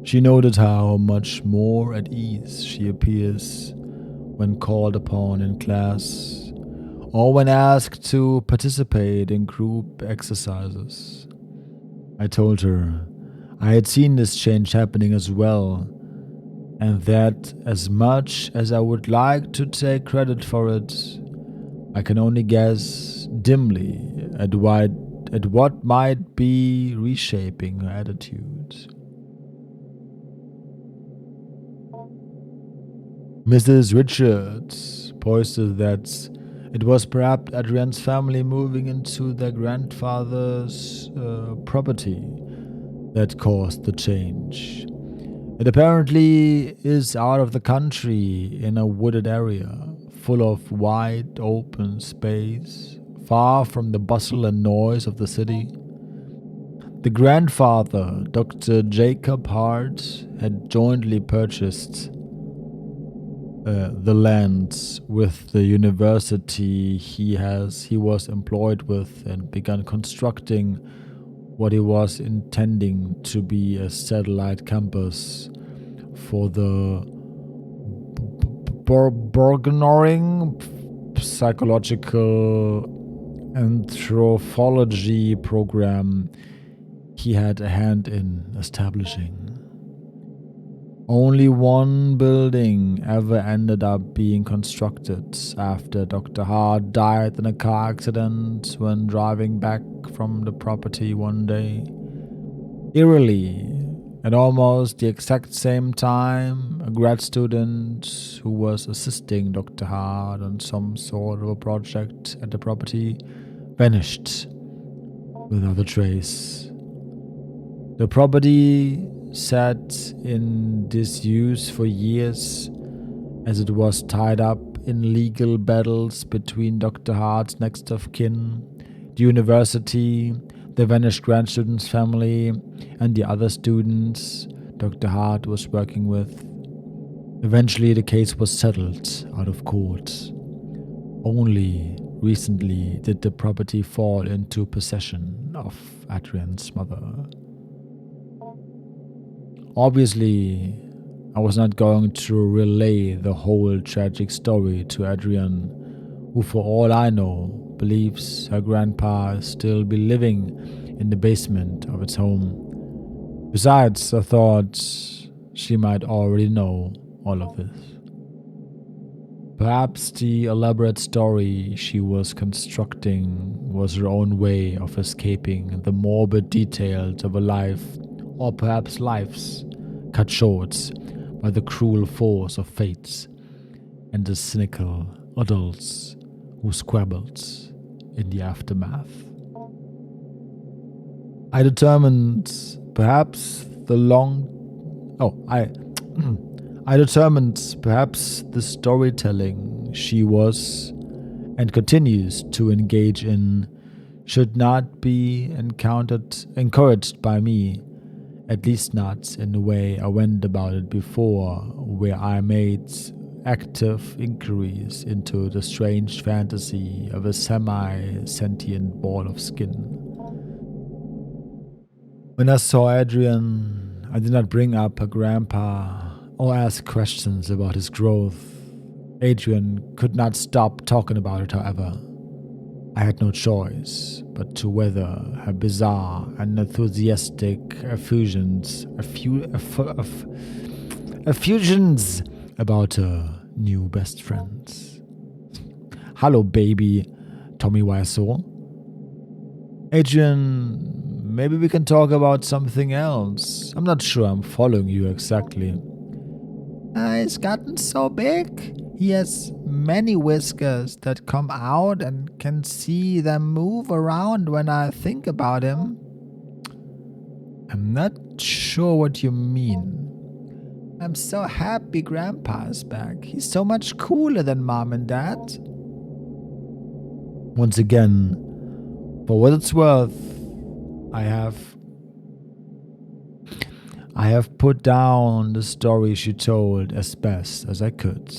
She noted how much more at ease she appears when called upon in class or when asked to participate in group exercises. I told her I had seen this change happening as well, and that as much as I would like to take credit for it, I can only guess dimly at what might be reshaping her attitude. Mrs. Richards posted that it was perhaps Adrian's family moving into their grandfather's property that caused the change. It apparently is out of the country in a wooded area, full of wide open space, far from the bustle and noise of the city. The grandfather, Dr. Jacob Hart, had jointly purchased the land with the university he was employed with and begun constructing what he was intending to be a satellite campus for the burgeoning psychological anthropology program he had a hand in establishing. Only one building ever ended up being constructed after Dr. Hart died in a car accident when driving back from the property one day. Eerily, at almost the exact same time, a grad student who was assisting Dr. Hart on some sort of a project at the property vanished without a trace. The property sat in disuse for years as it was tied up in legal battles between Dr. Hart's next of kin, the university, the vanished grad student's family, and the other students Dr. Hart was working with. Eventually, the case was settled out of court. Only recently did the property fall into possession of Adrian's mother. Obviously, I was not going to relay the whole tragic story to Adrian, who for all I know believes her grandpa still be living in the basement of its home. Besides, I thought she might already know all of this. Perhaps the elaborate story she was constructing was her own way of escaping the morbid details of a life, or perhaps lives, cut short by the cruel force of fate and the cynical adults who squabbled in the aftermath. I determined perhaps the storytelling she was and continues to engage in should not be encouraged by me, at least not in the way I went about it before, where I made active inquiries into the strange fantasy of a semi-sentient ball of skin. When I saw Adrian, I did not bring up her grandpa or ask questions about his growth. Adrian could not stop talking about it, however. I had no choice but to weather her bizarre and enthusiastic effusions about her new best friends. Hello, baby, Tommy Wiseau. Adrian, maybe we can talk about something else. I'm not sure I'm following you exactly. He's gotten so big. He has many whiskers that come out and can see them move around when I think about him. I'm not sure what you mean. I'm so happy Grandpa's back. He's so much cooler than Mom and Dad. Once again, for what it's worth, I have put down the story she told as best as I could.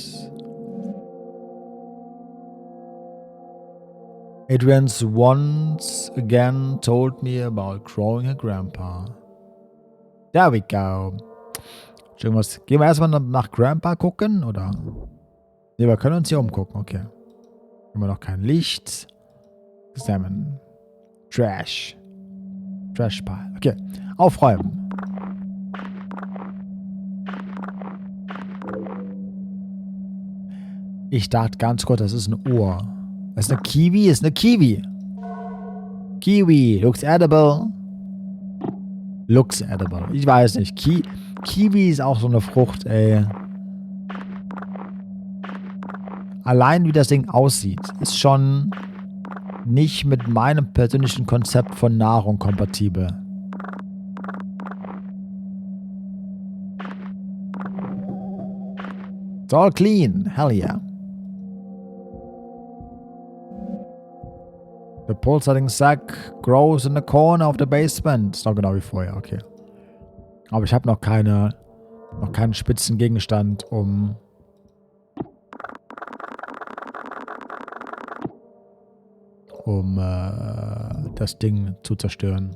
Adrian's once again told me about growing her grandpa. There we go. Irgendwas. Gehen wir erstmal nach Grandpa gucken, oder? Ne, wir können uns hier umgucken, okay. Immer noch kein Licht. Examine. Trash. Trash Pile. Okay. Aufräumen. Ich dachte ganz kurz, das ist ein Ohr. Das ist eine Kiwi? Das ist eine Kiwi. Kiwi. Looks edible. Looks edible. Ich weiß nicht. Kiwi ist auch so eine Frucht, ey. Allein wie das Ding aussieht, ist schon nicht mit meinem persönlichen Konzept von Nahrung kompatibel. It's all clean. Hell yeah. The pulsating sack grows in the corner of the basement. Ist doch genau wie vorher, okay. Aber ich habe noch keinen spitzen Gegenstand, um das Ding zu zerstören.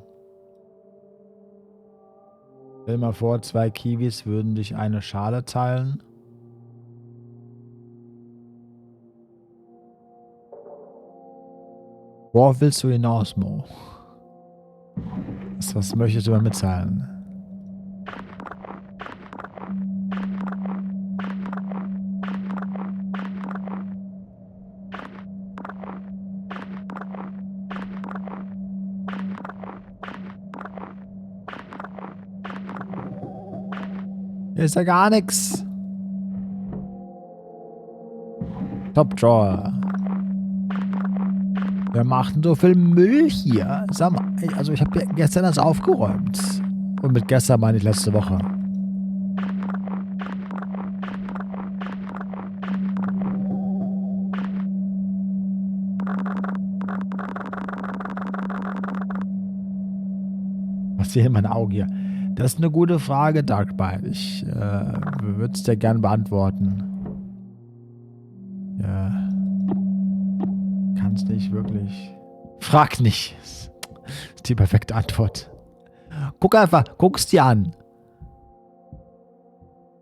Stell dir mal vor, 2 Kiwis würden dich eine Schale teilen. Worauf willst du hinaus, Mo? Was möchtest du mir mitteilen? Hier ist ja gar nichts. Top Drawer. Wer macht denn so viel Müll hier? Sag mal, also ich habe gestern das aufgeräumt. Und mit gestern meine ich letzte Woche. Was hier in meinen Augen hier? Das ist eine gute Frage, Darkbite. Ich würde es dir gern beantworten. Ja. Kannst nicht wirklich. Frag nicht. Das ist die perfekte Antwort. Guck's dir an.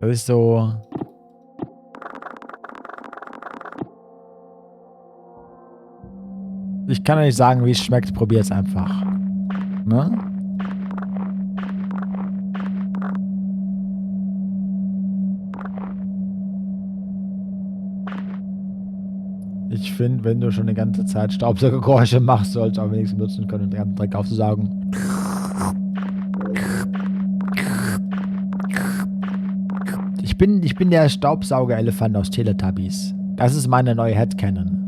Das ist so. Ich kann ja nicht sagen, wie es schmeckt. Probier's einfach. Ne? Ich finde, wenn du schon die ganze Zeit Staubsaugergeräusche machst, sollst du auch wenigstens nutzen können, den ganzen Dreck aufzusaugen. Ich bin der Staubsaugerelefant aus Teletubbies. Das ist meine neue Headcanon.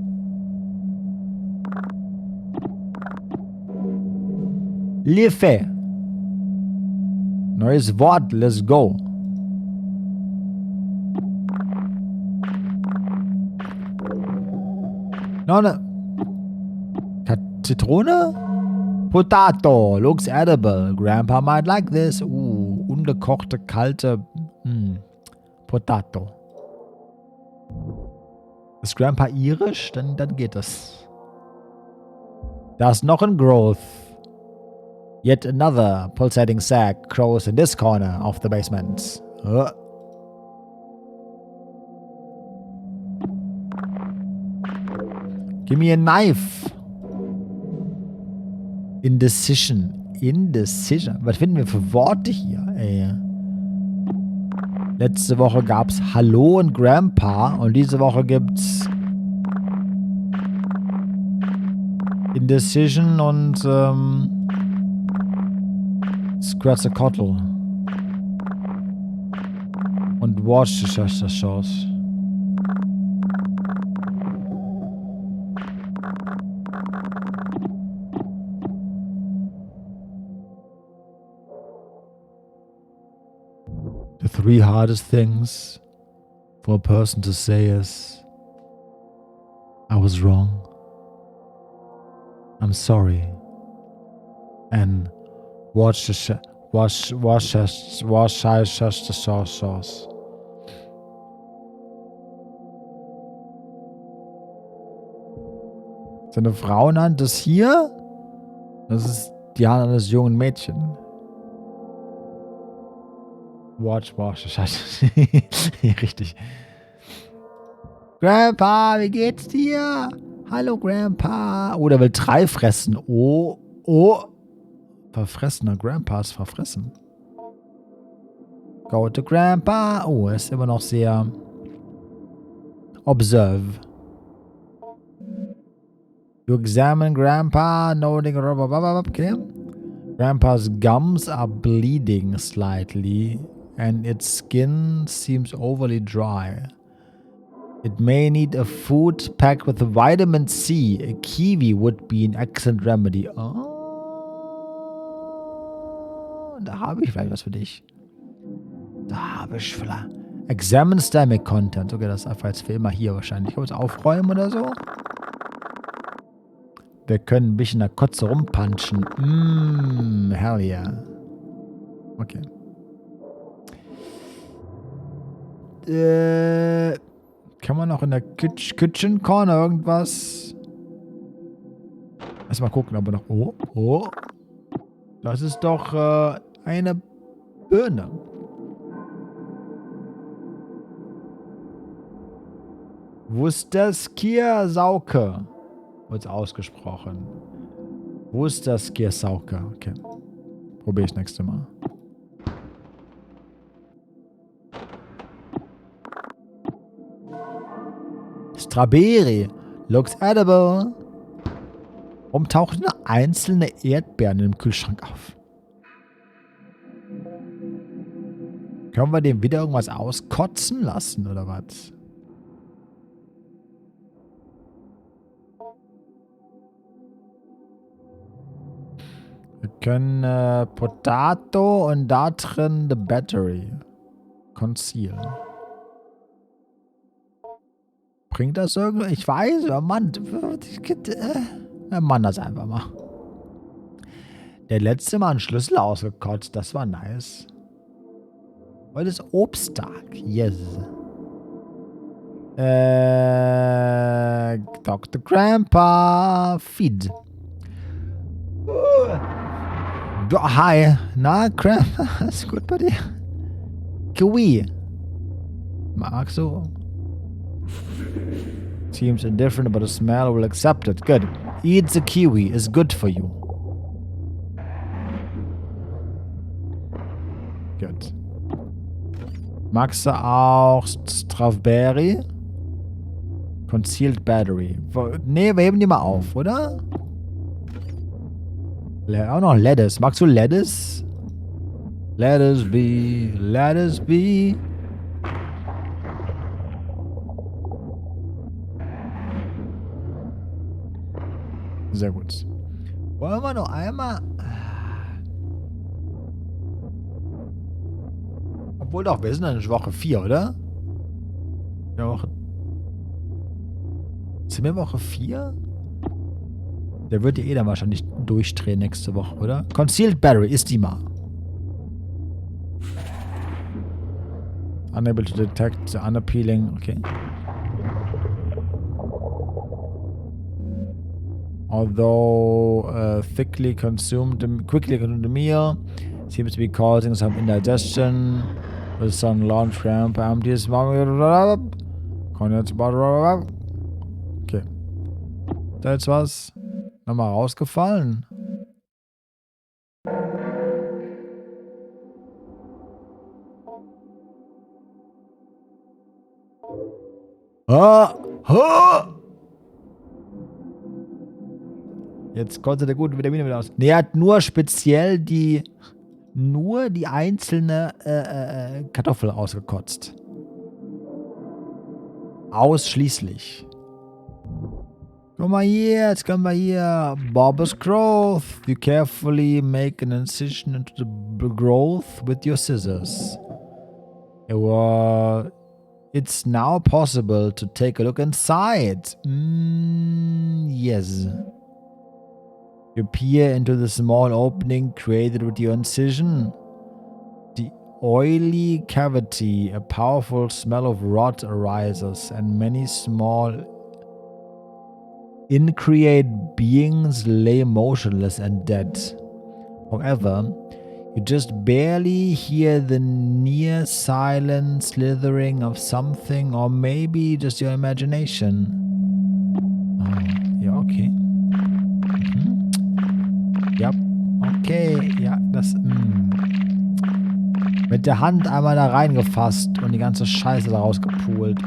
Liefe. Neues Wort, let's go. Noch eine Zitrone? Potato. Looks edible. Grandpa might like this. Ungekochte, kalte Potato. Ist Grandpa irisch? Dann geht das. Da ist noch ein Growth. Yet another pulsating sack grows in this corner of the basement. Give me a knife. Indecision. Indecision. Was finden wir für Worte hier, ey? Letzte Woche gab's Hallo und Grandpa und diese Woche gibt's Indecision und Scratch-a-Cottle. Und Worcestershire. The 3 hardest things for a person to say is, I was wrong, I'm sorry, and Worcestershire sauce. Seine Frauenhand ist hier. Das ist die Hand eines jungen Mädchens. Scheiße. Richtig. Grandpa, wie geht's dir? Hallo, Grandpa. Oh, der will 3 fressen. Oh. Verfressener Grandpa ist verfressen. Go to Grandpa. Oh, er ist immer noch sehr observe. You examine Grandpa, noting okay. Grandpa's gums are bleeding slightly and its skin seems overly dry. It may need a food packed with vitamin C. A kiwi would be an excellent remedy. Oh, da habe ich vielleicht was für dich. Da habe ich vielleicht. Examine stomach content. Okay, das ist einfach jetzt für immer hier wahrscheinlich. Ich muss aufräumen oder so. Wir können ein bisschen in der Kotze rumpunchen. Hell yeah. Okay. Kann man noch in der Kitchen Corner irgendwas? Erstmal gucken, ob wir noch... Oh. Das ist doch eine Birne. Worcestershire-Sauke. Wird ausgesprochen. Worcestershire-Sauke. Okay. Probiere ich nächste Mal. Strawberry. Looks edible. Warum tauchen einzelne Erdbeeren im Kühlschrank auf? Können wir dem wieder irgendwas auskotzen lassen, oder was? Wir können Potato und da drin the battery. Conceal. Bringt das irgendwie? Ich weiß, Mann. Mann, das einfach mal. Der letzte Mal einen Schlüssel ausgekotzt. Das war nice. Heute ist Obsttag. Yes. Dr. Grandpa. Feed. Hi. Na, Grandpa. Ist gut bei dir? Kiwi. Magst du? Seems indifferent, but the smell will accept it. Good. Eat the kiwi. It's good for you. Good. Magst du auch Strawberry? Concealed Battery. Ne, wir heben die mal auf, oder? Auch noch Lettuce. Magst du Lettuce? Lettuce be. Lettuce be. Sehr gut. Wollen wir noch einmal... Obwohl doch, wir sind in Woche 4, oder? Ja, Woche... Sind wir Woche 4? Der wird ja dann wahrscheinlich durchdrehen nächste Woche, oder? Concealed Battery ist die mal. Unable to detect the unappealing... Okay. Although quickly consumed the meal, seems to be causing some indigestion with some launch ramp empties. Okay. Da jetzt was nochmal rausgefallen. Jetzt konnte der gute Vitamine wieder aus. Nee, er hat nur speziell die einzelne Kartoffel ausgekotzt. Ausschließlich. Guck mal hier, jetzt können wir hier. Bulbous growth. You carefully make an incision into the growth with your scissors. It's now possible to take a look inside. Yes. You peer into the small opening created with your incision. The oily cavity, a powerful smell of rot arises, and many small increate beings lay motionless and dead. However, you just barely hear the near silent slithering of something, or maybe just your imagination. Oh, ja, okay. Ja, okay, ja, das, mit der Hand einmal da reingefasst und die ganze Scheiße da rausgepult.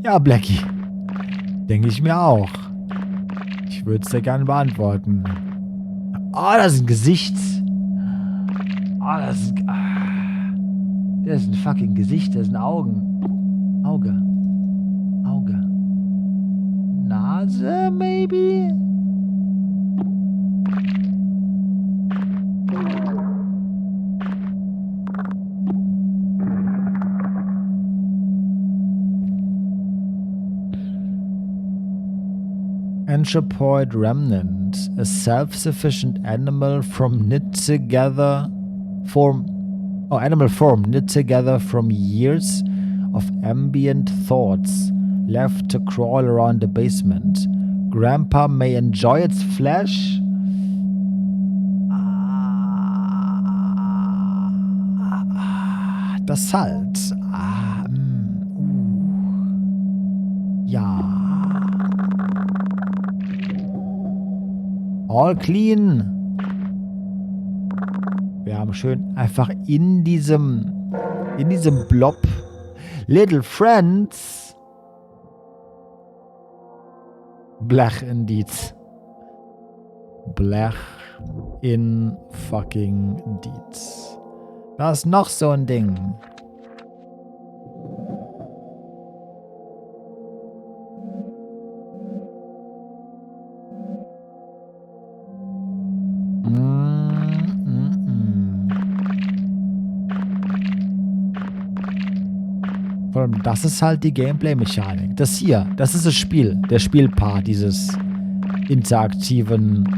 Ja, Blackie. Denke ich mir auch. Ich würde es dir gerne beantworten. Oh, das ist ein Gesicht. Oh, das ist ein fucking Gesicht, das ist ein Auge. Nase, maybe? Anthropoid remnant, a self-sufficient animal from knit together from years of ambient thoughts, Left to crawl around the basement. Grandpa may enjoy its flesh. Das Salz. Ja. All clean. Wir haben schön einfach in diesem Blob Little Friends. Blech indeed. Blech in fucking deeds. Das ist noch so ein Ding. Vor allem, das ist halt die Gameplay-Mechanik. Das hier, das ist das Spiel. Der Spielpart dieses interaktiven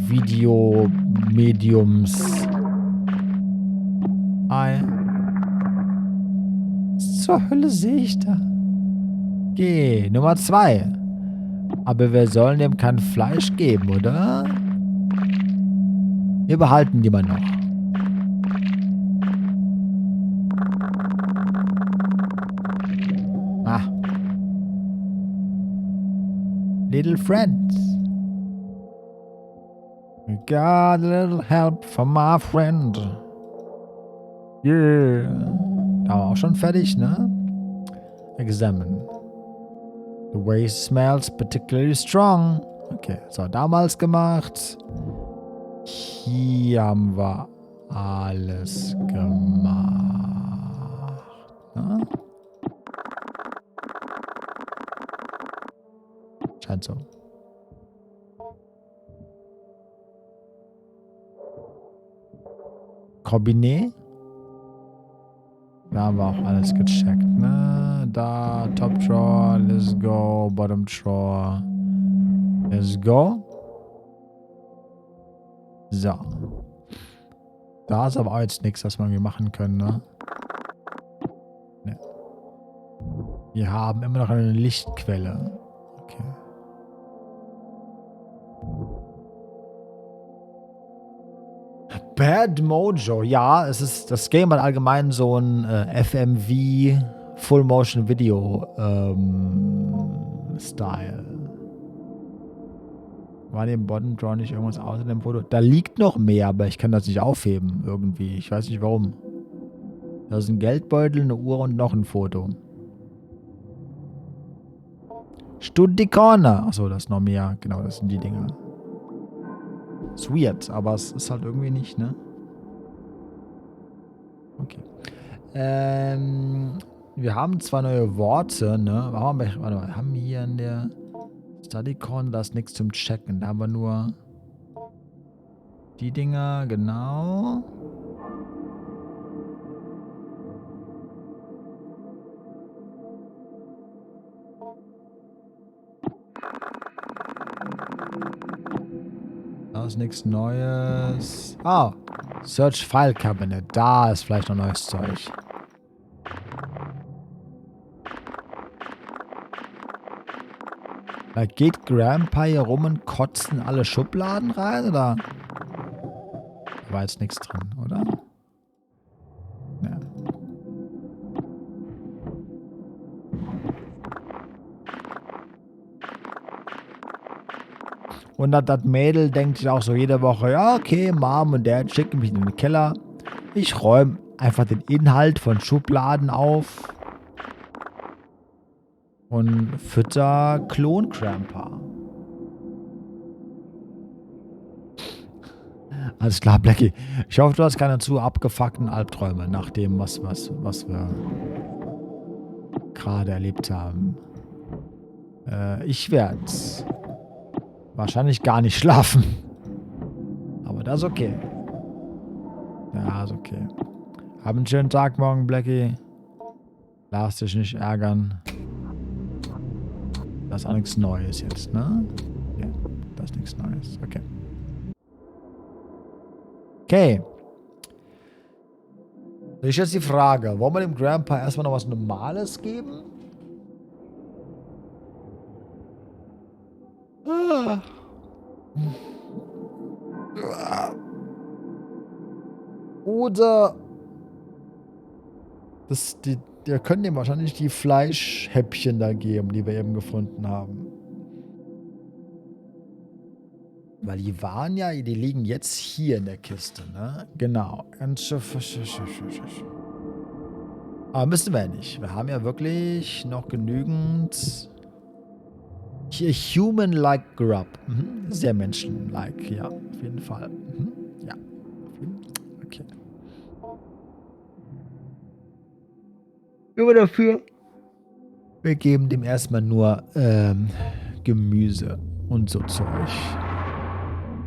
Videomediums. Was zur Hölle sehe ich da? Okay, Nummer 2. Aber wir sollen dem kein Fleisch geben, oder? Wir behalten die mal noch. Little friends. We got a little help from my friend. Yeah. Da war auch schon fertig, ne? Examine. The waste smells particularly strong. Okay, so damals gemacht. Hier haben wir alles gemacht. Ne? Scheint so. Kombiné. Da haben wir auch alles gecheckt, ne? Da, Top Drawer, let's go. Bottom Drawer, let's go. So. Da ist aber auch jetzt nichts, was wir irgendwie machen können, ne? Ne. Wir haben immer noch eine Lichtquelle. Okay. Bad Mojo. Ja, es ist das Game hat allgemein so ein FMV Full Motion Video Style. War dem Bottom Draw nicht irgendwas außer dem Foto? Da liegt noch mehr, aber ich kann das nicht aufheben irgendwie. Ich weiß nicht warum. Da ist ein Geldbeutel, eine Uhr und noch ein Foto. Studi Corner. Achso, das ist noch mehr. Genau, das sind die Dinger. Ist weird, aber es ist halt irgendwie nicht, ne? Okay. Wir haben zwar neue Worte, ne? Warte mal, wir haben hier in der Study Corner, da ist nichts zum Checken. Da haben wir nur die Dinger, genau. Da ist nichts Neues. Ah, Search File Cabinet. Da ist vielleicht noch neues Zeug. Da geht Grandpa hier rum und kotzt in alle Schubladen rein, oder? Da war jetzt nichts drin, oder? Ja. Und das Mädel denkt sich auch so jede Woche, ja, okay, Mom und Dad schicken mich in den Keller. Ich räume einfach den Inhalt von Schubladen auf und fütter Klon-Grandpa. Alles klar, Blackie. Ich hoffe, du hast keine zu abgefuckten Albträume nach dem, was wir gerade erlebt haben. Ich werde wahrscheinlich gar nicht schlafen. Aber das ist okay. Ja, ist okay. Hab einen schönen Tag morgen, Blackie. Lass dich nicht ärgern. Das ist auch nichts Neues jetzt, ne? Ja, das ist nichts Neues. Okay. Das ist jetzt die Frage. Wollen wir dem Grandpa erstmal noch was Normales geben? Ah. Oder wir können dem wahrscheinlich die Fleischhäppchen da geben, die wir eben gefunden haben. Weil die waren ja, die liegen jetzt hier in der Kiste, ne? Genau. Aber müssen wir ja nicht. Wir haben ja wirklich noch genügend hier Human-like Grub. Mhm. Sehr Menschen-like, ja, auf jeden Fall. Mhm. Ja. Okay. Immer dafür. Wir geben dem erstmal nur Gemüse und so Zeug.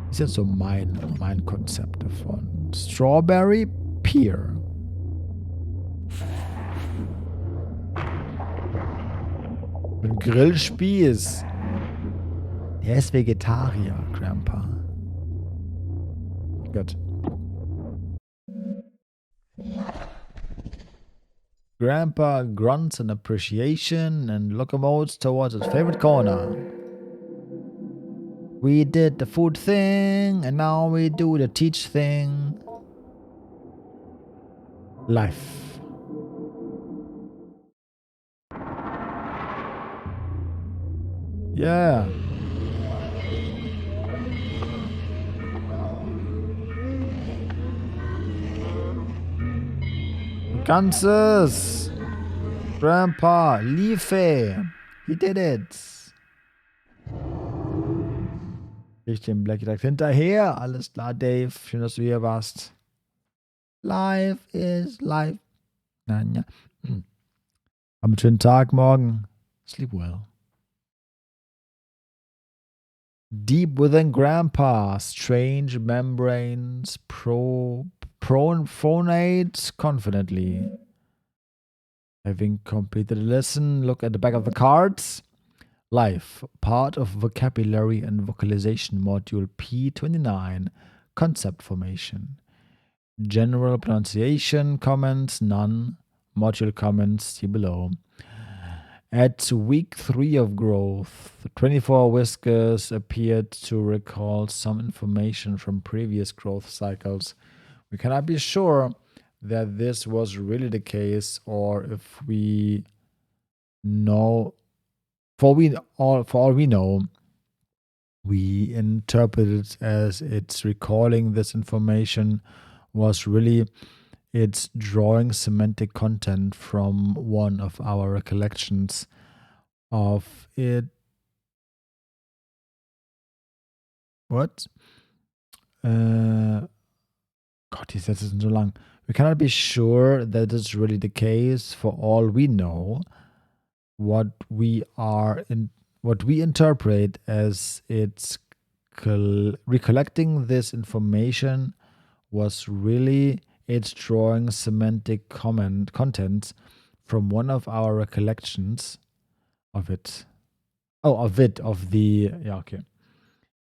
Ist jetzt so mein Konzept davon. Strawberry Pear. Ein Grillspieß. Der ist Vegetarier, Grandpa. Gut. Grandpa grunts in appreciation and locomotes towards his favorite corner. We did the food thing, and now we do the teach thing. Life. Yeah. Ganzes. Grandpa, Liefe. He did it. Ich den Black direkt hinterher. Alles klar, Dave. Schön, dass du hier warst. Life is life. Nein, ja. Haben einen schönen Tag morgen. Sleep well. Deep within Grandpa, strange membranes phonate confidently. Having completed the lesson, look at the back of the cards. Life, part of vocabulary and vocalization module P29, concept formation. General pronunciation comments, none. Module comments, see below. At week 3 of growth, 24 whiskers appeared to recall some information from previous growth cycles. We cannot be sure that this was really the case, or if we know, for all we know, we interpret it as it's recalling this information was really it's drawing semantic content from one of our recollections of it. What? God, these sentences sind so lang. We cannot be sure that it's really the case. For all we know, what we interpret as it's recollecting this information was really it's drawing semantic content from one of our recollections of it. Yeah, okay.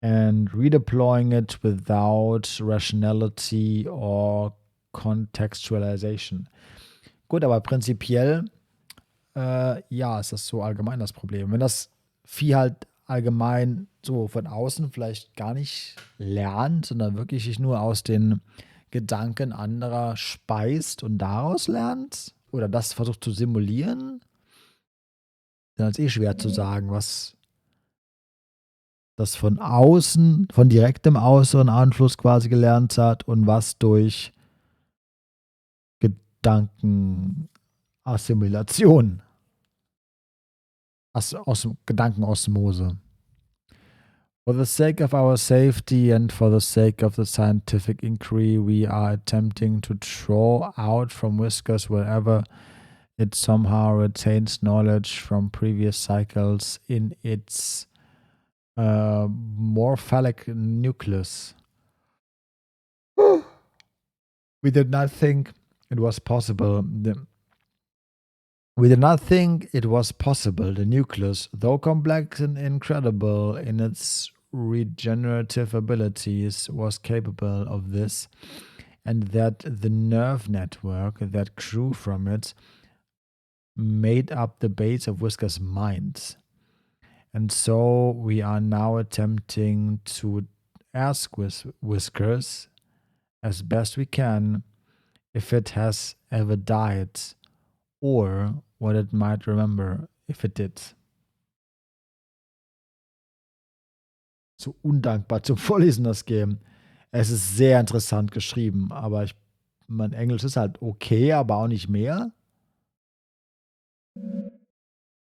And redeploying it without rationality or contextualization. Gut, aber prinzipiell, ja, ist das so allgemein das Problem. Wenn das Vieh halt allgemein so von außen vielleicht gar nicht lernt, sondern wirklich sich nur aus den Gedanken anderer speist und daraus lernt oder das versucht zu simulieren, dann ist schwer zu sagen, was das von außen, von direktem äußeren Einfluss quasi gelernt hat und was durch Gedankenassimilation, aus Gedankenosmose. For the sake of our safety and for the sake of the scientific inquiry, we are attempting to draw out from whiskers wherever it somehow retains knowledge from previous cycles in its morphalic nucleus. We did not think it was possible. The nucleus, though complex and incredible in its regenerative abilities, was capable of this. and that the nerve network that grew from it made up the base of Whisker's mind. And so we are now attempting to ask Whiskers as best we can if it has ever died or what it might remember if it did. So undankbar zum Vorlesen, das Game. Es ist sehr interessant geschrieben, aber mein Englisch ist halt okay, aber auch nicht mehr.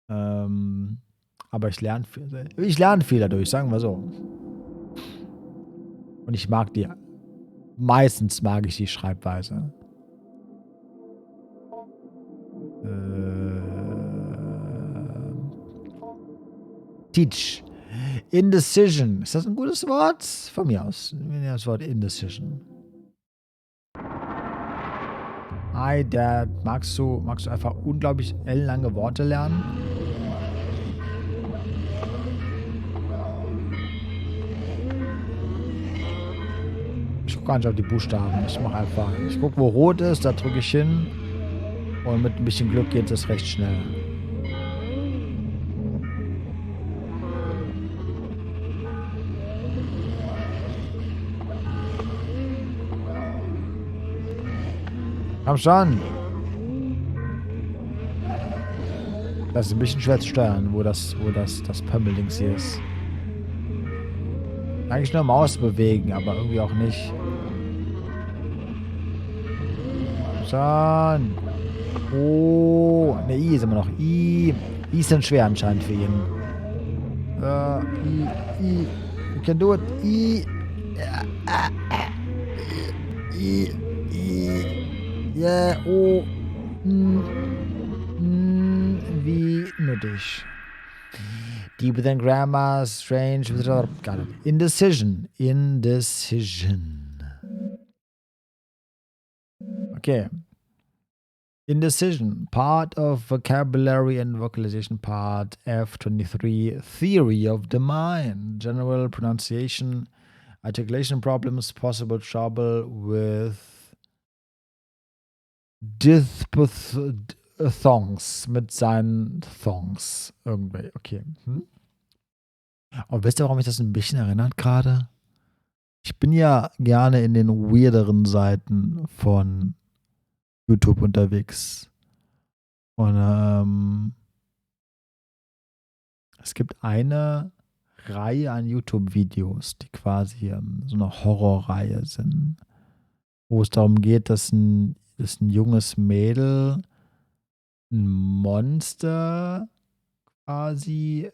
Aber ich lerne viel dadurch, sagen wir so. Und ich mag meistens mag ich die Schreibweise. Teach. Indecision. Ist das ein gutes Wort? Von mir aus. Das Wort Indecision. Hi Dad. Magst du einfach unglaublich ellenlange Worte lernen? Ich gucke gar nicht auf die Buchstaben. Ich gucke, wo rot ist, da drücke ich hin. Und mit ein bisschen Glück geht es recht schnell. Komm schon. Das ist ein bisschen schwer zu steuern, wo das Pömmeldings hier ist. Eigentlich nur Maus bewegen, aber irgendwie auch nicht. Schon. Oh, ne, I ist immer noch. I ist dann schwer anscheinend für ihn. I. You can do it. I. Yeah, oh. Wie nötig. Deeper than grammar, strange. Got it. Indecision. Okay. Indecision. Part of vocabulary and vocalization part F23. Theory of the mind. General pronunciation. Articulation problems. Possible trouble with Diphthongs mit seinen Thongs. Irgendwie, okay. Und wisst ihr, warum mich das ein bisschen erinnert gerade? Ich bin ja gerne in den weirderen Seiten von YouTube unterwegs. Und es gibt eine Reihe an YouTube-Videos, die quasi so eine Horrorreihe sind, wo es darum geht, dass ein junges Mädel ein Monster quasi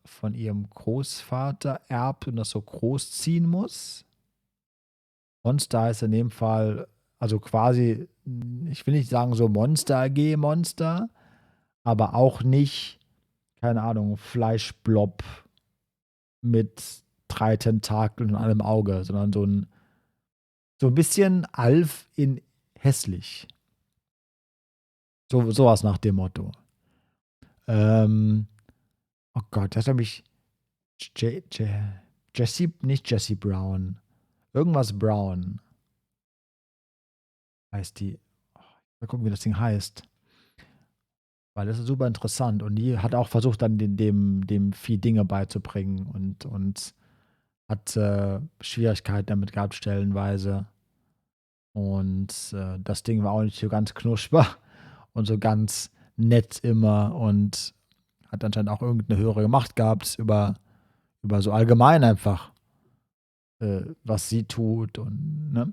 von ihrem Großvater erbt und das so großziehen muss. Monster heißt in dem Fall, also quasi, ich will nicht sagen so Monster AG Monster, aber auch nicht, keine Ahnung, Fleischblob mit 3 Tentakeln und einem Auge, sondern so ein bisschen Alf in hässlich. Sowas nach dem Motto. Oh Gott, das habe ich nicht Jessie Brown. Irgendwas Brown heißt die. Mal gucken, wie das Ding heißt. Weil das ist super interessant. Und die hat auch versucht, dann dem Vieh Dinge beizubringen und hat Schwierigkeiten damit gehabt, stellenweise. Und das Ding war auch nicht so ganz knusper und so ganz nett immer und hat anscheinend auch irgendeine höhere Macht gehabt über so allgemein einfach, was sie tut und ne,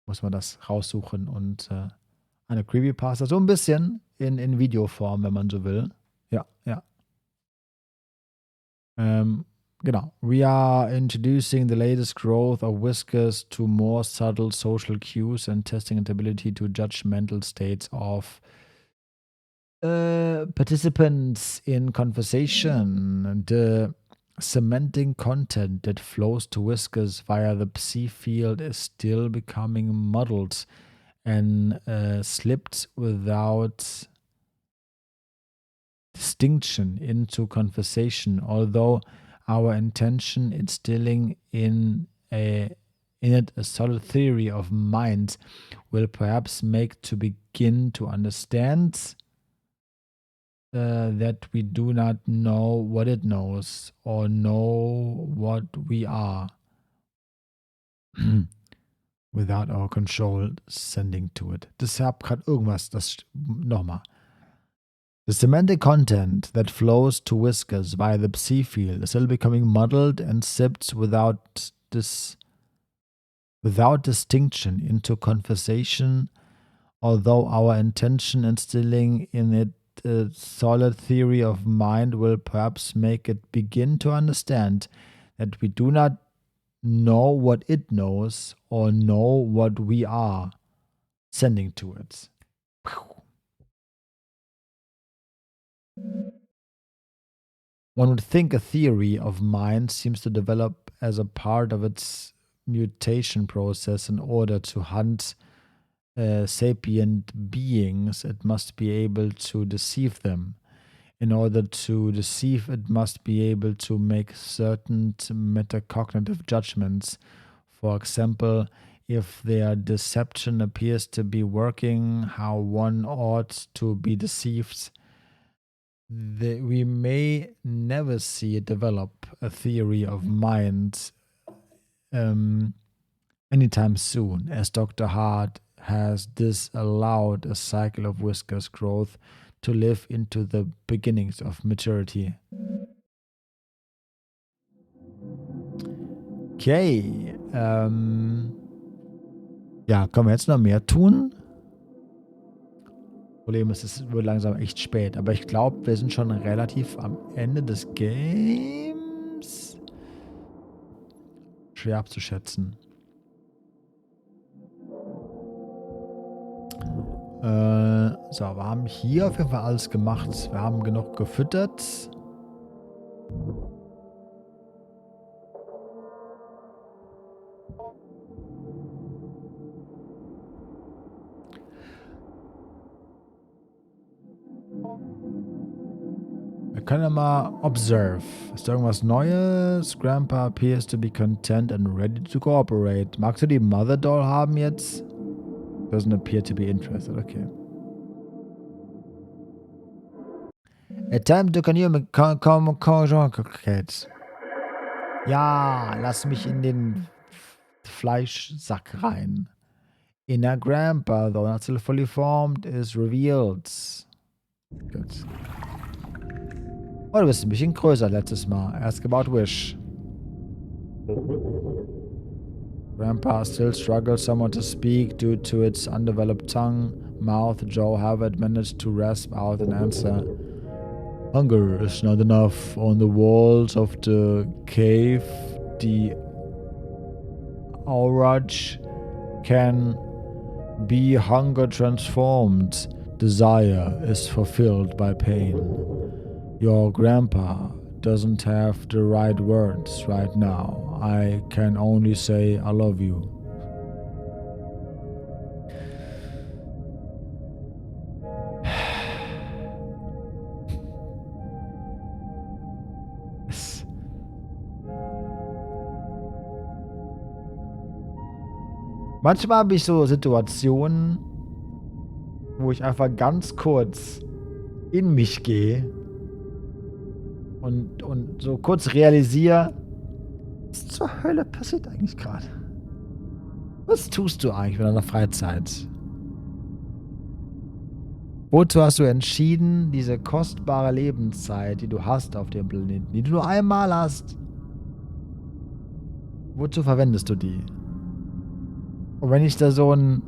muss man das raussuchen und eine Creepypasta, so ein bisschen in Videoform, wenn man so will. Ja. Genau. We are introducing the latest growth of Whiskers to more subtle social cues and testing its ability to judge mental states of participants in conversation. The semantic content that flows to Whiskers via the psi field is still becoming muddled and slipped without distinction into conversation, although our intention instilling in in it a solid theory of mind will perhaps make to begin to understand that we do not know what it knows or know what we are without our control sending to it. Das hab grad irgendwas, nochmal. The semantic content that flows to whiskers via the psi field is still becoming muddled and sipped without distinction into conversation, although our intention instilling in it a solid theory of mind will perhaps make it begin to understand that we do not know what it knows or know what we are sending to it. One would think a theory of mind seems to develop as a part of its mutation process. In order to hunt sapient beings, it must be able to deceive them. In order to deceive, it must be able to make certain metacognitive judgments. For example, if their deception appears to be working, how one ought to be deceived. We may never see it develop a theory of mind anytime soon, as Dr. Hart has disallowed a cycle of whiskers growth to live into the beginnings of maturity. Okay. Ja, können wir jetzt noch mehr tun? Problem ist, es wird langsam echt spät. Aber ich glaube, wir sind schon relativ am Ende des Games. Schwer abzuschätzen. So, wir haben hier auf jeden Fall alles gemacht. Wir haben genug gefüttert. Wir können ja mal observe. Ist da irgendwas Neues? Grandpa appears to be content and ready to cooperate. Magst du die Mother Doll haben jetzt? Doesn't appear to be interested. Okay. Attempt to communicate. Ja, lass mich in den Fleischsack rein. Inner Grandpa, though not still fully formed, is revealed. Gut. Oh, du bist ein bisschen größer letztes Mal. Ask about wish. Grandpa still struggles somewhat to speak due to its undeveloped tongue, mouth. Joe Harvard managed to rasp out an answer. Hunger is not enough. On the walls of the cave, the aurage can be hunger transformed. Desire is fulfilled by pain. Your grandpa doesn't have the right words right now. I can only say I love you. Manchmal habe ich so Situationen, wo ich einfach ganz kurz in mich gehe und so kurz realisiere, was zur Hölle passiert eigentlich gerade? Was tust du eigentlich mit deiner Freizeit? Wozu hast du entschieden, diese kostbare Lebenszeit, die du hast auf dem Planeten, die du nur einmal hast, wozu verwendest du die? Und wenn ich da so ein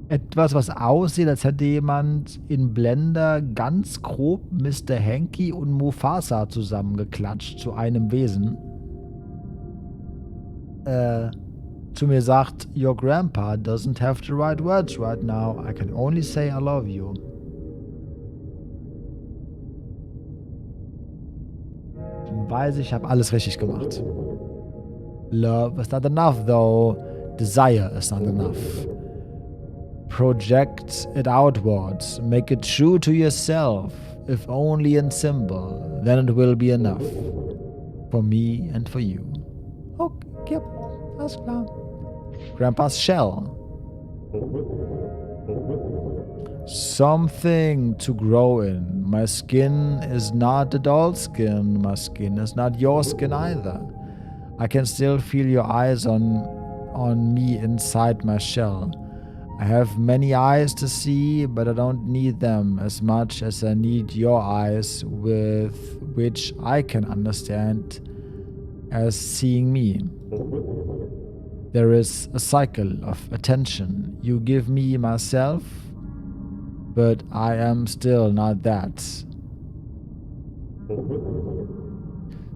etwas, was aussieht, als hätte jemand in Blender ganz grob Mr. Hanky und Mufasa zusammengeklatscht zu einem Wesen, zu mir sagt, your grandpa doesn't have the right words right now. I can only say I love you. Dann weiß ich, habe alles richtig gemacht. Love is not enough though. Desire is not enough. Project it outwards. Make it true to yourself. if only in symbol, then it will be enough. For me and for you. Okay, yep, alles klar. Grandpa's shell. Something to grow in. My skin is not a doll skin. My skin is not your skin either. I can still feel your eyes on me inside my shell. I have many eyes to see, but I don't need them as much as I need your eyes, with which I can understand as seeing me. There is a cycle of attention. You give me myself, but I am still not that.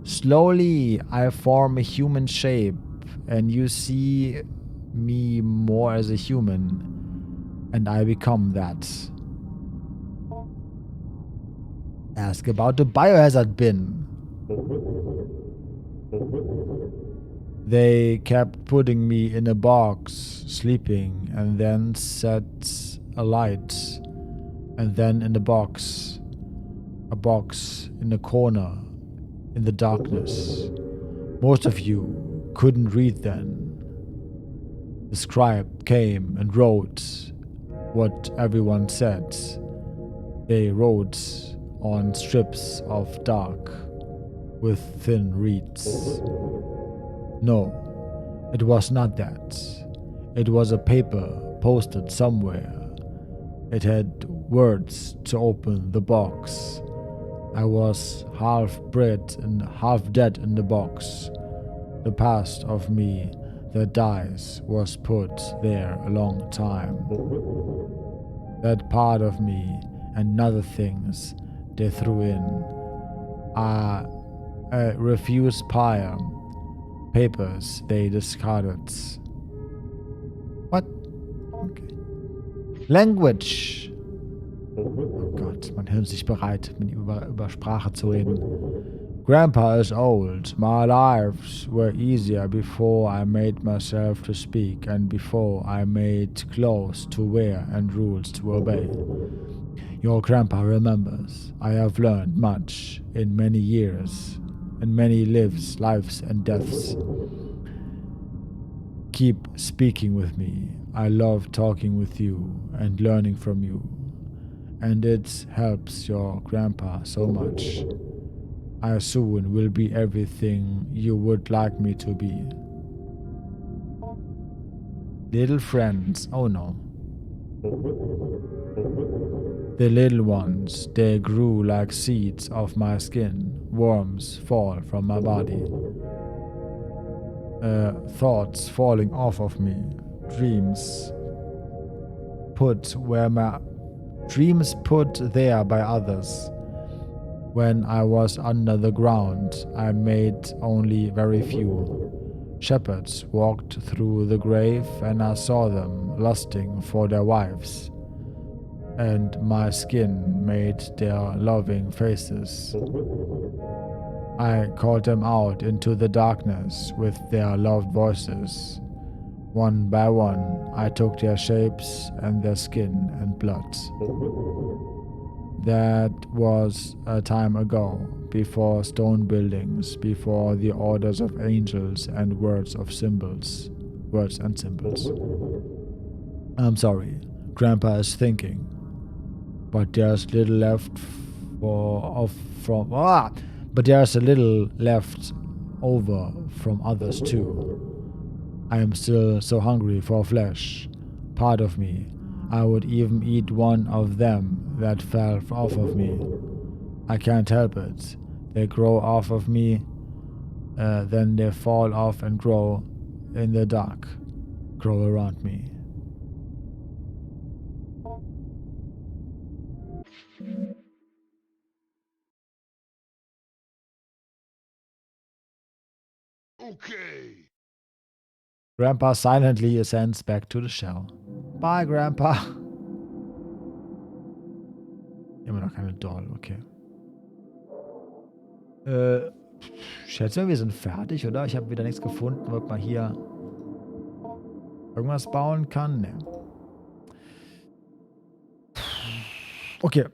Slowly, I form a human shape, and you see me more as a human, and I become that. Ask about the biohazard bin. They kept putting me in a box, sleeping, and then set a light, and then in a box in a corner, in the darkness. Most of you couldn't read then. The scribe came and wrote what everyone said. They wrote on strips of dark with thin reeds. No, it was not that. It was a paper posted somewhere. It had words to open the box. I was half bred and half dead in the box. The past of me that dies was put there a long time. That part of me and other things they threw in are a refuse pile. Papers they discarded. What? Okay. Language. Oh Gott, mein Hirn ist nicht bereit, mit ihm über Sprache zu reden. Grandpa is old. My lives were easier before I made myself to speak and before I made clothes to wear and rules to obey. Your grandpa remembers. I have learned much in many years, in many lives and deaths. Keep speaking with me. I love talking with you and learning from you. And it helps your grandpa so much. I soon will be everything you would like me to be. Little friends, oh no. The little ones, they grew like seeds of my skin. Worms fall from my body. Thoughts falling off of me. Dreams put there by others. When I was under the ground, I made only very few. Shepherds walked through the grave, and I saw them lusting for their wives. And my skin made their loving faces. I called them out into the darkness with their loved voices. One by one, I took their shapes and their skin and blood. That was a time ago, before stone buildings, before the orders of angels and words and symbols. I'm sorry, Grandpa is thinking. But there's little left but there's a little left over from others too. I am still so hungry for flesh. Part of me, I would even eat one of them that fell off of me. I can't help it. They grow off of me, then they fall off and grow in the dark, grow around me. Okay. Grandpa silently ascends back to the shell. Bye, Grandpa. Immer noch keine Doll, okay. Ich schätze, wir sind fertig, oder? Ich habe wieder nichts gefunden, ob man hier irgendwas bauen kann. Ne. Okay.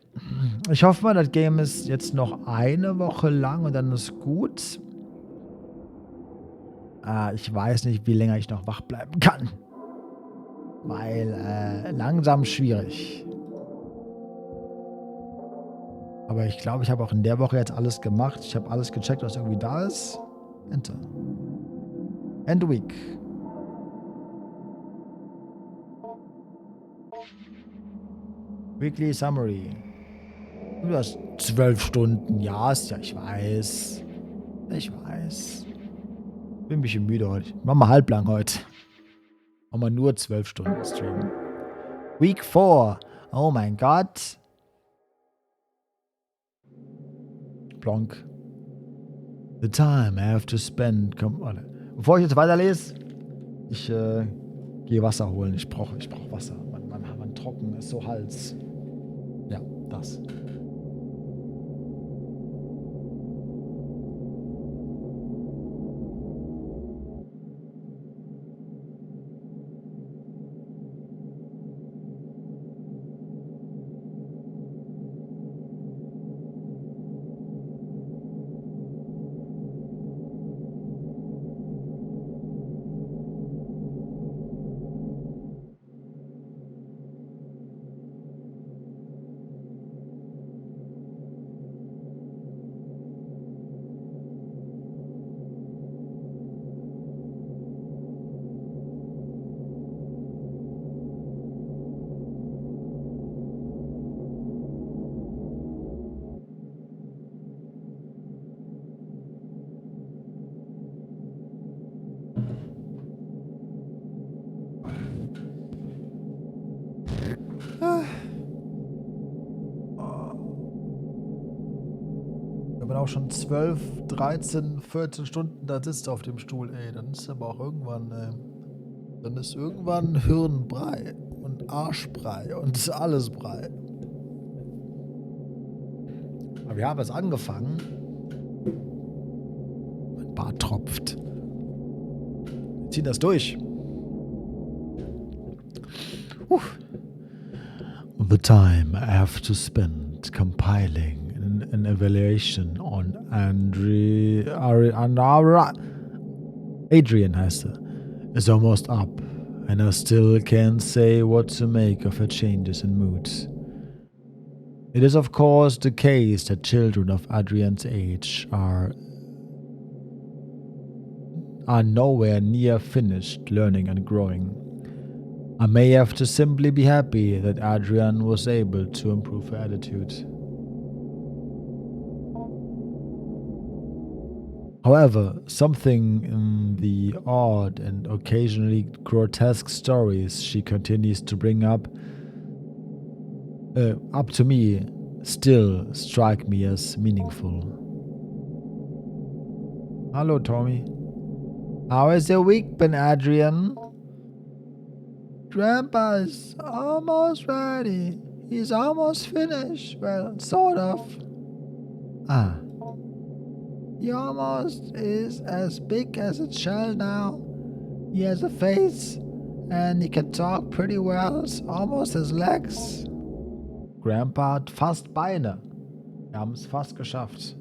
Ich hoffe mal, das Game ist jetzt noch eine Woche lang und dann ist gut. Ich weiß nicht, wie länger ich noch wach bleiben kann. Weil langsam schwierig. Aber ich glaube, ich habe auch in der Woche jetzt alles gemacht. Ich habe alles gecheckt, was irgendwie da ist. Enter. End Week. Weekly Summary. Du hast 12 Stunden. Ja, ich weiß. Ich weiß. Bin ein bisschen müde heute. Machen wir halblang heute. Machen wir nur 12 Stunden Stream. Week 4. Oh mein Gott. Plonk. The time I have to spend. Komm, warte. Bevor ich jetzt weiterlese, ich gehe Wasser holen. Ich brauch Wasser. Man trocken ist so Hals. Ja, das. Wenn auch schon 12, 13, 14 Stunden da sitzt auf dem Stuhl, ey, dann ist aber auch irgendwann, dann ist irgendwann Hirnbrei und Arschbrei und alles Brei. Aber wir haben jetzt angefangen. Mein Bart tropft. Wir ziehen das durch. The time I have to spend compiling an evaluation on Adrian heißt er, is almost up, and I still can't say what to make of her changes in moods. It is of course the case that children of Adrian's age are nowhere near finished learning and growing. I may have to simply be happy that Adrian was able to improve her attitude. However, something in the odd and occasionally grotesque stories she continues to bring up to me still strike me as meaningful. Hello, Tommy. How has your week been, Adrian? Grandpa's almost ready. He's almost finished. Well, sort of. He almost is as big as a shell now. He has a face and he can talk pretty well. It's almost his legs. Grandpa hat fast Beine. Wir haben es fast geschafft.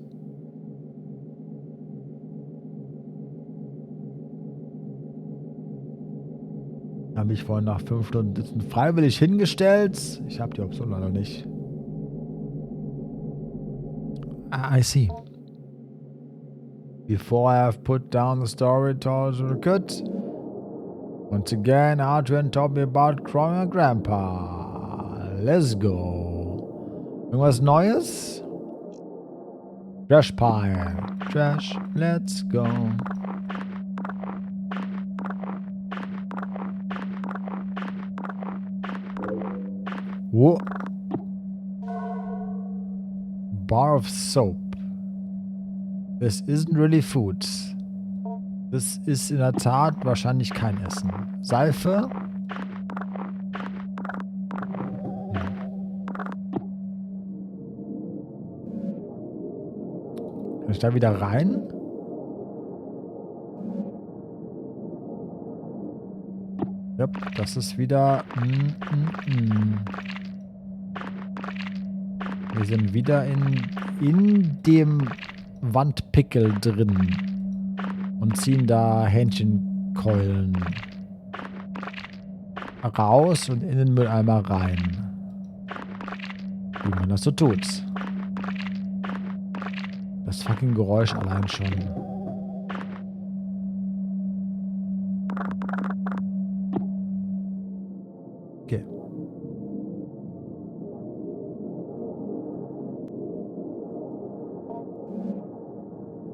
Habe mich vorhin nach 5 Stunden Sitzen freiwillig hingestellt. Ich habe die Option leider nicht. I see. Before I have put down the story told to the kid, once again Adrian told me about growing a grandpa. Let's go. Irgendwas Neues? Trash Pile. Trash, let's go. Whoa. Bar of soap. This isn't really food. Das ist in der Tat wahrscheinlich kein Essen. Seife. Kann ich da wieder rein? Yep, das ist wieder... Wir sind wieder in dem Wandpickel drin und ziehen da Hähnchenkeulen raus und in den Mülleimer rein. Wie man das so tut. Das fucking Geräusch allein schon. Okay.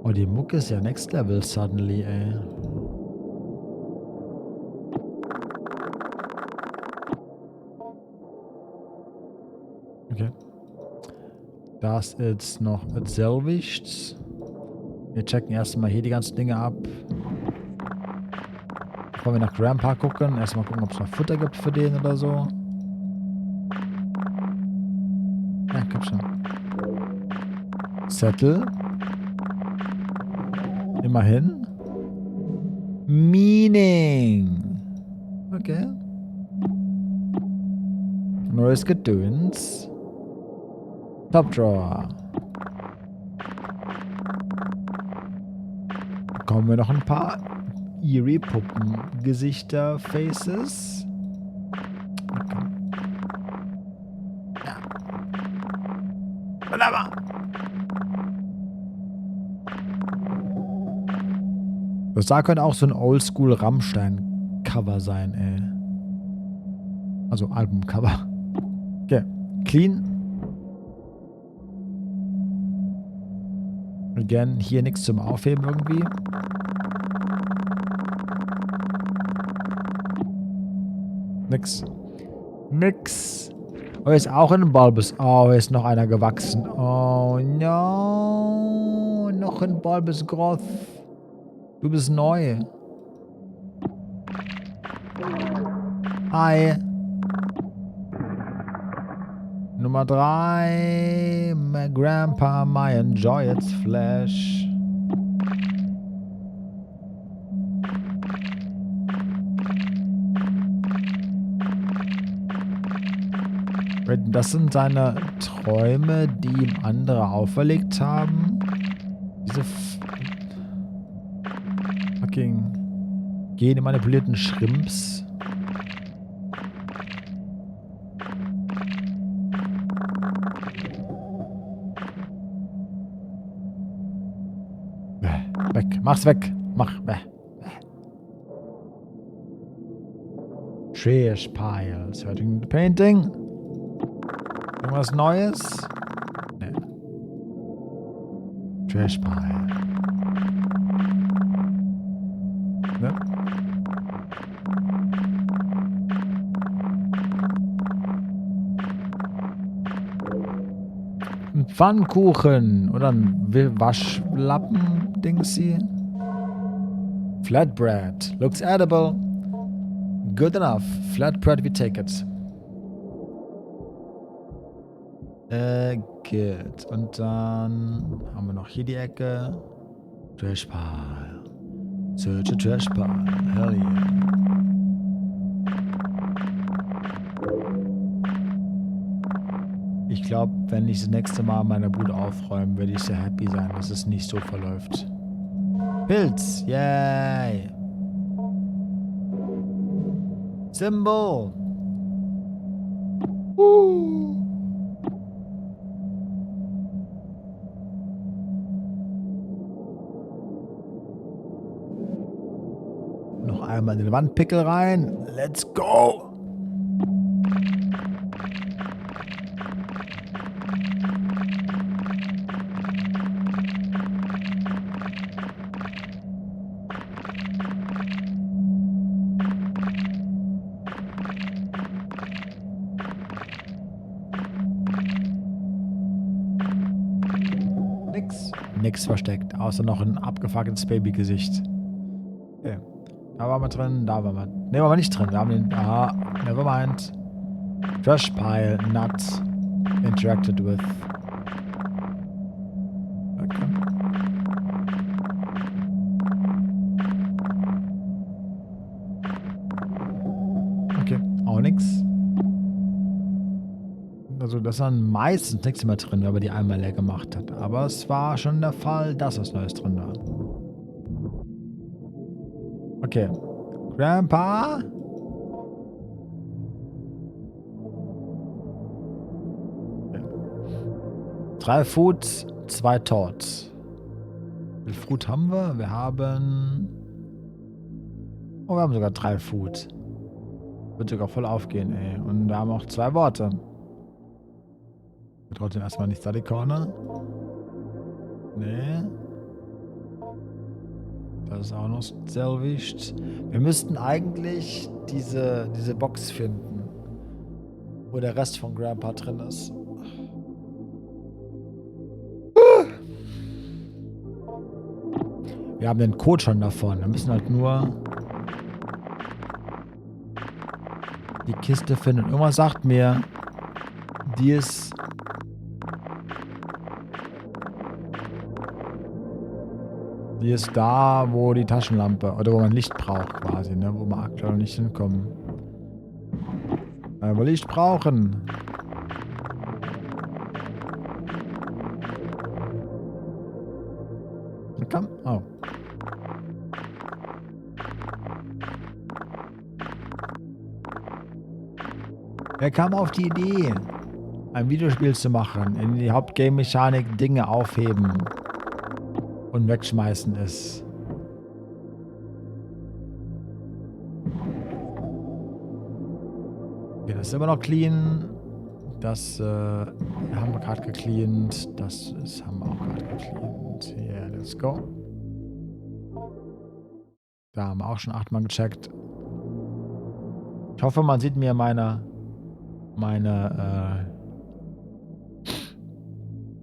Oh, die Mucke ist ja next level suddenly, ey. Okay. Das ist noch selbicht. Wir checken erstmal hier die ganzen Dinge ab. Bevor wir nach Grandpa gucken, erstmal gucken, ob es noch Futter gibt für den oder so. Ja, komm schon. Zettel. Immerhin. Meaning. Okay. Neues Gedöns. Top Drawer. Bekommen wir noch ein paar eerie Puppengesichter Faces. Okay. Ja. Wunderbar. Das da könnte auch so ein Oldschool Rammstein Cover sein, ey. Also Albumcover. Okay. Clean. Again, hier nichts zum Aufheben irgendwie. Nix. Oh, hier ist auch ein Bulbous. Oh, hier ist noch einer gewachsen. Oh, no. Noch ein Bulbous Growth. Du bist neu. Hi. Nummer 3. My Grandpa, my enjoy its flesh. Das sind seine Träume, die ihm andere auferlegt haben. Diese fucking genmanipulierten Shrimps. Weg. Mach's weg. Mach. Trash pile. Searching the painting. Irgendwas Neues? Nee. Trash pile. Ne? Ein Pfannkuchen oder ein Waschlappen-Dingsy. Flatbread. Looks edible. Good enough. Flatbread, we take it. Gut. Und dann haben wir noch hier die Ecke. Trash pile. Search a trash pile. Hell yeah. Ich glaube, wenn ich das nächste Mal meine Bude aufräume, werde ich sehr happy sein, dass es nicht so verläuft. Pilz. Yay. Symbol. Noch einmal in den Wandpickel rein. Let's go. Nix versteckt, außer noch ein abgefucktes Babygesicht. Okay. Da waren wir drin, da waren wir. Ne, waren wir nicht drin. Wir haben den. Ah, never mind. Trash pile not interacted with. Okay. Okay, auch nix. Also das waren meistens nichts mehr drin, wenn man die einmal leer gemacht hat. Aber es war schon der Fall, dass was Neues drin war. Okay. Grandpa? Okay. 3 Food, 2 Torts. Wie viel Food haben wir? Wir haben... Oh, wir haben sogar 3 Food. Wird sogar voll aufgehen, ey. Und wir haben auch 2 Worte. Wir trotzdem erstmal nicht Study Corner. Nee. Das ist auch noch sehr erwischt. Wir müssten eigentlich diese Box finden, wo der Rest von Grandpa drin ist. Wir haben den Code schon davon. Wir müssen halt nur die Kiste finden. Und irgendwas sagt mir, die ist... Die ist da, wo die Taschenlampe, oder wo man Licht braucht quasi, ne? Wo wir aktuell nicht hinkommen. Weil wir Licht brauchen. Komm. Oh. Wer kam auf die Idee, ein Videospiel zu machen, in die Hauptgame-Mechanik Dinge aufheben und wegschmeißen ist? Okay, das ist immer noch clean. Das haben wir gerade gecleant. Das haben wir auch gerade gecleant. Yeah, let's go. Da haben wir auch schon 8-mal gecheckt. Ich hoffe, man sieht mir meine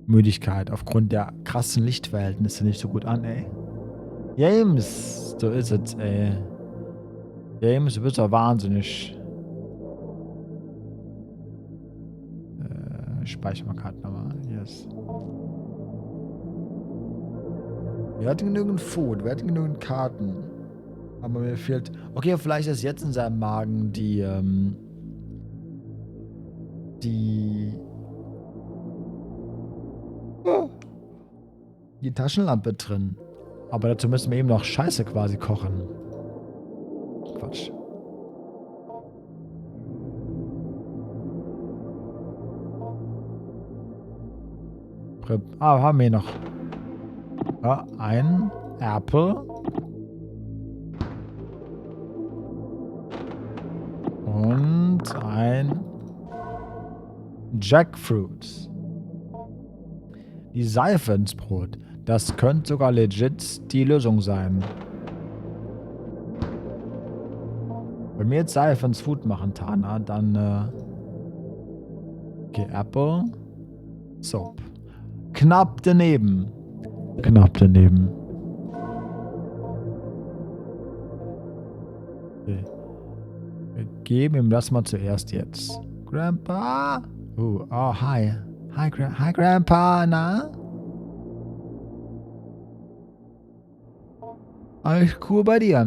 Müdigkeit aufgrund der krassen Lichtverhältnisse nicht so gut an, ey. James, so ist es, ey. James, du bist doch wahnsinnig. Speichern wir gerade nochmal. Yes. Wir hatten genügend Food, wir hatten genügend Karten. Aber mir fehlt... Okay, vielleicht ist jetzt in seinem Magen die Taschenlampe drin. Aber dazu müssen wir eben noch Scheiße quasi kochen. Quatsch. Haben wir noch. Ja, ein Apple. Und ein Jackfruit. Die Seife ins Brot. Das könnte sogar legit die Lösung sein. Wenn wir jetzt Seife ins Food machen, Tana, dann okay, Apple. Soap. Knapp daneben. Knapp daneben. Okay. Wir geben ihm das mal zuerst jetzt. Grandpa? Oh, hi. Hi, Grandpa, na? Alles cool bei dir?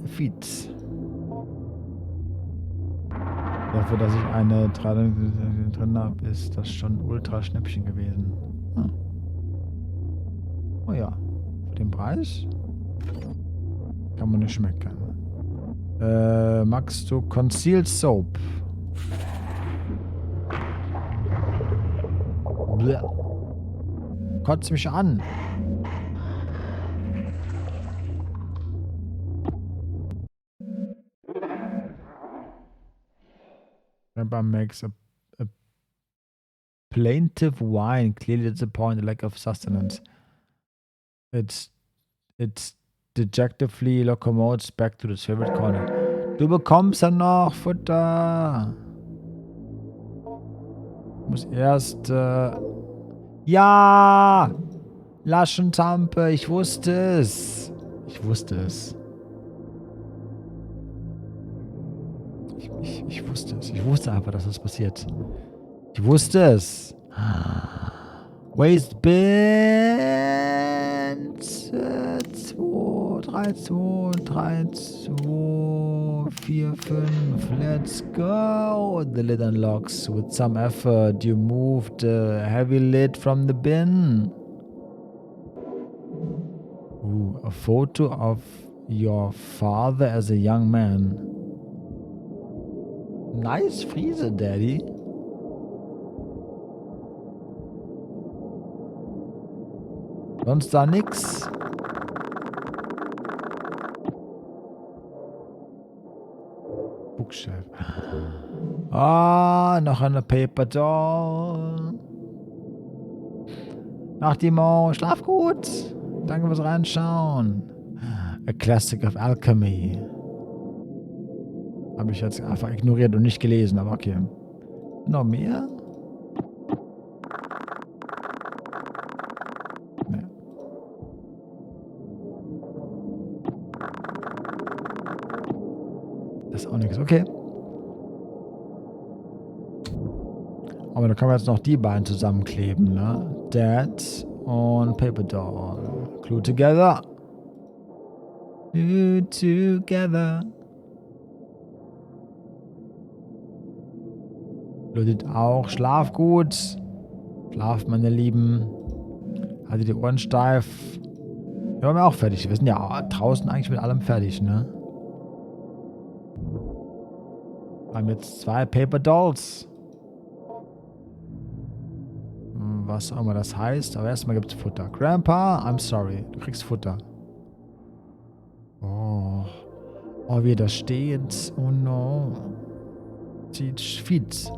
Fit. Dafür, dass ich eine drin habe, ist das schon ultra Schnäppchen gewesen. Ah. Oh ja. Für den Preis kann man nicht schmecken. Magst du Concealed Soap? Bleh. Kotzt mich an. Grandpa makes a plaintive whine, clearly disappointed, lack of sustenance. It dejectively locomotes back to the favorite corner. Du bekommst dann noch Futter. Ich muss erst, ja! Laschentampe, ich wusste es. Ich wusste es. Ich wusste es. Ich wusste einfach, dass das passiert. Ich wusste es. Waistband. 2, 3, 2, 3, 2, 4, 5, let's go. The lid unlocks. With some effort, you move the heavy lid from the bin. Ooh, a photo of your father as a young man. Nice Friese, Daddy. Sonst da nix. Bookshelf. Ah, noch eine Paper Doll. Nachtimo, schlaf gut. Danke fürs Reinschauen. A Classic of Alchemy. Habe ich jetzt einfach ignoriert und nicht gelesen, aber okay. Noch mehr? Nee. Das ist auch nichts. Okay. Aber da können wir jetzt noch die beiden zusammenkleben, ne? Dad und Paper Doll. Glue together. Glue together. Blutet auch. Schlaf gut. Schlaf, meine Lieben. Haltet die Ohren steif. Wir waren ja auch fertig. Wir sind ja draußen eigentlich mit allem fertig, ne? Wir haben jetzt 2 Paper Dolls. Was auch immer das heißt. Aber erstmal gibt es Futter. Grandpa, I'm sorry. Du kriegst Futter. Oh. Oh, wie das steht. Oh no. Teach Feed.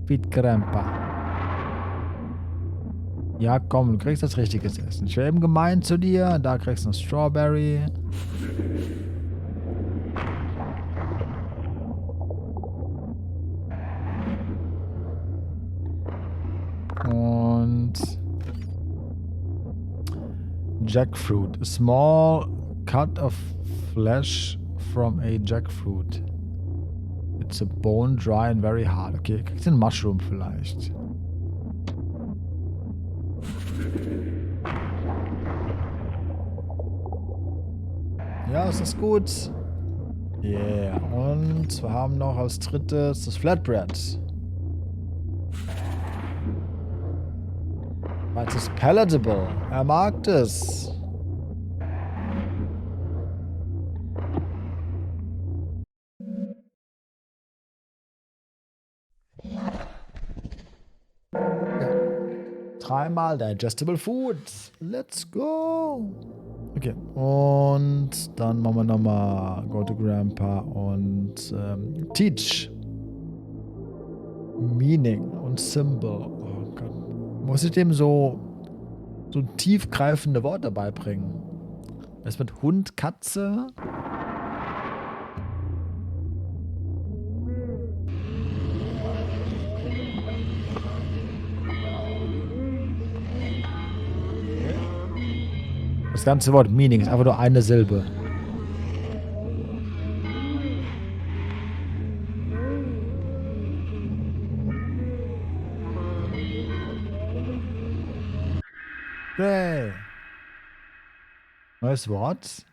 Feed Grandpa. Ja, komm, du kriegst das richtige Essen. Ich wäre eben gemein zu dir. Da kriegst du eine Strawberry. Und Jackfruit. A small cut of flesh from a jackfruit. It's a bone dry and very hard. Okay, kriegst du einen Mushroom vielleicht. Ja, ist das gut? Yeah. Und wir haben noch als drittes das Flatbread. Was ist palatable? Er mag das. Ja. 3-mal digestible food. Let's go. Okay, und dann machen wir nochmal Go to Grandpa und Teach. Meaning und Symbol. Oh Gott. Muss ich dem so tiefgreifende Worte beibringen? Was mit Hund, Katze? Das ganze Wort Meaning ist einfach nur eine Silbe. Okay. Neues Wort.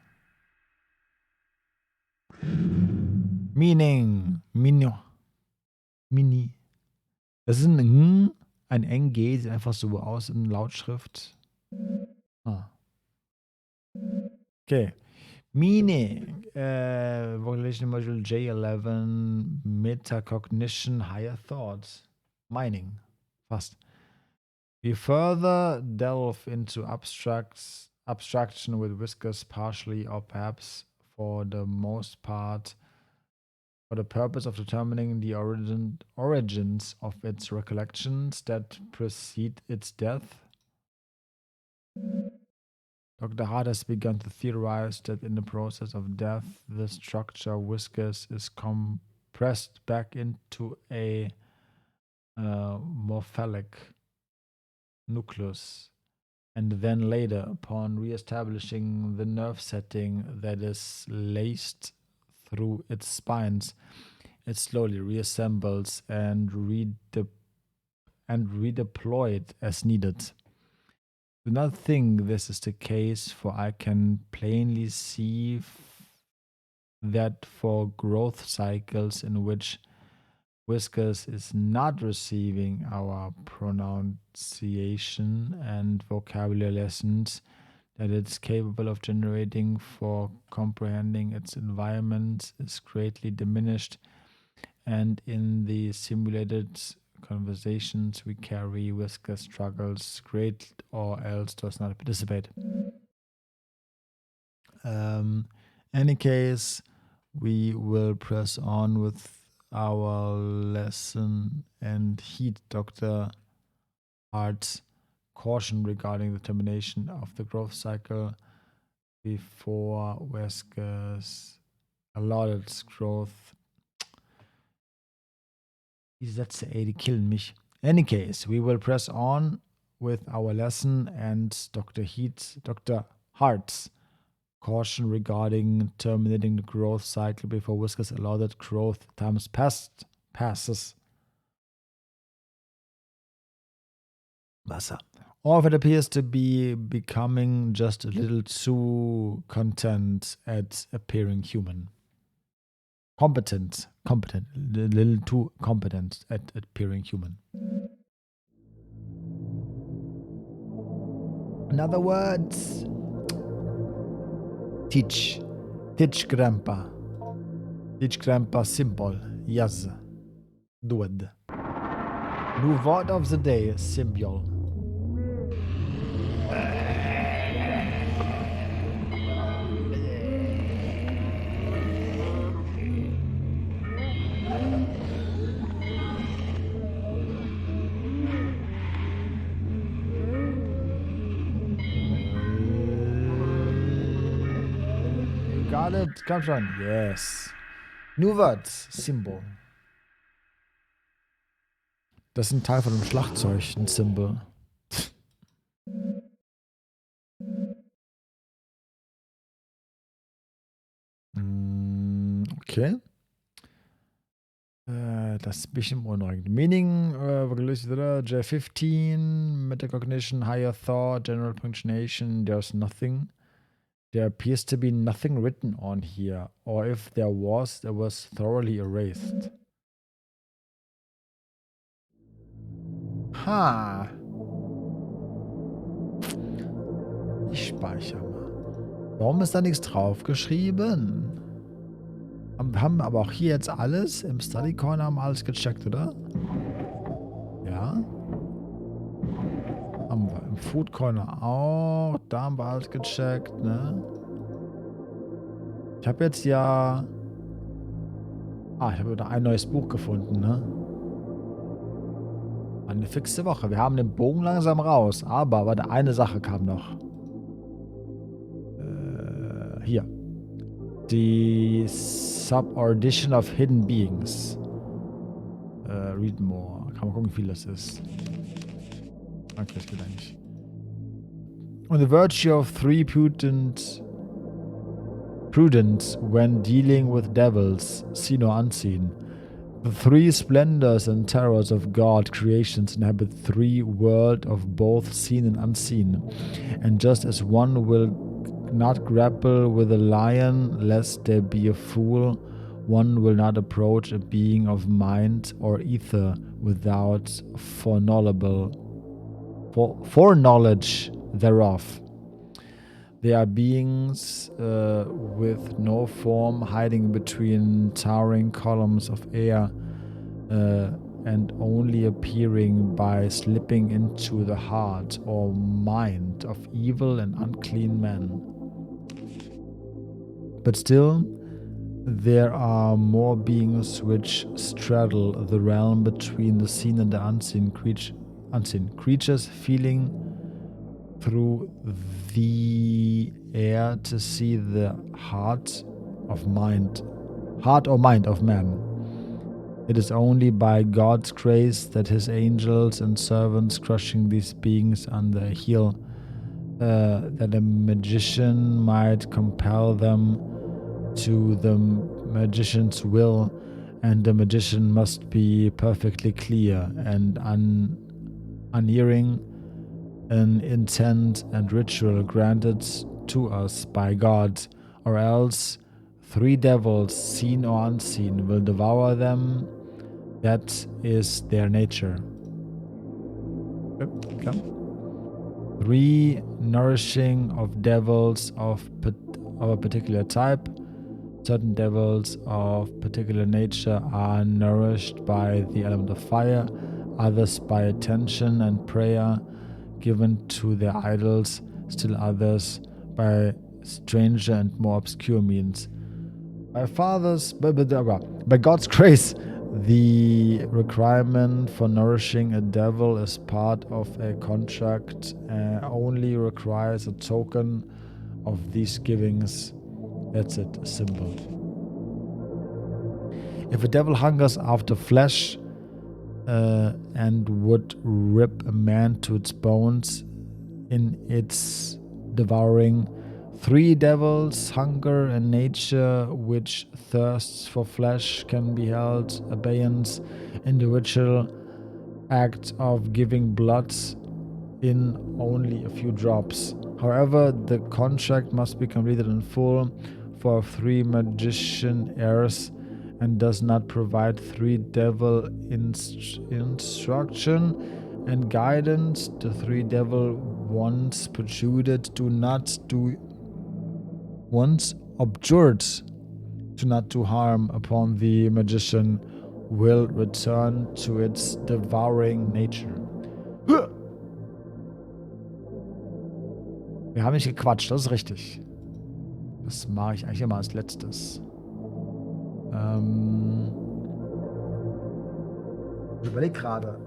Meaning. Mini. Das ist ein NG, sieht einfach so aus in Lautschrift. Okay. Meaning. Vocalization Module J11. Metacognition Higher Thought. Mining. Fast. We further delve into abstraction with whiskers partially or perhaps for the most part for the purpose of determining the origins of its recollections that precede its death. Dr. Hart has begun to theorize that in the process of death, the structure whiskers is compressed back into a morphalic nucleus, and then later, upon re-establishing the nerve setting that is laced through its spines, it slowly reassembles and redeployed as needed. Do not think this is the case, for I can plainly see that for growth cycles in which Whiskers is not receiving our pronunciation and vocabulary lessons that it's capable of generating for comprehending its environment is greatly diminished, and in the simulated conversations we carry, Whisker struggles great or else does not participate. Any case, we will press on with our lesson and heed Dr. Hart's caution regarding the termination of the growth cycle before Wesker's allotted growth. Die Sätze, ey, die killen mich. Any case, we will press on with our lesson and Dr. Hart's caution regarding terminating the growth cycle before Whisker's allotted growth times passes. Wasser. Or if it appears to be becoming just a little too content at appearing human. Competent, a little too competent at appearing human. In other words, teach grandpa simple, yes, do it. New word of the day, symbol. Got it, komm schon. Yes. New words, Symbol. Das ist ein Teil von einem Schlagzeug, ein Symbol. Okay. Das ist ein bisschen unruhig. Meaning, J15, Metacognition, Higher Thought, General Punctuation, there's nothing. There appears to be nothing written on here, or if there was thoroughly erased. Ha! Ich speichere mal. Warum ist da nichts draufgeschrieben? Wir haben aber auch hier jetzt alles. Im Study Corner haben wir alles gecheckt, oder? Ja. Haben wir im Food Corner auch. Da haben wir alles gecheckt, ne? Ich habe jetzt ja... ich habe wieder ein neues Buch gefunden, ne? Eine fixe Woche. Wir haben den Bogen langsam raus. Aber eine Sache kam noch. Hier. Die Subordination of Hidden Beings. Read more. Kann man gucken, wie viel das ist. Okay, das geht eigentlich. On the virtue of three prudence when dealing with devils, seen or unseen. The three splendors and terrors of God creations inhabit three worlds of both seen and unseen. And just as one will not grapple with a lion lest there be a fool, one will not approach a being of mind or ether without foreknowledge thereof. They are beings with no form, hiding between towering columns of air and only appearing by slipping into the heart or mind of evil and unclean men. But still, there are more beings which straddle the realm between the seen and the unseen creatures, feeling through the air to see the heart or mind of man. It is only by God's grace that his angels and servants crushing these beings under heel, that a magician might compel them to the magician's will, and the magician must be perfectly clear and unerring an intent and ritual granted to us by God, or else 3 devils, seen or unseen, will devour them. That is their nature. Okay. 3 nourishing of devils of a particular type. Certain devils of particular nature are nourished by the element of fire, others by attention and prayer given to their idols, still others by stranger and more obscure means. By God's grace, the requirement for nourishing a devil is part of a contract and only requires a token of these givings. That's it, simple. If a devil hungers after flesh and would rip a man to its bones in its devouring, 3 devils, hunger and nature, which thirsts for flesh, can be held abeyance in the ritual act of giving blood in only a few drops. However, the contract must be completed in full for 3 magician heirs and does not provide 3 devil instruction and guidance. The 3 devil once perjured once abjured to not do harm upon the magician will return to its devouring nature. Wir haben nicht gequatscht, das ist richtig. Das mache ich eigentlich immer als letztes. Ich überlege gerade.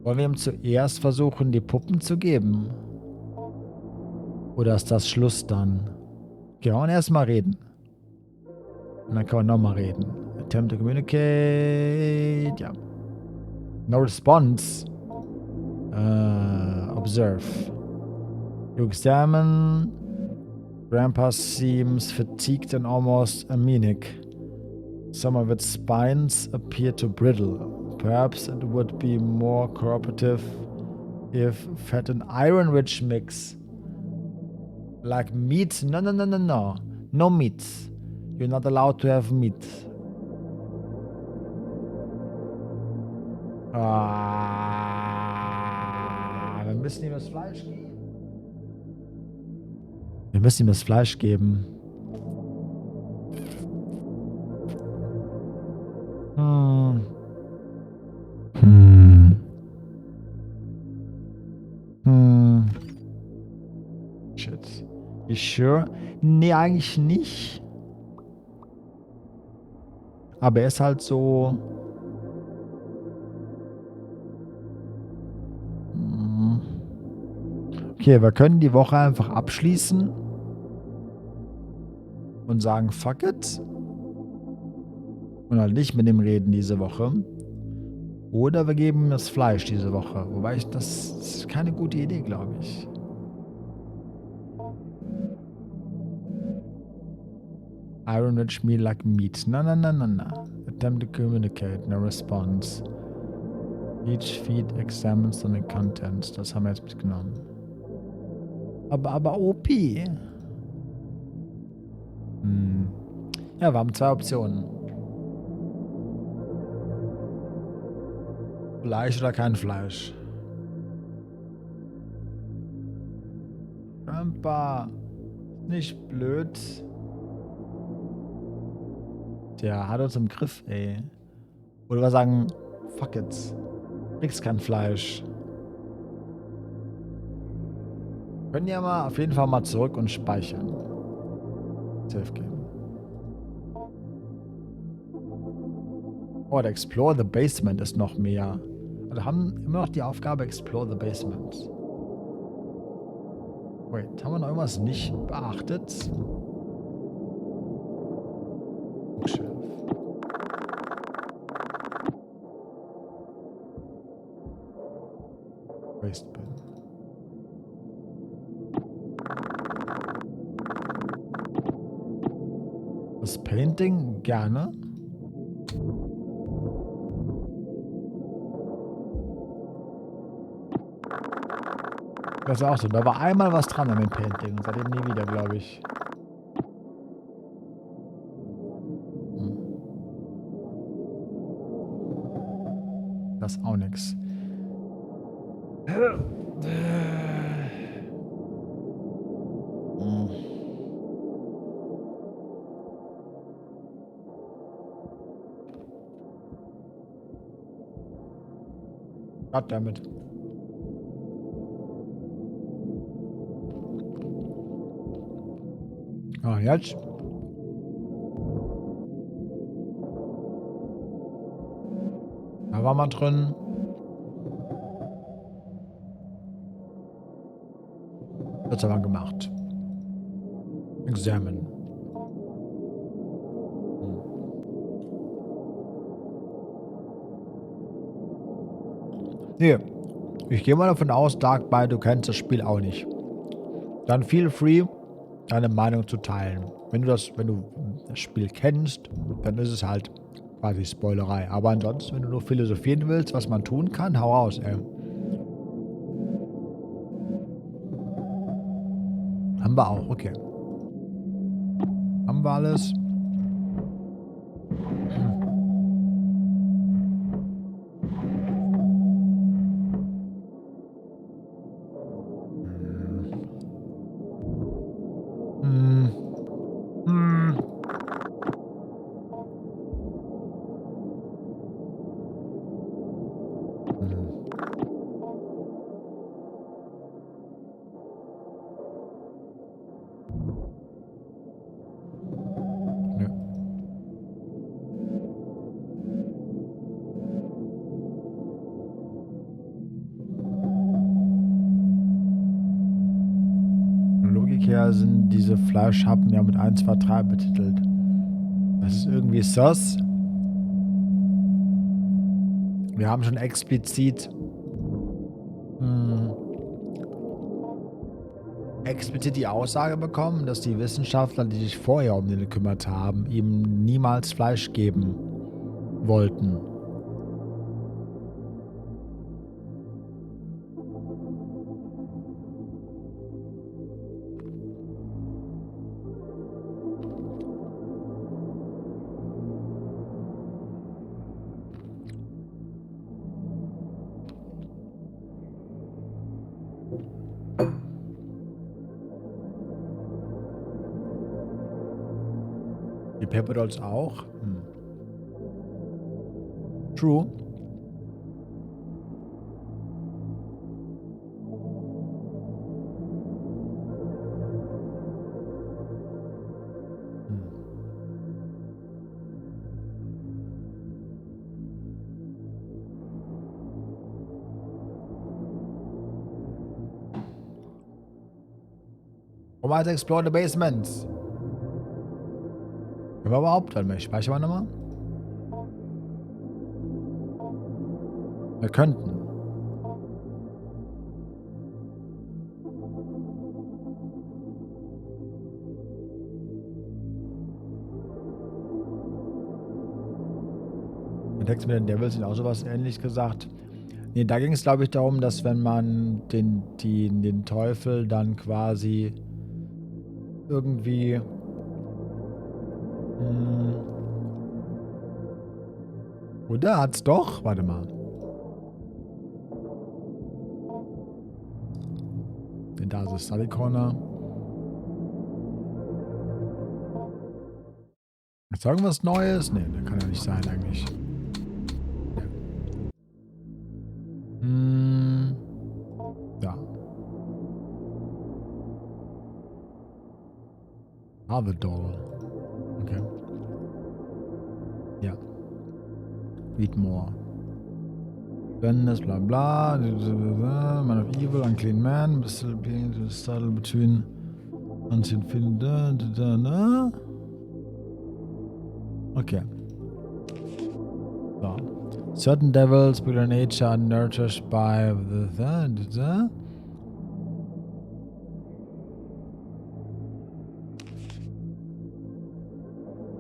Wollen wir ihm zuerst versuchen, die Puppen zu geben? Oder ist das Schluss dann? Okay, wir wollen erstmal reden. Und dann können wir nochmal reden. Attempt to communicate. Ja. No response. Observe. You examine. Grandpa seems fatigued and almost anemic. Some of its spines appear to brittle. Perhaps it would be more cooperative if fed an iron-rich mix. Like meat? No. No meat. You're not allowed to have meat. Wir müssen ihm das Fleisch geben. Wir müssen ihm das Fleisch geben. Shit. You sure? Nee, eigentlich nicht. Aber er ist halt so... Okay, wir können die Woche einfach abschließen und sagen, fuck it. Und halt nicht mit dem reden diese Woche. Oder wir geben ihm das Fleisch diese Woche. Wobei das ist keine gute Idee, glaube ich. Iron rich meal like meat. No. Attempt to communicate. No response. Each feed examines the contents. Das haben wir jetzt mitgenommen. Aber OP. Ja, wir haben 2 Optionen. Fleisch oder kein Fleisch. Grandpa. Nicht blöd. Der hat uns im Griff, ey. Oder wir sagen, fuck it. Kriegst kein Fleisch. Können ja mal auf jeden Fall mal zurück und speichern. Safe geben. Oh, der Explore the Basement ist noch mehr. Wir haben immer noch die Aufgabe Explore the Basement. Wait, haben wir noch irgendwas nicht beachtet? Bookshelf. Waste Bin. Das Painting gerne. Das ist auch so. Da war einmal was dran an dem Painting und seitdem nie wieder, glaube ich. Das ist auch nix. Goddammit. Ah, jetzt. Da war man drin. Das haben wir gemacht. Examen. Nee. Ich gehe mal davon aus, Darkby, du kennst das Spiel auch nicht. Dann feel free, deine Meinung zu teilen. Wenn du das Spiel kennst, dann ist es halt quasi Spoilerei. Aber ansonsten, wenn du nur philosophieren willst, was man tun kann, hau raus, ey. Haben wir auch, okay. Haben wir alles? Her sind diese Fleischhappen ja mit 1, 2, 3 betitelt. Das ist irgendwie sus. Wir haben schon explizit die Aussage bekommen, dass die Wissenschaftler, die sich vorher um den gekümmert haben, ihm niemals Fleisch geben wollten. Die Pepper Dolls auch? True. Let's explore the basements. Können wir überhaupt? Warte mal, ich speichere mal nochmal. Wir könnten. Der Text mit den Devils sind auch sowas ähnlich gesagt. Nee, da ging es, glaube ich, darum, dass wenn man den Teufel dann quasi irgendwie oder hat's doch? Warte mal. Da ist das Study Corner. Ist irgendwas Neues? Nee, das kann ja nicht sein eigentlich. Ja. The Doll. Okay. Ja. Read more. Goodness, bla bla. Man of evil, unclean man. Still being to settle between unseen feeling. Okay. So. Certain devils, by their nature, are nurtured by the.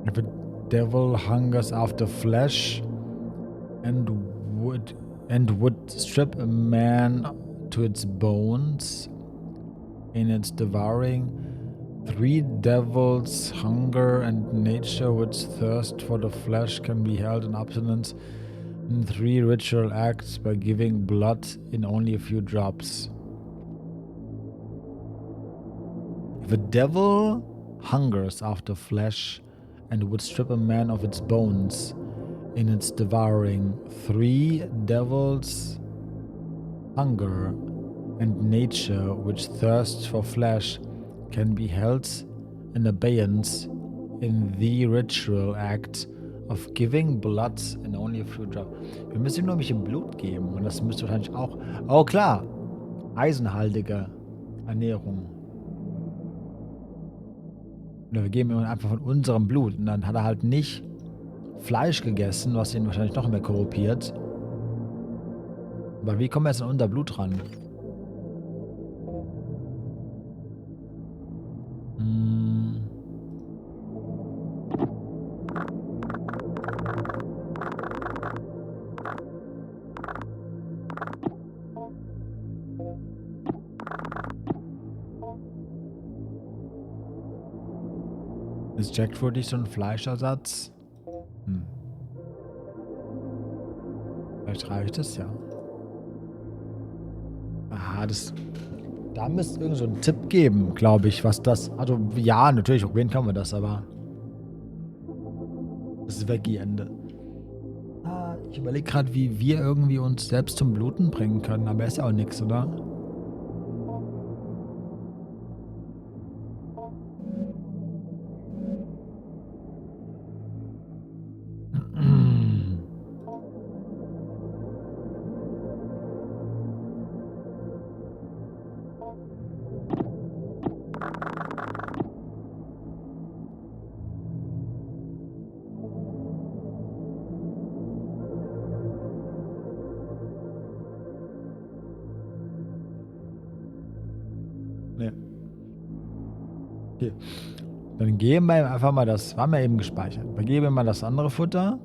If a devil hungers after flesh and would strip a man to its bones, in its devouring. 3 devils, hunger and nature, which thirst for the flesh, can be held in abstinence in 3 ritual acts by giving blood in only a few drops. If a devil hungers after flesh and would strip a man of its bones in its devouring, 3 devils hunger and nature, which thirsts for flesh, can be held in abeyance in the ritual act of giving blood in only a few drops. Wir müssen ihm nur ein bisschen Blut geben und das müsste wahrscheinlich auch... Oh klar, eisenhaltige Ernährung. Oder wir geben ihm einfach von unserem Blut und dann hat er halt nicht Fleisch gegessen, was ihn wahrscheinlich noch mehr korrumpiert. Aber wie kommen wir jetzt an unser Blut ran? Ist Jackfruit nicht so ein Fleischersatz? Vielleicht reicht es ja. Ah, da müsste es irgend so einen Tipp geben, glaube ich, was das... Also ja, natürlich, probieren kann man das, aber... Das ist Veggie-Ende. Ich überlege gerade, wie wir irgendwie uns selbst zum Bluten bringen können, aber ist ja auch nichts, oder? Nee. Okay. Dann geben wir ihm einfach mal das. Haben wir eben gespeichert. Wir geben ihm mal das andere Futter.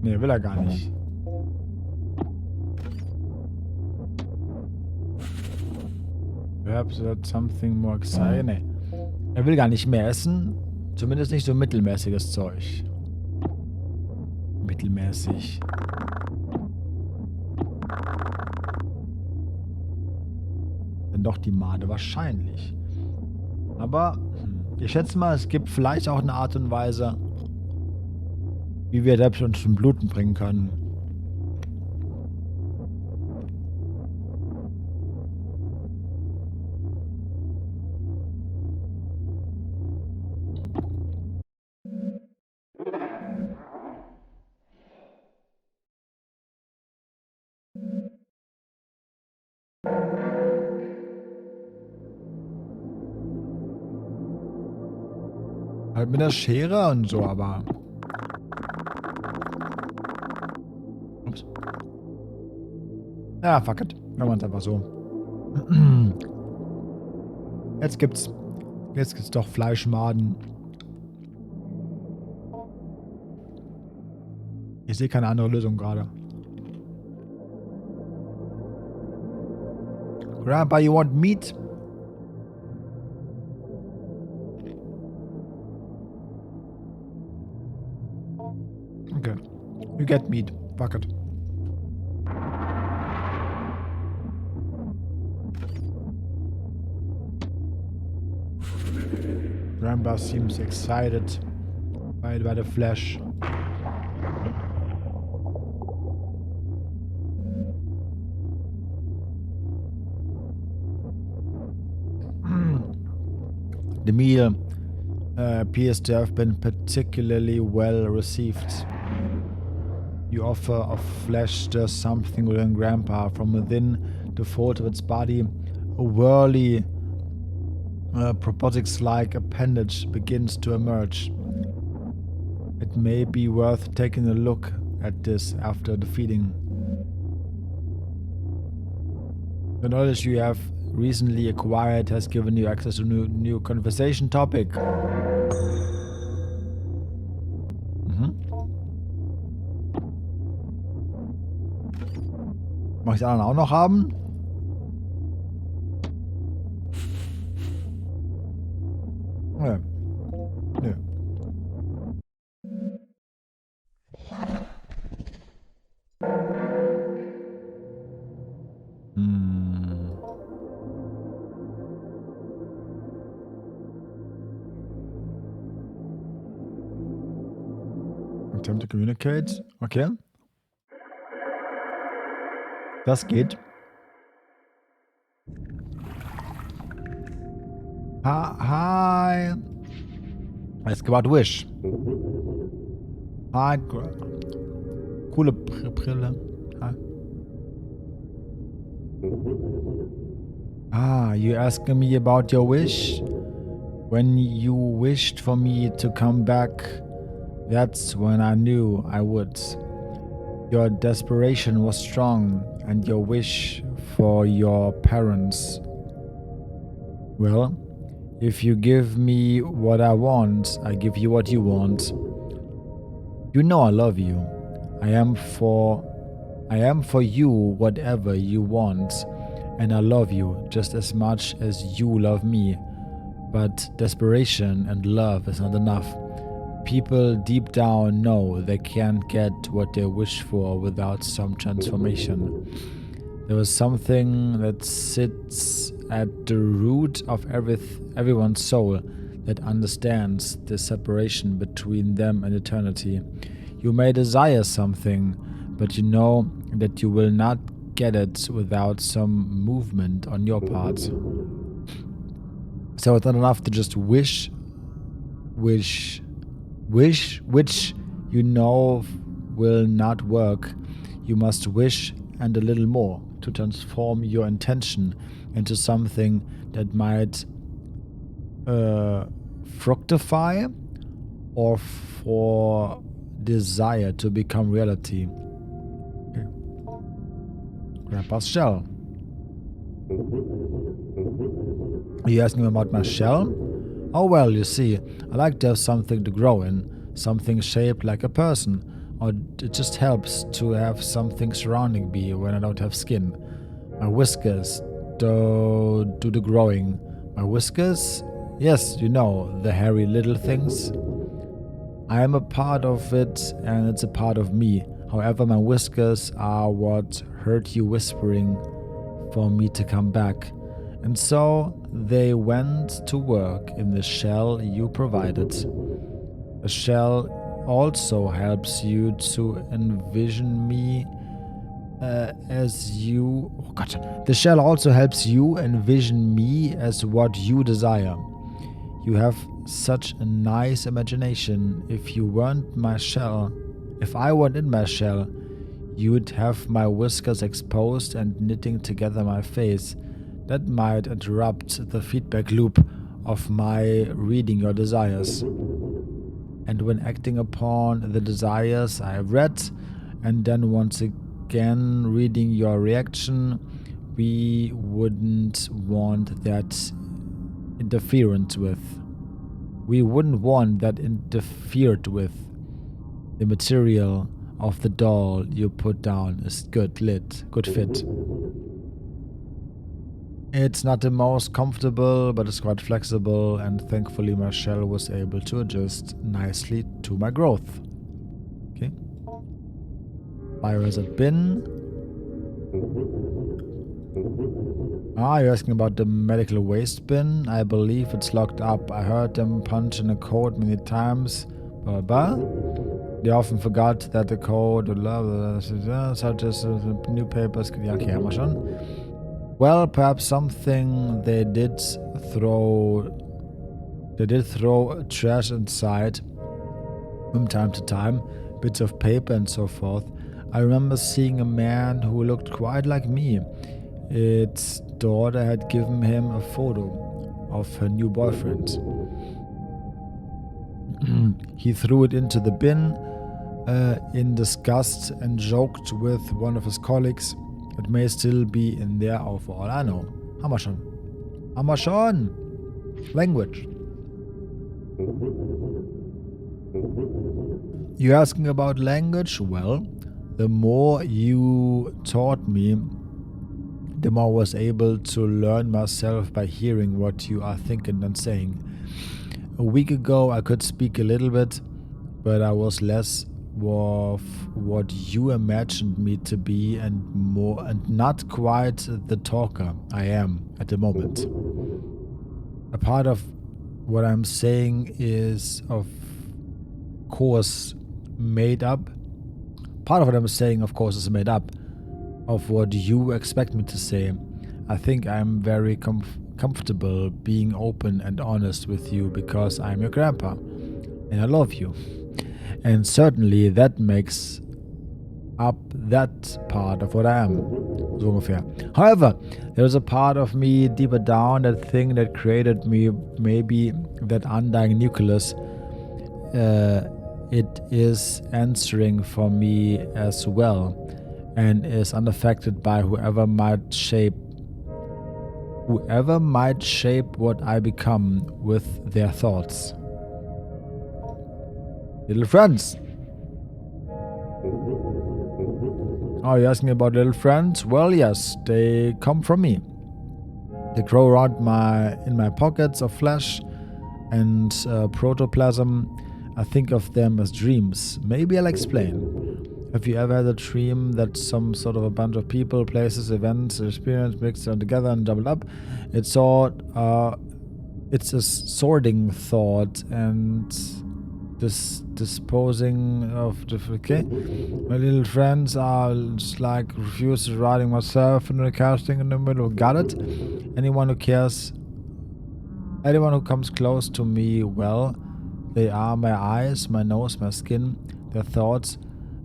Nee, will er gar nicht. Perhaps that's something more exciting. Nee. Er will gar nicht mehr essen. Zumindest nicht so mittelmäßiges Zeug. Mittelmäßig. Dann doch die Made wahrscheinlich. Aber ich schätze mal, es gibt vielleicht auch eine Art und Weise, wie wir selbst uns zum Bluten bringen können. Halt mit der Schere und so, aber... Ups. Ja, fuck it. Machen wir es einfach so. Jetzt gibt's doch Fleischmaden. Ich sehe keine andere Lösung gerade. Grandpa, you want meat? Okay. You get meat. Fuck it. Grandpa seems excited by the flesh. The meal appears to have been particularly well received. The offer of flesh stirs something within Grandpa. From within the fold of its body, a whirly, proboscis-like appendage begins to emerge. It may be worth taking a look at this after the feeding. The knowledge you have recently acquired has given you access to new conversation topic. Mag ich die anderen auch noch haben? Nö. Nö. Attempt to communicate. Okay. Das geht. Hi. Ask about wish. Hi. Coole Brille. Hi. You asking me about your wish? When you wished for me to come back, that's when I knew I would. Your desperation was strong, and your wish for your parents. Well, if you give me what I want, I give you what you want. You know I love you. I am for you whatever you want, and I love you just as much as you love me. But desperation and love is not enough. People deep down know they can't get what they wish for without some transformation. There is something that sits at the root of everyone's soul that understands the separation between them and eternity. You may desire something, but you know that you will not get it without some movement on your part. So it's not enough to just wish, which you know will not work. You must wish and a little more to transform your intention into something that might fructify or for desire to become reality. Okay. Grandpa's shell. Are you asking about my shell? Oh well, you see, I like to have something to grow in, something shaped like a person, or it just helps to have something surrounding me when I don't have skin. My whiskers do the growing. My whiskers? Yes, you know, the hairy little things. I am a part of it, and it's a part of me. However, my whiskers are what heard you whispering for me to come back. And so they went to work in the shell you provided. The shell also helps you to envision me The shell also helps you envision me as what you desire. You have such a nice imagination. If you weren't my shell, if I weren't in my shell, you'd have my whiskers exposed and knitting together my face. That might interrupt the feedback loop of my reading your desires. And when acting upon the desires I have read, and then once again reading your reaction, we wouldn't want that interfered with. The material of the doll you put down is good fit. It's not the most comfortable, but it's quite flexible, and thankfully my shell was able to adjust nicely to my growth. Okay. Biohazard bin. You're asking about the medical waste bin. I believe it's locked up. I heard them punch in a code many times. They often forgot that the code, such as newspapers. Ja, okay, haben wir schon. Well, perhaps something they did throw trash inside from time to time, bits of paper and so forth. I remember seeing a man who looked quite like me. Its daughter had given him a photo of her new boyfriend. He threw it into the bin in disgust and joked with one of his colleagues. It may still be in there for all I know. Haben wir schon. Haben wir schon. Language. You're asking about language? Well, the more you taught me, the more I was able to learn myself by hearing what you are thinking and saying. A week ago I could speak a little bit, but I was less of what you imagined me to be and not quite the talker I am at the moment. A part of what I'm saying is of course made up. Part of what I'm saying of course is made up of what you expect me to say. I think I'm very comfortable being open and honest with you because I'm your grandpa and I love you. And certainly that makes up that part of what I am. So ungefähr. However, there's a part of me deeper down, that thing that created me, maybe that undying nucleus, it is answering for me as well and is unaffected by whoever might shape what I become with their thoughts. Little friends. Oh, you're asking about little friends? Well, yes, they come from me. They grow around in my pockets of flesh and protoplasm. I think of them as dreams. Maybe I'll explain. Have you ever had a dream that some sort of a bunch of people, places, events, experience mixed together and doubled up? It's a sorting thought and disposing of the... Okay? My little friends are just like refused writing myself and the casting in the middle. Got it? Anyone who cares, anyone who comes close to me, well, they are my eyes, my nose, my skin, their thoughts.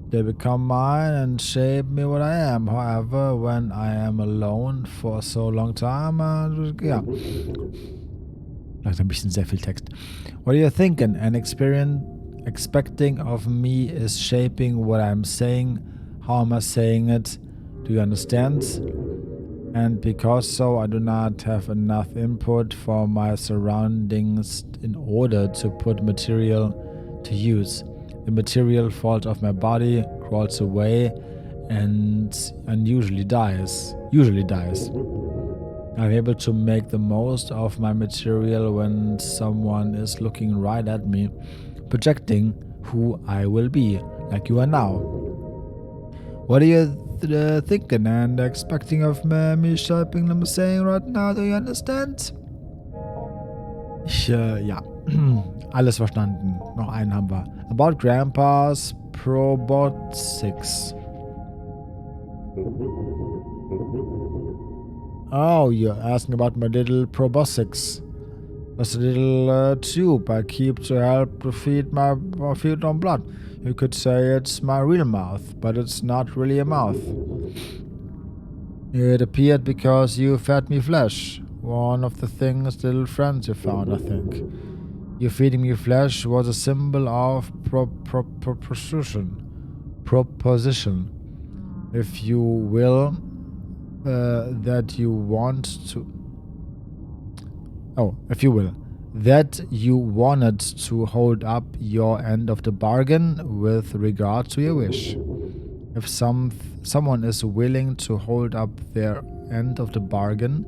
They become mine and shape me what I am. However, when I am alone for so long time, yeah. Like ein bisschen sehr viel Text. What are you thinking? And expecting of me is shaping what I'm saying. How am I saying it? Do you understand? And because so, I do not have enough input for my surroundings in order to put material to use. The material falls off my body, crawls away, and usually dies. I'm able to make the most of my material when someone is looking right at me, projecting who I will be, like you are now. What are you thinking and expecting of me shaping them saying right now? Do you understand? Ja. Alles verstanden. Noch einen haben wir. About Grandpa's Probot-6. Oh, you're asking about my little proboscis. That's a little tube I keep to help to feed on blood. You could say it's my real mouth, but it's not really a mouth. It appeared because you fed me flesh. One of the things little friends you found, I think. You feeding me flesh was a symbol of proposition, if you will, that you want to... Oh, if you will. That you wanted to hold up your end of the bargain with regard to your wish. If someone is willing to hold up their end of the bargain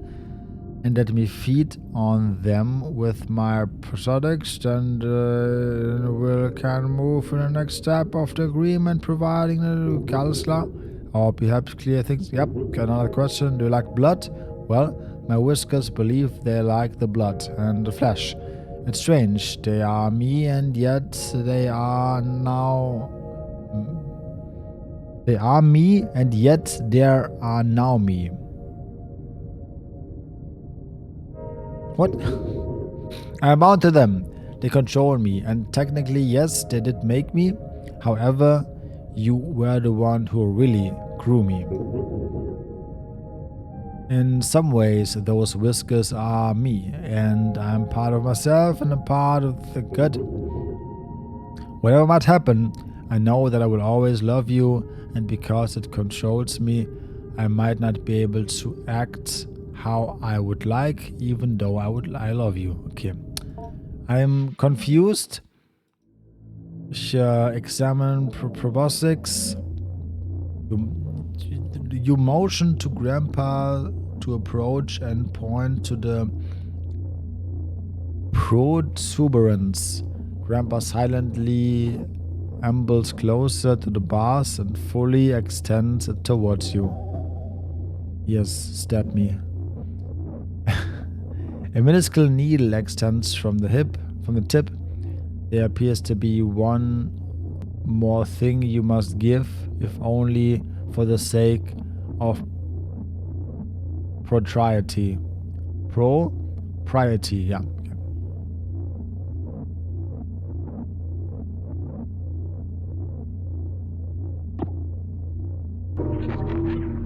and let me feed on them with my products, then we can move to the next step of the agreement, providing the counselor or perhaps clear things. Yep, got another question. Do you like blood? Well, my whiskers believe they like the blood and the flesh. It's strange. They are me and yet they are now... They are me and yet there are now me. What? I'm bound to them. They control me, and technically, yes, they did make me. However, you were the one who really grew me. In some ways, those whiskers are me, and I'm part of myself and a part of the good. Whatever might happen, I know that I will always love you, and because it controls me, I might not be able to act how I would like, even though I love you. Okay. I'm confused. Ich examine proboscis. You motion to Grandpa to approach and point to the protuberance. Grandpa silently ambles closer to the bars and fully extends it towards you. Yes, stab me. A minuscule needle extends from the tip. There appears to be one more thing you must give, if only for the sake of propriety. Propriety, yeah. Okay.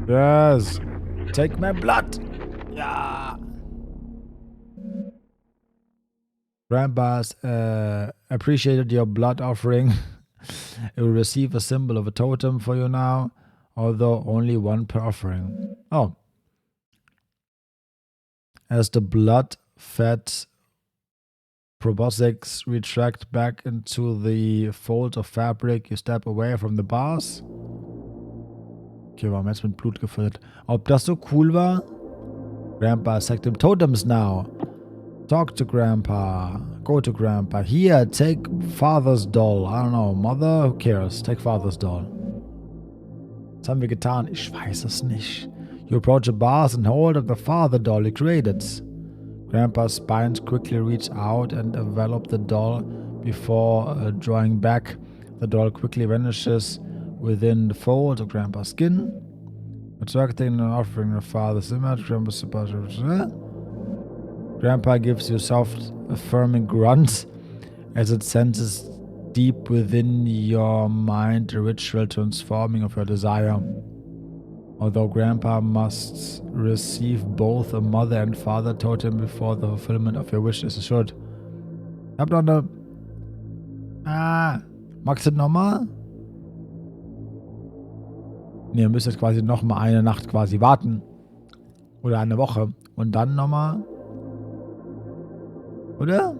Yes. Take my blood. Yeah. Grandpa's appreciated your blood offering. It will receive a symbol of a totem for you now, although only one per offering. Oh. As the blood-fed proboscis retract back into the fold of fabric, you step away from the bars. Okay, warum jetzt mit Blut gefüllt? Ob das so cool war? Grandpa is active totems now. Talk to Grandpa. Go to Grandpa. Here, take Father's doll. I don't know. Mother? Who cares? Take Father's doll. Was haben wir getan? Ich weiß es nicht. You approach the bars and hold of the father doll you created. Grandpa's spines quickly reach out and envelop the doll before drawing back. The doll quickly vanishes within the fold of Grandpa's skin. Attracting and offering the father's image. Grandpa gives you soft, affirming grunts as it senses deep within your mind the ritual transforming of your desire. Although Grandpa must receive both a mother and father totem before the fulfillment of your wish is assured. Ich hab noch eine... magst du nochmal? Ne, ihr müsst jetzt quasi nochmal eine Nacht quasi warten. Oder eine Woche. Und dann nochmal... Oder?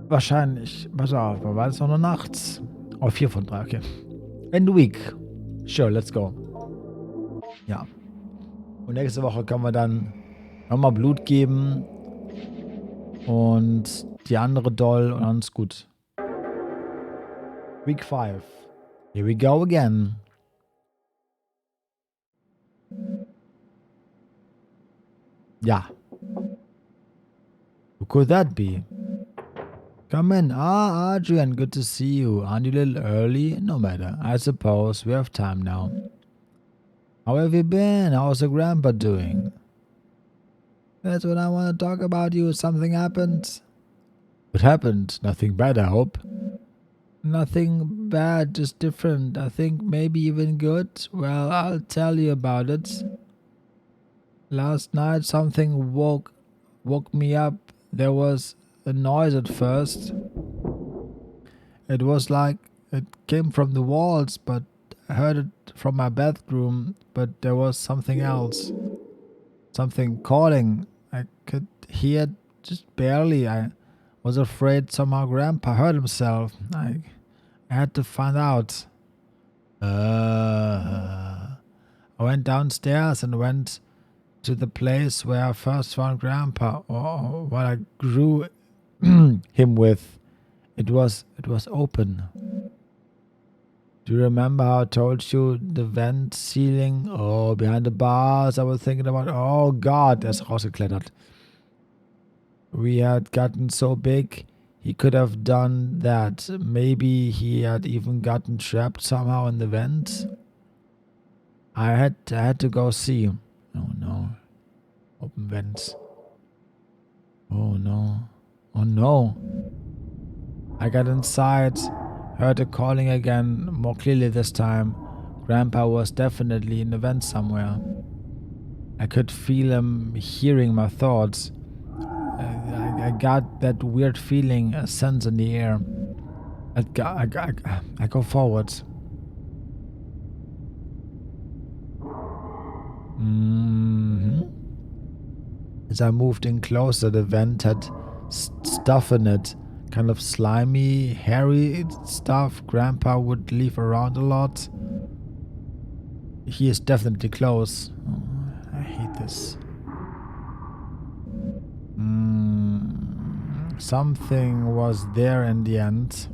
Wahrscheinlich. Pass auf, war es noch eine Nacht? Oh, 4 von 3, okay. End week. Sure, let's go. Ja. Und nächste Woche können wir dann nochmal Blut geben. Und die andere Doll und dann ist gut. Week 5. Here we go again. Ja. Who could that be? Come in. Ah, Adrian, good to see you. Aren't you a little early? No matter. I suppose we have time now. How have you been? How's the grandpa doing? That's what I want to talk about you. Something happened? What happened? Nothing bad, I hope. Nothing bad, just different. I think maybe even good. Well, I'll tell you about it. Last night something woke me up. There was a noise at first. It was like it came from the walls, but I heard it from my bedroom, but there was something else. Something calling. I could hear it just barely. I was afraid somehow Grandpa hurt himself. I had to find out. I went downstairs and went to the place where I first found Grandpa, or what I grew him with. It was open. Do you remember how I told you the vent ceiling? Oh, behind the bars, I was thinking about, oh God, er ist rausgeklettert. We had gotten so big, he could have done that. Maybe he had even gotten trapped somehow in the vent. I had to go see. Oh no. Open vents. Oh no. Oh no. I got inside, heard the calling again, more clearly this time. Grandpa was definitely in the vent somewhere. I could feel him hearing my thoughts. I got that weird feeling, a sense in the air. I go forward. As I moved in closer, the vent had stuff in it. Kind of slimy, hairy stuff Grandpa would leave around a lot. He is definitely close. Oh, I hate this. Something was there in the end.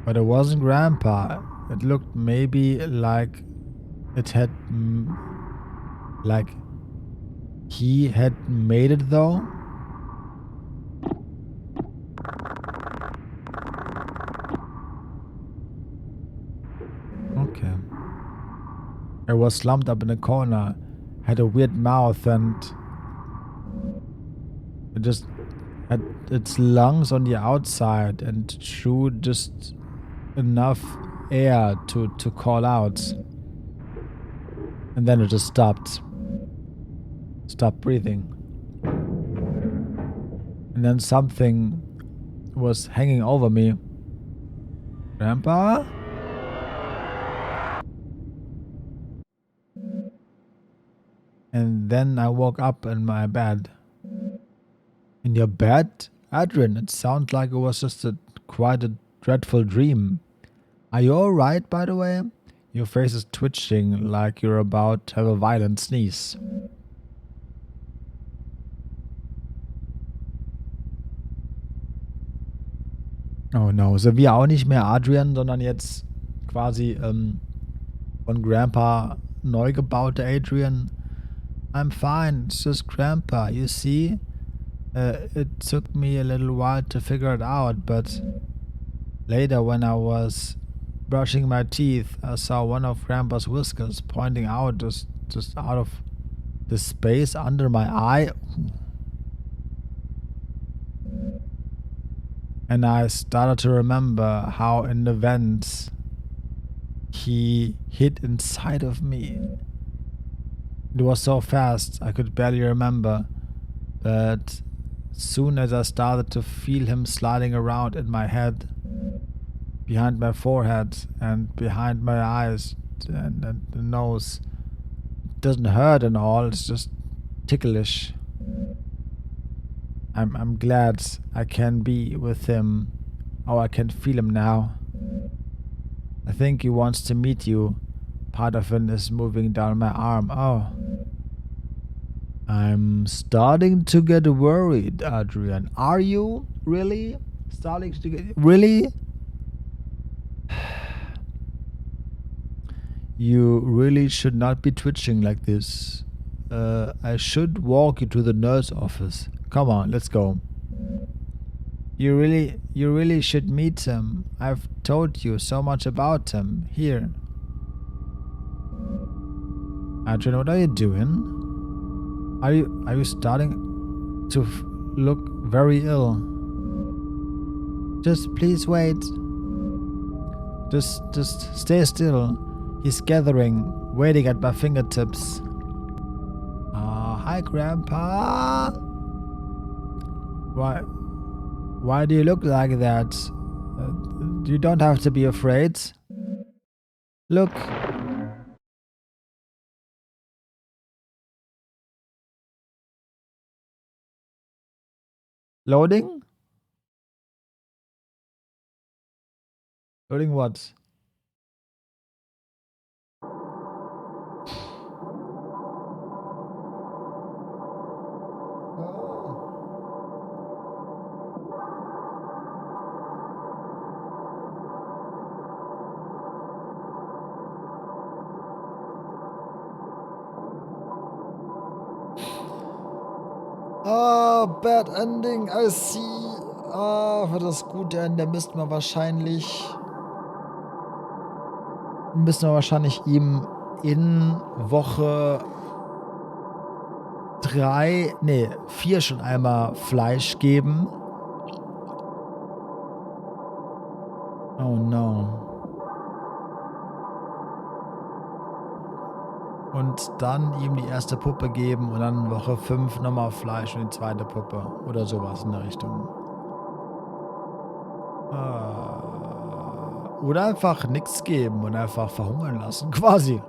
But it wasn't Grandpa. It looked maybe like it had... like he had made it though? Okay. It was slumped up in a corner, had a weird mouth, and it just had its lungs on the outside and drew just enough air to call out. And then it just stopped. Stopped breathing. And then something was hanging over me. Grandpa? And then I woke up in my bed. In your bed? Adrian, it sounded like it was just quite a dreadful dream. Are you alright, by the way? Your face is twitching like you're about to have a violent sneeze. Oh no, sind wir auch nicht mehr Adrian, sondern jetzt quasi von Grandpa neu gebaute Adrian. I'm fine, it's just Grandpa, you see? It took me a little while to figure it out, but later when I was brushing my teeth, I saw one of Grandpa's whiskers pointing out just out of the space under my eye. And I started to remember how in the vents he hid inside of me. It was so fast, I could barely remember. But soon as I started to feel him sliding around in my head, behind my forehead and behind my eyes and the nose, it doesn't hurt and all, it's just ticklish. I'm glad I can be with him. Oh, I can feel him now. I think he wants to meet you. Part of it is moving down my arm. Oh. I'm starting to get worried, Adrian. Are you really starting to get... Really? You really should not be twitching like this. I should walk you to the nurse office. Come on, let's go. You really should meet him. I've told you so much about him. Here. Adrian, what are you doing? Are you starting to look very ill? Just please wait. Just stay still. He's gathering, waiting at my fingertips. Hi, Grandpa. Why do you look like that? You don't have to be afraid. Look. Loading? Loading what? Bad ending, I see. Für das gute Ende müssten wir wahrscheinlich ihm in Woche 4 schon einmal Fleisch geben. Oh no. Und dann ihm die erste Puppe geben und dann Woche 5 nochmal Fleisch und die zweite Puppe. Oder sowas in der Richtung. Oder einfach nichts geben und einfach verhungern lassen, quasi.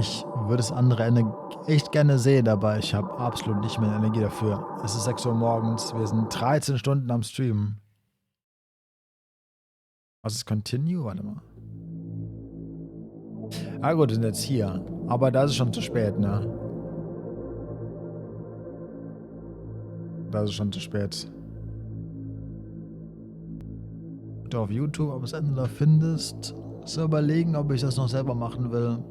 Ich würde das andere Ende echt gerne sehen, aber ich habe absolut nicht mehr Energie dafür. Es ist 6 Uhr morgens, wir sind 13 Stunden am Streamen. Was ist Continue? Warte mal. Ah gut, wir sind jetzt hier. Aber da ist es schon zu spät, ne? Da ist es schon zu spät. Du auf YouTube, ob du das Ende da findest. So überlegen, ob ich das noch selber machen will.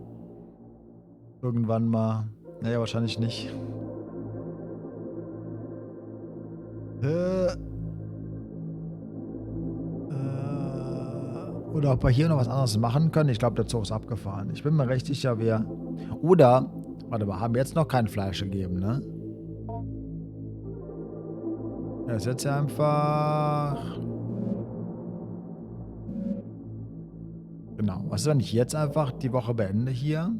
Irgendwann mal. Naja, wahrscheinlich nicht. Oder ob wir hier noch was anderes machen können. Ich glaube, der Zug ist abgefahren. Ich bin mir recht sicher, wir... Oder, warte mal, haben wir jetzt noch kein Fleisch gegeben, ne? Er ist jetzt ja einfach... Genau. Was ist, wenn ich jetzt einfach die Woche beende hier?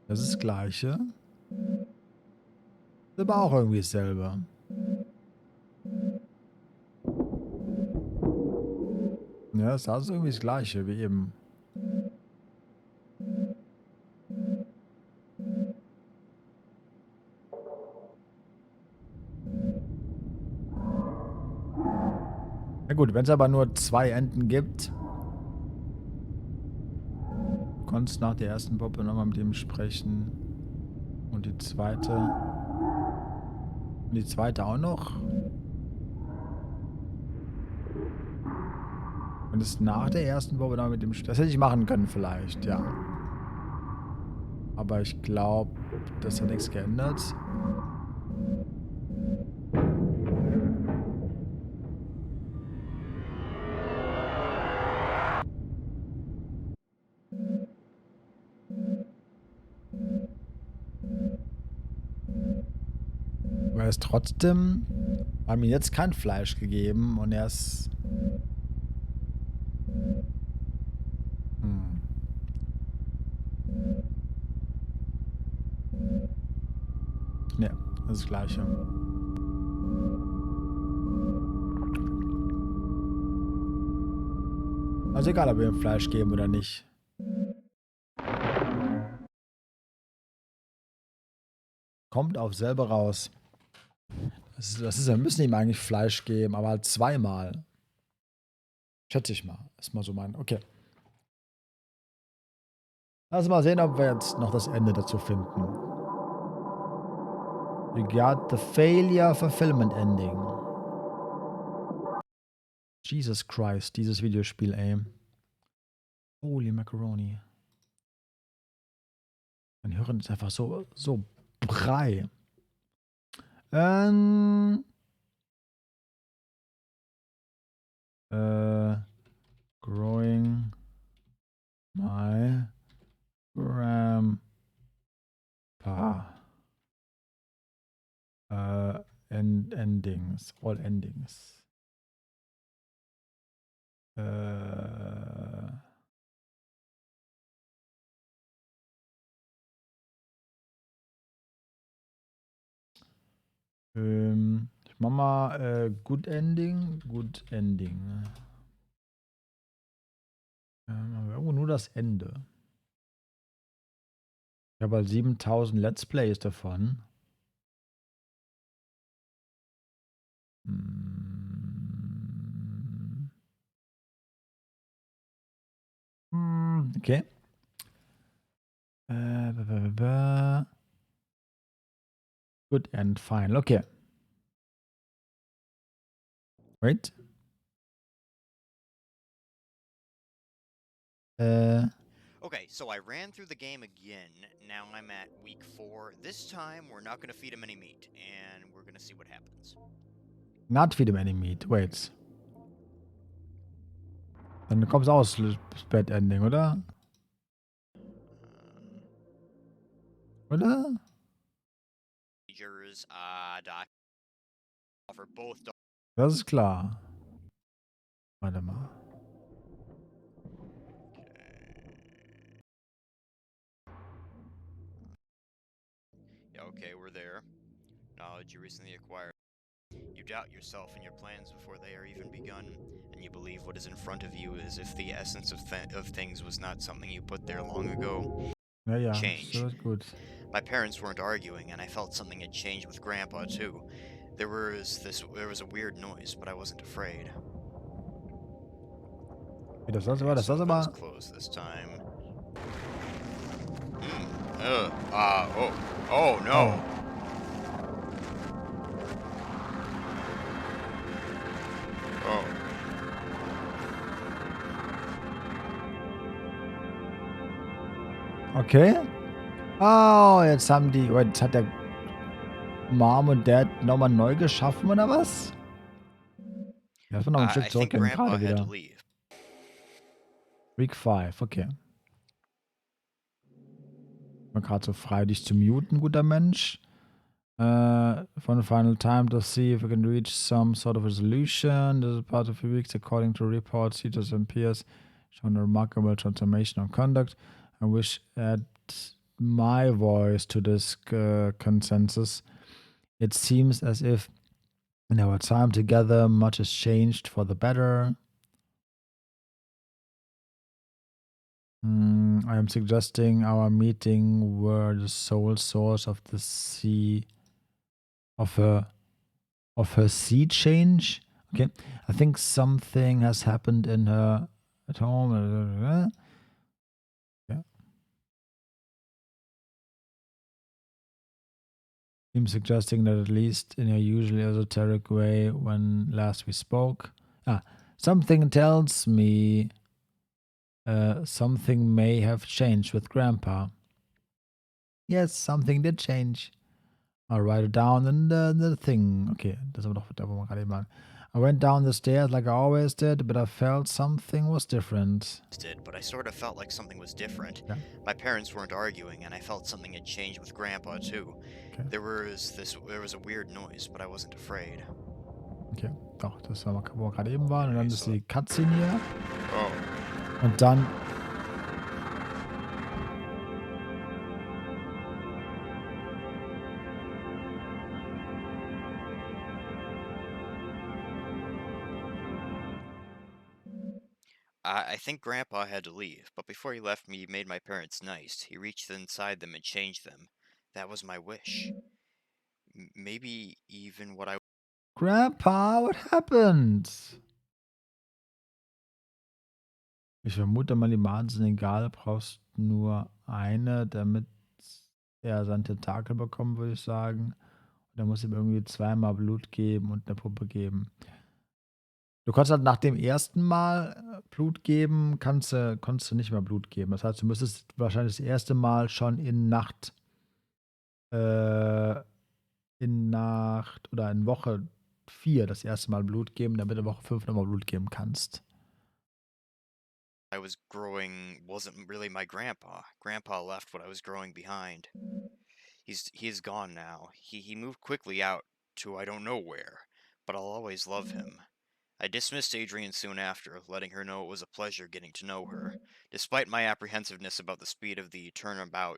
Das ist das Gleiche. Ist aber auch irgendwie dasselbe. Ja, das ist irgendwie das Gleiche wie eben. Na gut, wenn es aber nur 2 Enten gibt, du konntest nach der ersten Puppe nochmal mit ihm sprechen. Und die zweite. Und die zweite auch noch. Und es nach der ersten Puppe nochmal mit ihm sprechen. Das hätte ich machen können vielleicht, ja. Aber ich glaube, das hat nichts geändert. Aber er ist trotzdem... Haben ihm jetzt kein Fleisch gegeben und er ist... Ne, das ist das Gleiche. Also egal, ob wir ihm Fleisch geben oder nicht. Kommt auf selber raus. Wir müssen ihm eigentlich Fleisch geben, aber halt 2-mal. Schätze ich mal. Ist mal so mein. Okay. Lass mal sehen, ob wir jetzt noch das Ende dazu finden. We got the failure fulfillment ending. Jesus Christ, dieses Videospiel, ey. Holy Macaroni. Mein Hirn ist einfach so Brei. Growing my grandpa. Endings. All endings. Ich mach mal Good Ending. Good Ending. Irgendwo nur das Ende. Ich habe halt 7000 Let's Plays davon. Okay. Good and fine. Okay. Wait. Okay, so I ran through the game again. Now I'm at week 4. This time, we're not going to feed him any meat, and we're going to see what happens. Not feed him any meat. Wait. Dann kommt's aus, Bad Ending, oder? Oder? Procedures, offer both dogs. Das ist klar. Warte mal. Yeah, okay, we're there. Knowledge you recently acquired. You doubt yourself and your plans before they are even begun, and you believe what is in front of you as if the essence of things was not something you put there long ago. Ja, ja. Change. So ist gut. My parents weren't arguing, and I felt something had changed with Grandpa too. There was a weird noise, but I wasn't afraid. Wie das war, das So war that was aber. close this time. Oh no. Oh. Okay. Oh, jetzt haben die. Jetzt hat der Mom und Dad nochmal neu geschaffen, oder was? Ja, das war noch ein I Stück think zurückgehen, Grandpa gerade had to wieder. leave. Week 5, okay. War gerade so frei, dich zu muten, guter Mensch. For the final time to see if we can reach some sort of resolution. This is part of the weeks, according to reports, teachers and peers shown a remarkable transformation of conduct. I wish add my voice to this consensus. It seems as if in our time together, much has changed for the better. I am suggesting our meeting were the sole source of the sea of her sea change. Okay, I think something has happened in her at home. Yeah. I'm suggesting that at least in her usually esoteric way when last we spoke. Something tells me something may have changed with Grandpa. Yes, something did change. I'll write it down in the thing. Okay, das haben wir doch da, wo wir gerade eben waren. I went down the stairs like I always did, but I felt something was different. But I sort of felt like something was different. Yeah. My parents weren't arguing, and I felt something had changed with Grandpa too. Okay. There was a weird noise, but I wasn't afraid. Okay, doch, das war, wo wir gerade eben waren. Und dann Okay, ist so- die Cutscene hier. Oh. Und dann. I think Grandpa had to leave, but before he left me, he made my parents nice. He reached inside them and changed them. That was my wish. Maybe even what I... Grandpa, what happened? Ich vermute mal, die Maden sind egal. Brauchst nur eine, damit er sein Tentakel bekommt, würde ich sagen. Und er muss ihm irgendwie zweimal Blut geben und eine Puppe geben. Du konntest halt nach dem ersten Mal Blut geben, konntest du nicht mehr Blut geben. Das heißt, du müsstest wahrscheinlich das erste Mal schon in Nacht oder in Woche 4 das erste Mal Blut geben, damit du in Woche 5 nochmal Blut geben kannst. I was growing wasn't really my grandpa. Grandpa left what I was growing behind. He's gone now. He moved quickly out to I don't know where, but I'll always love him. I dismissed Adrian soon after, letting her know it was a pleasure getting to know her. Despite my apprehensiveness about the speed of the turnaround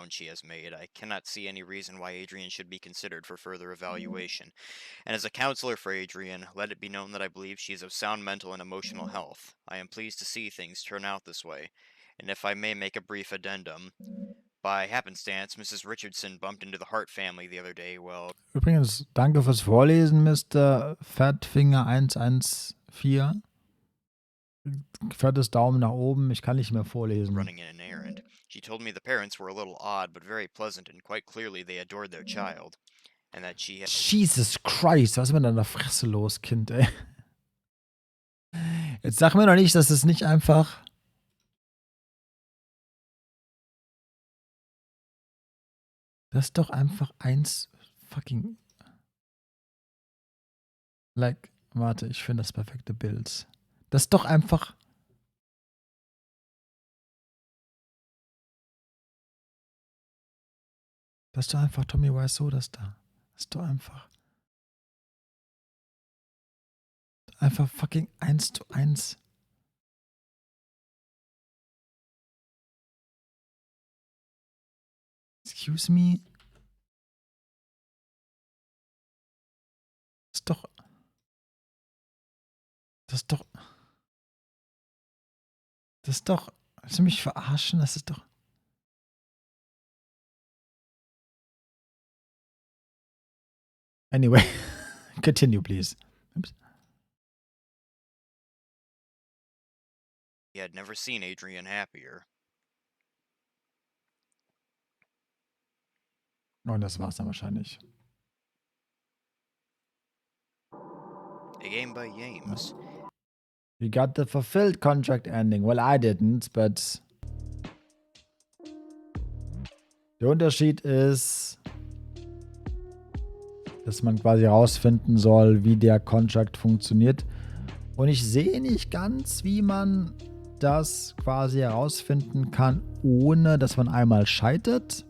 she has made, I cannot see any reason why Adrian should be considered for further evaluation. And as a counselor for Adrian, let it be known that I believe she is of sound mental and emotional health. I am pleased to see things turn out this way. And if I may make a brief addendum, by happenstance, Mrs. Richardson bumped into the Hart family the other day. Well, Übrigens, danke fürs Vorlesen, Mr. Fatfinger 114. Viertes Daumen nach oben. Ich kann nicht mehr vorlesen. running an errand. She told me the parents were a little odd, but very pleasant, and quite clearly they adored their child, and that she had Jesus Christ, was ist mit deiner Fresse los, Kind, ey? Jetzt sag mir doch nicht, dass es nicht einfach... Das ist doch einfach eins fucking... Like, warte, ich finde das perfekte Bild. Das ist doch einfach... Das ist doch einfach Tommy Wiseau, das da. Das ist doch einfach... Einfach fucking 1:1. Excuse me? Das ist doch... Das ist doch... Das ist doch... Willst du mich verarschen? Das ist doch... Anyway, continue, please. Oops. had never seen Adrian happier. Und das war's dann wahrscheinlich. A game by James. You got the fulfilled contract ending. Well, I didn't, but... Der Unterschied ist, dass man quasi herausfinden soll, wie der Contract funktioniert. Und ich sehe nicht ganz, wie man das quasi herausfinden kann, ohne dass man einmal scheitert.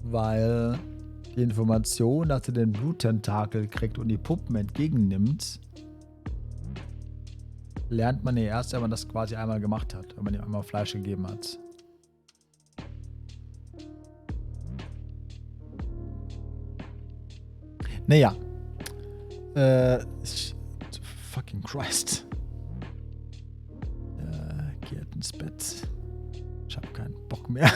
Weil die Information, dass er den Bluttentakel kriegt und die Puppen entgegennimmt, lernt man ja erst, wenn man das quasi einmal gemacht hat, wenn man ihm einmal Fleisch gegeben hat. Naja. Fucking Christ. Geht ins Bett. Ich hab keinen Bock mehr.